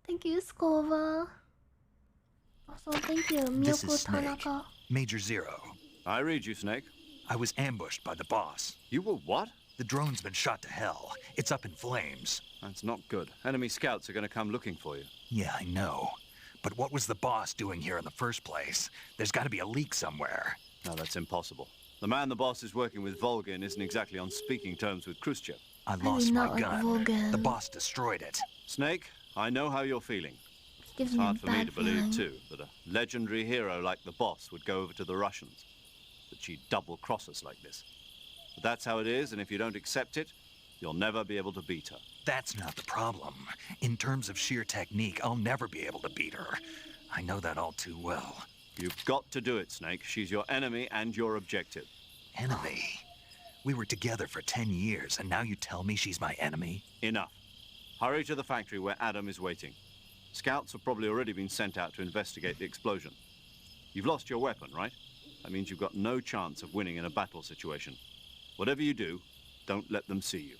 Thank you, Skova. Also, thank you, This Miyoko is Snake, Tanaka. Major Zero. I read you, Snake. I was ambushed by the boss. You were what? The drone's been shot to hell. It's up in flames. That's not good. Enemy scouts are going to come looking for you. Yeah, I know. But what was the boss doing here in the first place? There's got to be a leak somewhere. No, that's impossible. The man the boss is working with, Volgin, isn't exactly on speaking terms with Khrushchev. I lost my not like gun. Volgin. The boss destroyed it. Snake, I know how you're feeling. Gives It's me a hard for me bad to believe, feeling. too, that a legendary hero like the boss would go over to the Russians. That she'd double-cross us like this. But that's how it is, and if you don't accept it, you'll never be able to beat her. That's not the problem. In terms of sheer technique, I'll never be able to beat her. I know that all too well. You've got to do it, Snake. She's your enemy and your objective. Enemy? We were together for 10 years, and now you tell me she's my enemy? Enough. Hurry to the factory where Adam is waiting. Scouts have probably already been sent out to investigate the explosion. You've lost your weapon, right? That means you've got no chance of winning in a battle situation. Whatever you do, don't let them see you.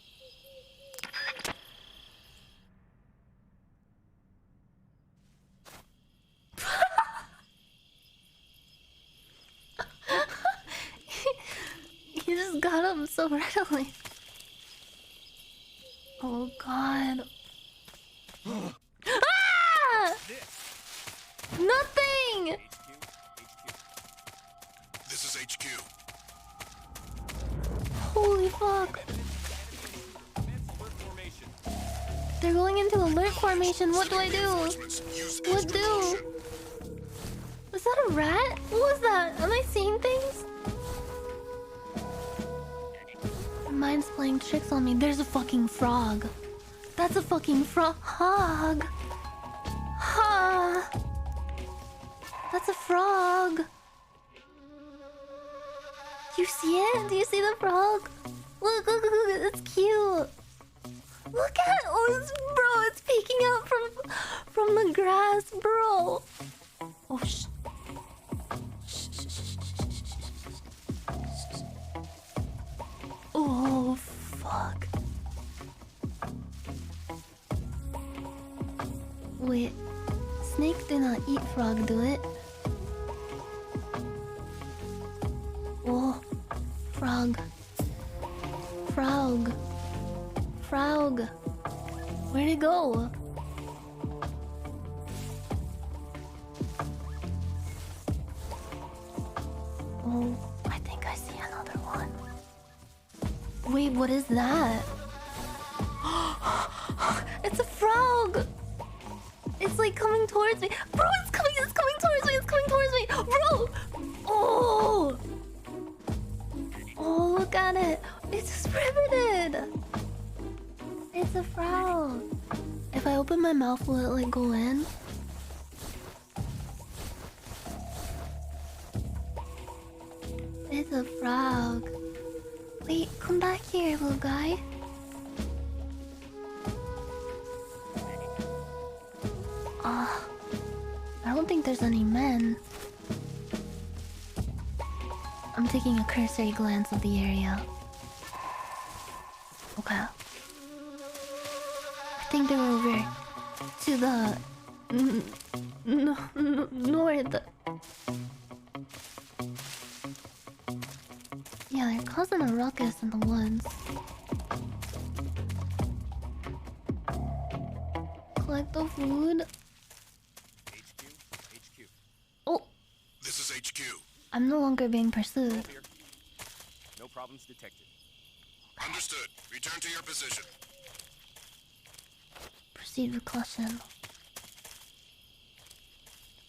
You just got him so readily. Oh god. Ah! Nothing! This is HQ. Holy fuck. They're going into alert formation. What do I do? What do? Was that a rat? What was that? Am I seeing things? My mind's playing tricks on me. There's a fucking frog. That's a fucking frog. Ha! That's a frog. Do you see it? Do you see the frog? Look, look, look, it's cute. Look at it. Oh, bro, it's peeking out from the grass, bro. Oh, shh. Oh, fuck. Wait. Snake do not eat frog, do it? Oh. Frog. Frog. Frog. Where'd it go? Oh, I think I see another one. Wait, what is that? It's a frog! It's like coming towards me. Bro, it's coming towards me, it's coming towards me! Bro! Oh! Oh, look at it! It's just riveted! It's a frog. If I open my mouth, will it like go in? It's a frog. Wait, come back here, little guy. I don't think there's any men. I'm taking a cursory glance of the area. Okay. think they were over to the north. Yeah, they're causing a ruckus in the woods. Collect the food. HQ. Oh, This is HQ. I'm no longer being pursued. No problems detected. Understood. Return to your position. Proceed with caution.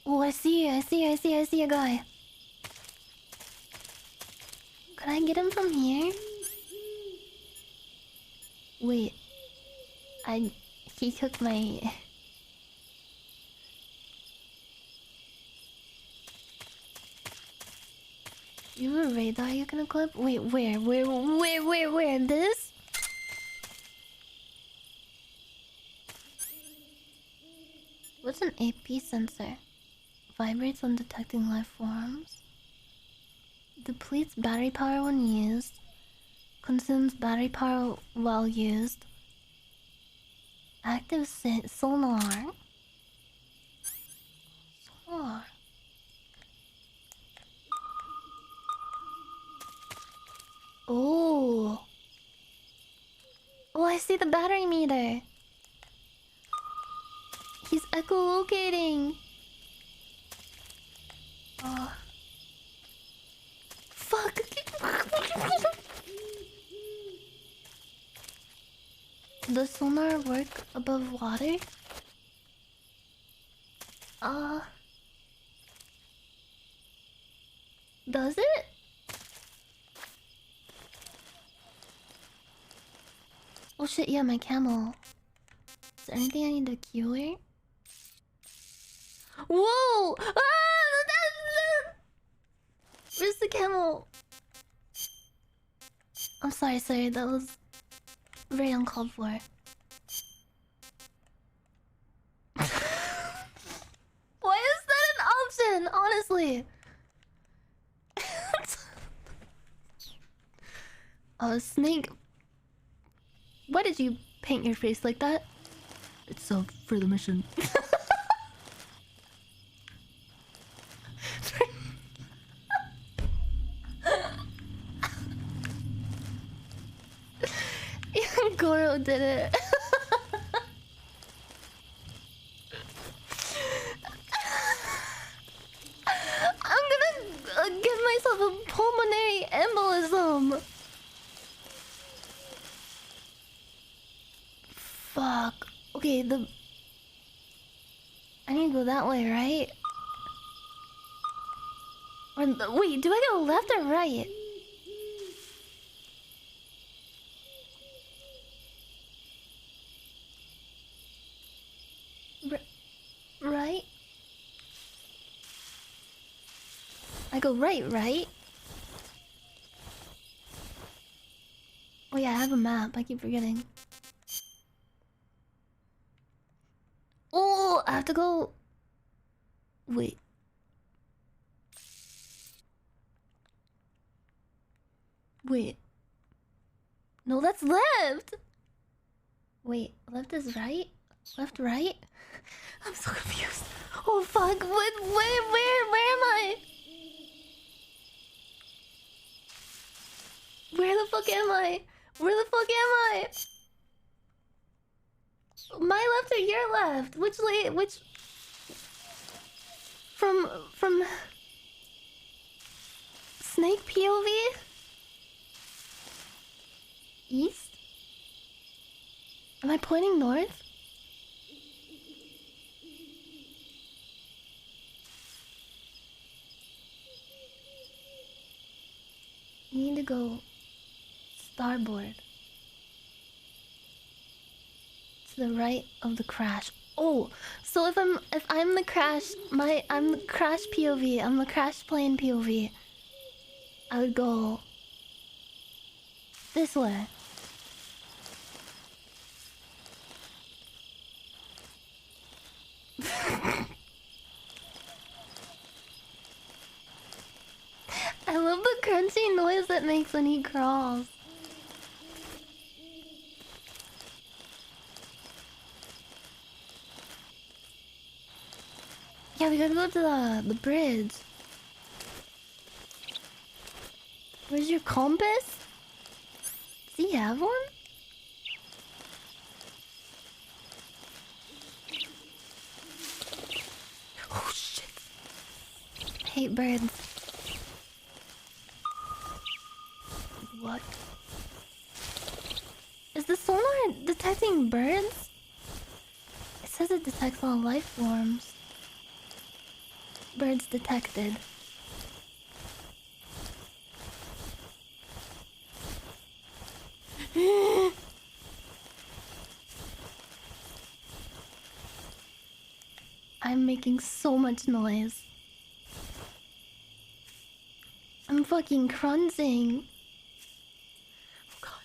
Oh, I see a guy. Could I get him from here? Wait. He took my... You have a radar you can equip? Wait, where? This? What's an AP sensor? Vibrates when detecting life forms. Depletes battery power when used. Consumes battery power while used. Active sonar. Sonar. Oh. Oh, I see the battery meter. He's echolocating. Oh. Fuck. Does sonar work above water? Does it? Oh shit, yeah, my camel. Is there anything I need to cure? Whoa! Where's the camel? I'm sorry, that was very uncalled for. Why is that an option? Honestly. Snake. Why did you paint your face like that? It's for the mission. Goro did it. I'm gonna give myself a pulmonary embolism. Fuck. Okay, I need to go that way, right? Wait, do I go left or right? Right? I go right? Oh yeah, I have a map. I keep forgetting. Oh, I have to go... Wait. No, that's left! Wait, left is right? Left, right? I'm so confused. Oh fuck, where am I? Where the fuck am I? My left or your left? Which? From Snake POV? East? Am I pointing north? You need to go starboard. To the right of the crash. Oh, so if I'm the crash, I'm the crash POV. I'm the crash plane POV. I would go this way. I love the crunchy noise that makes when he crawls. Yeah, we gotta go to the bridge. Where's your compass? Does he have one? Oh shit. I hate birds. What? Is the sonar detecting birds? It says it detects all life forms. Birds detected. I'm making so much noise. I'm fucking crunching. Oh god.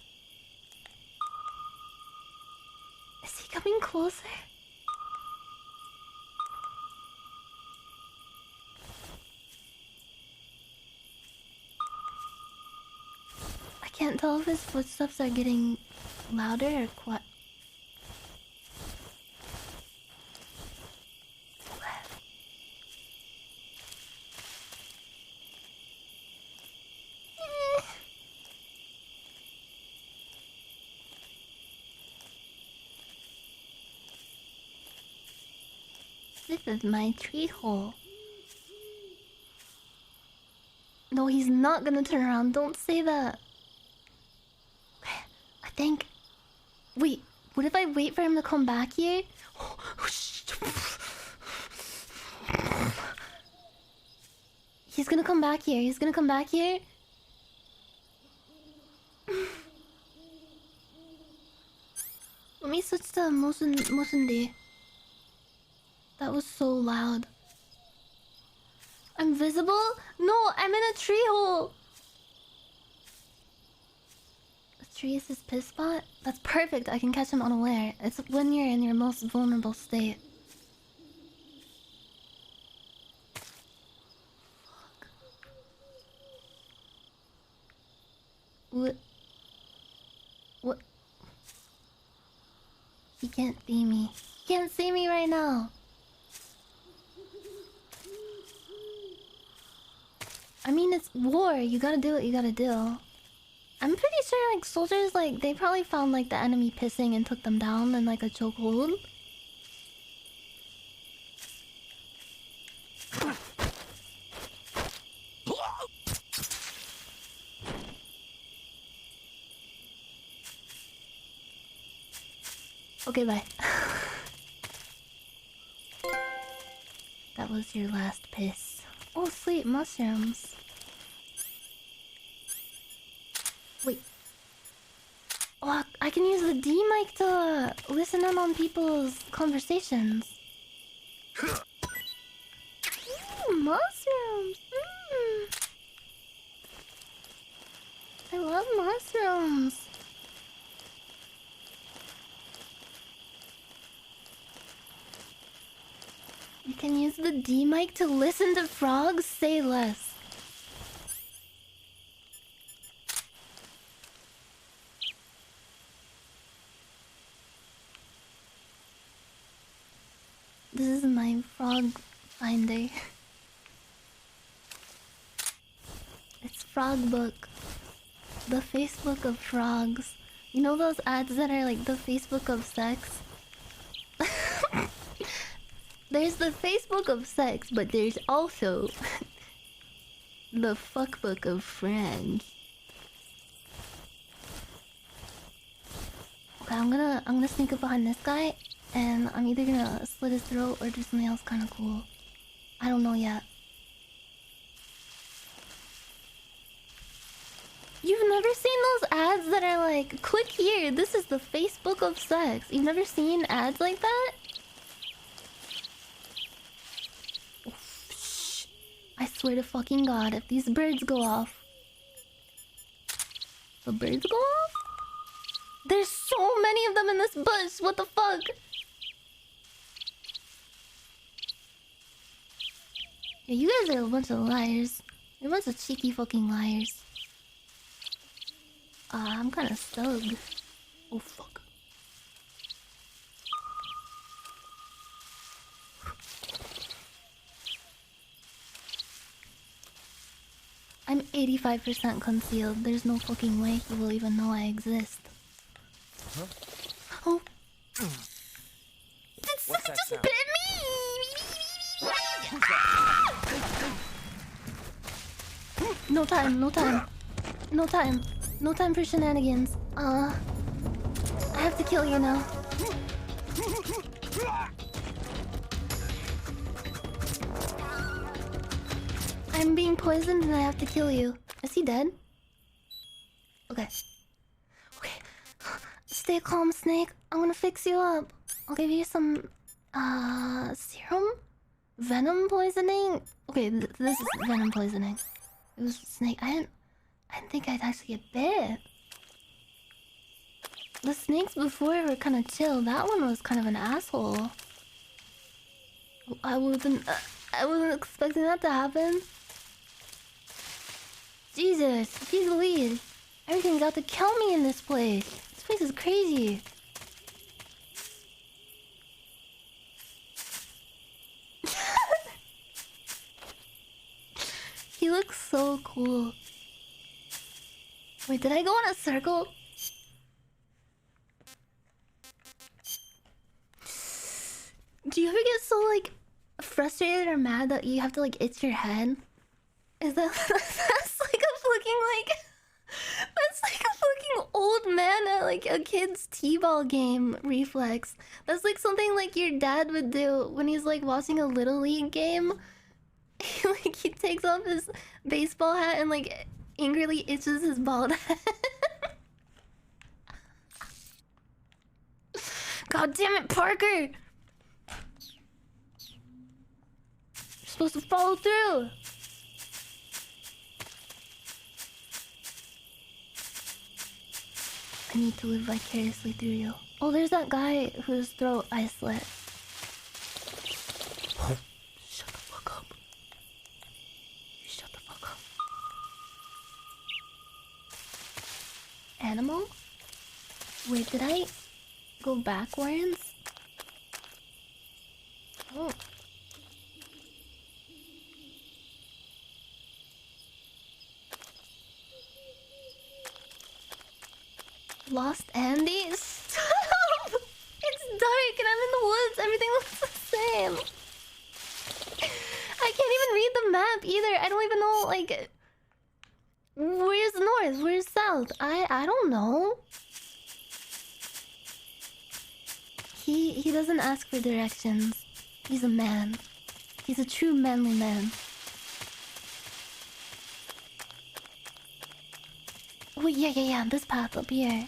Is he coming closer? I can't tell if his footsteps are getting louder or quiet. This is my tree hole. No, he's not gonna turn around. Don't say that. I think... Wait, what if I wait for him to come back here? He's gonna come back here. He's gonna come back here. Let me switch to motion D. That was so loud. I'm visible? No, I'm in a tree hole. The tree is his piss spot? That's perfect. I can catch him unaware. It's when you're in your most vulnerable state. What? What? He can't see me. He can't see me right now. I mean, it's war. You gotta do what you gotta do. I'm pretty sure, like, soldiers, like, they probably found, like, the enemy pissing and took them down in, like, a chokehold. Okay, bye. That was your last piss. Oh, sweet mushrooms. Wait. Oh, I can use the D mic to listen in on people's conversations. Mushrooms. I love mushrooms. You can use the D mic to listen to frogs say less. This is my frog finder. It's Frog Book. The Facebook of frogs. You know those ads that are like the Facebook of sex? There's the Facebook of sex, but there's also the fuckbook of friends. Okay, I'm gonna sneak up behind this guy, and I'm either gonna slit his throat or do something else kind of cool. I don't know yet. You've never seen those ads that are like, click here, this is the Facebook of sex. You've never seen ads like that? I swear to fucking God, if these birds go off... The birds go off? There's so many of them in this bush, what the fuck? Yeah, you guys are a bunch of liars. You're a bunch of cheeky fucking liars. I'm kinda stuck. Oh fuck. 85% concealed. There's no fucking way he will even know I exist. Huh? Oh. What's that sound? Bit me! No time, no time. No time. No time for shenanigans. I have to kill you now. I'm being poisoned and I have to kill you. Is he dead? Okay. Okay. Stay calm, Snake. I'm gonna fix you up. I'll give you some, serum? Venom poisoning? Okay, this is venom poisoning. It was Snake. I didn't think I'd actually get bit. The snakes before were kind of chill. That one was kind of an asshole. I wasn't expecting that to happen. Jesus, jeez Louise. Everything's out to kill me in this place. This place is crazy. He looks so cool. Wait, did I go in a circle? Do you ever get so like frustrated or mad that you have to like itch your head? Is that that's like a fucking old man at like a kid's t-ball game reflex. That's like something like your dad would do when he's like watching a little league game. Like he takes off his baseball hat and like angrily itches his bald head. God damn it, Parker! You're supposed to follow through. I need to live vicariously through you. Oh, there's that guy whose throat I slit. Shut the fuck up. You shut the fuck up. Animal? Wait, did I go backwards? Oh. Lost Andy? Stop! It's dark and I'm in the woods. Everything looks the same. I can't even read the map either. I don't even know, like... Where's north? Where's south? I don't know. He doesn't ask for directions. He's a man. He's a true manly man. Oh, yeah. This path up here.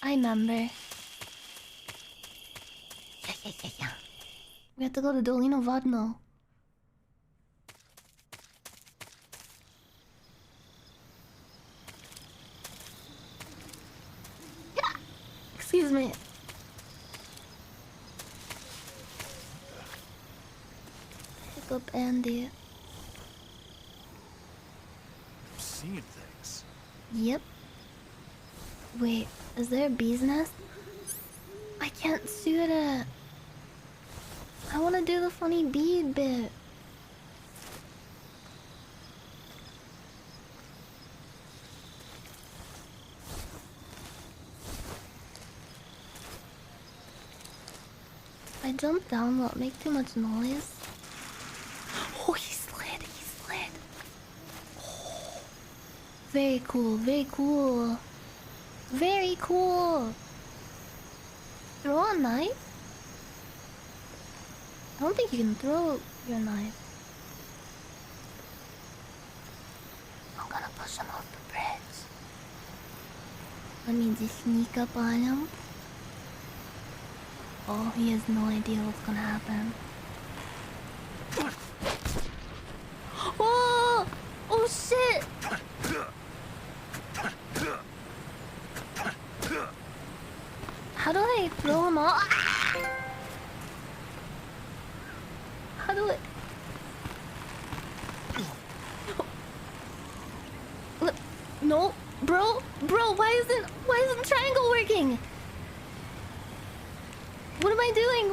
I remember. Yeah. We have to go to Dolino Vodno. Excuse me. Pick up Andy. I'm seeing things. Yep. Wait, is there a bee's nest? I can't shoot it. I want to do the funny bead bit. If I jump down, will it make too much noise? Oh, he slid. Oh. Very cool. Very cool. Throw a knife? I don't think you can throw your knife. I'm gonna push him off the bridge. Let me just sneak up on him. Oh, he has no idea what's gonna happen. Oh! Oh shit! How do I throw him off? How do I... No, bro, why isn't triangle working? What am I doing?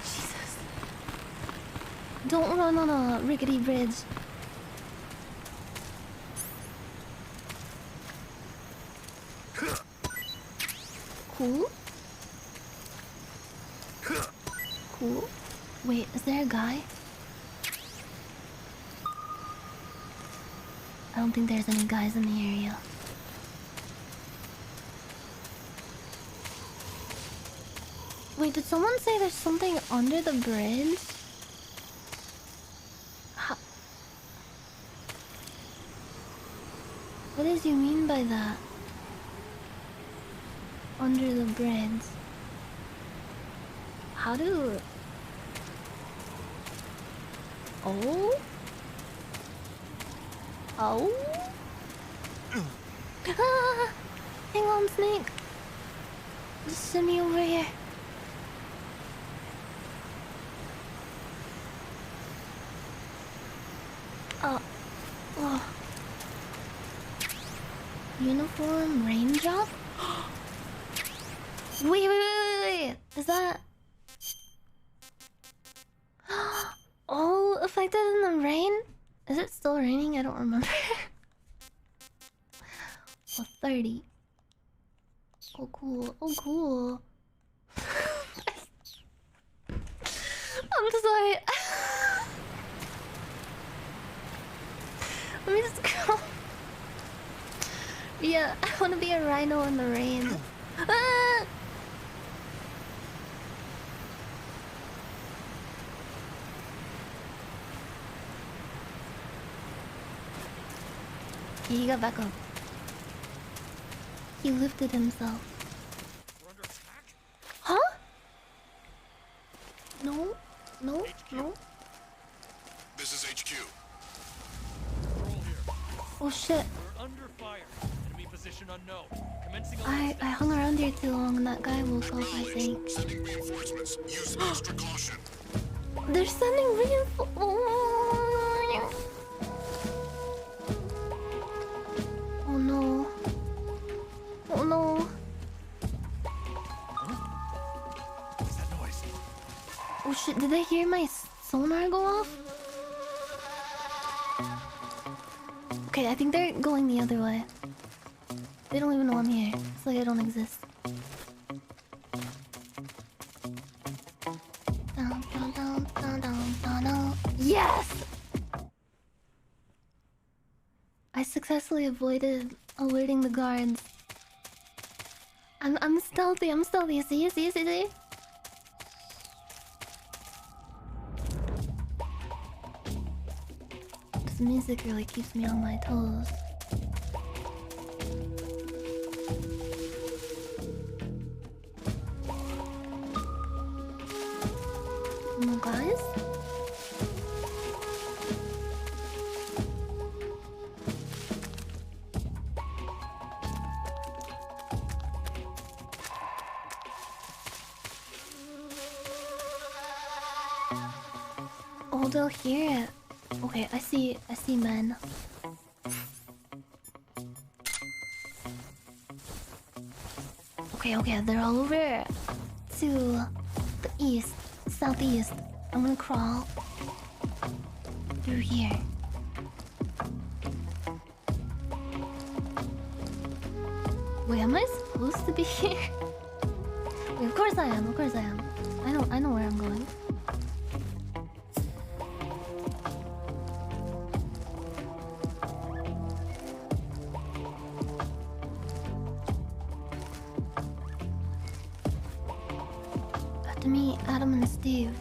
Jesus. Don't run on a rickety bridge. Cool. Cool. Wait, is there a guy? I don't think there's any guys in the area. Wait, did someone say there's something under the bridge? What did you mean by that? Under the bridge. How do... Oh? Oh? Ah! Hang on, Snake. Just send me over here. Oh. Uniform raindrop? Wait. Is that... Oh, affected in the rain? Is it still raining? I don't remember. Oh, 30. Oh, cool. Oh, cool. I'm sorry. Let me just go. Yeah, I want to be a rhino in the rain. Ah! He got back up. He lifted himself. Huh? No. This is HQ. Oh shit. We're under fire. Enemy position unknown. Commencing I hung around here too long and that guy woke up, I think. Sending reinforcements. Use extra caution. They're sending reinforcements. Oh no. Oh no. What's that noise? Oh shit, did I hear my sonar go off? Okay, I think they're going the other way. They don't even know I'm here. It's like I don't exist. Yes! I successfully avoided alerting the guards. I'm stealthy, See? This music really keeps me on my toes. No guys? Oh, they'll hear it. Okay, I see men. Okay, they're all over to the east, southeast. I'm gonna crawl through here. Wait, am I supposed to be here? Wait, of course I am. I know where I'm going. To meet Adam and Steve.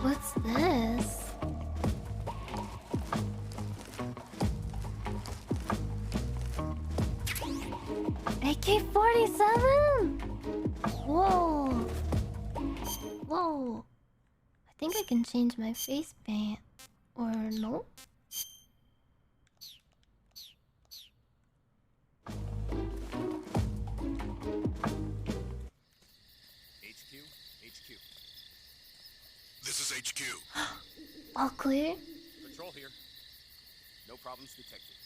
What's this? AK-47? Whoa. I think I can change my face paint. Or no? HQ. This is HQ. All clear? Patrol here. No problems detected.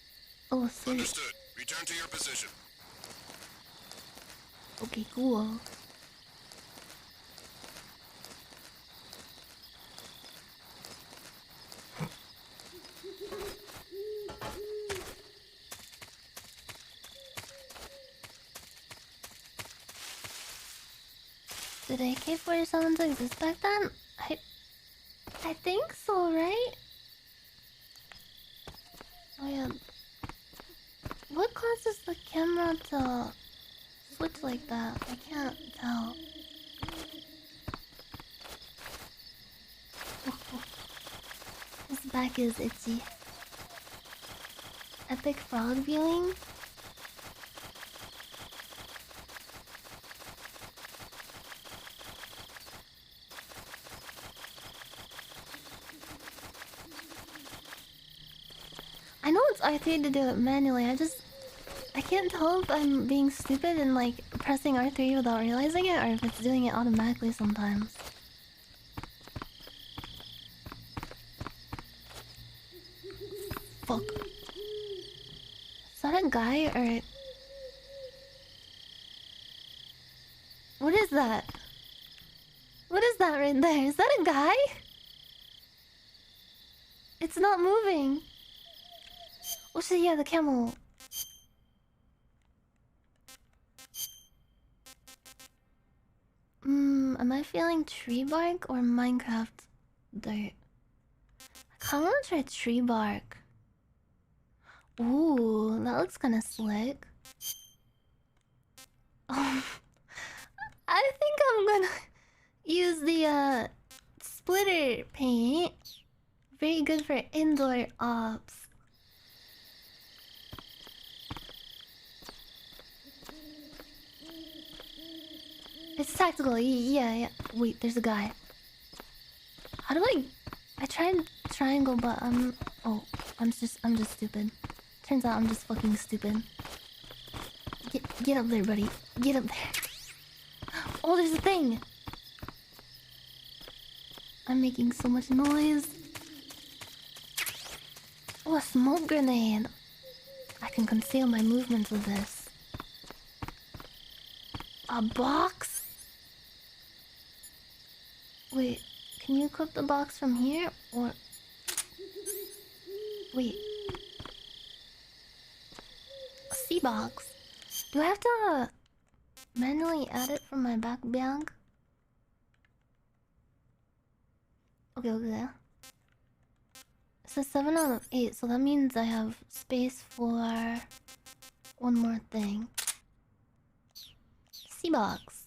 Oh, sweet. Understood. Return to your position. Okay, cool. Did AK-47s exist back then? I think so, right? Oh yeah. What causes the camera to switch like that? I can't tell. This back is itchy. Epic frog viewing? I know it's R3 to do it manually, I can't tell if I'm being stupid and like pressing R3 without realizing it, or if it's doing it automatically sometimes. Fuck. Is that a guy or... What is that? What is that right there? Is that a guy? It's not moving. Oh shit, yeah, the camel. Am I feeling tree bark or Minecraft dirt? I kinda wanna try tree bark. Ooh, that looks kinda slick. I think I'm gonna use the splitter paint. Very good for indoor ops. It's tactical, yeah. Wait, there's a guy. How do I tried triangle, but oh, I'm just stupid. Turns out I'm just fucking stupid. Get up there, buddy. Get up there. Oh, there's a thing. I'm making so much noise. Oh, a smoke grenade. I can conceal my movements with this. A box? Wait, can you equip the box from here? Or... Wait. A sea box? Do I have to manually add it from my back bag? Okay. It says 7 out of 8, so that means I have space for one more thing. Sea box.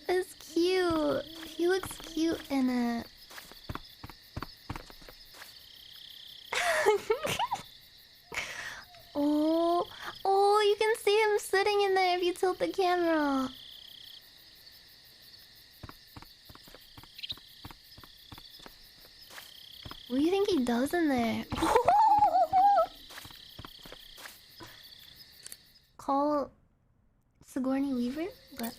It's cute. He looks cute in it. Oh, you can see him sitting in there if you tilt the camera. What do you think he does in there? Call Sigourney Weaver? But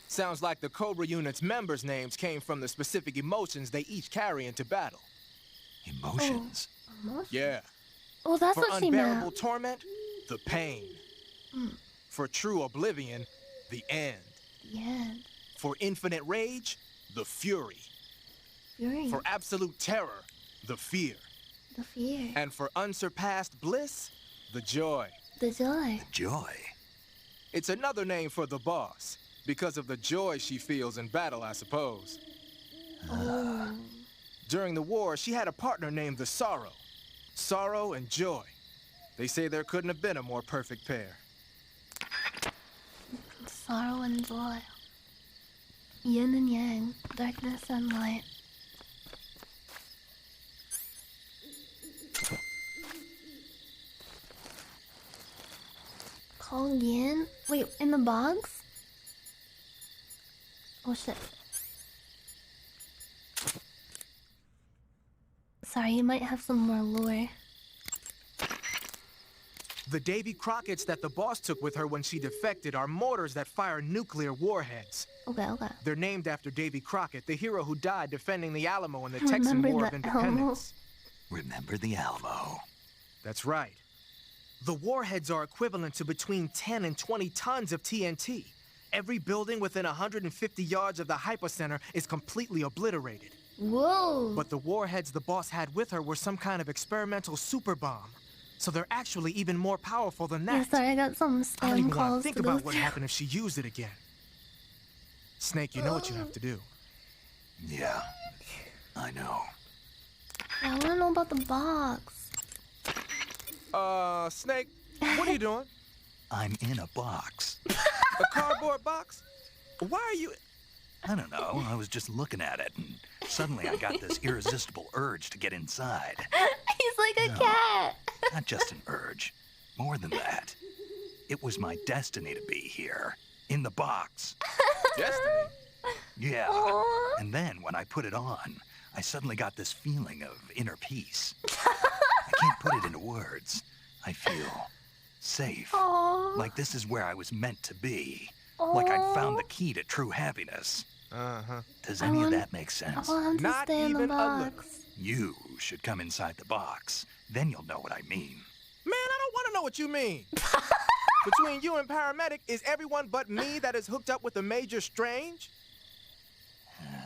sounds like the Cobra Unit's members' names came from the specific emotions they each carry into battle. Emotions? Oh, yeah. Oh, that's for what she unbearable meant. torment, the pain. For true oblivion, the end. Yeah. For infinite rage, the fury. Fury. For absolute terror, the fear. The fear. And for unsurpassed bliss, the joy. The joy. Joy? It's another name for the boss, because of the joy she feels in battle, I suppose. Oh. During the war, she had a partner named the Sorrow. Sorrow and joy. They say there couldn't have been a more perfect pair. Sorrow and joy. Yin and yang. Darkness and light. Call Yin? Wait, in the box? Oh shit. Sorry, you might have some more lore. The Davy Crockett's that the boss took with her when she defected are mortars that fire nuclear warheads. Okay. They're named after Davy Crockett, the hero who died defending the Alamo in the Texan War of Independence. Remember the Alamo. That's right. The warheads are equivalent to between 10 and 20 tons of TNT. Every building within 150 yards of the hypercenter is completely obliterated. Whoa. But the warheads the boss had with her were some kind of experimental super bomb. So they're actually even more powerful than that. Yeah, sorry, I got some I don't spam even want calls to think to go about what through. happened if she used it again. Snake, you know what you have to do. Yeah, I know. Yeah, I wanna know about the box. Snake, what are you doing? I'm in a box. A cardboard box? Why are you... I don't know. I was just looking at it, and suddenly I got this irresistible urge to get inside. He's like a cat. Not just an urge. More than that. It was my destiny to be here. In the box. Destiny? Yeah. Aww. And then when I put it on, I suddenly got this feeling of inner peace. I can't put it into words. I feel safe. Aww. Like this is where I was meant to be. Like I'd found the Aww. key to true happiness. Uh-huh. Does any of that make sense? I want him to Not stay in the even a box. little. You should come inside the box. Then you'll know what I mean. Man, I don't want to know what you mean. Between you and Paramedic, is everyone but me that is hooked up with a Major Strange?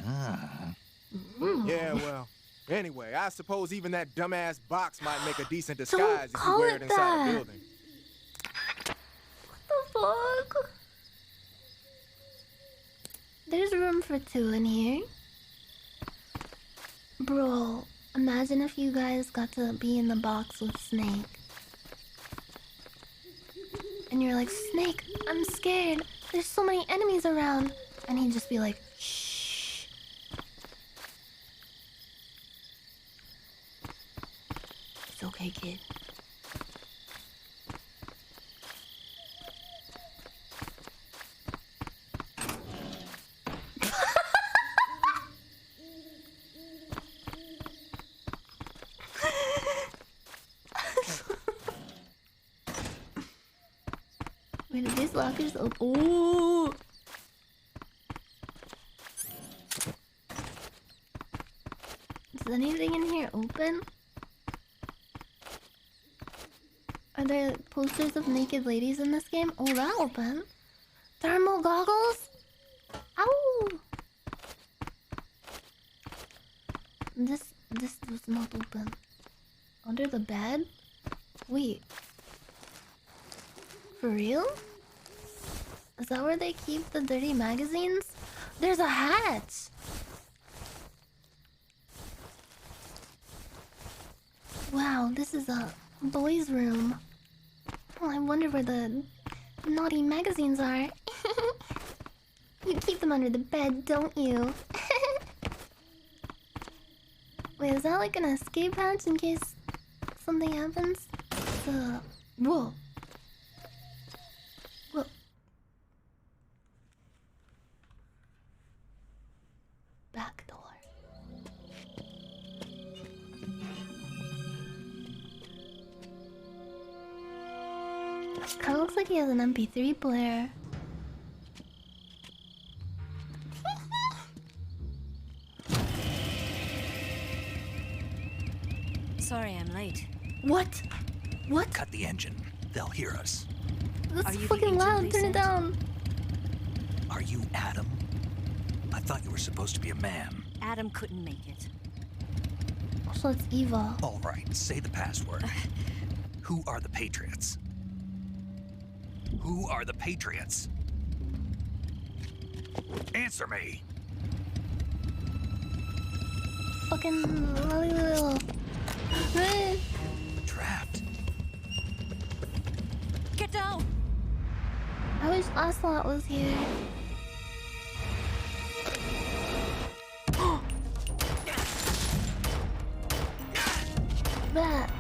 Yeah, well, anyway, I suppose even that dumbass box might make a decent disguise if you wear it inside a building. What the fuck? There's room for two in here. Bro, imagine if you guys got to be in the box with Snake. And you're like, Snake, I'm scared. There's so many enemies around. And he'd just be like, shh. It's okay, kid. Wait, are these lockers open? Ooh! Is anything in here open? Are there posters of naked ladies in this game? Oh, that open. Thermal goggles? Ow! This was not open. Under the bed? Wait. For real? Is that where they keep the dirty magazines? There's a hat! Wow, this is a boys' room. Oh, I wonder where the naughty magazines are. You keep them under the bed, don't you? Wait, is that like an escape hatch in case something happens? Whoa. Whoa. Back door. Kinda looks like he has an MP3 player. Sorry, I'm late. What? What? Cut the engine. They'll hear us. That's fucking loud. Turn it down. Are you Adam? I thought you were supposed to be a man. Adam couldn't make it. So it's Eva. All right, say the password. Who are the Patriots? Who are the Patriots? Answer me. Fucking Trapped. Get down! I wish Ocelot was here. That.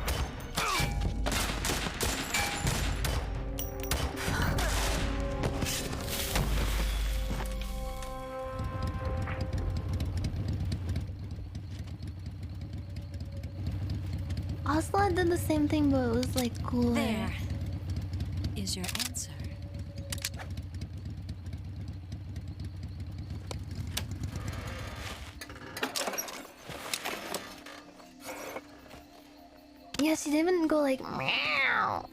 Ocelot did the same thing, but it was like cooler. There is your answer. Yeah, she didn't even go like meow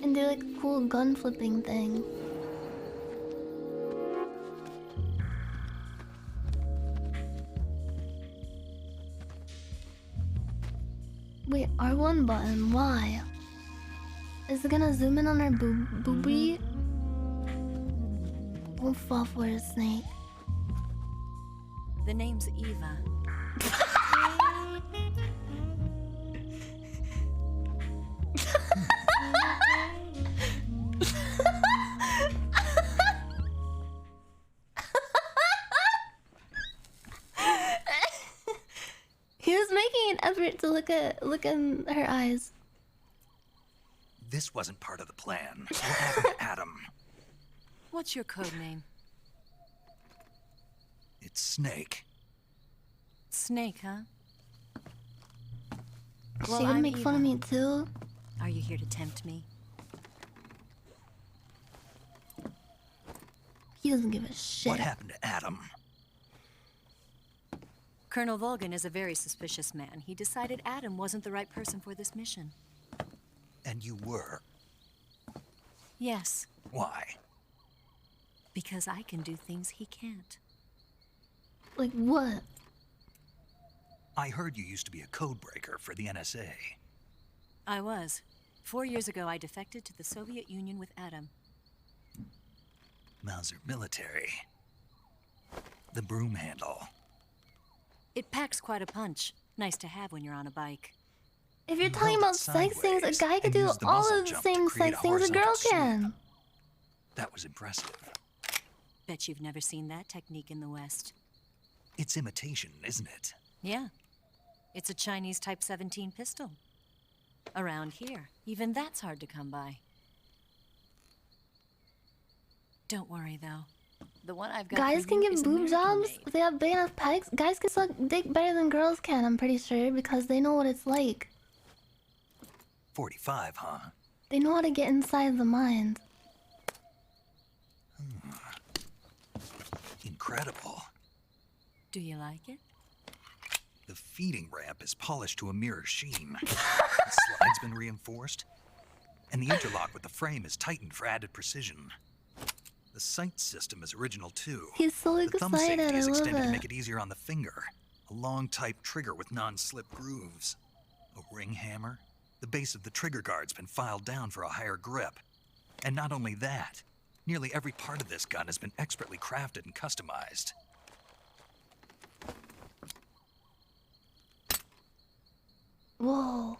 and do like a cool gun flipping thing. Wait, R1 button, why? Is it gonna zoom in on her boobie? Won't fall for a snake. The name's Eva. He was making an effort to look in her eyes. This wasn't part of the plan. What happened to Adam? What's your code name? It's Snake. Snake, huh? She would make fun of me too. Are you here to tempt me? He doesn't give a shit. What happened to Adam? Colonel Volgan is a very suspicious man. He decided Adam wasn't the right person for this mission. And you were? Yes. Why? Because I can do things he can't. Like what? I heard you used to be a codebreaker for the NSA. I was. 4 years ago, I defected to the Soviet Union with Adam. Mauser military. The broom handle. It packs quite a punch. Nice to have when you're on a bike. If you're talking about sex things, a guy could do all of the same sex things a girl can. That was impressive. Bet you've never seen that technique in the West. It's imitation, isn't it? Yeah. It's a Chinese Type 17 pistol. Around here, even that's hard to come by. Don't worry, though. The one I've got Guys can give boob jobs if they have big enough pegs. Guys can suck dick better than girls can, I'm pretty sure, because they know what it's like. 45, huh? They know how to get inside the mind. Incredible. Do you like it? The feeding ramp is polished to a mirror sheen. The slide's been reinforced, and the interlock with the frame is tightened for added precision. The sight system is original too. He's so the thumb excited, safety is I love extended to it. make it easier on the finger. A long type trigger with non-slip grooves. A ring hammer. The base of the trigger guard's been filed down for a higher grip. And not only that, nearly every part of this gun has been expertly crafted and customized. Whoa.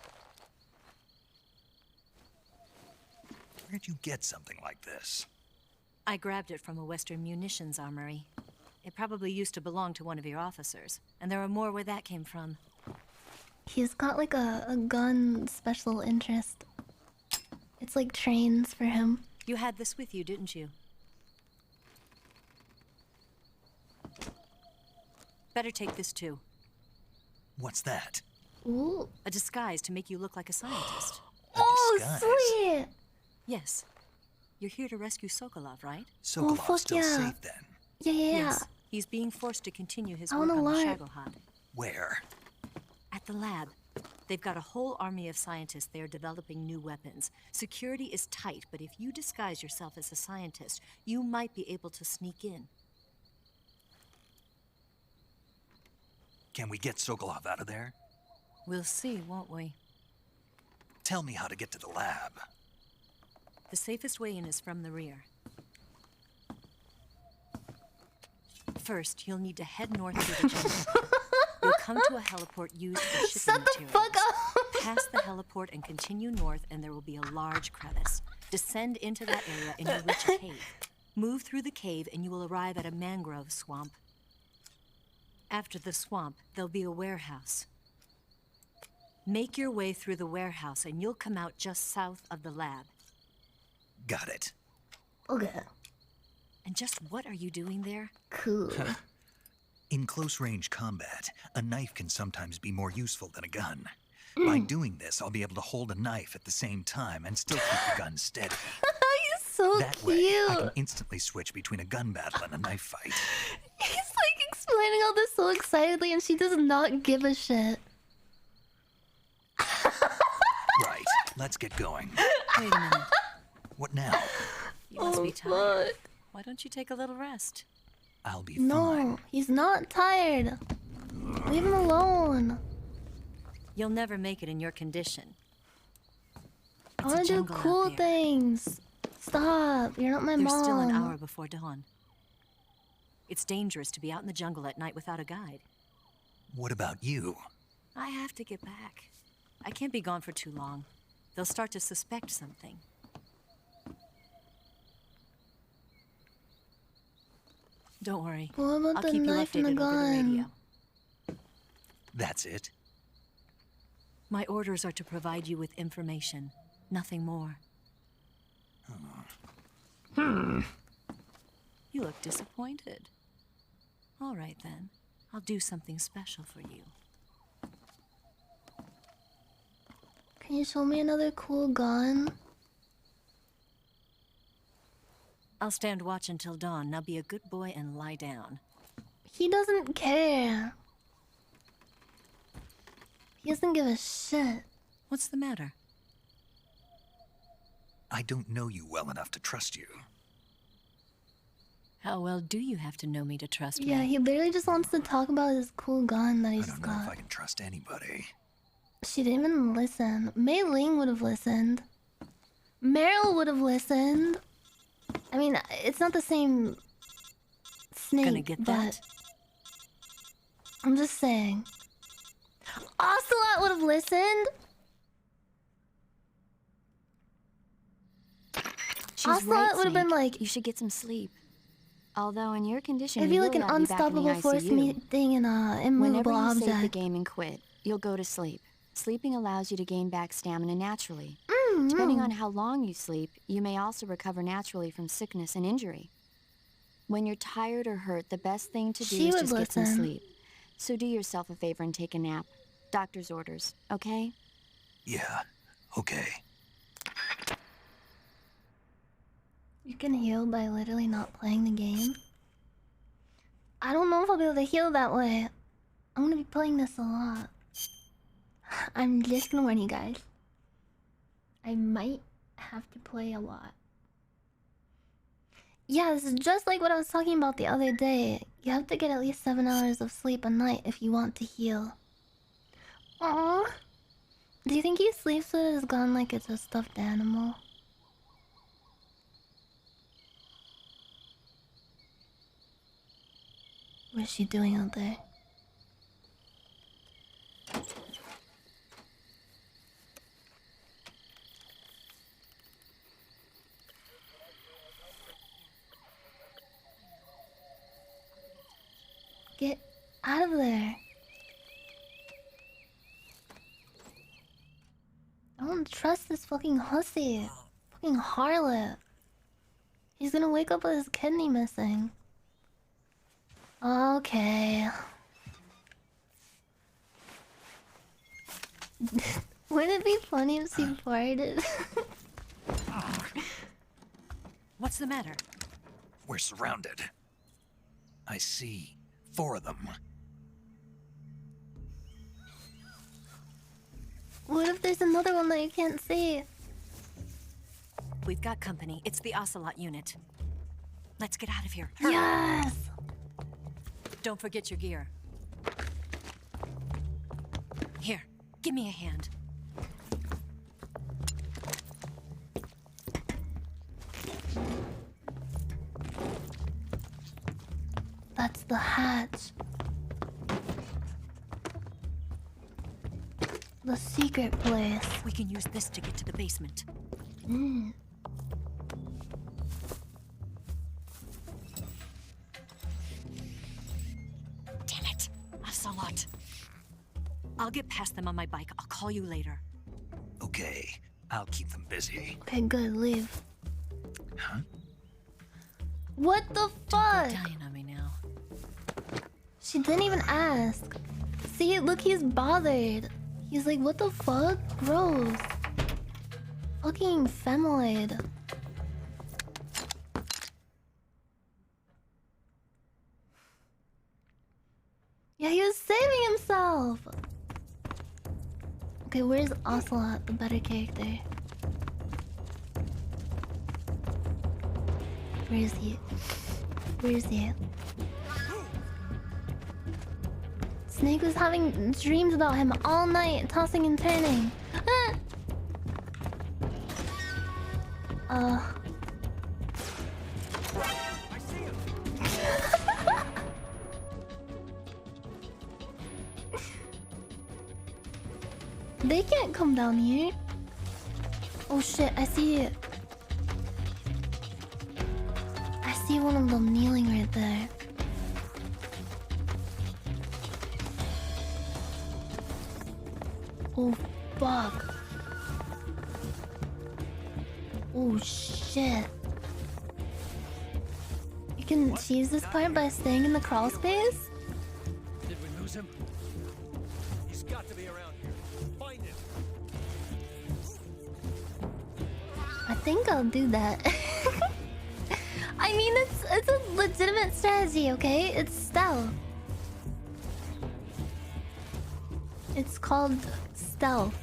Where'd you get something like this? I grabbed it from a Western munitions armory. It probably used to belong to one of your officers, and there are more where that came from. He's got like a gun special interest. It's like trains for him. You had this with you, didn't you? Better take this too. What's that? Ooh. A disguise to make you look like a scientist. Oh, sweet! Yes. You're here to rescue Sokolov, right? Sokolov's still safe then? Yeah. Yes. He's being forced to continue his I work wanna on the learn. Shagohod. Where? At the lab. They've got a whole army of scientists there developing new weapons. Security is tight, but if you disguise yourself as a scientist, you might be able to sneak in. Can we get Sokolov out of there? We'll see, won't we? Tell me how to get to the lab. The safest way in is from the rear. First, you'll need to head north through the jungle. You'll come to a heliport used for shipping materials. Fuck up! Pass the heliport and continue north, and there will be a large crevice. Descend into that area and you'll reach a cave. Move through the cave and you will arrive at a mangrove swamp. After the swamp, there'll be a warehouse. Make your way through the warehouse and you'll come out just south of the lab. Got it. Okay. And just what are you doing there? Cool. In close-range combat, a knife can sometimes be more useful than a gun. By doing this, I'll be able to hold a knife at the same time and still keep the gun steady. He's so that cute. way, I can instantly switch between a gun battle and a knife fight. He's like explaining all this so excitedly, and she does not give a shit. Right, let's get going. Wait a minute. What now? You must be tired. Why don't you take a little rest? I'll be No, fine. he's not tired. Leave him alone. You'll never make it in your condition. I want to do cool things. Stop. You're not my mom. There's still an hour before dawn. It's dangerous to be out in the jungle at night without a guide. What about you? I have to get back. I can't be gone for too long. They'll start to suspect something. Don't worry. What about I'll the keep you knife and the updated over the gun? radio. That's it? My orders are to provide you with information, nothing more. You look disappointed. All right then. I'll do something special for you. Can you show me another cool gun? I'll stand watch until dawn. Now be a good boy and lie down. He doesn't care. He doesn't give a shit. What's the matter? I don't know you well enough to trust you. How well do you have to know me to trust me? Yeah, he literally just wants to talk about his cool gun that he's I don't know got. if I can trust anybody. She didn't even listen. Mei Ling would have listened. Meryl would have listened. I mean, it's not the same snake, Gonna get but that? I'm just saying. Ocelot would have listened. She's right, Ocelot would have been Snake. like, you should get some sleep. Although in your condition, it'd be you like will an not be back in the unstoppable force ICU. thing in a immovable Whenever you save the object. game and quit, you'll go to sleep. Sleeping allows you to gain back stamina naturally. Mm-hmm. Depending on how long you sleep, you may also recover naturally from sickness and injury. When you're tired or hurt, the best thing to do She is would just get some listen. sleep. So do yourself a favor and take a nap. Doctor's orders, okay? Yeah, okay. You can heal by literally not playing the game. I don't know if I'll be able to heal that way. I'm gonna be playing this a lot. I'm just gonna warn you guys. I might have to play a lot. Yeah, this is just like what I was talking about the other day. You have to get at least 7 hours of sleep a night if you want to heal. Aww. Do you think he sleeps with his gun like it's a stuffed animal? What's she doing out there? Get out of there. I don't trust this fucking hussy. Fucking harlot. He's gonna wake up with his kidney missing. Okay. Wouldn't it be funny if she farted? What's the matter? We're surrounded. I see 4 of them. What if there's another one that you can't see? We've got company. It's the Ocelot Unit. Let's get out of here. Hurry. Yes! Don't forget your gear. Here, give me a hand. That's the hatch. The secret place. We can use this to get to the basement. Mm. Damn it! Ocelot. I'll get past them on my bike. I'll call you later. Okay, I'll keep them busy. Okay, good. Leave. Huh? What the fuck? Don't go dying on me now. She didn't even ask. See, look, he's bothered. He's like, what the fuck? Gross. Fucking femoid. Yeah, he was saving himself. Okay, where's Ocelot, the better character? Where is he? Where is he? Snake was having dreams about him all night, tossing and turning. They can't come down here. Oh shit, I see it. I see one of them kneeling right there. Oh fuck. Oh shit. You can cheese this part by staying in the crawl space? Did we lose him? He's got to be around here. Find him. I think I'll do that. I mean, it's a legitimate strategy, okay? It's stealth. It's called stealth.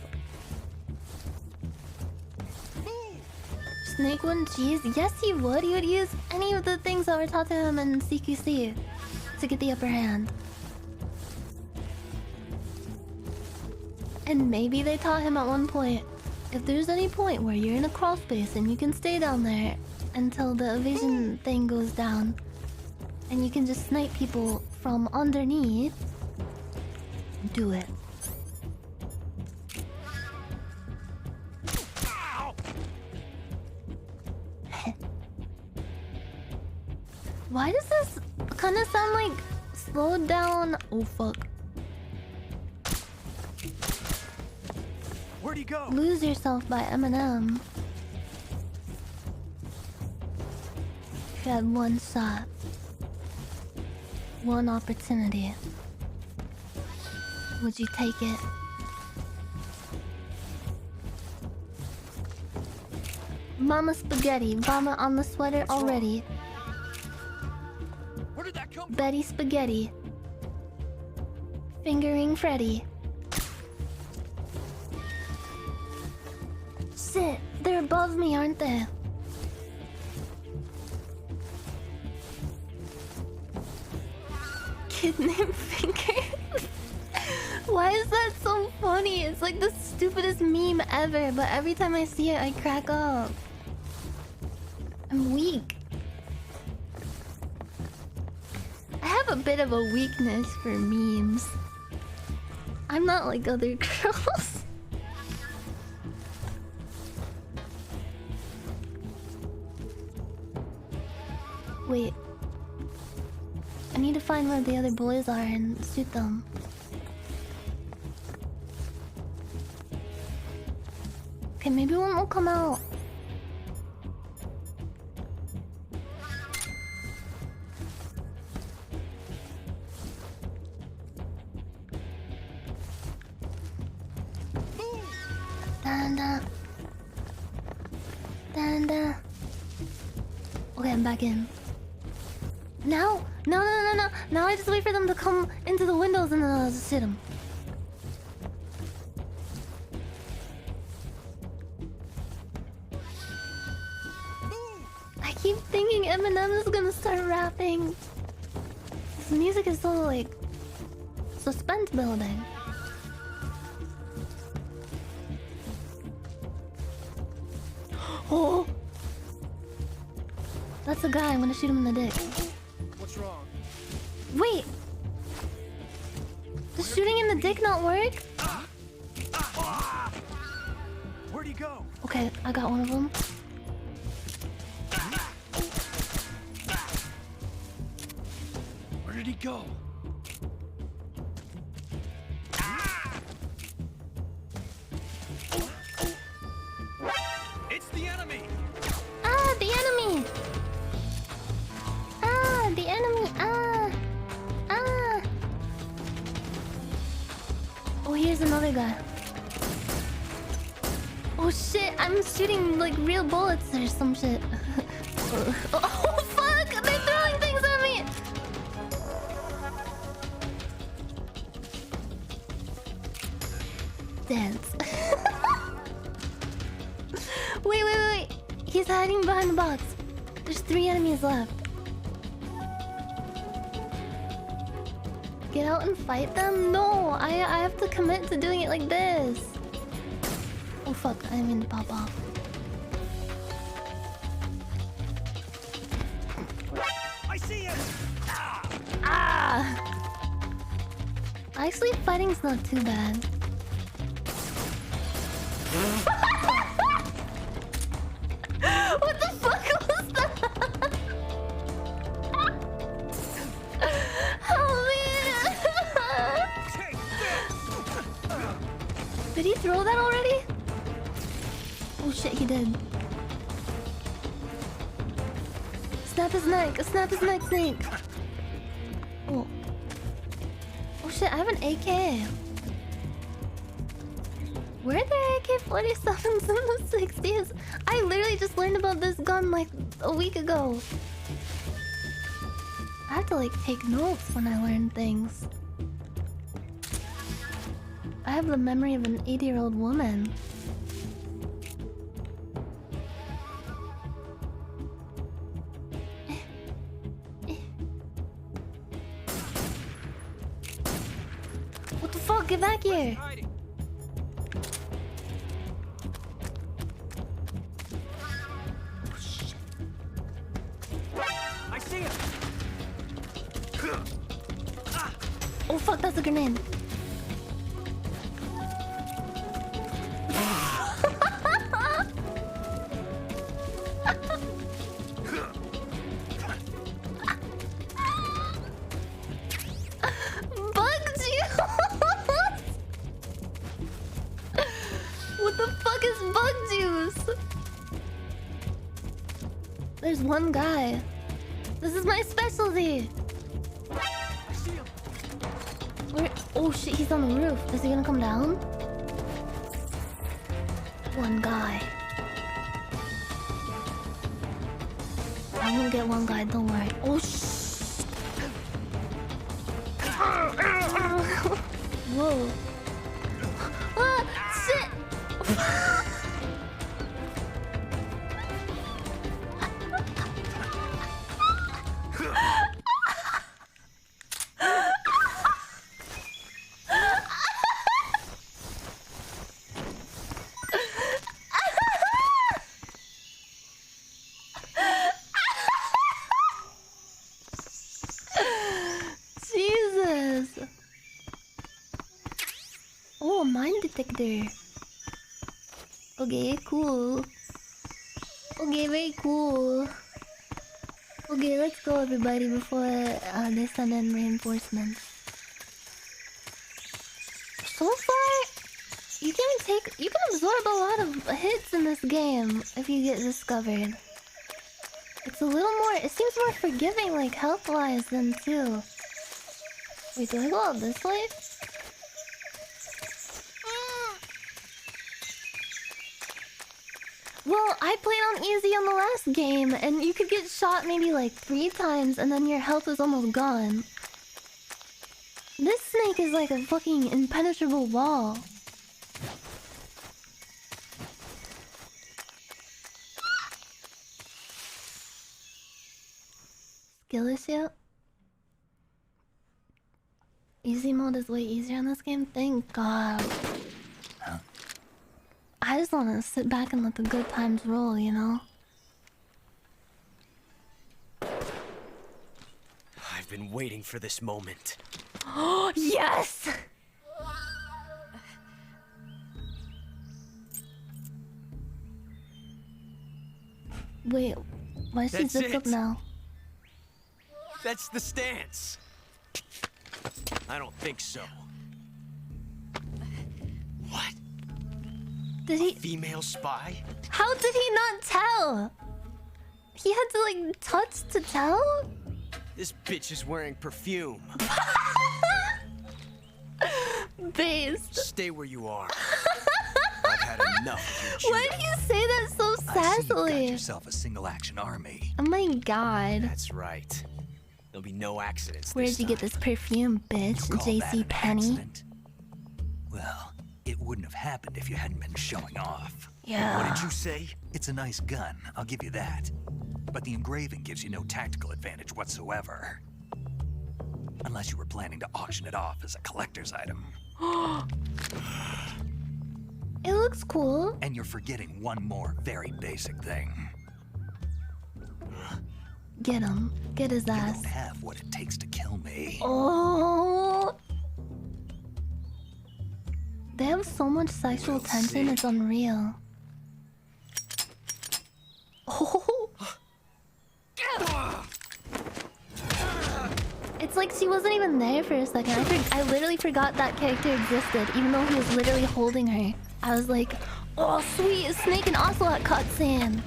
Snake wouldn't cheese? Yes, he would. He would use any of the things that were taught to him in CQC to get the upper hand. And maybe they taught him at one point, if there's any point where you're in a crawl space and you can stay down there until the evasion thing goes down, and you can just snipe people from underneath, do it. Why does this kind of sound like slowed down? Oh fuck. Where'd he go? Lose Yourself by Eminem. You had one shot. One opportunity. Would you take it? Mama Spaghetti, vomit on the sweater already. Where did that come from? Betty Spaghetti. Fingering Freddy. Shit, they're above me, aren't they? Kid named Finger. Why is that so funny? It's like the stupidest meme ever, but every time I see it, I crack up. I'm weak. I have a bit of a weakness for memes. I'm not like other girls. Wait. I need to find where the other boys are and shoot them. Okay, maybe one will come out. Danda. Danda. Okay, I'm back in. Now? No. Now I just wait for them to come into the windows and then I'll just hit them. I keep thinking Eminem is gonna start rapping. His music is so like suspense building. Oh! That's a guy, I'm gonna shoot him in the dick. What's wrong? Wait! Does shooting in the dick not work? Where'd he go? Okay, I got one of them. Where did he go? It's the enemy! Ah, the enemy! Ah, the enemy! Ah! Ah! Oh, here's another guy. Oh shit, I'm shooting like real bullets or some shit. Oh fuck! They're throwing things at me! Dance. Wait. He's hiding behind the box. There's 3 enemies left. get out and fight them? No, I have to commit to doing it like this. Oh fuck, I didn't mean to pop off. I see him! Ah! Actually, fighting's not too bad. What the fuck was that? Oh man! Did he throw that already? Oh shit, he did. Snap his neck! Snap his neck, Snake! Oh. Oh shit, I have an AK. Were there AK-47s in the 60s? I literally just learned about this gun like a week ago. I have to like take notes when I learn things. I have the memory of an 80-year-old woman. What the fuck? Get back here! I see him! Oh fuck, that's a grenade. Bug juice! What the fuck is bug juice? There's one guy. This is my specialty. Where? Oh shit, he's on the roof. Is he gonna come down? One guy. I won't get one guy, don't worry. Oh shit. Whoa. Ah, shit. Jesus. Oh, mine detector. Okay, cool. Okay, very cool. Okay, let's go everybody before they send in reinforcements. So far, you can absorb a lot of hits in this game if you get discovered. It's a little more, it seems more forgiving like health-wise than 2. Wait, do I go out this way? Well, I played on easy on the last game, and you could get shot maybe like 3 times, and then your health is almost gone. This snake is like a fucking impenetrable wall. Skill issue? Easy mode is way easier on this game? Thank God. I just want to sit back and let the good times roll, you know? I've been waiting for this moment. Oh, yes! Wait, why is she That's zipped up it. now? That's the stance. I don't think so. What? Did he? Female spy? How did he not tell? He had to like touch to tell? This bitch is wearing perfume. Based. Stay where you are. I've had enough of your Why do you say that so I see you've got sassily? yourself a single-action army. Oh my God. That's right. There'll be no accidents. Where'd this you get time. this perfume, bitch? JC Penney. Well, it wouldn't have happened if you hadn't been showing off. Yeah. What did you say? It's a nice gun, I'll give you that. But the engraving gives you no tactical advantage whatsoever. Unless you were planning to auction it off as a collector's item. It looks cool. And you're forgetting one more very basic thing. Get him. Get his ass. You don't have what it takes to kill me. Oh. They have so much sexual tension, it's unreal. Oh. It's like she wasn't even there for a second. I literally forgot that character existed, even though he was literally holding her. I was like, oh sweet, Snake and Ocelot cutscene.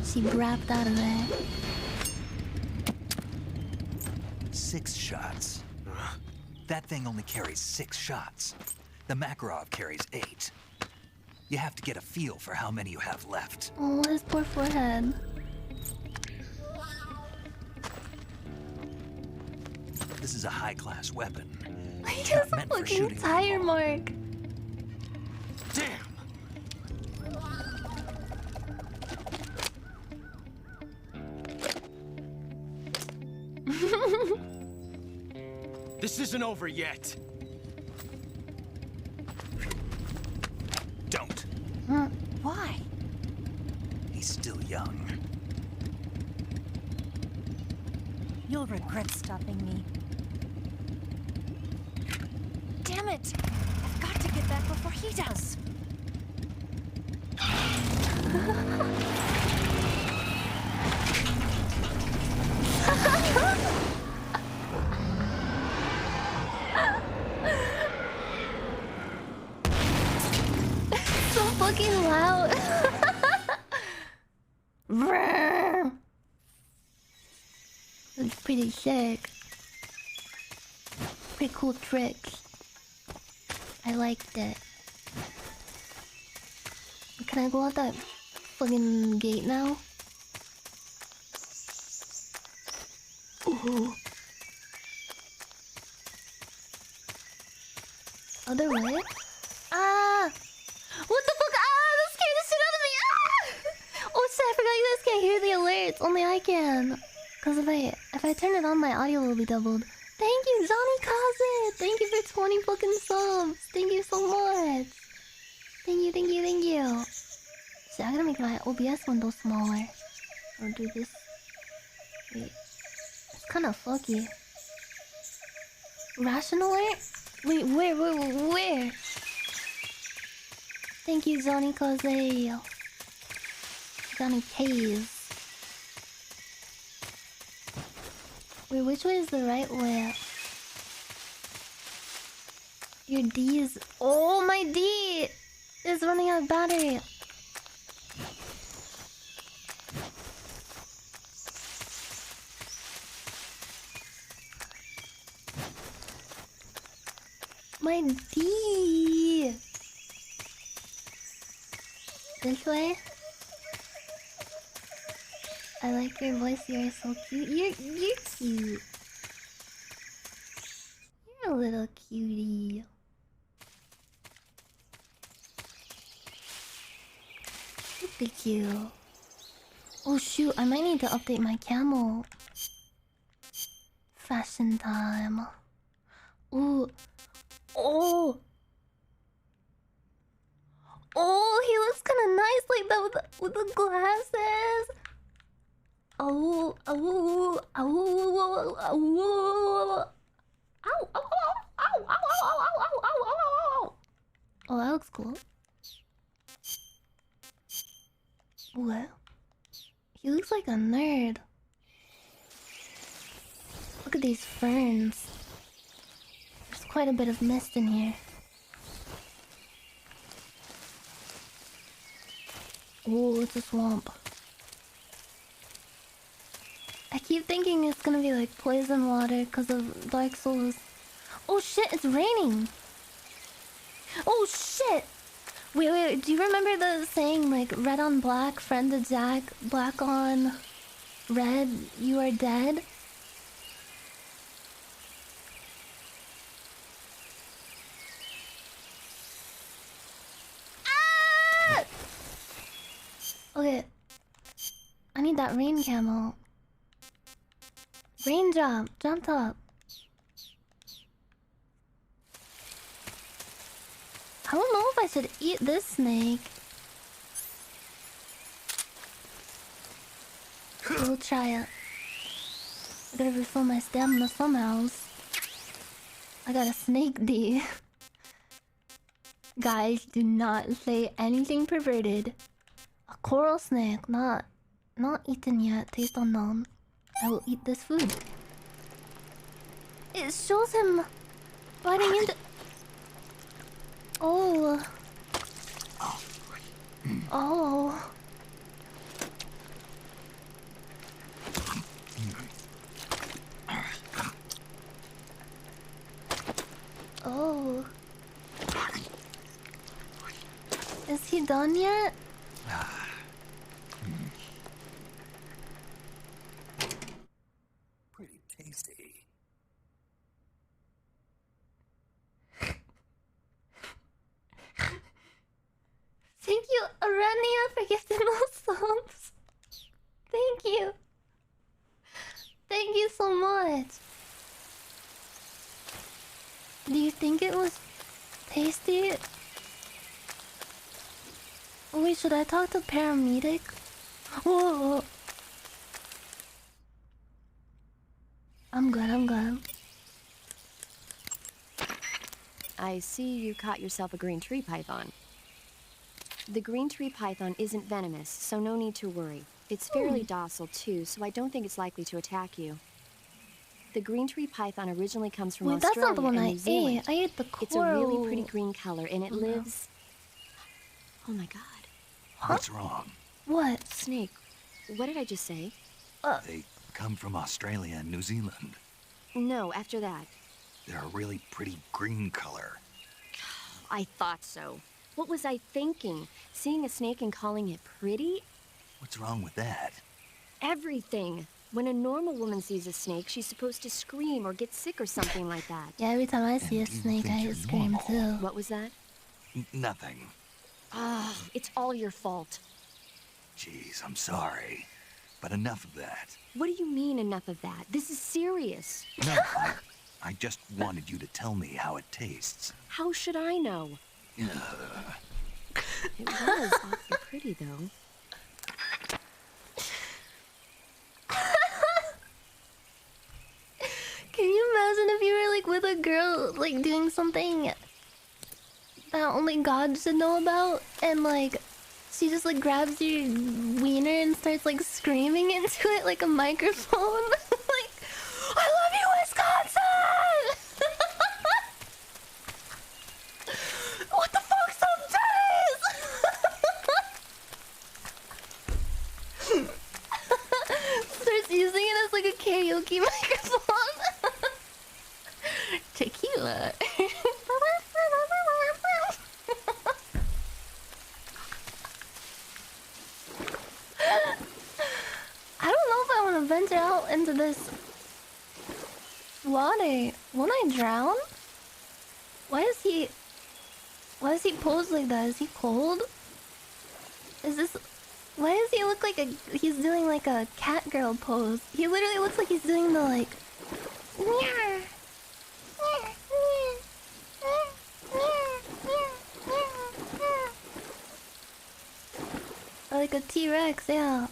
She grabbed out of there. 6 shots. That thing only carries 6 shots. The Makarov carries 8. You have to get a feel for how many you have left. Oh, his poor forehead. This is a high-class weapon. He has a fucking tire mark. Damn! This isn't over yet. Don't. Why? He's still young. You'll regret stopping me. Damn it! I've got to get back before he does. So fucking loud. It's pretty sick. Pretty cool tricks. I liked it. Can I go out that fucking gate now? Ooh. Other way? Ah! What the fuck? Ah! That scared the shit out of me! Ah! Oh shit, I forgot you guys can't hear the alerts. Only I can. Cause if I turn it on, my audio will be doubled. Thank you, Johnny Causet! Thank you for 20 fucking subs! Thank you so much! Thank you, thank you, thank you! Shit, I gotta make my OBS window smaller. Or do this. Wait. It's kinda fucky. Rational alert? Wait, where? Thank you, Johnny Causet. Johnny Pays. Wait, which way is the right way? Your D is... Oh, my D is running out of battery. My D. This way? I like your voice, you're so cute. You're cute. You're a little cutie. Look at you. Oh shoot, I might need to update my camo. Fashion time. Ooh. Oh! Oh, he looks kinda nice like that with the glasses. Oh, oh, oh, oh, oh, ow, ow, ow, ow, ow, ow, ow, ow. Oh, that looks cool. What? He looks like a nerd. Look at these ferns. There's quite a bit of mist in here. Oh, it's a swamp. I keep thinking it's gonna be like poison water because of Dark Souls. Oh shit, it's raining! Oh shit! Wait, do you remember the saying like red on black, friend to Jack, black on red, you are dead? Okay. I need that rain camo. Raindrop, drop top. I don't know if I should eat this snake. We'll try it. I gotta refill my stamina somehow. I got a snake D. Guys, do not say anything perverted. A coral snake, not eaten yet. Taste unknown. I will eat this food. It shows him biting into. Oh. Oh. Oh. Is he done yet? Pretty tasty. Thank you, Arania, for gifting those subs. Thank you. Thank you so much. Do you think it was tasty? Wait, should I talk to paramedic? Whoa. I'm good. I see you caught yourself a green tree python. The green tree python isn't venomous, so no need to worry. It's fairly docile too, so I don't think it's likely to attack you. The green tree python originally comes from Wait, that's Australia not the one and I New Zealand. ate. I ate the It's a really coral. pretty green color, and it lives... Oh my god. What's wrong? What? Snake, what did I just say? They come from Australia and New Zealand. No, after that. They're a really pretty green color. I thought so. What was I thinking? Seeing a snake and calling it pretty? What's wrong with that? Everything. When a normal woman sees a snake, she's supposed to scream or get sick or something like that. Yeah, every time I see a snake, I scream too. What was that? Nothing. Ah, it's all your fault. Jeez, I'm sorry. But enough of that. What do you mean enough of that? This is serious. No, I just wanted you to tell me how it tastes. How should I know? It was awfully pretty, though. Can you imagine if you were like with a girl like doing something that only God should know about, and like she just like grabs your wiener and starts like screaming into it like a microphone? Like, I love you, Wisconsin! What the fuck's up, Dennis? Starts using it as like a karaoke microphone. Tequila. I don't know if I want to venture out into this water. Won't I drown? Why is he posed like that? Is he cold? Why does he look like he's doing like a cat girl pose? He literally looks like he's doing the like like a T-Rex, yeah.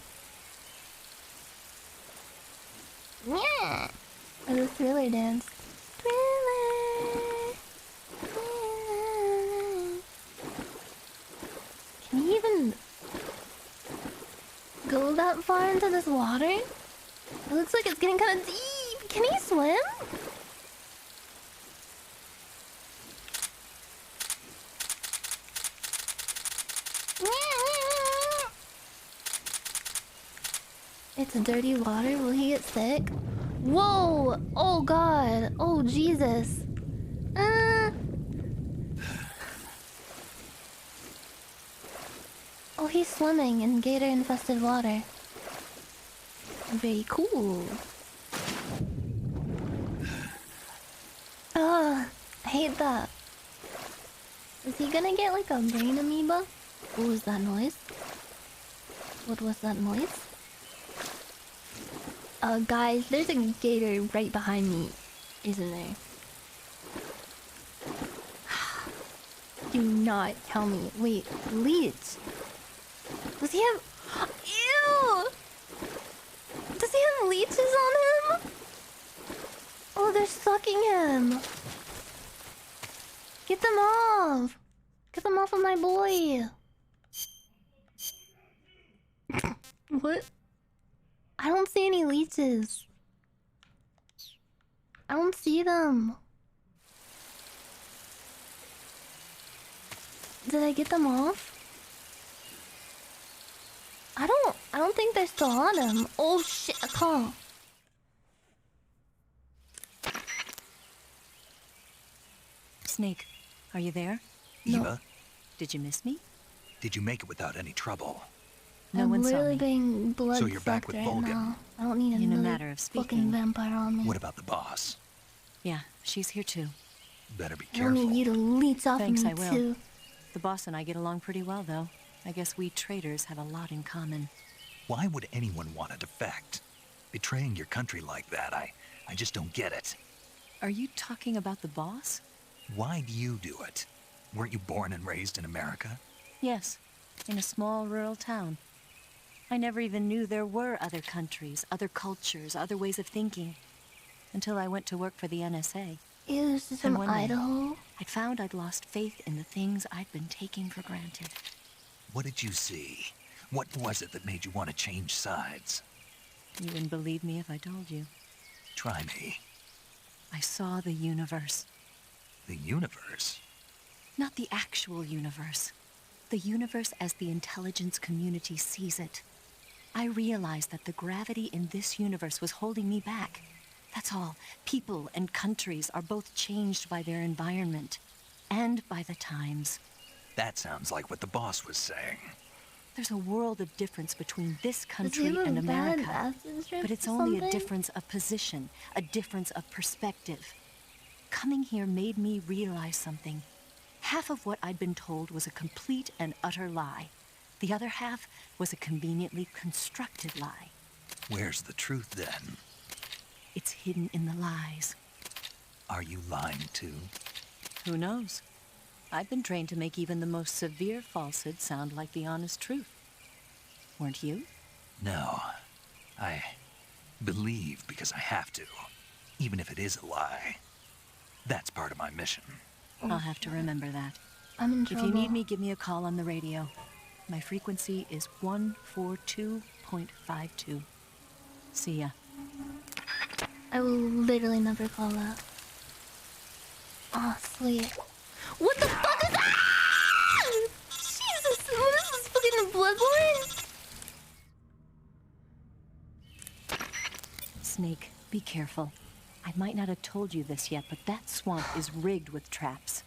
Or the Thriller dance. Can he even go that far into this water? It looks like it's getting kind of deep. Can he swim? It's dirty water. Will he get sick? Whoa! Oh god! Oh Jesus! Oh, he's swimming in gator-infested water. Very cool. I hate that. Is he gonna get like a brain amoeba? What was that noise? What was that noise? Guys, there's a gator right behind me, isn't there? Do not tell me. Wait, leech. Does he have... Ew! Does he have leeches on him? Oh, they're sucking him. Get them off. Get them off of my boy. What? I don't see any leeches. I don't see them. Did I get them off? I don't think they're still on him. Oh shit, a call. Snake, are you there? Eva, Did you miss me? did you make it without any trouble? No I'm one saw literally me. being blood So you're back sucked with right Volgan. now. I don't need In a another matter of fucking speaking. vampire on me. What about the boss? Yeah, she's here too. Better be I don't careful. need you to leech off Thanks, of me I will. too. The boss and I get along pretty well, though. I guess we traitors have a lot in common. Why would anyone want to defect? Betraying your country like that, I just don't get it. Are you talking about the boss? Why do you do it? Weren't you born and raised in America? Yes, in a small rural town. I never even knew there were other countries, other cultures, other ways of thinking. Until I went to work for the NSA. Ew, this is And from one day, Idaho. I'd found I'd lost faith in the things I'd been taking for granted. What did you see? What was it that made you want to change sides? You wouldn't believe me if I told you. Try me. I saw the universe. The universe? Not the actual universe. The universe as the intelligence community sees it. I realized that the gravity in this universe was holding me back. That's all. People and countries are both changed by their environment and by the times. That sounds like what the boss was saying. There's a world of difference between this Does he country have a and bad America. acid trip But it's or only a something? difference of position, a difference of perspective. Coming here made me realize something. Half of what I'd been told was a complete and utter lie. The other half was a conveniently constructed lie. Where's the truth then? It's hidden in the lies. Are you lying too? Who knows? I've been trained to make even the most severe falsehood sound like the honest truth. Weren't you? No. I believe because I have to, even if it is a lie. That's part of my mission. I'll have to remember that. I'm in If trouble. you need me, give me a call on the radio. My frequency is 142.52. See ya. I will literally never call that. Oh, sweet. What the fuck is that? Jesus, what is this fucking Bloodborne? Snake, be careful. I might not have told you this yet, but that swamp is rigged with traps.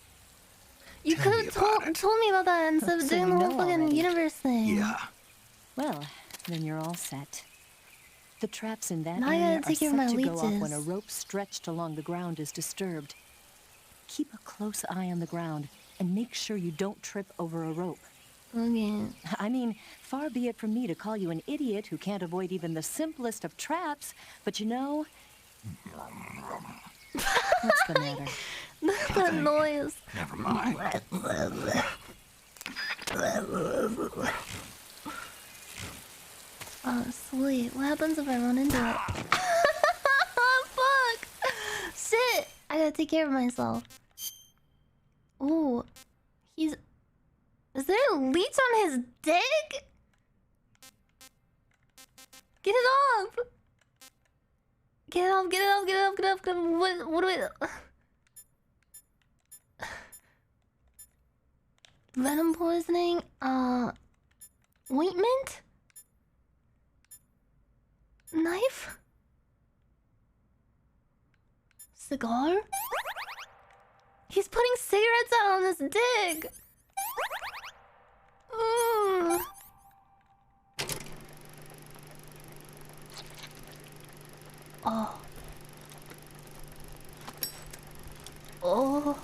You could have told me about that instead of So doing you the whole know fucking already. universe thing. Well, then you're all set. The traps in that Now I area gotta are take care set of my to go off when a leeches. rope stretched along the ground is disturbed. Keep a close eye on the ground and make sure you don't trip over a rope. Okay. I mean, far be it from me to call you an idiot who can't avoid even the simplest of traps, but you know... What's the matter? That noise. Never mind. Oh, sweet. What happens if I run into it? Fuck! Shit! I gotta take care of myself. Ooh. He's... Is there a leech on his dick? Get it off! Get it off, get it off, get it off, get it off, get it off. What do I... Venom poisoning? Ointment? Knife? Cigar? He's putting cigarettes out on his dick! Oh. Oh.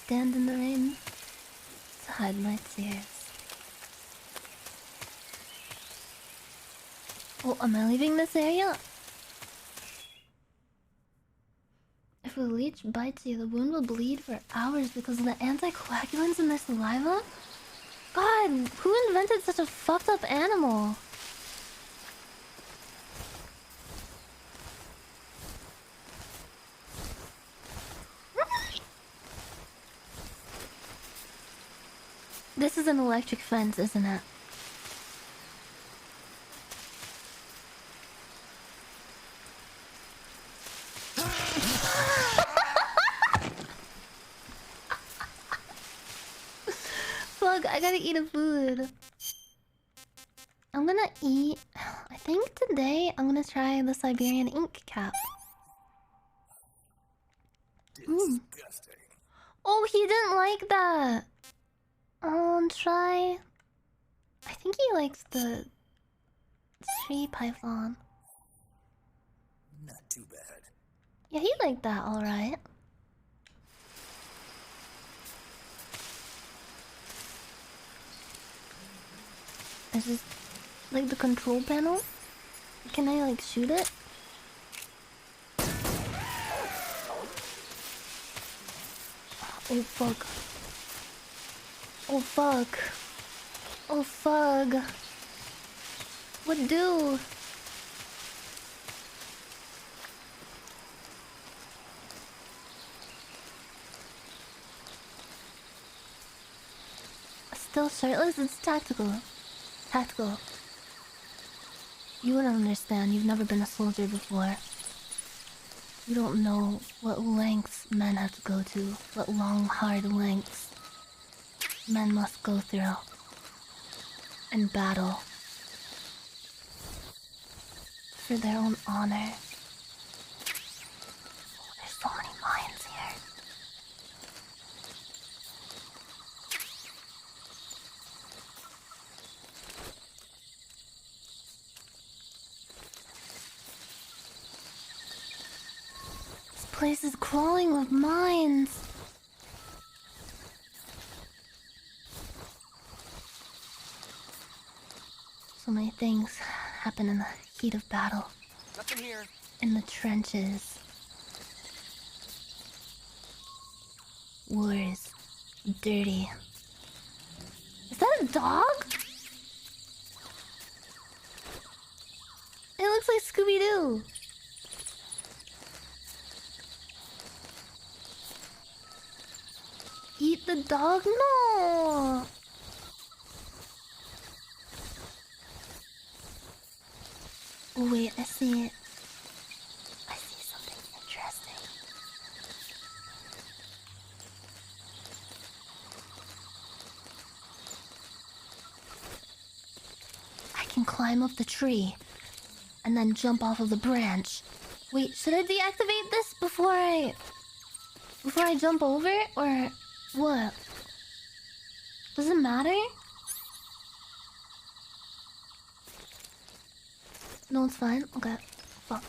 stand in the rain to hide my tears. Oh, am I leaving this area? If a leech bites you, the wound will bleed for hours because of the anticoagulants in their saliva? God, who invented such a fucked up animal? This is an electric fence, isn't it? Fuck, I gotta eat a food. I'm gonna eat... I think today I'm gonna try the Siberian ink cap. Mm. Oh, he didn't like that. Try... I think he likes the... tree python. Not too bad. Yeah, he liked that alright. Is this like the control panel? Can I like shoot it? Oh fuck. Oh fuck. Oh fuck. What do? Still shirtless? It's tactical. Tactical. You wouldn't understand. You've never been a soldier before. You don't know what lengths men have to go to. What long, hard lengths men must go through in battle for their own honor. Oh, there's so many mines here. This place is crawling with mines. So many things happen in the heat of battle. Nothing here. In the trenches. War is dirty. Is that a dog? It looks like Scooby-Doo. Eat the dog? No! Oh wait, I see it. I see something interesting. I can climb up the tree and then jump off of the branch. Wait, should I deactivate this before I jump over it, or what? Does it matter? No, it's fine. Okay. Fuck.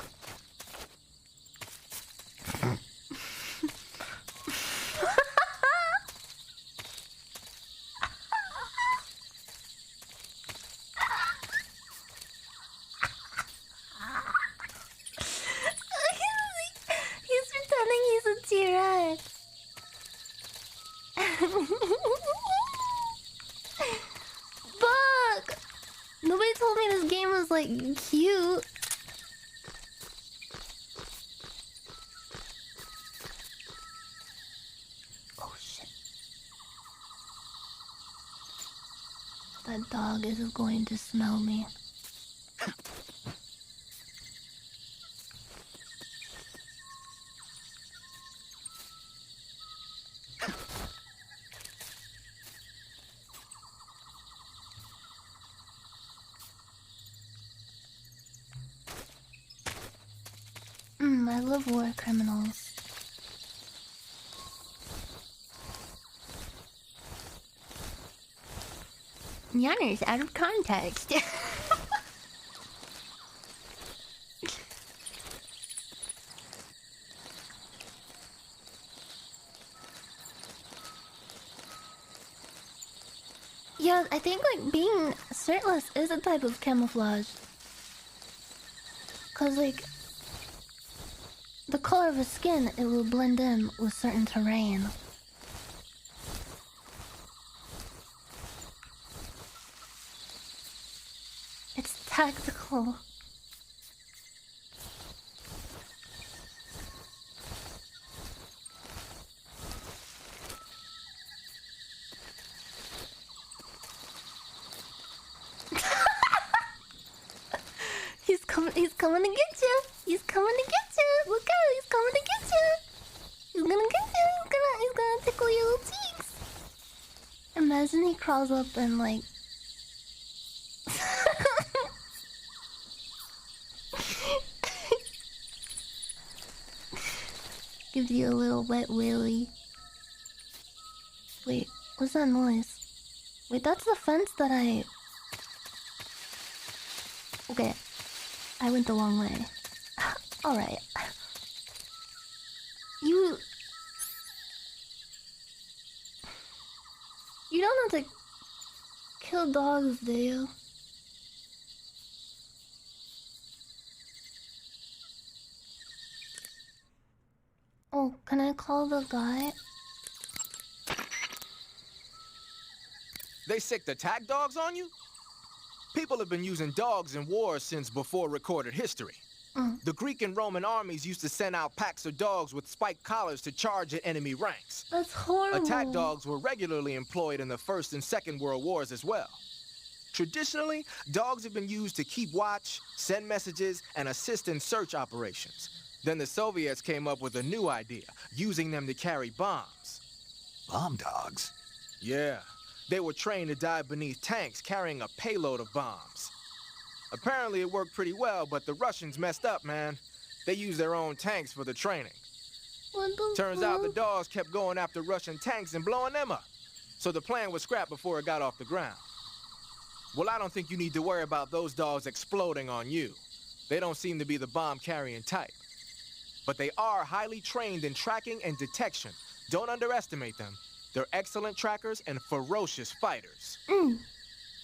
He's pretending he's a T-Rex. Fuck! Nobody told me this game was like cute. Oh shit. That dog is going to smell me. I love war criminals. Nyanners out of context. Yeah, I think like being shirtless is a type of camouflage. Cause like the color of his skin, it will blend in with certain terrain. It's tactical. He's coming to get you. He's coming to get you. Look out, he's coming to get you. He's gonna get you. He's gonna tickle your little cheeks. Imagine he crawls up and like gives you a little wet willy. Wait, what's that noise? Wait, that's the fence that I... Okay. I went the wrong way. Alright. You don't have to kill dogs, do you? Oh, can I call the guy? They sicked attack dogs on you? People have been using dogs in wars since before recorded history. The Greek and Roman armies used to send out packs of dogs with spiked collars to charge at enemy ranks. That's horrible. Attack dogs were regularly employed in the First and Second World Wars as well. Traditionally, dogs have been used to keep watch, send messages, and assist in search operations. Then the Soviets came up with a new idea, using them to carry bombs. Bomb dogs? Yeah. They were trained to dive beneath tanks carrying a payload of bombs. Apparently it worked pretty well, but the Russians messed up, man. They used their own tanks for the training. Turns out the dogs kept going after Russian tanks and blowing them up. So the plan was scrapped before it got off the ground. Well, I don't think you need to worry about those dogs exploding on you. They don't seem to be the bomb-carrying type. But they are highly trained in tracking and detection. Don't underestimate them. They're excellent trackers and ferocious fighters.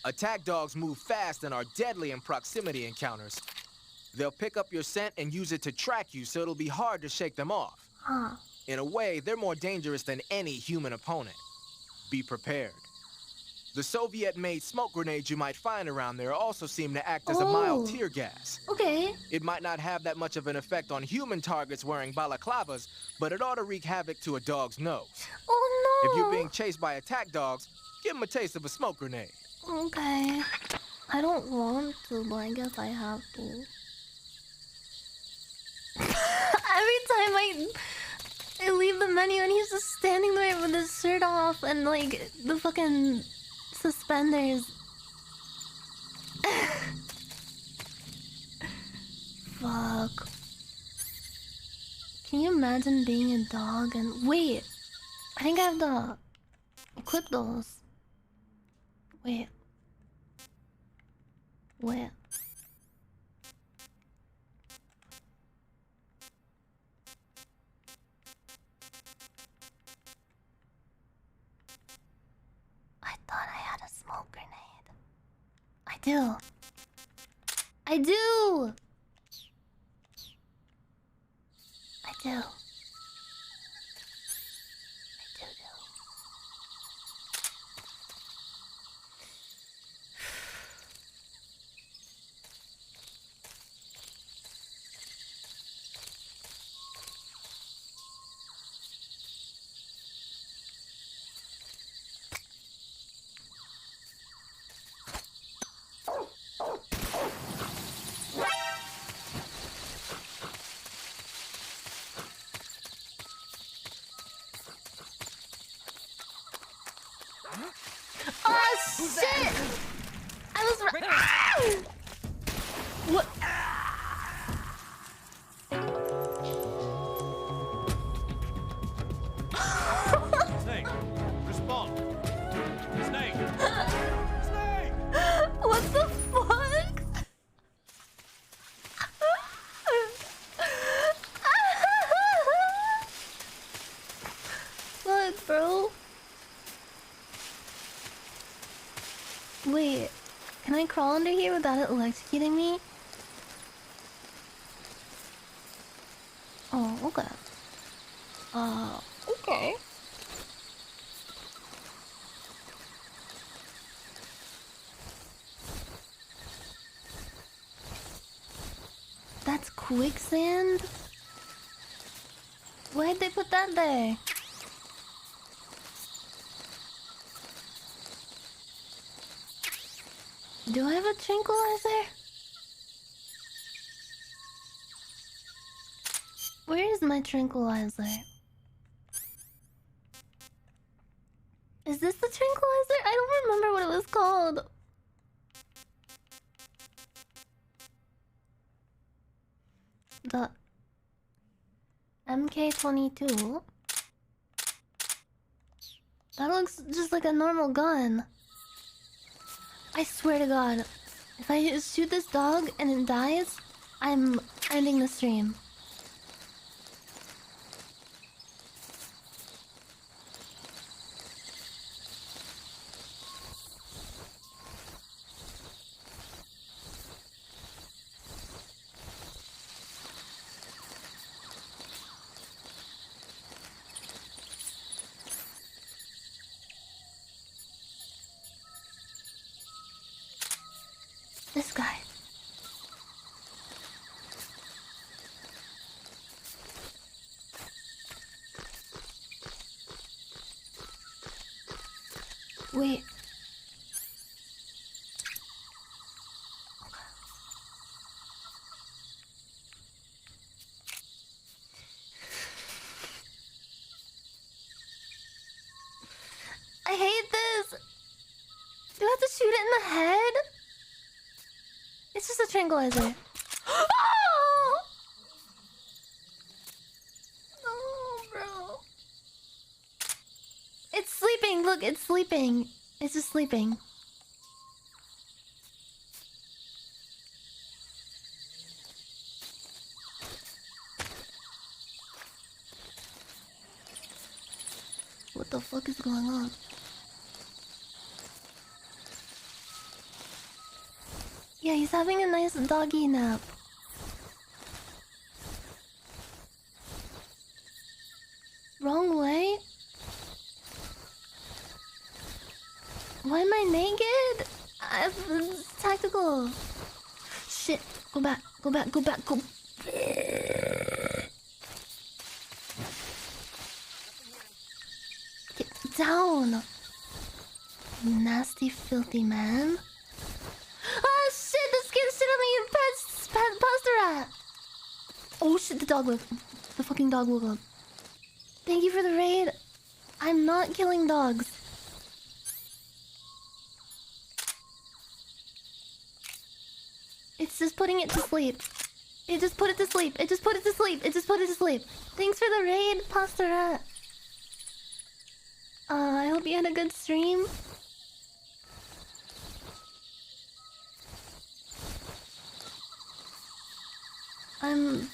Attack dogs move fast and are deadly in proximity encounters. They'll pick up your scent and use it to track you, so it'll be hard to shake them off. In a way, they're more dangerous than any human opponent. Be prepared. The Soviet-made smoke grenades you might find around there also seem to act as a mild tear gas. Okay. It might not have that much of an effect on human targets wearing balaclavas, but it ought to wreak havoc to a dog's nose. Oh no! If you're being chased by attack dogs, give them a taste of a smoke grenade. Okay. I don't want to, but I guess I have to. Every time I leave the menu and he's just standing there with his shirt off and like the fucking suspenders. Fuck. Can you imagine being a dog and wait? I think I have to equip those. Wait. Where? I thought I had a smoke grenade. I do. I do. I do. Oh shit! I was right. What? Snake, respond. Snake. Snake. What the fuck? Look, bro. Wait, can I crawl under here without it electrocuting me? Oh, okay. Okay. That's quicksand? Why'd they put that there? Do I have a tranquilizer? Where is my tranquilizer? Is this the tranquilizer? I don't remember what it was called. The MK22. That looks just like a normal gun. I swear to God, if I shoot this dog and it dies, I'm ending the stream. This guy. Wait. I hate this. Do I have to shoot it in the head? It's just a tranquilizer. Oh! No, bro. It's sleeping. Look, it's sleeping. It's just sleeping. What the fuck is going on? Yeah, he's having a nice doggy nap. Wrong way? Why am I naked? It's tactical. Shit. Go back. Go back. Go back. Go. Get down. You nasty, filthy man. Ah, shit! The scared shit out of me! Pasta rat! Oh shit, the dog woke up. The fucking dog woke up. Thank you for the raid. I'm not killing dogs. It's just putting it to sleep. It just put it to sleep. It just put it to sleep. It just put it to sleep. Thanks for the raid, Pasta rat. I hope you had a good stream. I'm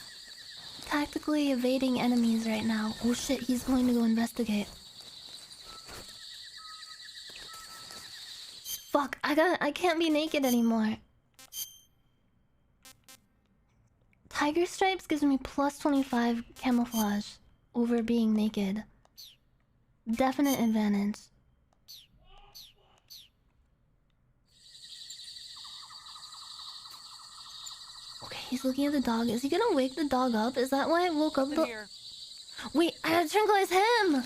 tactically evading enemies right now. Oh shit, he's going to go investigate. Fuck, I can't be naked anymore. Tiger Stripes gives me plus 25 camouflage over being naked. Definite advantage. Okay, he's looking at the dog. Is he gonna wake the dog up? Is that why I woke up the... Wait, I gotta tranquilize him!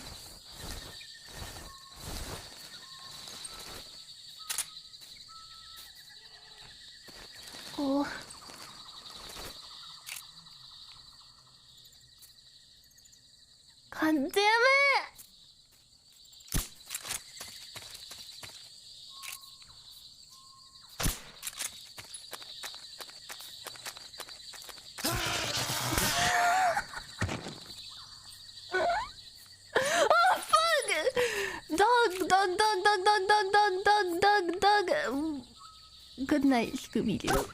Oh. God damn it! Oh fuck! Dog. Good night, Scooby-Doo.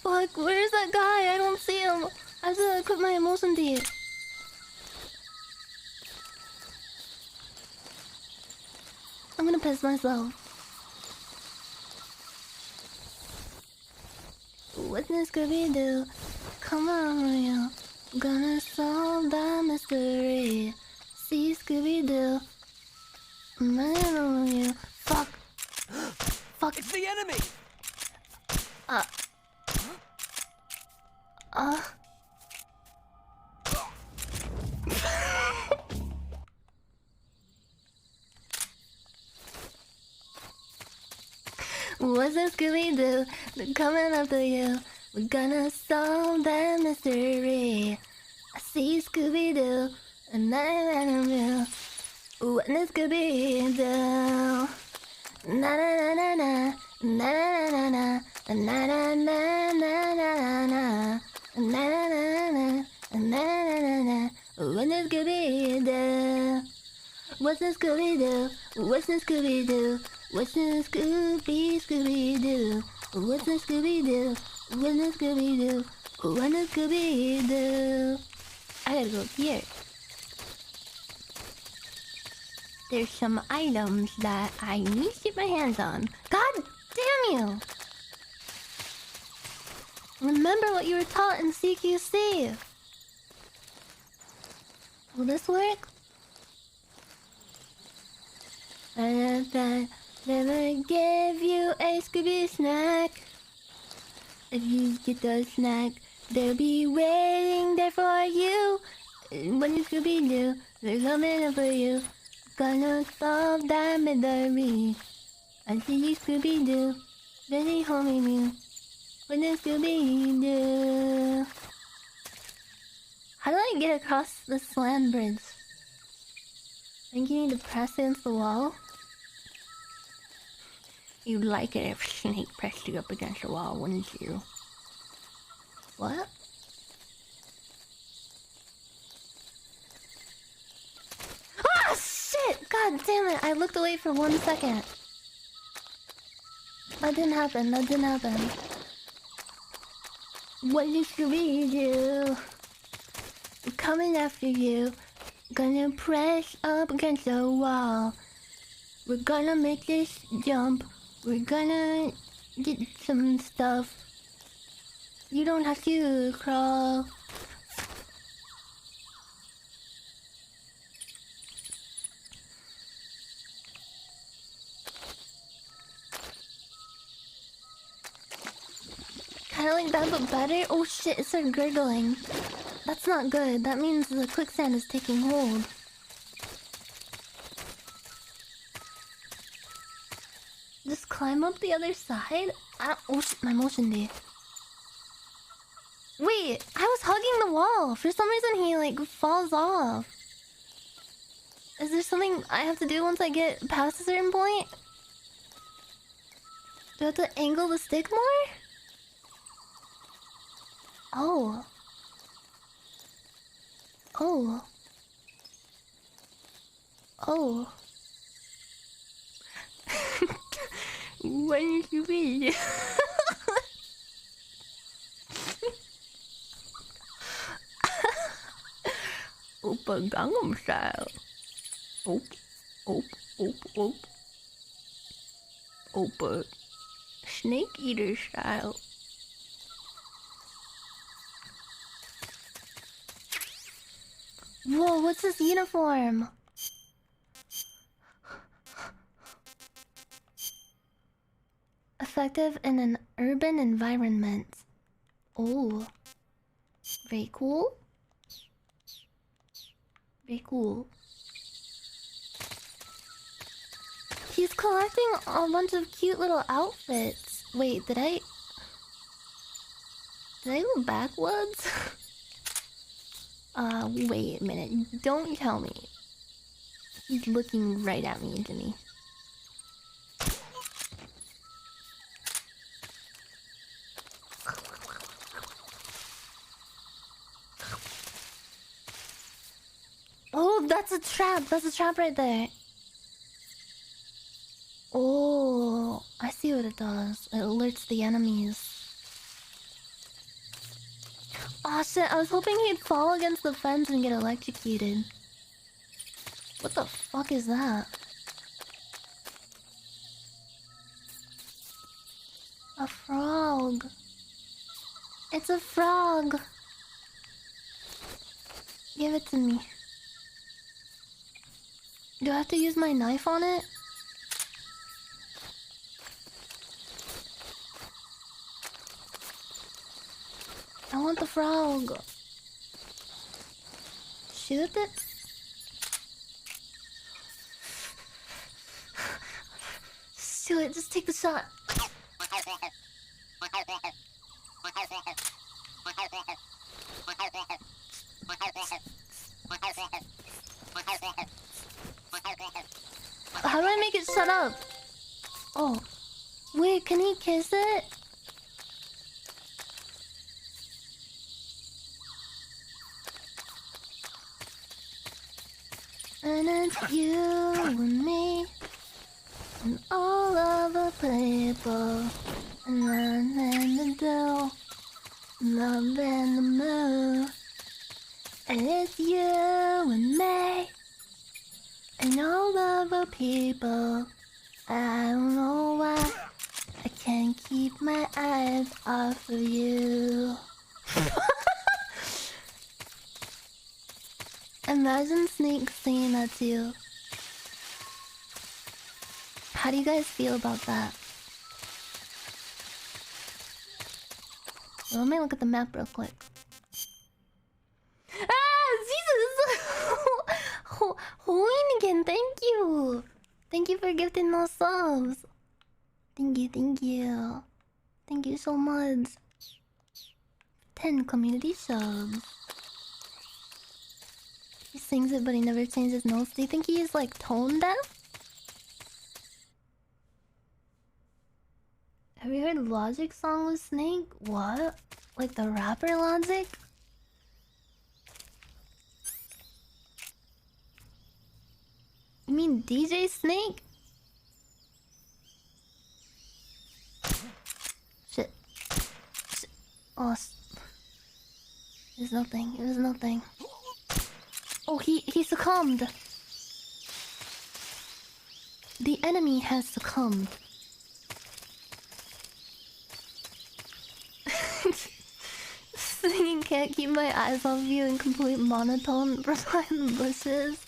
Fuck, where's that guy? I don't see him. I have to equip my emotion deed. I'm gonna piss myself. What's this Scooby-Doo? Come on, you. Gonna solve that mystery. See Scooby-Doo. Man on you. Fuck. Fuck. It's the enemy! What's a Scooby-Doo? They're coming after you. We're gonna solve that mystery. I see Scooby-Doo, and I'm animal. What is Scooby-Doo? Na na na na na na na na na na na na na na na na na. What is Scooby-Doo? What's a Scooby-Doo? What's a Scooby-Doo? What's a Scooby-Doo? What's a Scooby-Doo? What's a Scooby-Doo? What's a Scooby-Doo? I gotta go up here. There's some items that I need to get my hands on. God damn you! Remember what you were taught in CQC. Will this work? Never give you a Scooby snack. If you get the snack, they'll be waiting there for you. When you Scooby-Doo, they're coming for you. Gonna solve that mystery. I see you Scooby-Doo, really homing you. When you Scooby-Doo. How do I get across the slam bridge? I think you need to press against the wall. You'd like it if Snake pressed you up against the wall, wouldn't you? What? Ah, shit! God damn it! I looked away for 1 second. That didn't happen. That didn't happen. What did Scooby-Doo? I'm coming after you. Gonna press up against the wall. We're gonna make this jump. We're gonna get some stuff. You don't have to crawl. Kinda like that, but better. Oh shit, it started gurgling. That's not good. That means the quicksand is taking hold. Just climb up the other side? Oh shit, my motion D. Wait, I was hugging the wall. For some reason he like falls off. Is there something I have to do once I get past a certain point? Do I have to angle the stick more? Oh. Oh. Oh. What did you mean? Oppa Gangnam style. Oop, oop, oop, oop. Oppa Snake Eater style. Whoa, what's this uniform? Effective in an urban environment. Oh. Very cool. Very cool. He's collecting a bunch of cute little outfits. Wait, did I go backwards? Wait a minute. Don't tell me. He's looking right at me, isn't he? Oh, that's a trap. That's a trap right there. Oh, I see what it does. It alerts the enemies. Oh shit, I was hoping he'd fall against the fence and get electrocuted. What the fuck is that? A frog. It's a frog. Give it to me. Do I have to use my knife on it? I want the frog. Shoot it? Shoot it, just take the shot. How do I make it shut up? Oh. Wait, can he kiss it? And it's you and me and all of the people and nothing to do, loving the moon. And it's you and me and all of the people. I don't know why I can't keep my eyes off of you. Imagine Snake saying that to you. How do you guys feel about that? Well, let me look at the map real quick. Ah, Jesus! Hoinigan, thank you! Thank you for gifting those subs. Thank you, thank you. Thank you so much. 10 community subs. He sings it, but he never changes notes. Do you think he is like tone deaf? Have you heard Logic song with Snake? What? Like the rapper Logic? You mean DJ Snake? Shit. Shit. Oh, it was nothing. It was nothing. Oh, he succumbed. The enemy has succumbed. Singing Can't Keep My Eyes Off You in complete monotone behind the bushes.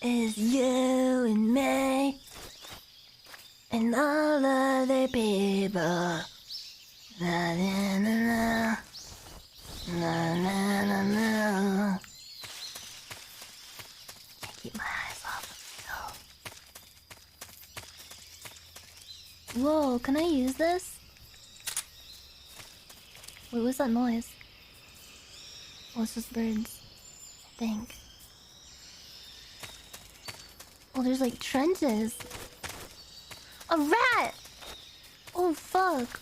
Is you and me and all other people. Na na na na na na na. Can't keep my eyes off of you. Whoa, can I use this? Wait, what's that noise? Oh, it's just birds, I think. Oh, there's like trenches. A rat! Oh, fuck.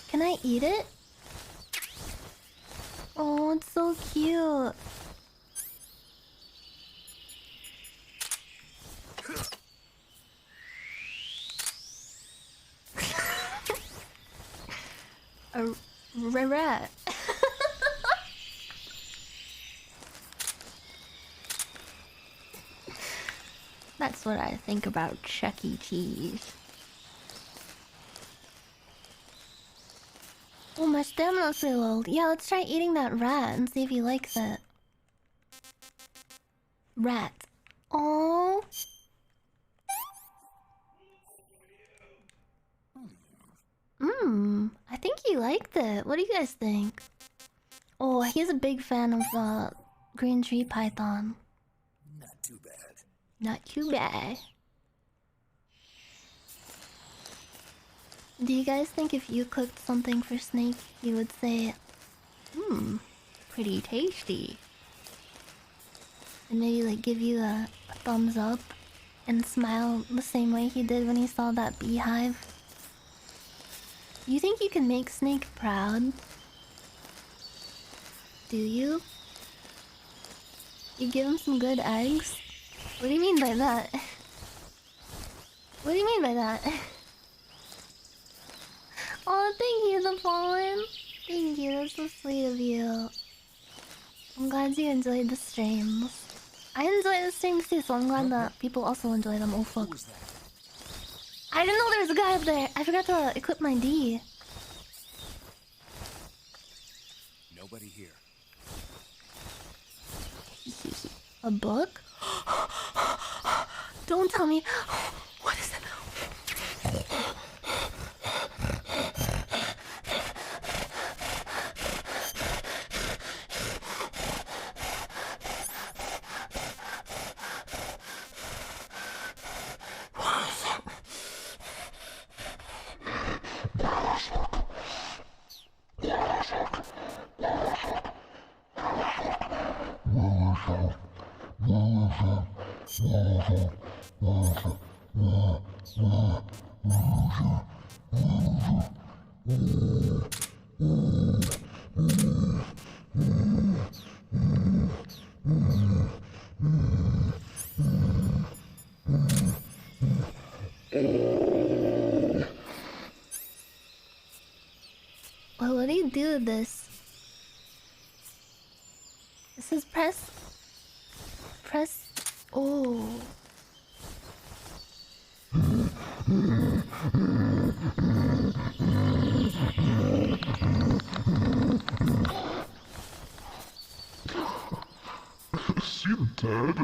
Can I eat it? Oh, it's so cute. A rat. That's what I think about Chuck E. Cheese. Oh, my stamina's pretty low. Yeah, let's try eating that rat and see if he likes it. Rat. Oh. I think he liked it. What do you guys think? Oh, he's a big fan of green tree python. Not too bad. Not too bad. Do you guys think if you cooked something for Snake, he would say, pretty tasty? And maybe like give you a thumbs up and smile the same way he did when he saw that beehive? You think you can make Snake proud? Do you? You give him some good eggs? What do you mean by that? What do you mean by that? Oh, thank you, The Fallen. Thank you, that's so sweet of you. I'm glad you enjoyed the streams. I enjoy the streams too, so I'm glad that people also enjoy them. Oh fuck. I didn't know there was a guy up there. I forgot to equip my D. Nobody here. A book? Don't tell me. What is it? Well, what do you do with this? This is press. Oh. See you dead.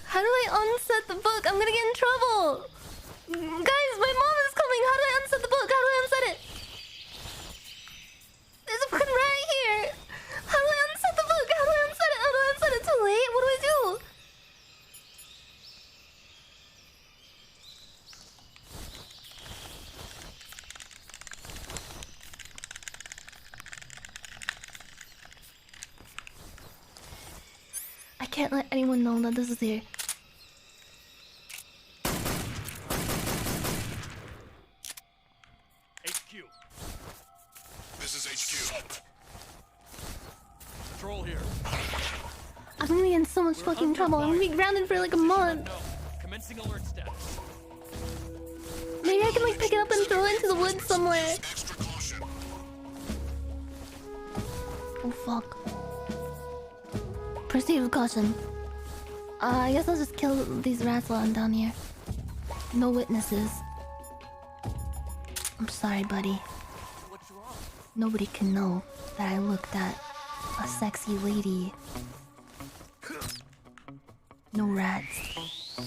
How do I unset the book? I'm gonna get in trouble. Guys, my mom is coming. How do I unset the book? How do I unset it? There's a fucking rat here. How do I unset the book? How do I unset it? How do I unset it? Too late? What do I do? I can't let anyone know that this is here. HQ. This is HQ. Shit. Patrol here. I'm gonna get in so much fucking trouble. I'm gonna be grounded for like a month. Commencing alert status. Maybe I can like pick it up and throw it into the woods somewhere. Oh fuck. Proceed with caution. I guess I'll just kill these rats while I'm down here. No witnesses. I'm sorry, buddy. Nobody can know that I looked at a sexy lady. No rats.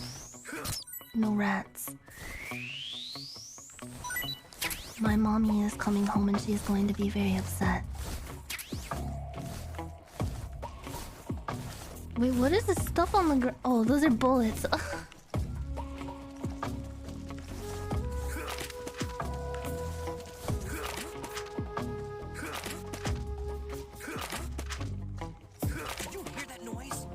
No rats. My mommy is coming home and she is going to be very upset. Wait, what is this stuff on the ground? Oh, those are bullets. Did you hear that noise?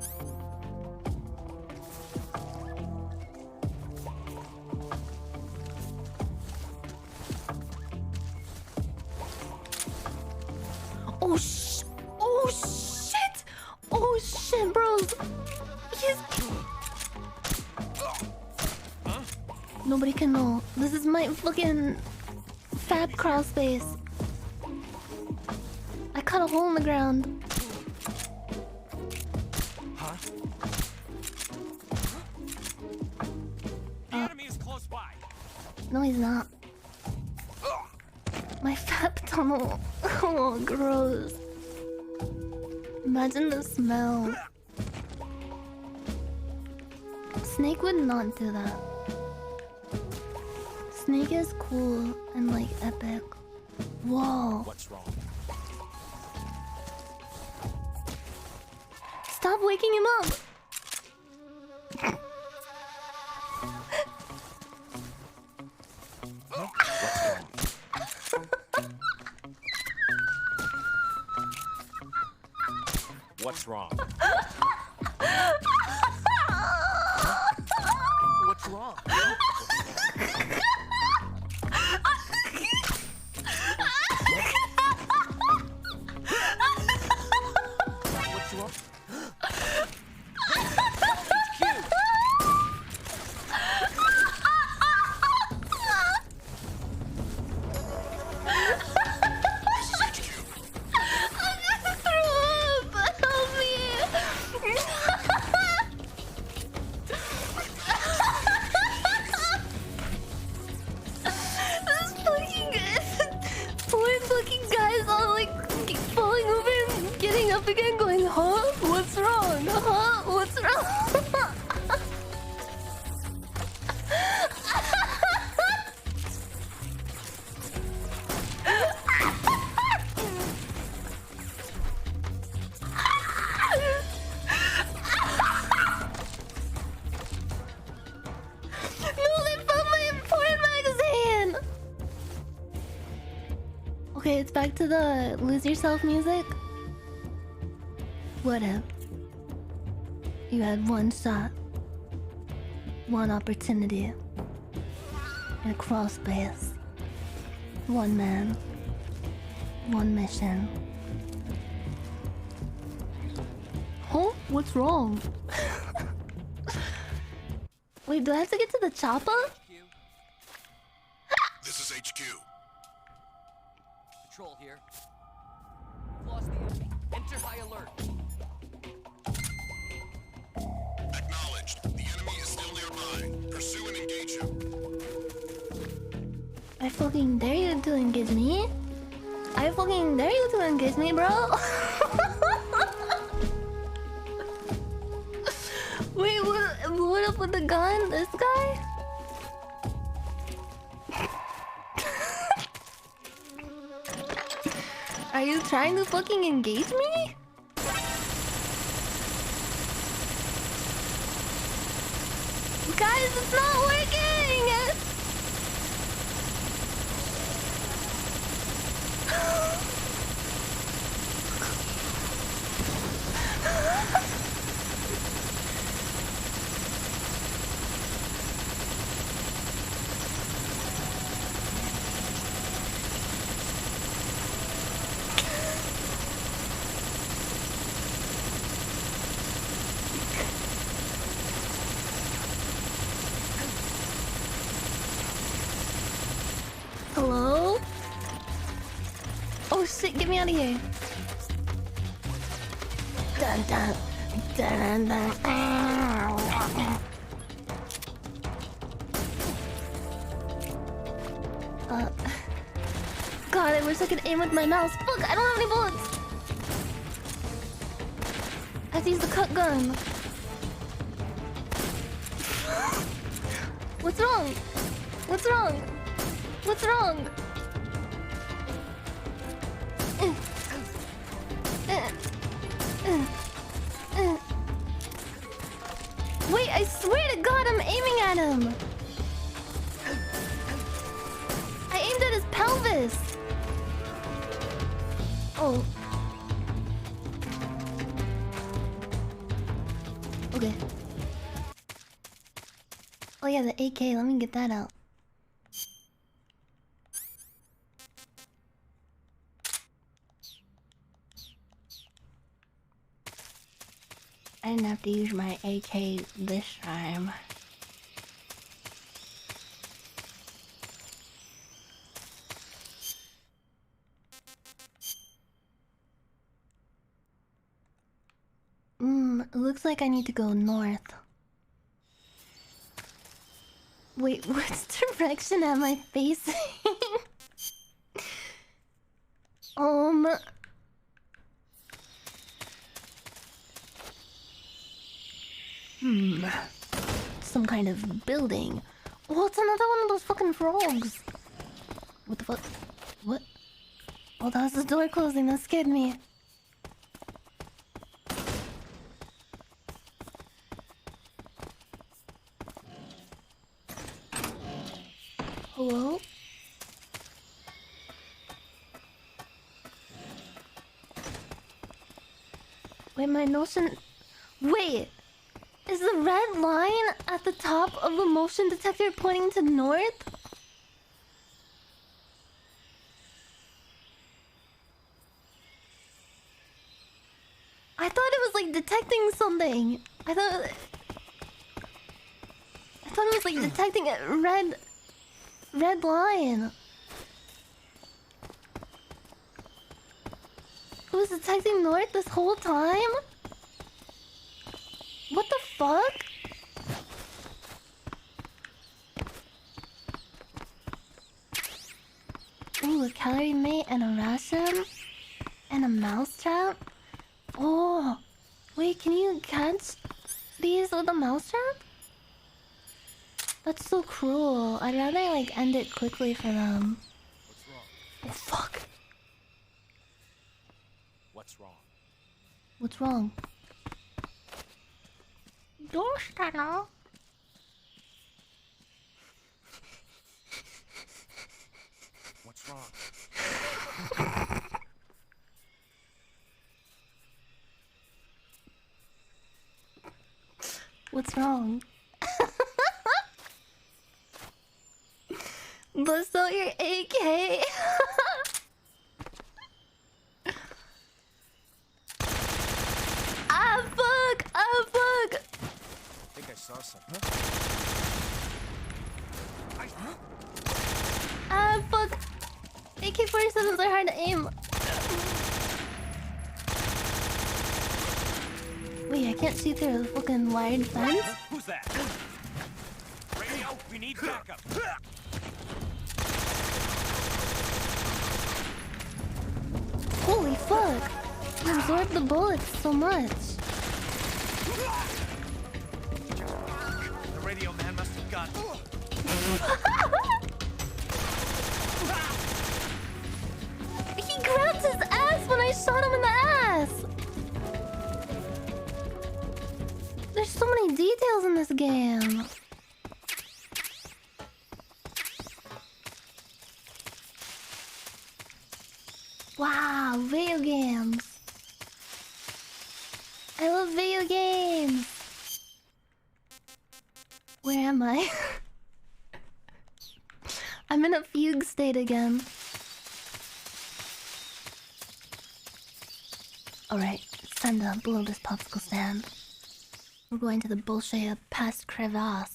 Oh shit! Oh shit, bros! Nobody can know. This is my fucking fab crawl space. I cut a hole in the ground. Huh? The enemy is close by. No, he's not. My fab tunnel. Oh, gross. Imagine the smell. Snake would not do that. Snake is cool and like epic. Whoa. What's wrong? Stop waking him up. What's wrong? What's wrong? What's wrong? Okay, it's back to the lose yourself music. What if you had one shot, one opportunity, in a crawl space, one man, one mission. Oh, what's wrong? Wait, do I have to get to the chopper? This is HQ. Patrol here. We've lost the enemy. Enter high alert. Acknowledged. The enemy is still nearby. Pursue and engage him. I fucking dare you to engage me. I fucking dare you to engage me, bro. Wait, what up with the gun? This guy? Are you trying to fucking engage me? Guys, it's not working! Hello? Oh shit, get me out of here. Dun dun dun dun dun. God, I wish I could aim with my mouse. Fuck, I don't have any bullets. I have to use the cut gun. What's wrong? What's wrong? What's wrong? Wait, I swear to God, I'm aiming at him. I aimed at his pelvis. Oh. Okay. Oh yeah, the AK. Let me get that out. I didn't have to use my AK this time. It looks like I need to go north. Wait, which direction am I facing? Some kind of building. Oh, it's another one of those fucking frogs. What the fuck? What? Oh, that was the door closing. That scared me. Hello? Wait, my notion... Wait! Is the red line at the top of the motion detector pointing to north? I thought it was like detecting something. I thought it was like detecting a red line. It was detecting north this whole time? What the fuck? Ooh, a calorie mate and a ration and a mousetrap. Oh, wait, can you catch these with a mousetrap? That's so cruel. I'd rather like end it quickly for them. What's wrong? Oh fuck. What's wrong? What's wrong? Dostano. What's wrong. What's wrong? Bust out your AK. Ah fuck! Ah fuck! I think I saw something. Ah fuck! AK-47s are hard to aim. Wait, I can't see through the fucking wired fence? Who's that? Radio, we need backup. Holy fuck! You absorbed the bullets so much. The radio man must have got. He grabbed his ass when I shot him in the ass! There's so many details in this game. Wow, video games. I love video games. Where am I? I'm in a fugue state again. Alright, it's time to blow this popsicle stand. We're going to the bullshit past crevasse.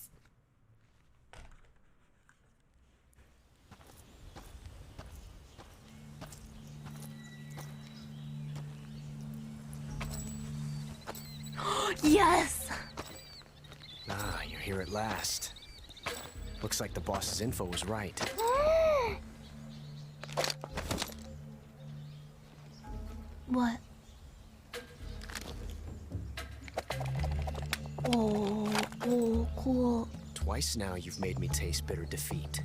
Yes! Ah, you're here at last. Looks like the boss's info was right. What? Oh, cool. Twice now you've made me taste bitter defeat.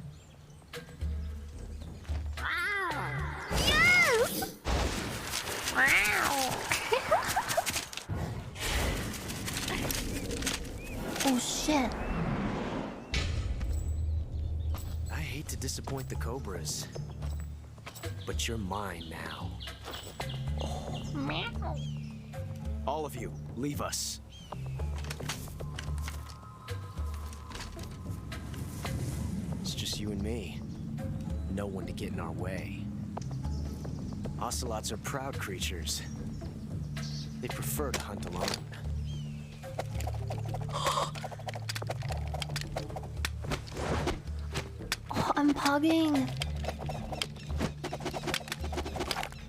Yes! Oh shit. I hate to disappoint the Cobras, but you're mine now. Meow. All of you, leave us. It's just you and me. No one to get in our way. Ocelots are proud creatures. They prefer to hunt alone. Oh, I'm pogging.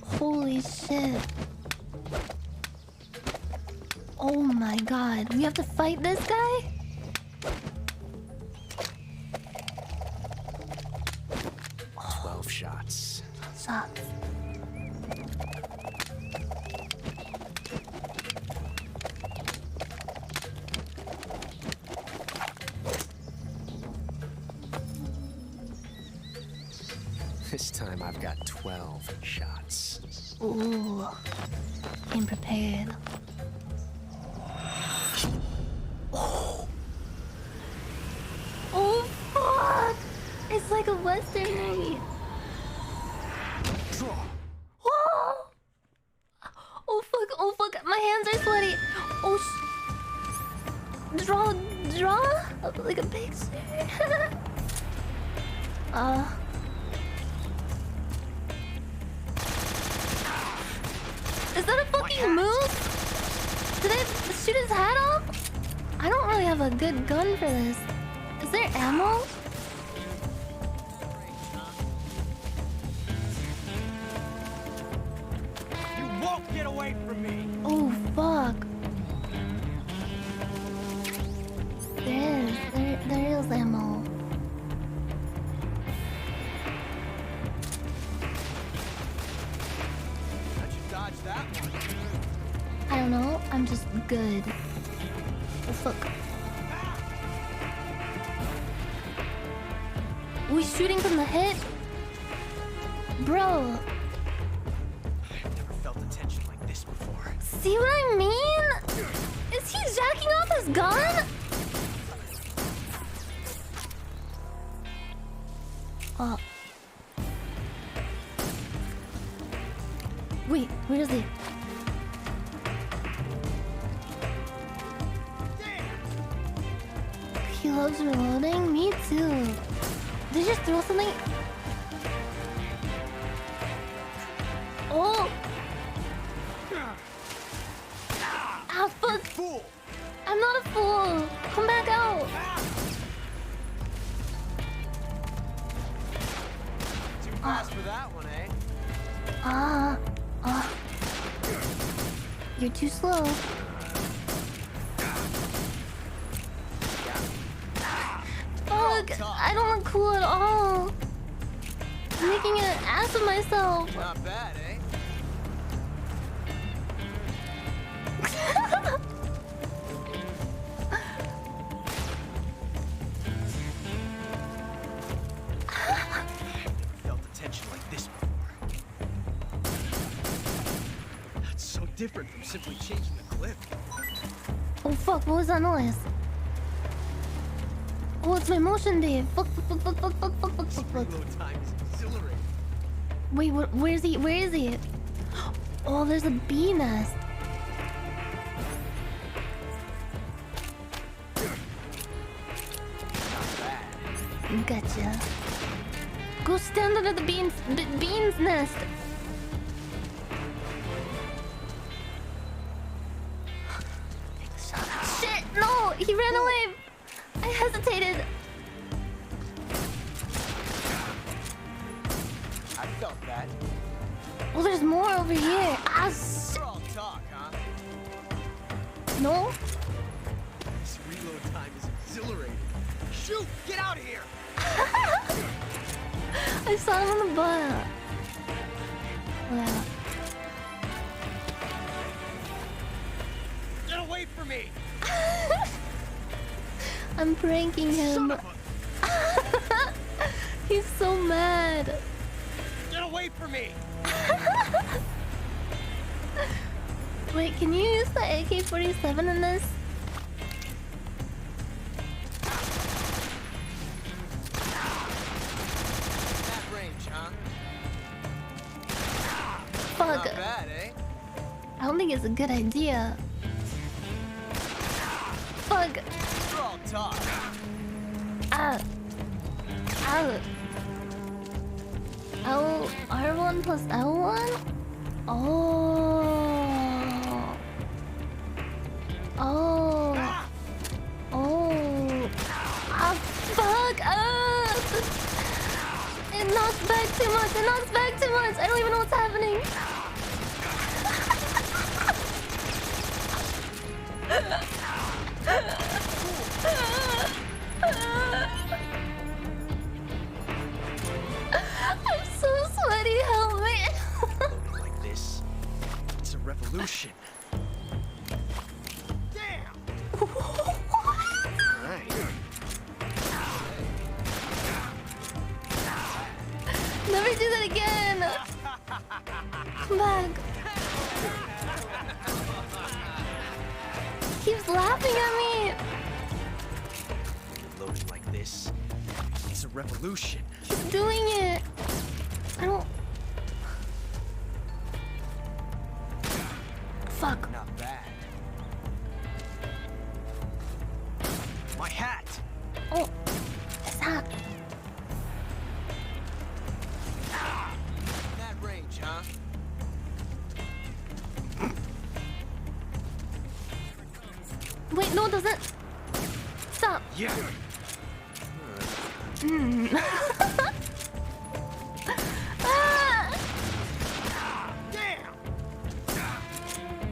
Holy shit. Oh my god. We have to fight this guy? Oh. 12 shots. Sucks. This time I've got 12 shots. Ooh. Came prepared. Oh. Oh fuck! It's like a Western movie. Oh! Oh fuck, my hands are sweaty. Oh draw like a picture. Is that a fucking moose? Did I shoot his hat off? I don't really have a good gun for this. Is there ammo? You won't get away from me! Oh fuck. There is ammo. How'd you dodge that one? I don't know, I'm just good. Oh fuck. We shooting from the hip? Bro. I've never felt a tension like this before. See what I mean? Is he jacking off his gun? Wait, where is he? He loves reloading? Me too. Did you just throw something? Oh! Ah, fuck! Fool! I'm not a fool! Come back out! Too fast for that one, eh? You're too slow. Fuck! I don't look cool at all. I'm making an ass of myself. Not bad, eh? Felt the tension like this before. That's so different from simply changing the clip. Oh fuck, what was that noise? Oh, it's my motion, Dave. Fuck. Reload time is exhilarating. Wait, where is he? Where is he? Oh, there's a bee nest. Gotcha. Go stand under the bean's nest. Shit! No, he ran away. I hesitated. I felt that. Oh, there's more over here. Ah, shit. We're all talk, huh? No? This reload time is exhilarating. Shoot! Get out of here! I saw him on the butt. Wow. Get away from me! I'm pranking him. He's so mad. Get away from me! Wait, can you use the AK-47 in this? That range, huh? Fuck. Not bad, eh? I don't think it's a good idea. Fuck. We're all talk. Ah. Ow. L R1 plus L1? Oh. Oh. Oh. Ah, fuck up. It knocks back too much. It knocks back too much. I don't even know what's happening. I'm so sweaty, help me. Loading like this, it's a revolution. Damn! Alright. Never do that again. Come back. He keeps laughing at me. Loading like this, it's a revolution. He's doing it. I don't. Fuck. Not bad. My hat! Oh, his hat. That range, huh? Wait, no, it doesn't. Stop. Yeah. Ah! Damn!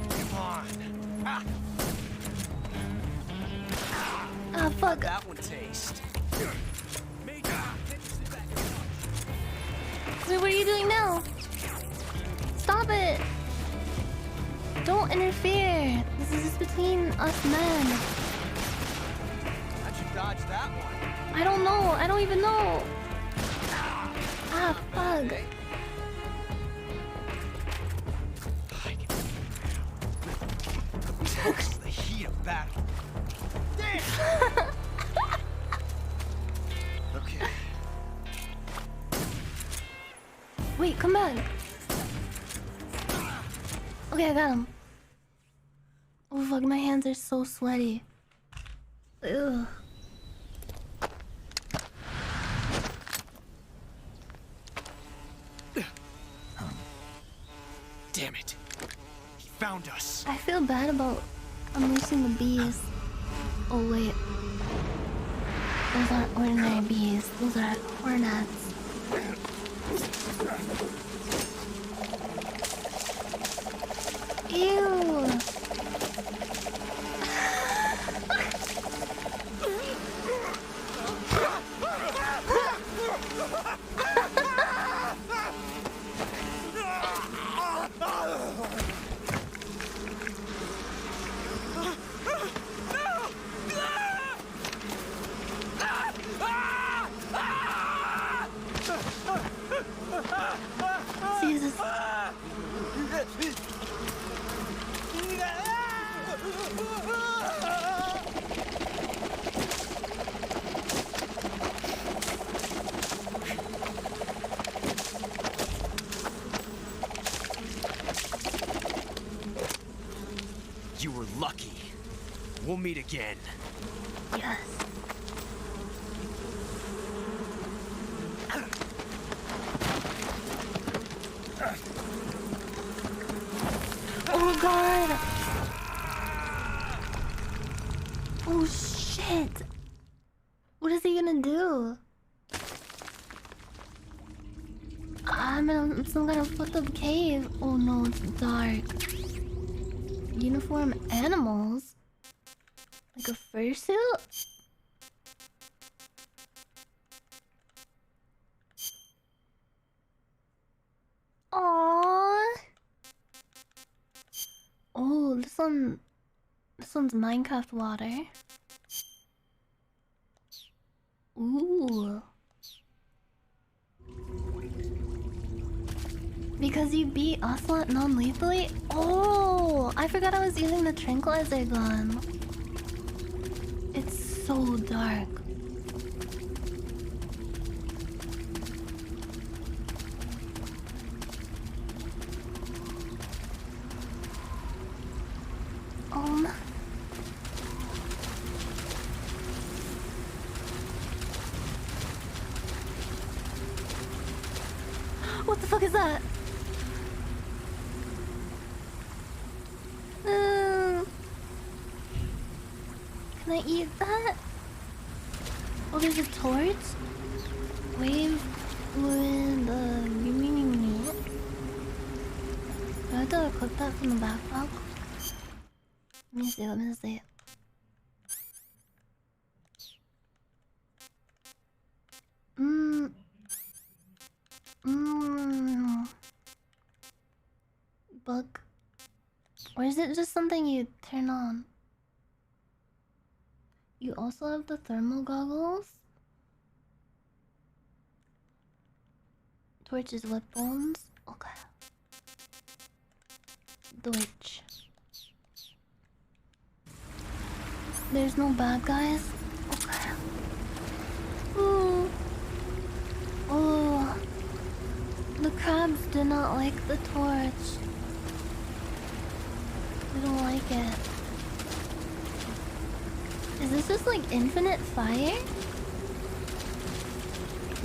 Come on. Ah, fuck. That one taste. Wait, what are you doing now? Stop it. Don't interfere. This is just between us men. How'd you dodge that one? I don't know. I don't even know. Ah, fuck. Focus on the heat of battle. Damn! Okay. Wait, come back. Okay, I got him. Oh fuck, my hands are so sweaty. Ugh. Damn it. He found us. I feel bad about unleashing the bees. Oh wait. Those aren't ordinary bees. Those are hornets. Ew. Jesus. You were lucky. We'll meet again. Yes. Oh god. Oh shit. What is he gonna do? I'm in some kind of fucked up cave. Oh no, it's dark. Uniform animals? Like a fursuit? Aww. Oh, this one's Minecraft water. Ooh. Because you beat Ocelot non-lethally? Oh, I forgot I was using the tranquilizer gun. It's so dark. What the fuck is that? Can I eat that? Oh, there's a torch? Wave with meat. Do I have to cook that from the backpack? Let me see, let me see. Bug. Or is it just something you turn on? You also have the thermal goggles. Torches, weapons. Okay. Deutsch. There's no bad guys. Okay. Ooh. Oh. The crabs do not like the torch. They don't like it. Is this just like infinite fire?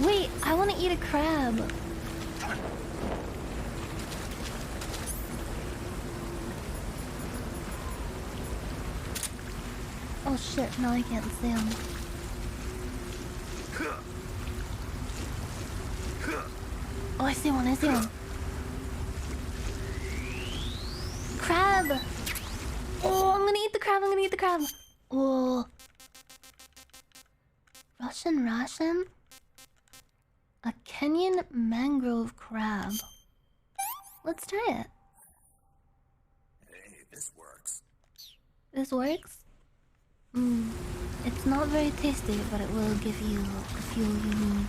Wait, I want to eat a crab. Oh shit, now I can't see him. Oh, I see one, I see one. Crab! Oh, I'm gonna eat the crab, I'm gonna eat the crab. Oh. Russian ration? A Kenyan mangrove crab. Let's try it. Hey, this works. This works? It's not very tasty, but it will give you the fuel you need.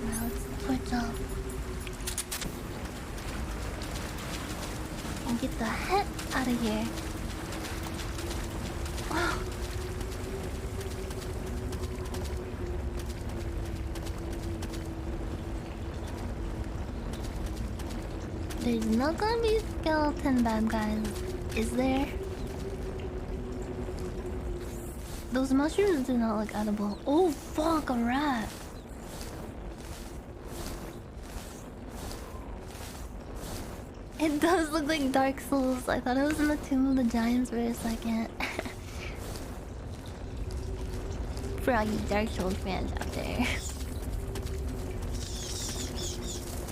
Now let's torch up. And get the heck out of here. There's not gonna be skeleton bad guys, is there? Those mushrooms do not look edible. Oh fuck, a rat! It does look like Dark Souls. I thought it was in the Tomb of the Giants for a second. For all you Dark Souls fans out there.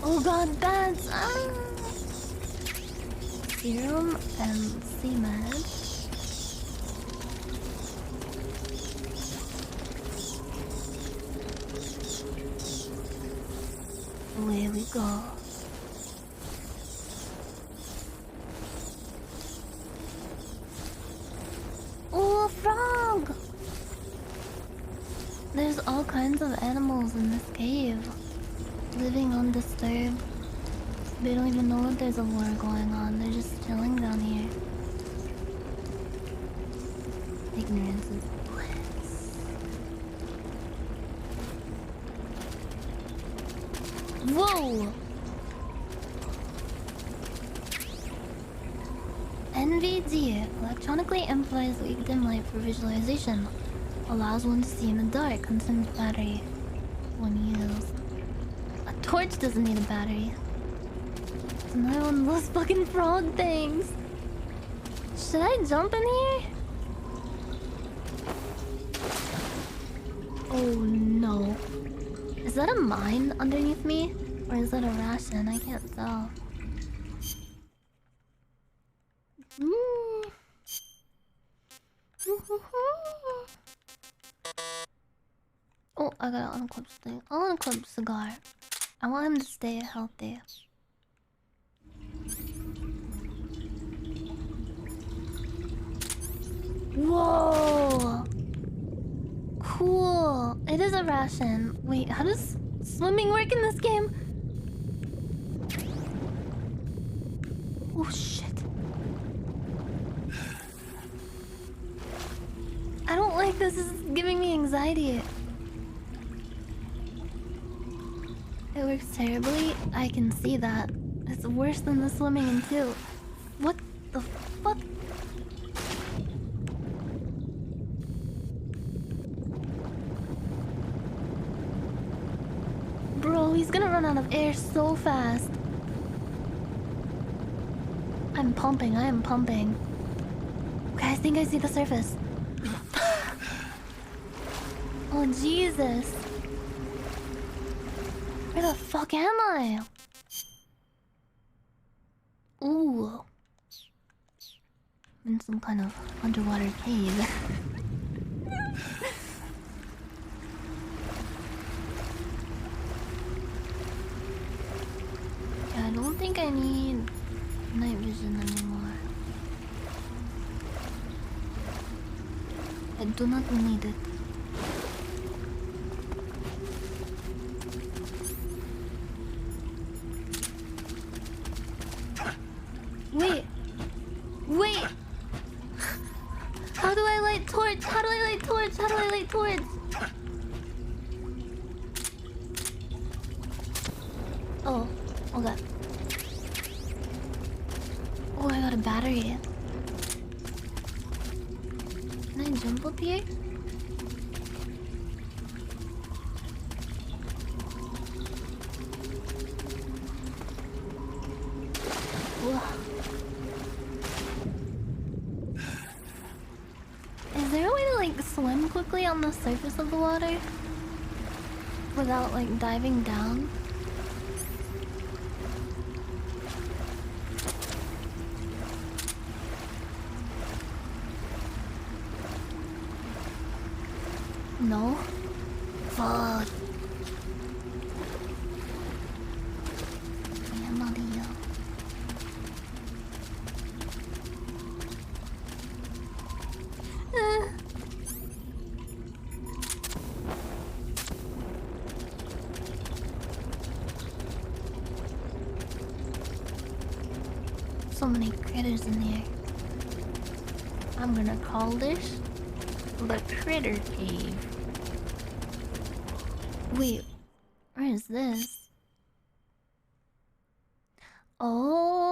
Oh god, bats! Ah! Serum and C-Med. Away we go. Oh, a frog! There's all kinds of animals in this cave. Living undisturbed. They don't even know that there's a war going on. They're just chilling down here. Ignorance is bliss. Whoa! NVD electronically amplifies weak dim light for visualization. Allows one to see in the dark. Consumes battery when used. A torch doesn't need a battery. It's another one of those fucking frog things. Should I jump in here? Oh no. Is that a mine underneath me? Or is that a ration? I can't tell. Oh, I gotta unclip thing. I'll unclip cigar. I want him to stay healthy. Whoa! Cool. It is a ration. Wait, how does swimming work in this game? Oh shit. I don't like this. This is giving me anxiety. It works terribly. I can see that. It's worse than the swimming in 2. What the fuck? Bro, he's gonna run out of air so fast. I'm pumping. I am pumping. Okay, I think I see the surface. Oh, Jesus. Where the fuck am I? Ooh. In some kind of underwater cave. Yeah, I don't think I need night vision anymore. I do not need it. Wait! Wait! How do I light torch? How do I light torch? How do I light torch? Oh, okay. Oh, I got a battery. Can I jump up here? Whoa. Is there a way to like swim quickly on the surface of the water without like diving down? No? Fuck. Yeah, Mario. So many critters in here. I'm gonna call this the Critter Cave. Wait, where is this? Oh.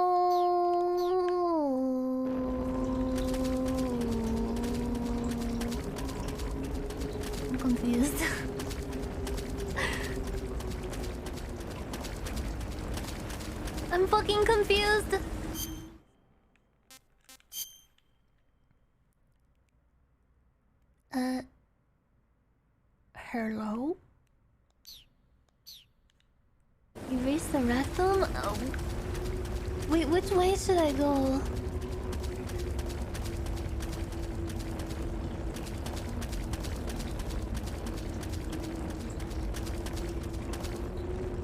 fucking confused. Hello? Erase the rectum? Oh. Wait, which way should I go?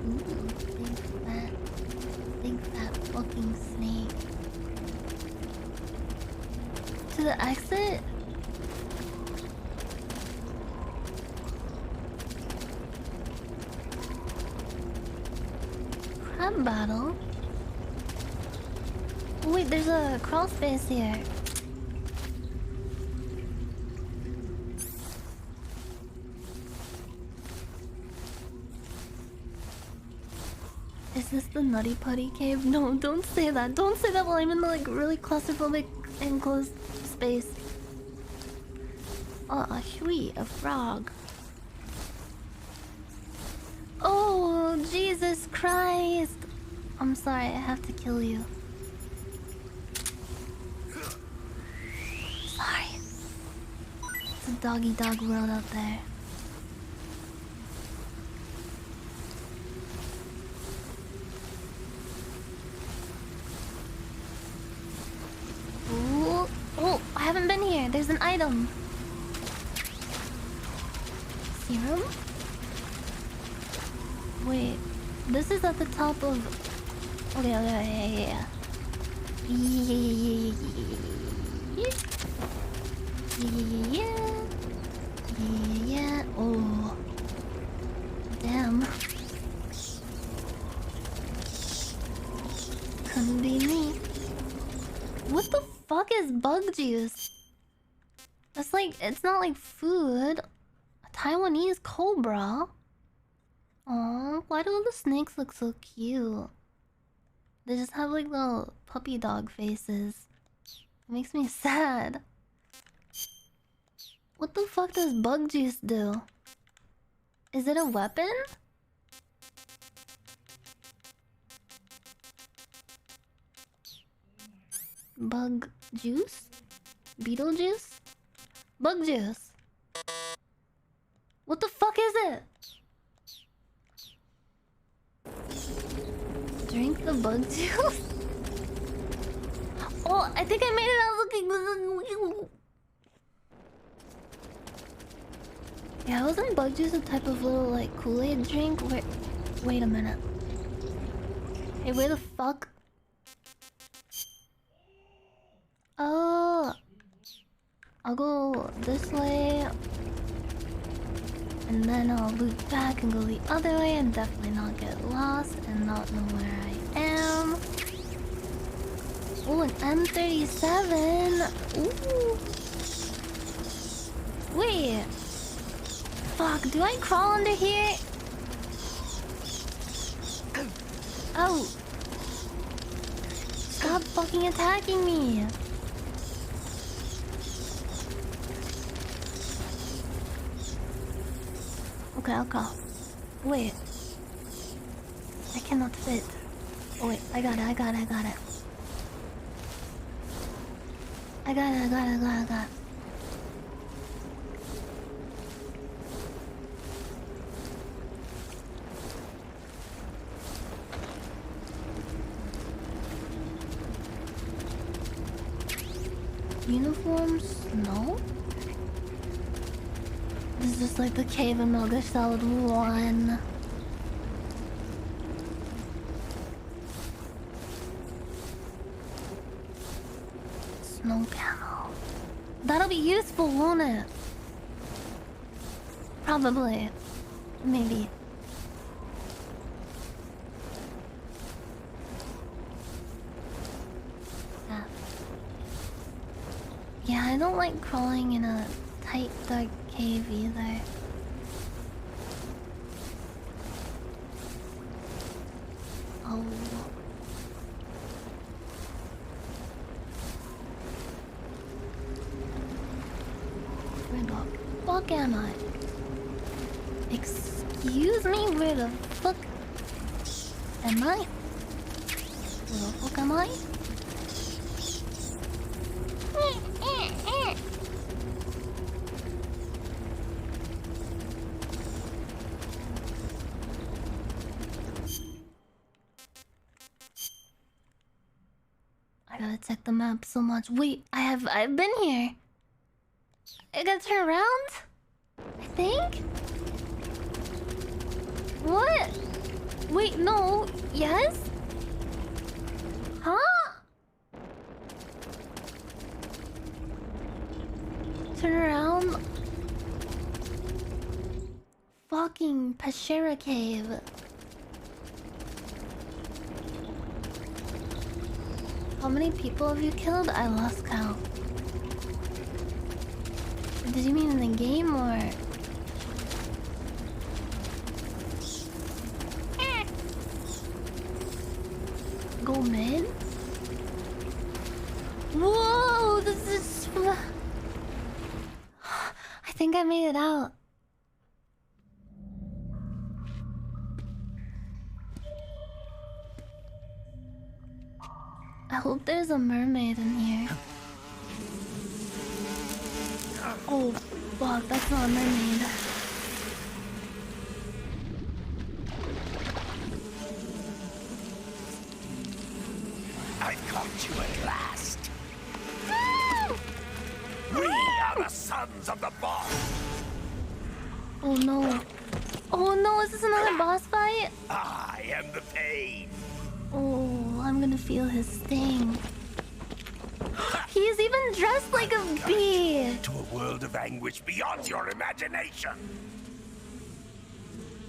Ooh, big fat fucking snake. To the exit? Crab battle? Oh, wait, there's a crawl space here. Is this the Nutty Putty cave? No, don't say that. Don't say that while I'm in the like really claustrophobic enclosed space. Oh, a sweet, a frog. Oh, Jesus Christ. I'm sorry, I have to kill you. Sorry. It's a doggy dog world out there. Ooh. Oh, I haven't been here. There's an item. Serum? Wait, this is at the top of... Okay, yeah. Yeah. Oh. Damn. Couldn't be me. What the fuck is bug juice? That's like, it's not like food. A Taiwanese cobra? Aw, why do all the snakes look so cute? They just have like little puppy dog faces. It makes me sad. What the fuck does bug juice do? Is it a weapon? Bug juice? Beetle juice? Bug juice. What the fuck is it? Drink the bug juice? Oh, I think I made it out looking... Yeah, wasn't bug juice a type of little, like, Kool-Aid drink? Wait a minute. Hey, where the fuck? Oh... I'll go this way. And then I'll loop back and go the other way and definitely not get lost and not know where I am. Oh, an M37. Ooh. Wait. Fuck, do I crawl under here? Oh. Stop fucking attacking me. Okay, I'll go. Wait. I cannot fit. Oh wait, I got it. I got it. Uniforms? No? This is just like the cave in Metal Gear Solid 1. Snow camo. That'll be useful, won't it? Probably. Maybe. Yeah, I don't like crawling in a tight, dark cave either. Oh. Where the fuck am I? Excuse me, where the fuck am I? Where the fuck am I? I gotta check the map so much. Wait, I've been here. I gotta turn around? I think? What? Wait, no. Yes? Huh? Turn around. Fucking Peshera Cave. How many people have you killed? I lost count. Did you mean in the game or? Go mid? Whoa, this is... I think I made it out. I hope there's a mermaid in here. Oh, fuck, that's not a mermaid. I caught you at last. We are the sons of the boss. Oh no. Oh no, is this another boss fight? I am the pain. Oh, I'm gonna feel his sting. He's even dressed like a bee. To a world of anguish beyond your imagination.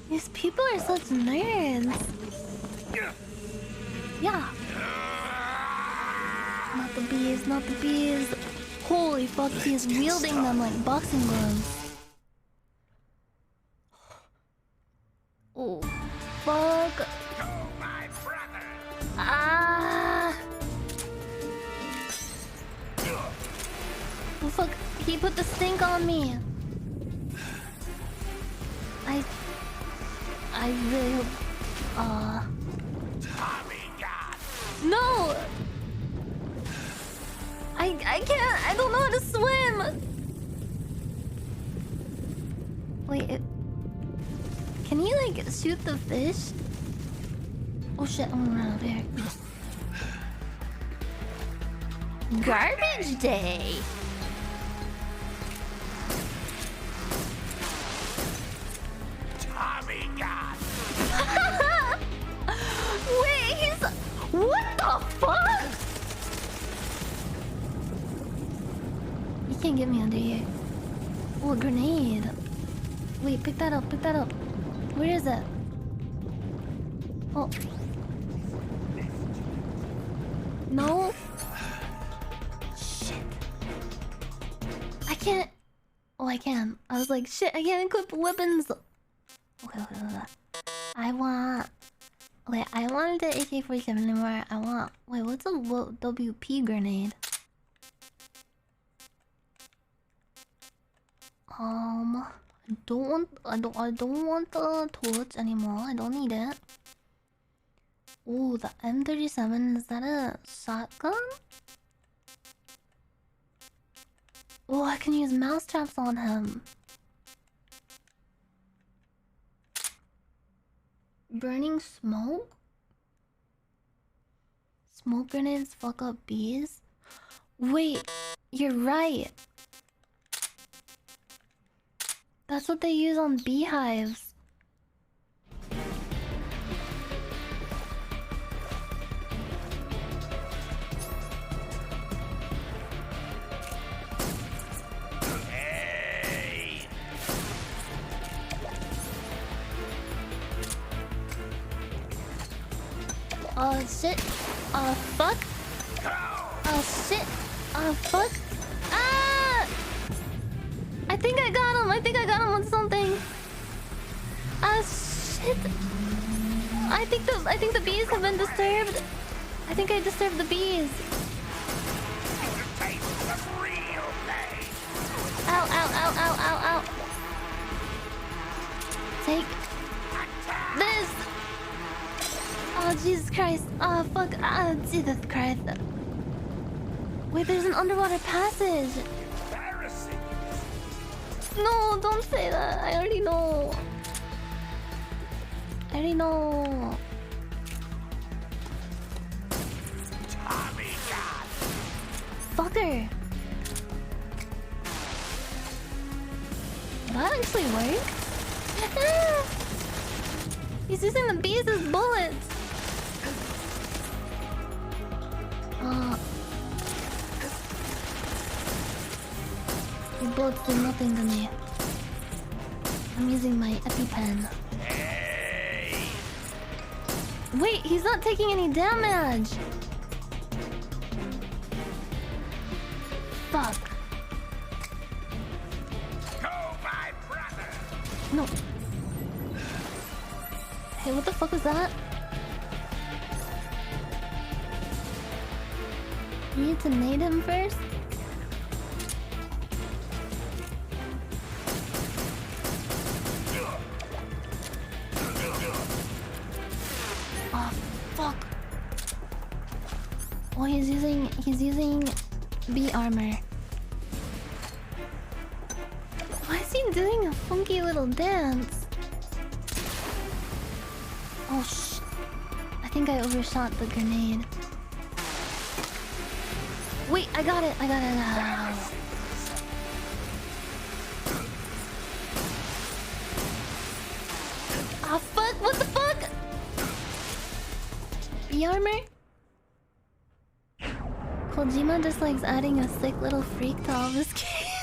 These people are such nerds. Yeah. Not the bees, not the bees. Holy fuck, he's wielding them like boxing gloves. Oh, fuck. Ah. Oh fuck, he put the stink on me. I really hope... No! I can't, I don't know how to swim! Wait, can he like shoot the fish? Oh shit, I'm gonna run over here. Garbage day! Tommy God! Wait, he's... What the fuck? You can't get me under here. Oh, a grenade. Wait, pick that up, pick that up. Where is it? Oh. No. Shit. I can't... Oh, I can. I was like, shit, I can't equip weapons. Okay. I want... Wait, I wanted the AK-47 anymore. I want... Wait, what's a WP grenade? I don't want the torch anymore. I don't need it. Oh, the M37. Is that a shotgun? Oh, I can use mouse traps on him. Burning smoke? Smoke grenades fuck up bees? Wait, you're right. That's what they use on beehives. Oh shit. Oh fuck. Oh shit. Oh fuck. Ah! I think I got him. I think I got him on something. Ah shit. I think the bees have been disturbed. I think I disturbed the bees. Ow, ow, ow, ow, ow, ow. Take this. Oh Jesus Christ! Ah, fuck! Ah, Jesus Christ! Wait, there's an underwater passage! No, don't say that! I already know! I already know! Fucker! Did that actually work? Ah! He's using the bees as bullets! These bullets do nothing to me. I'm using my EpiPen. Wait, he's not taking any damage! Fuck. No. Hey, what the fuck was that? We need to nade him first? Oh, fuck. Oh, he's using bee armor. Why is he doing a funky little dance? Oh, shh. I think I overshot the grenade. Wait, I got it. Ah, fuck. What the fuck? Bee armor? Kojima just likes adding a sick little freak to all this game.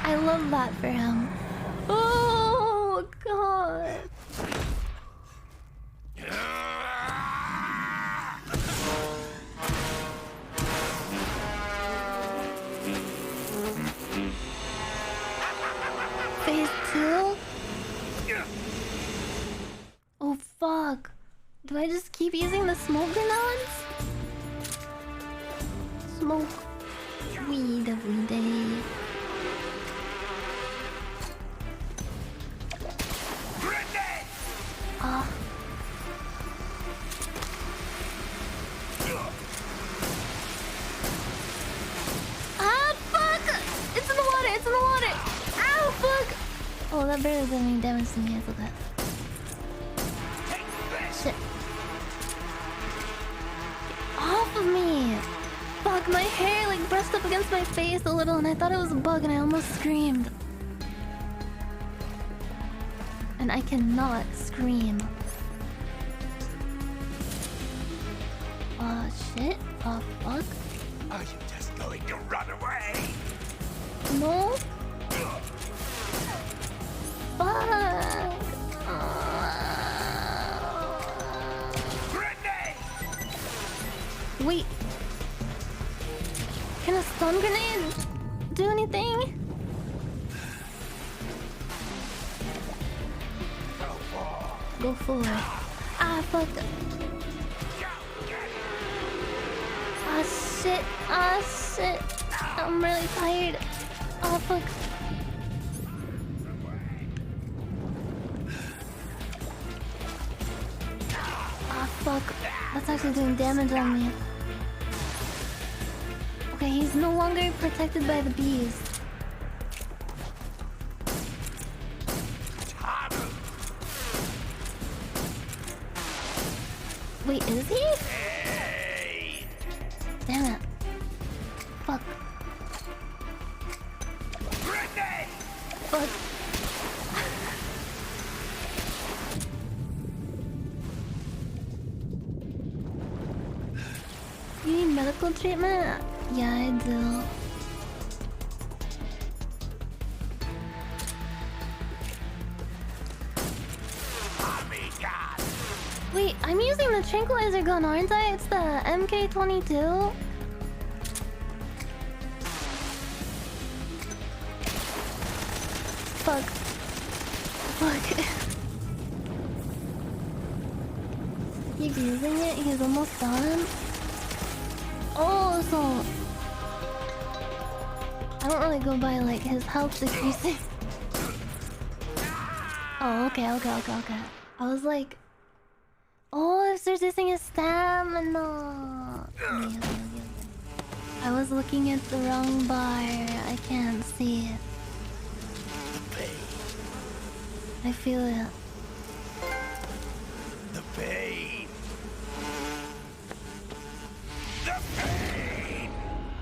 I love that for him. Oh, God. Phase 2? Oh, fuck. Do I just keep using the smoke grenades? Smoke weed every day. Fuck! It's in the water! Ow, fuck! Oh, that barely did any damage to me, I forgot. Shit. Get off of me! Fuck, my hair like brushed up against my face a little and I thought it was a bug and I almost screamed. And I cannot scream. Oh, shit. Oh, fuck. Are you just going to run away? No? Fuck! Wait. Can a stun grenade do anything? Go for it. Ah, fuck. Ah, shit. I'm really tired. Oh, fuck. Ah, fuck. That's actually doing damage on me. Okay, he's no longer protected by the bees. Wait, is he? Damn it. Fuck. Fuck. You need medical treatment? Yeah, I do. Wait, I'm using the tranquilizer gun, aren't I? It's the MK22. Fuck. Keep using it, he's almost done. Oh, so... I don't really go by, like, his health decreasing. Oh, okay. I was like... Oh, it's reducing his stamina. Okay. I was looking at the wrong bar. I can't see it. I feel it. The pain.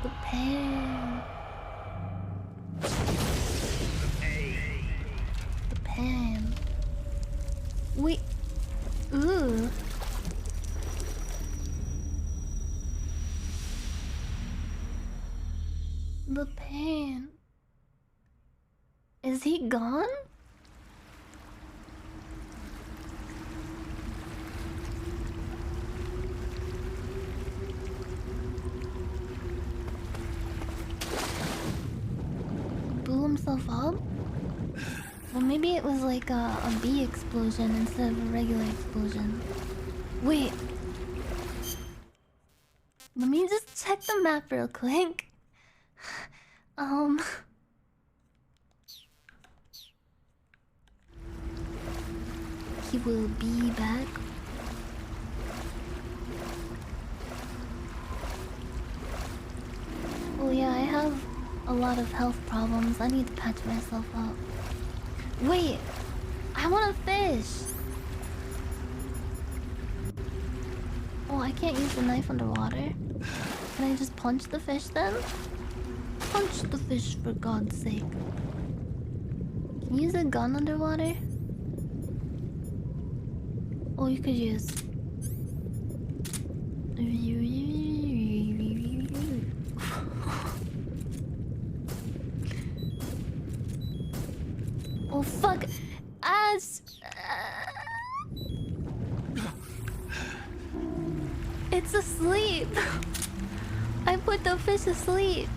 The pain. The pain. The pain. Wait. Ooh. The pain. Is he gone? Blew himself up? Well, maybe it was like a bee explosion instead of a regular explosion. Wait. Let me just check the map real quick. He will be back. Oh yeah, I have a lot of health problems. I need to patch myself up. Wait, I want a fish. Oh, I can't use the knife underwater. Can I just punch the fish then? Punch the fish for God's sake. Can you use a gun underwater? Oh, you could use. Oh fuck! It's asleep. I put the fish asleep.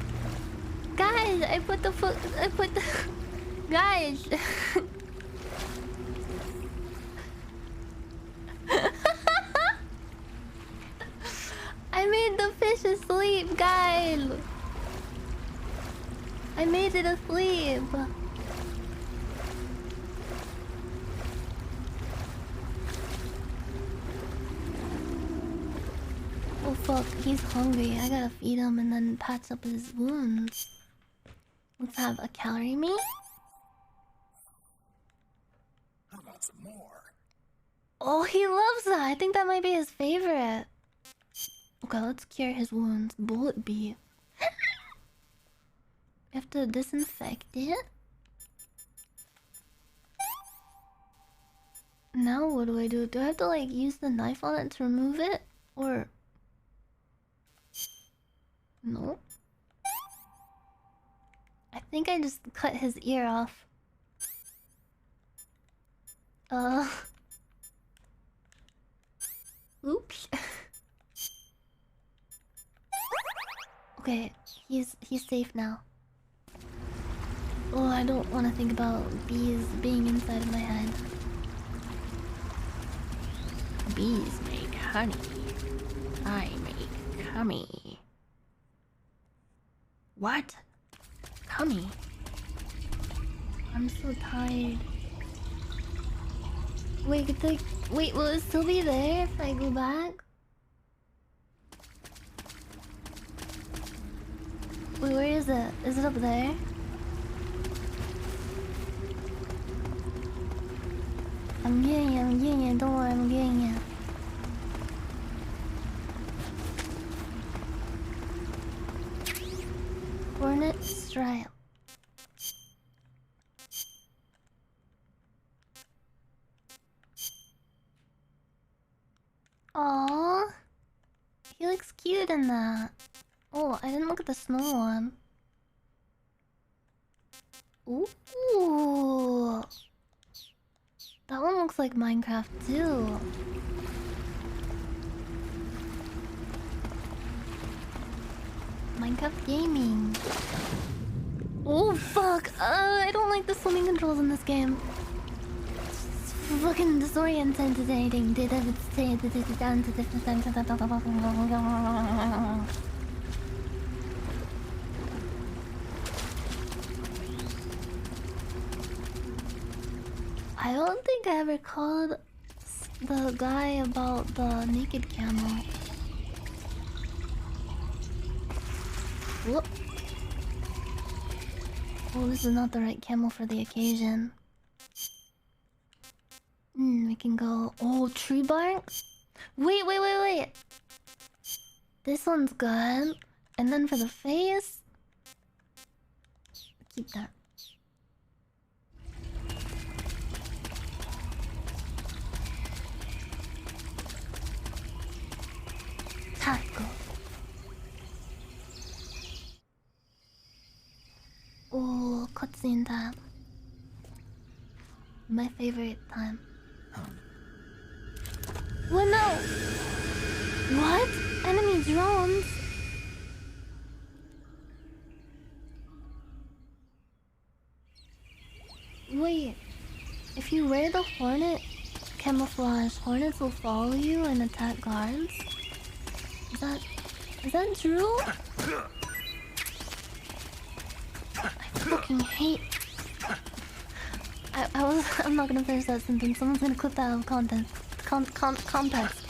Guys, I put the guys. I made the fish asleep, guys. I made it asleep. Oh fuck, he's hungry. I gotta feed him and then patch up his wounds. Let's have a calorie meal. How about some more? Oh, he loves that. I think that might be his favorite. Okay, let's cure his wounds. Bullet bee. We have to disinfect it. Now what do I do? Do I have to like use the knife on it to remove it? Or... No? I think I just cut his ear off. Oops. Okay, he's safe now. Oh, I don't want to think about bees being inside of my head. Bees make honey. I make cummy. What? Cummy? I'm so tired. Wait, wait, will it still be there if I go back? Wait, where is it? Is it up there? I'm getting it, don't worry, I'm getting it. Hornet Strile. Aww. He looks cute in that. Oh, I didn't look at the snow one. Ooh. That one looks like Minecraft too. Minecraft gaming. Oh fuck! I don't like the swimming controls in this game. It's fucking disorientating. I don't think I ever called the guy about the naked camel. Whoop. Oh, this is not the right camel for the occasion. We can go... Oh, tree bark? Wait. This one's good. And then for the face... Keep that. Taco. Oh, cutscene time. My favorite time. Well, no! What? Enemy drones? Wait. If you wear the hornet camouflage, hornets will follow you and attack guards? Is that true? I fucking hate... I'm not gonna finish that sentence. Someone's gonna clip that out of context. Context.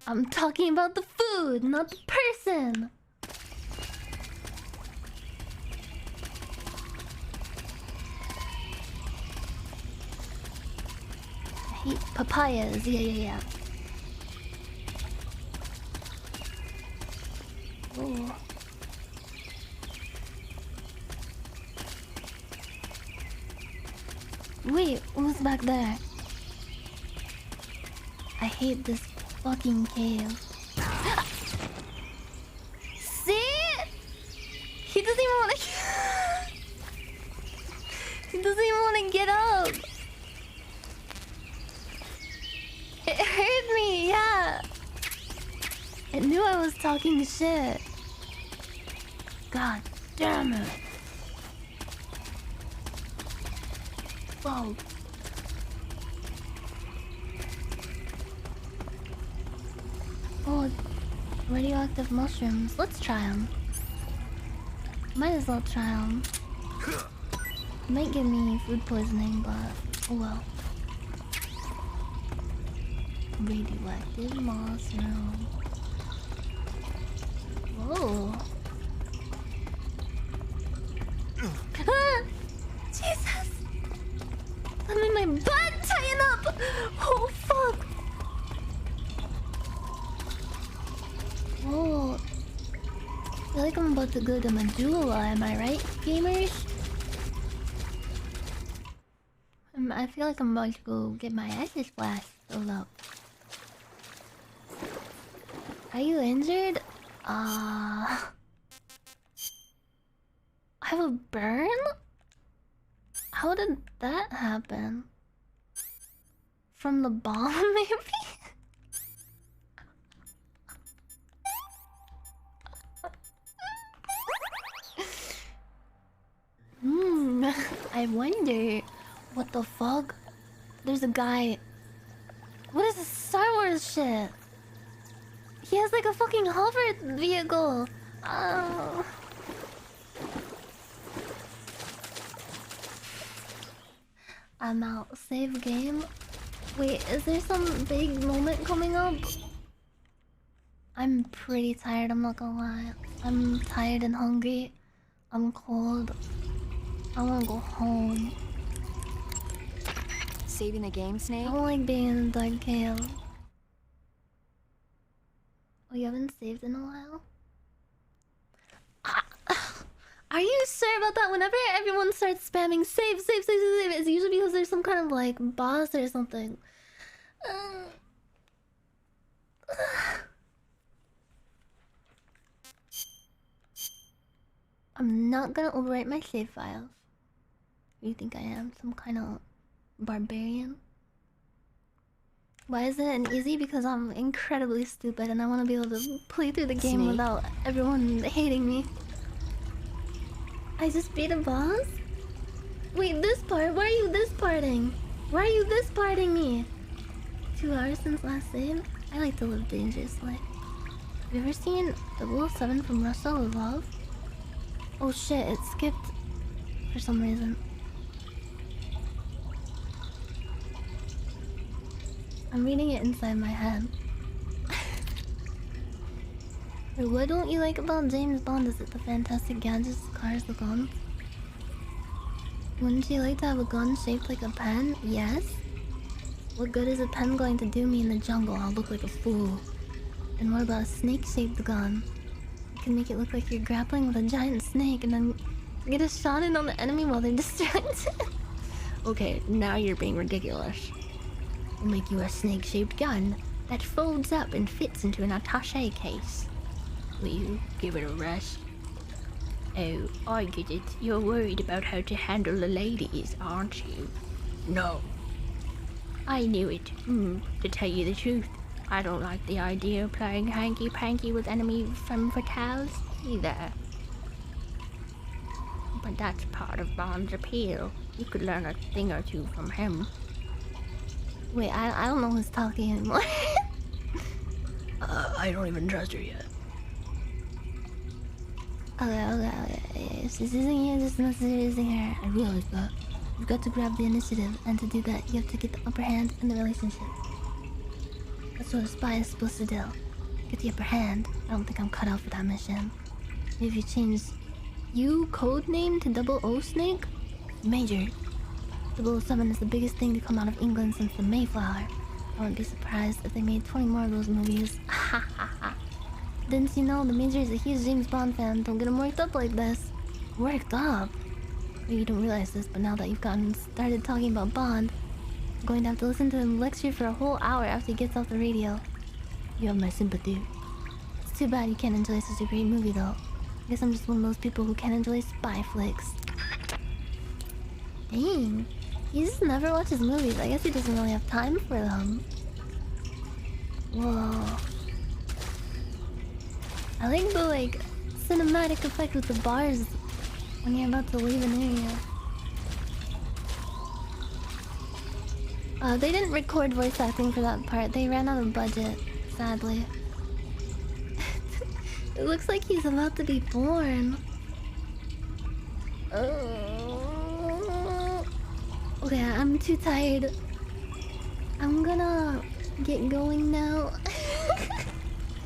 I'm talking about the food, not the person. I hate papayas. Yeah. Ooh. Wait, who's back there? I hate this fucking cave. See? He doesn't even want to... He doesn't even want to get up. It hurt me, yeah. It knew I was talking shit. God damn it. Whoa. Oh, radioactive mushrooms. Let's try them. Might as well try them. Might give me food poisoning, but oh well. Radioactive mushroom. Whoa. Ah! Jesus! I'm in my butt! Tighten up! Oh, fuck! Oh. I feel like I'm about to go to Medulla, am I right, gamers? I feel like I'm about to go get my ashes flashed. Hold up. Are you injured? I have a burn? How did that happen? From the bomb, maybe? I wonder what the fuck? There's a guy. What is this Star Wars shit? He has like a fucking hover vehicle. I'm out. Save game. Wait, is there some big moment coming up? I'm pretty tired, I'm not gonna lie. I'm tired and hungry. I'm cold. I wanna go home. Saving the game, Snake? I don't like being in the dark cave. Oh, you haven't saved in a while? Are you sure about that? Whenever everyone starts spamming save, it's usually because there's some kind of like boss or something. I'm not gonna overwrite my save files. What do you think I am? Some kind of barbarian? Why is it easy? Because I'm incredibly stupid and I want to be able to play through the game Snake. without everyone hating me. I just beat a boss? Wait, this part? Why are you this parting? Why are you this parting me? 2 hours since last save? I like to live dangerously. Have you ever seen 007 from Russia with Love? Oh shit, it skipped for some reason. I'm reading it inside my head. Wait, what don't you like about James Bond? Is it the fantastic gadgets, the cars, the guns? Wouldn't you like to have a gun shaped like a pen? Yes. What good is a pen going to do me in the jungle? I'll look like a fool. And what about a snake-shaped gun? You can make it look like you're grappling with a giant snake and then get a shot in on the enemy while they're distracted. Okay, now you're being ridiculous. I'll make you a snake-shaped gun that folds up and fits into an attaché case. Will you give it a rest? Oh, I get it. You're worried about how to handle the ladies, aren't you? No. I knew it. To tell you the truth, I don't like the idea of playing hanky-panky with enemy femme fatales either. But that's part of Bond's appeal. You could learn a thing or two from him. Wait, I don't know who's talking anymore. I don't even trust her yet. Okay. This isn't you, this message isn't her. I realize that. You've got to grab the initiative, and to do that, you have to get the upper hand in the relationship. That's what a spy is supposed to do. Get the upper hand. I don't think I'm cut out for that mission. Maybe if you change you code name to 00 Snake? Major. 007 is the biggest thing to come out of England since the Mayflower. I wouldn't be surprised if they made 20 more of those movies. Ha ha ha. Didn't you know the Major is a huge James Bond fan? Don't get him worked up like this. Worked up? Maybe you don't realize this, but now that you've gotten started talking about Bond, I'm going to have to listen to him lecture for a whole hour after he gets off the radio. You have my sympathy. It's too bad you can't enjoy such a great movie though. I guess I'm just one of those people who can't enjoy spy flicks. Dang. He just never watches movies. I guess he doesn't really have time for them. Whoa. I like the cinematic effect with the bars when you're about to leave an area. They didn't record voice acting for that part. They ran out of budget, sadly. It looks like he's about to be born. Okay, I'm too tired. I'm gonna get going now.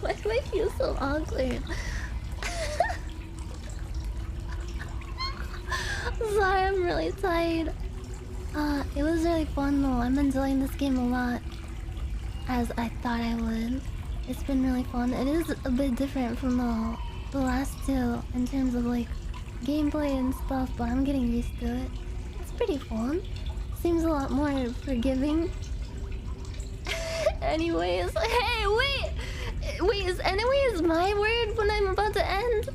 Why do I feel so awkward? Sorry, I'm really tired. It was really fun though. I'm enjoying this game a lot, as I thought I would. It's been really fun. It is a bit different from the last two in terms of gameplay and stuff, but I'm getting used to it. It's pretty fun. Seems a lot more forgiving. Anyways, hey, wait, is anyways my word when I'm about to end?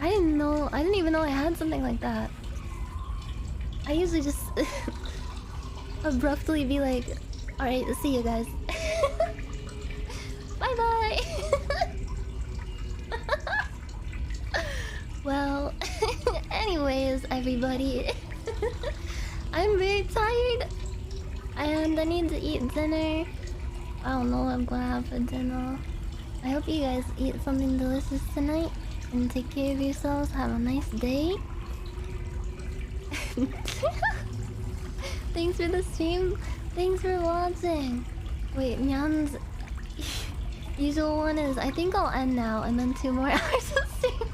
I didn't even know I had something like that. I usually just abruptly be like, alright, see you guys. Bye bye. Well, anyways, everybody, I'm very tired and I need to eat dinner. I don't know what I'm gonna have for dinner. I hope you guys eat something delicious tonight and take care of yourselves. Have a nice day. Thanks for the stream. Thanks for watching. Wait, Nyanners' usual one is I think I'll end now and then 2 more hours of stream.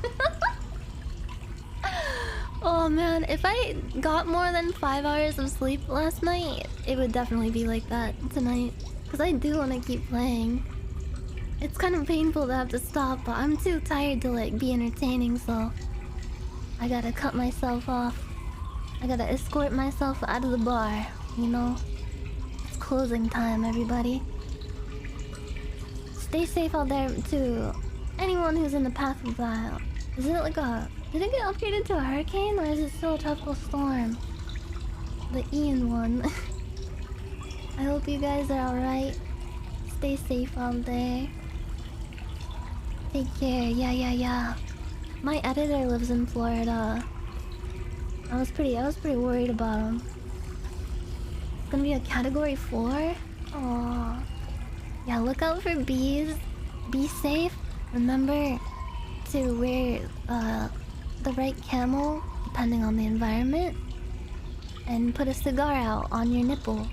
Oh man, if I got more than 5 hours of sleep last night, it would definitely be like that tonight. Because I do want to keep playing. It's kind of painful to have to stop, but I'm too tired to be entertaining, so I gotta cut myself off. I gotta escort myself out of the bar, you know? It's closing time, everybody. Stay safe out there too. Anyone who's in the path of that. Is it did it get upgraded to a hurricane or is it still a tropical storm? The Ian one. I hope you guys are alright. Stay safe out there. Take care. Yeah. My editor lives in Florida. I was pretty worried about him. It's gonna be a category 4? Aww. Yeah, look out for bees. Be safe. Remember to wear the right camo, depending on the environment. And put a cigar out on your nipple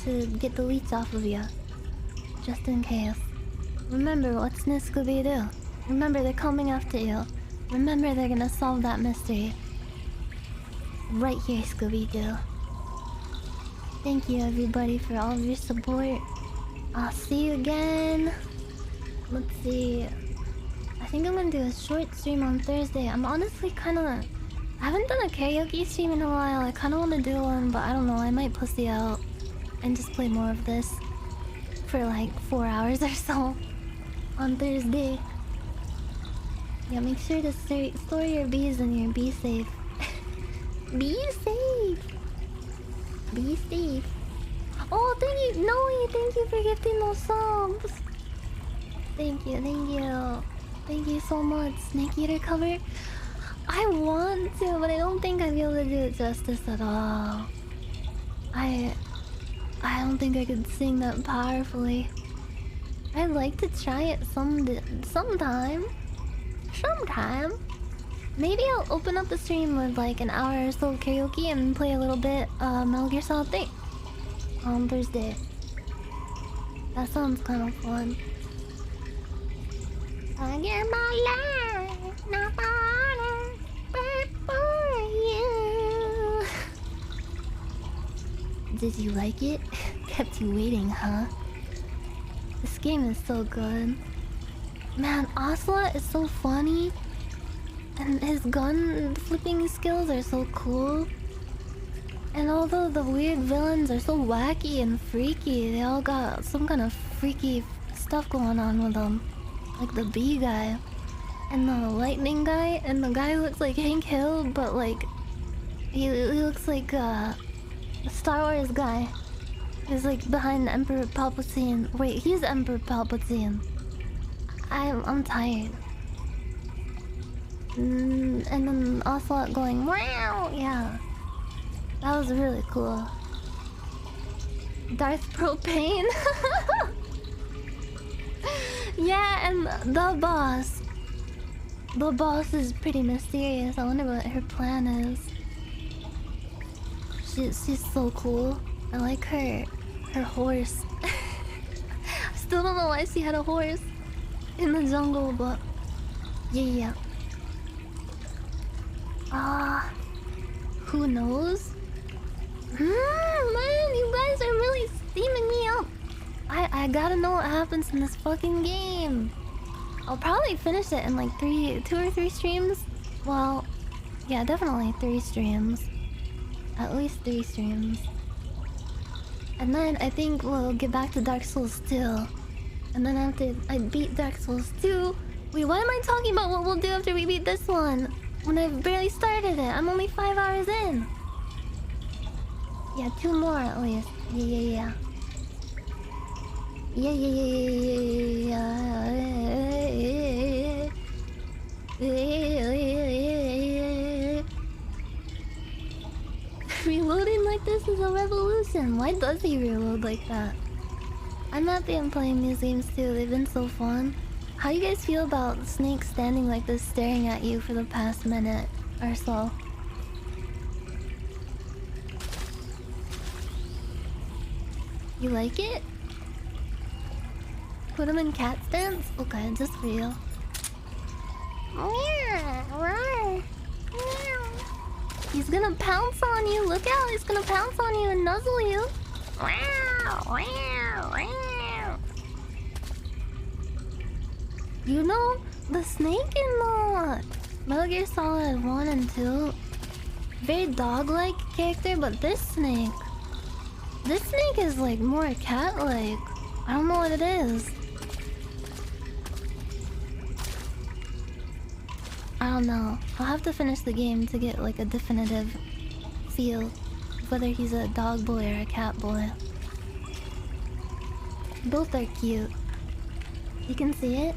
to get the leech off of you. Just in case. Remember, what's new, Scooby-Doo? Remember, they're coming after you. Remember, they're gonna solve that mystery. Right here, Scooby-Doo. Thank you, everybody, for all of your support. I'll see you again. Let's see. I think I'm gonna do a short stream on Thursday. I'm honestly kinda... I haven't done a karaoke stream in a while. I kinda wanna do one, but I don't know. I might pussy out and just play more of this for like 4 hours or so on Thursday. Yeah, make sure to store your bees in your be safe. Be safe! Be safe. Oh, thank you, Noe! Thank you for gifting those subs! Thank you, thank you. Thank you so much. Snake Eater cover? I want to, but I don't think I'd be able to do it justice at all. I don't think I could sing that powerfully. I'd like to try it sometime. Maybe I'll open up the stream with like an hour or so of karaoke and play a little bit Metal Gear Solid 3 on Thursday. That sounds kind of fun. I get my life, not harder, but for you. Did you like it? Kept you waiting, huh? This game is so good. Man, Ocelot is so funny. And his gun flipping skills are so cool. And although the weird villains are so wacky and freaky, they all got some kind of freaky stuff going on with them. Like the bee guy, and the lightning guy, and the guy who looks like Hank Hill, but like... He looks like the Star Wars guy. He's like behind Emperor Palpatine. Wait, he's Emperor Palpatine. I'm tired. And then Ocelot going wow, yeah. That was really cool. Darth Propane. Yeah, and the boss. The boss is pretty mysterious. I wonder what her plan is. She's so cool. I like her horse. Still don't know why she had a horse in the jungle, but yeah. Who knows? Man, you guys are really steaming me up. I gotta know what happens in this fucking game. I'll probably finish it in like 2 or 3 streams. Well, yeah, definitely 3 streams. At least 3 streams. And then I think we'll get back to Dark Souls 2. And then after I beat Dark Souls 2... Wait, why am I talking about what we'll do after we beat this one? When I've barely started it. I'm only 5 hours in. Yeah, 2 more at least. Yeah. Reloading like this is a revolution. Why does he reload like that? I'm happy I'm playing these games too. They've been so fun. How do you guys feel about Snake standing like this staring at you for the past minute or so? You like it? Put him in cat stance? Okay, just for you. He's gonna pounce on you. Look out, he's gonna pounce on you and nuzzle you. You know, the snake in the Metal Gear Solid 1 and 2, very dog-like character, but this snake is like more cat-like. I don't know what it is. I don't know. I'll have to finish the game to get like a definitive feel of whether he's a dog boy or a cat boy. Both are cute. You can see it?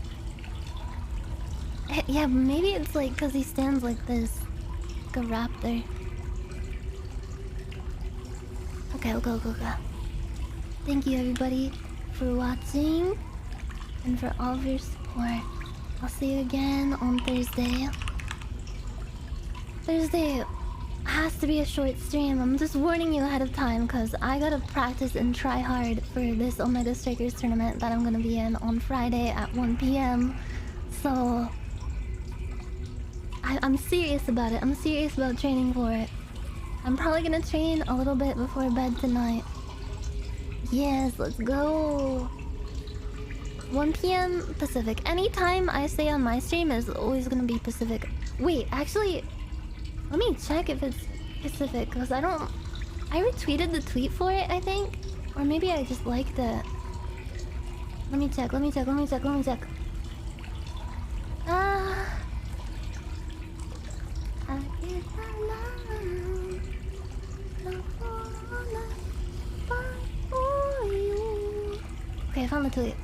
Yeah, maybe it's like because he stands like this. Like a raptor. Okay. Thank you everybody for watching and for all of your support. I'll see you again on Thursday. has to be a short stream. I'm just warning you ahead of time because I gotta practice and try hard for this Omega Strikers tournament that I'm gonna be in on Friday at 1 p.m. So I'm serious about it. I'm serious about training for it. I'm probably gonna train a little bit before bed tonight. Yes, let's go. 1 p.m. Pacific. Anytime I say on my stream is always gonna be Pacific. Wait, actually, let me check if it's Pacific, because I retweeted the tweet for it, I think. Or maybe I just liked it. Let me check. Okay, I found the tweet.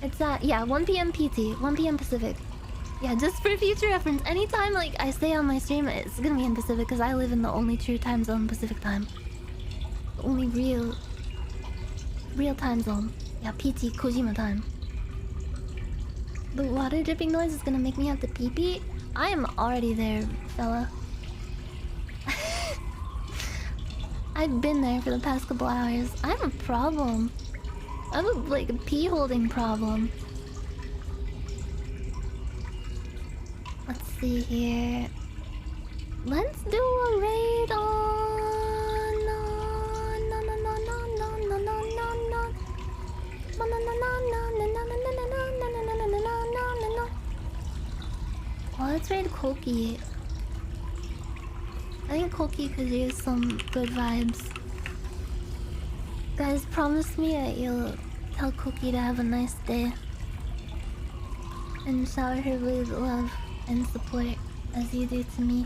It's yeah, 1 p.m. PT, 1 p.m. Pacific. Yeah, just for future reference, anytime like I stay on my stream, it's gonna be in Pacific because I live in the only true time zone, Pacific time. The only real time zone. Yeah, PT Kojima time. The water dripping noise is gonna make me have to pee-pee. I am already there, fella. I've been there for the past couple hours. I have a problem. I have a pee holding problem. Let's see here. Let's do a raid on. Well, let's raid Koki. I think Koki could use some good vibes. Guys, promise me that you'll tell Koki to have a nice day. And shower her with love and support as you do to me.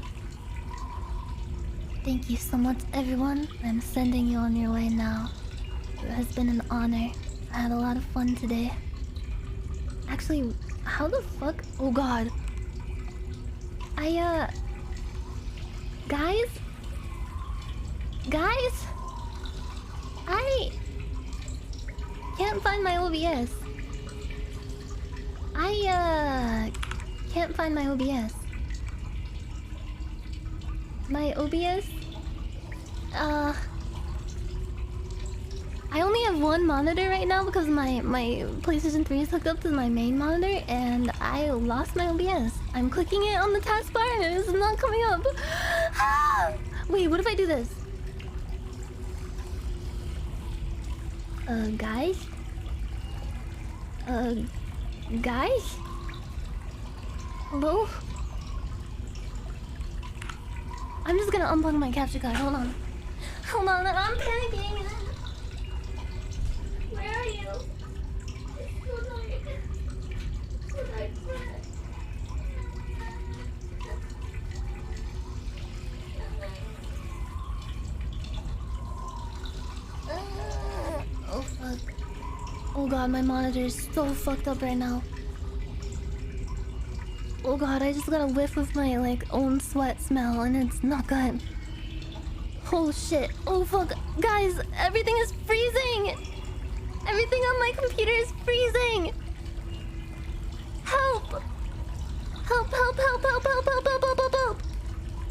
Thank you so much, everyone. I'm sending you on your way now. It has been an honor. I had a lot of fun today. Actually, how the fuck? Oh god. Guys? I can't find my OBS. Can't find my OBS. My OBS? I only have one monitor right now because my PlayStation 3 is hooked up to my main monitor and I lost my OBS. I'm clicking it on the taskbar and it's not coming up. Wait, what if I do this? Guys? Guys? Hello? I'm just gonna unplug my capture card. Hold on, I'm panicking. Where are you? It's so dark. So dark. Oh fuck. Oh god, my monitor is so fucked up right now. Oh god, I just got a whiff of my own sweat smell and it's not good. Oh shit. Oh fuck. Guys, everything is freezing! Everything on my computer is freezing! Help! Help!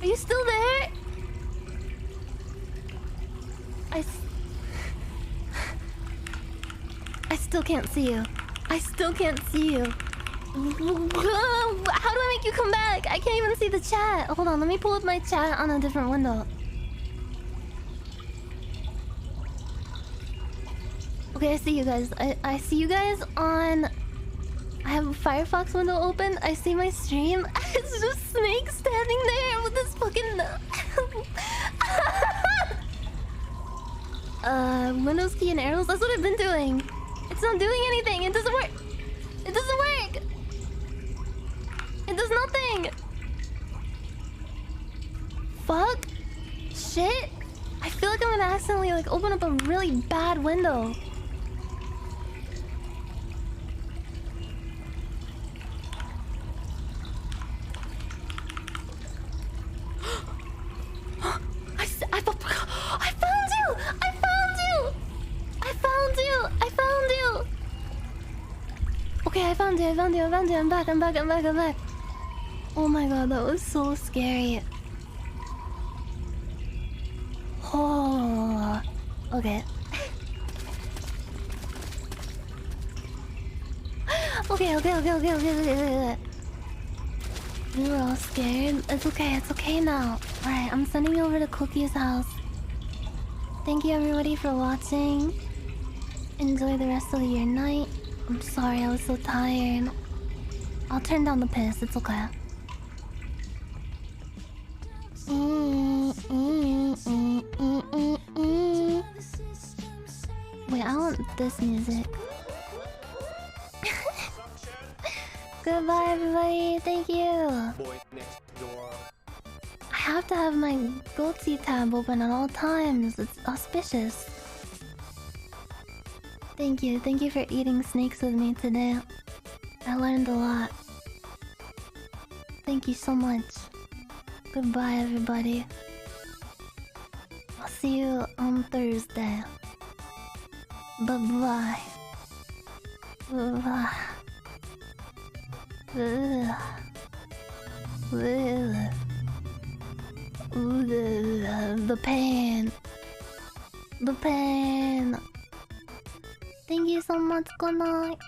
Are you still there? I still can't see you. How do I make you come back? I can't even see the chat. Hold on, let me pull up my chat on a different window. Okay, I see you guys. I see you guys on... I have a Firefox window open. I see my stream. It's just Snake standing there with this fucking... Windows key and arrows. That's what I've been doing. It's not doing anything. It doesn't work. It doesn't work. It does nothing. Fuck. Shit. I feel like I'm gonna accidentally open up a really bad window. I found you. I'm back. Oh my god, that was so scary. Oh, okay. Okay. We were all scared. It's okay now. Alright, I'm sending you over to Cookie's house. Thank you everybody for watching. Enjoy the rest of your night. I'm sorry I was so tired. I'll turn down the piss, it's okay. Wait, I want this music. Goodbye, everybody. Thank you. I have to have my GoTo tab open at all times. It's auspicious. Thank you. Thank you for eating snakes with me today. I learned a lot. Thank you so much. Goodbye, everybody. I'll see you on Thursday. Bye-bye. Bye-bye. The pain. The pain. Thank you so much. Good night.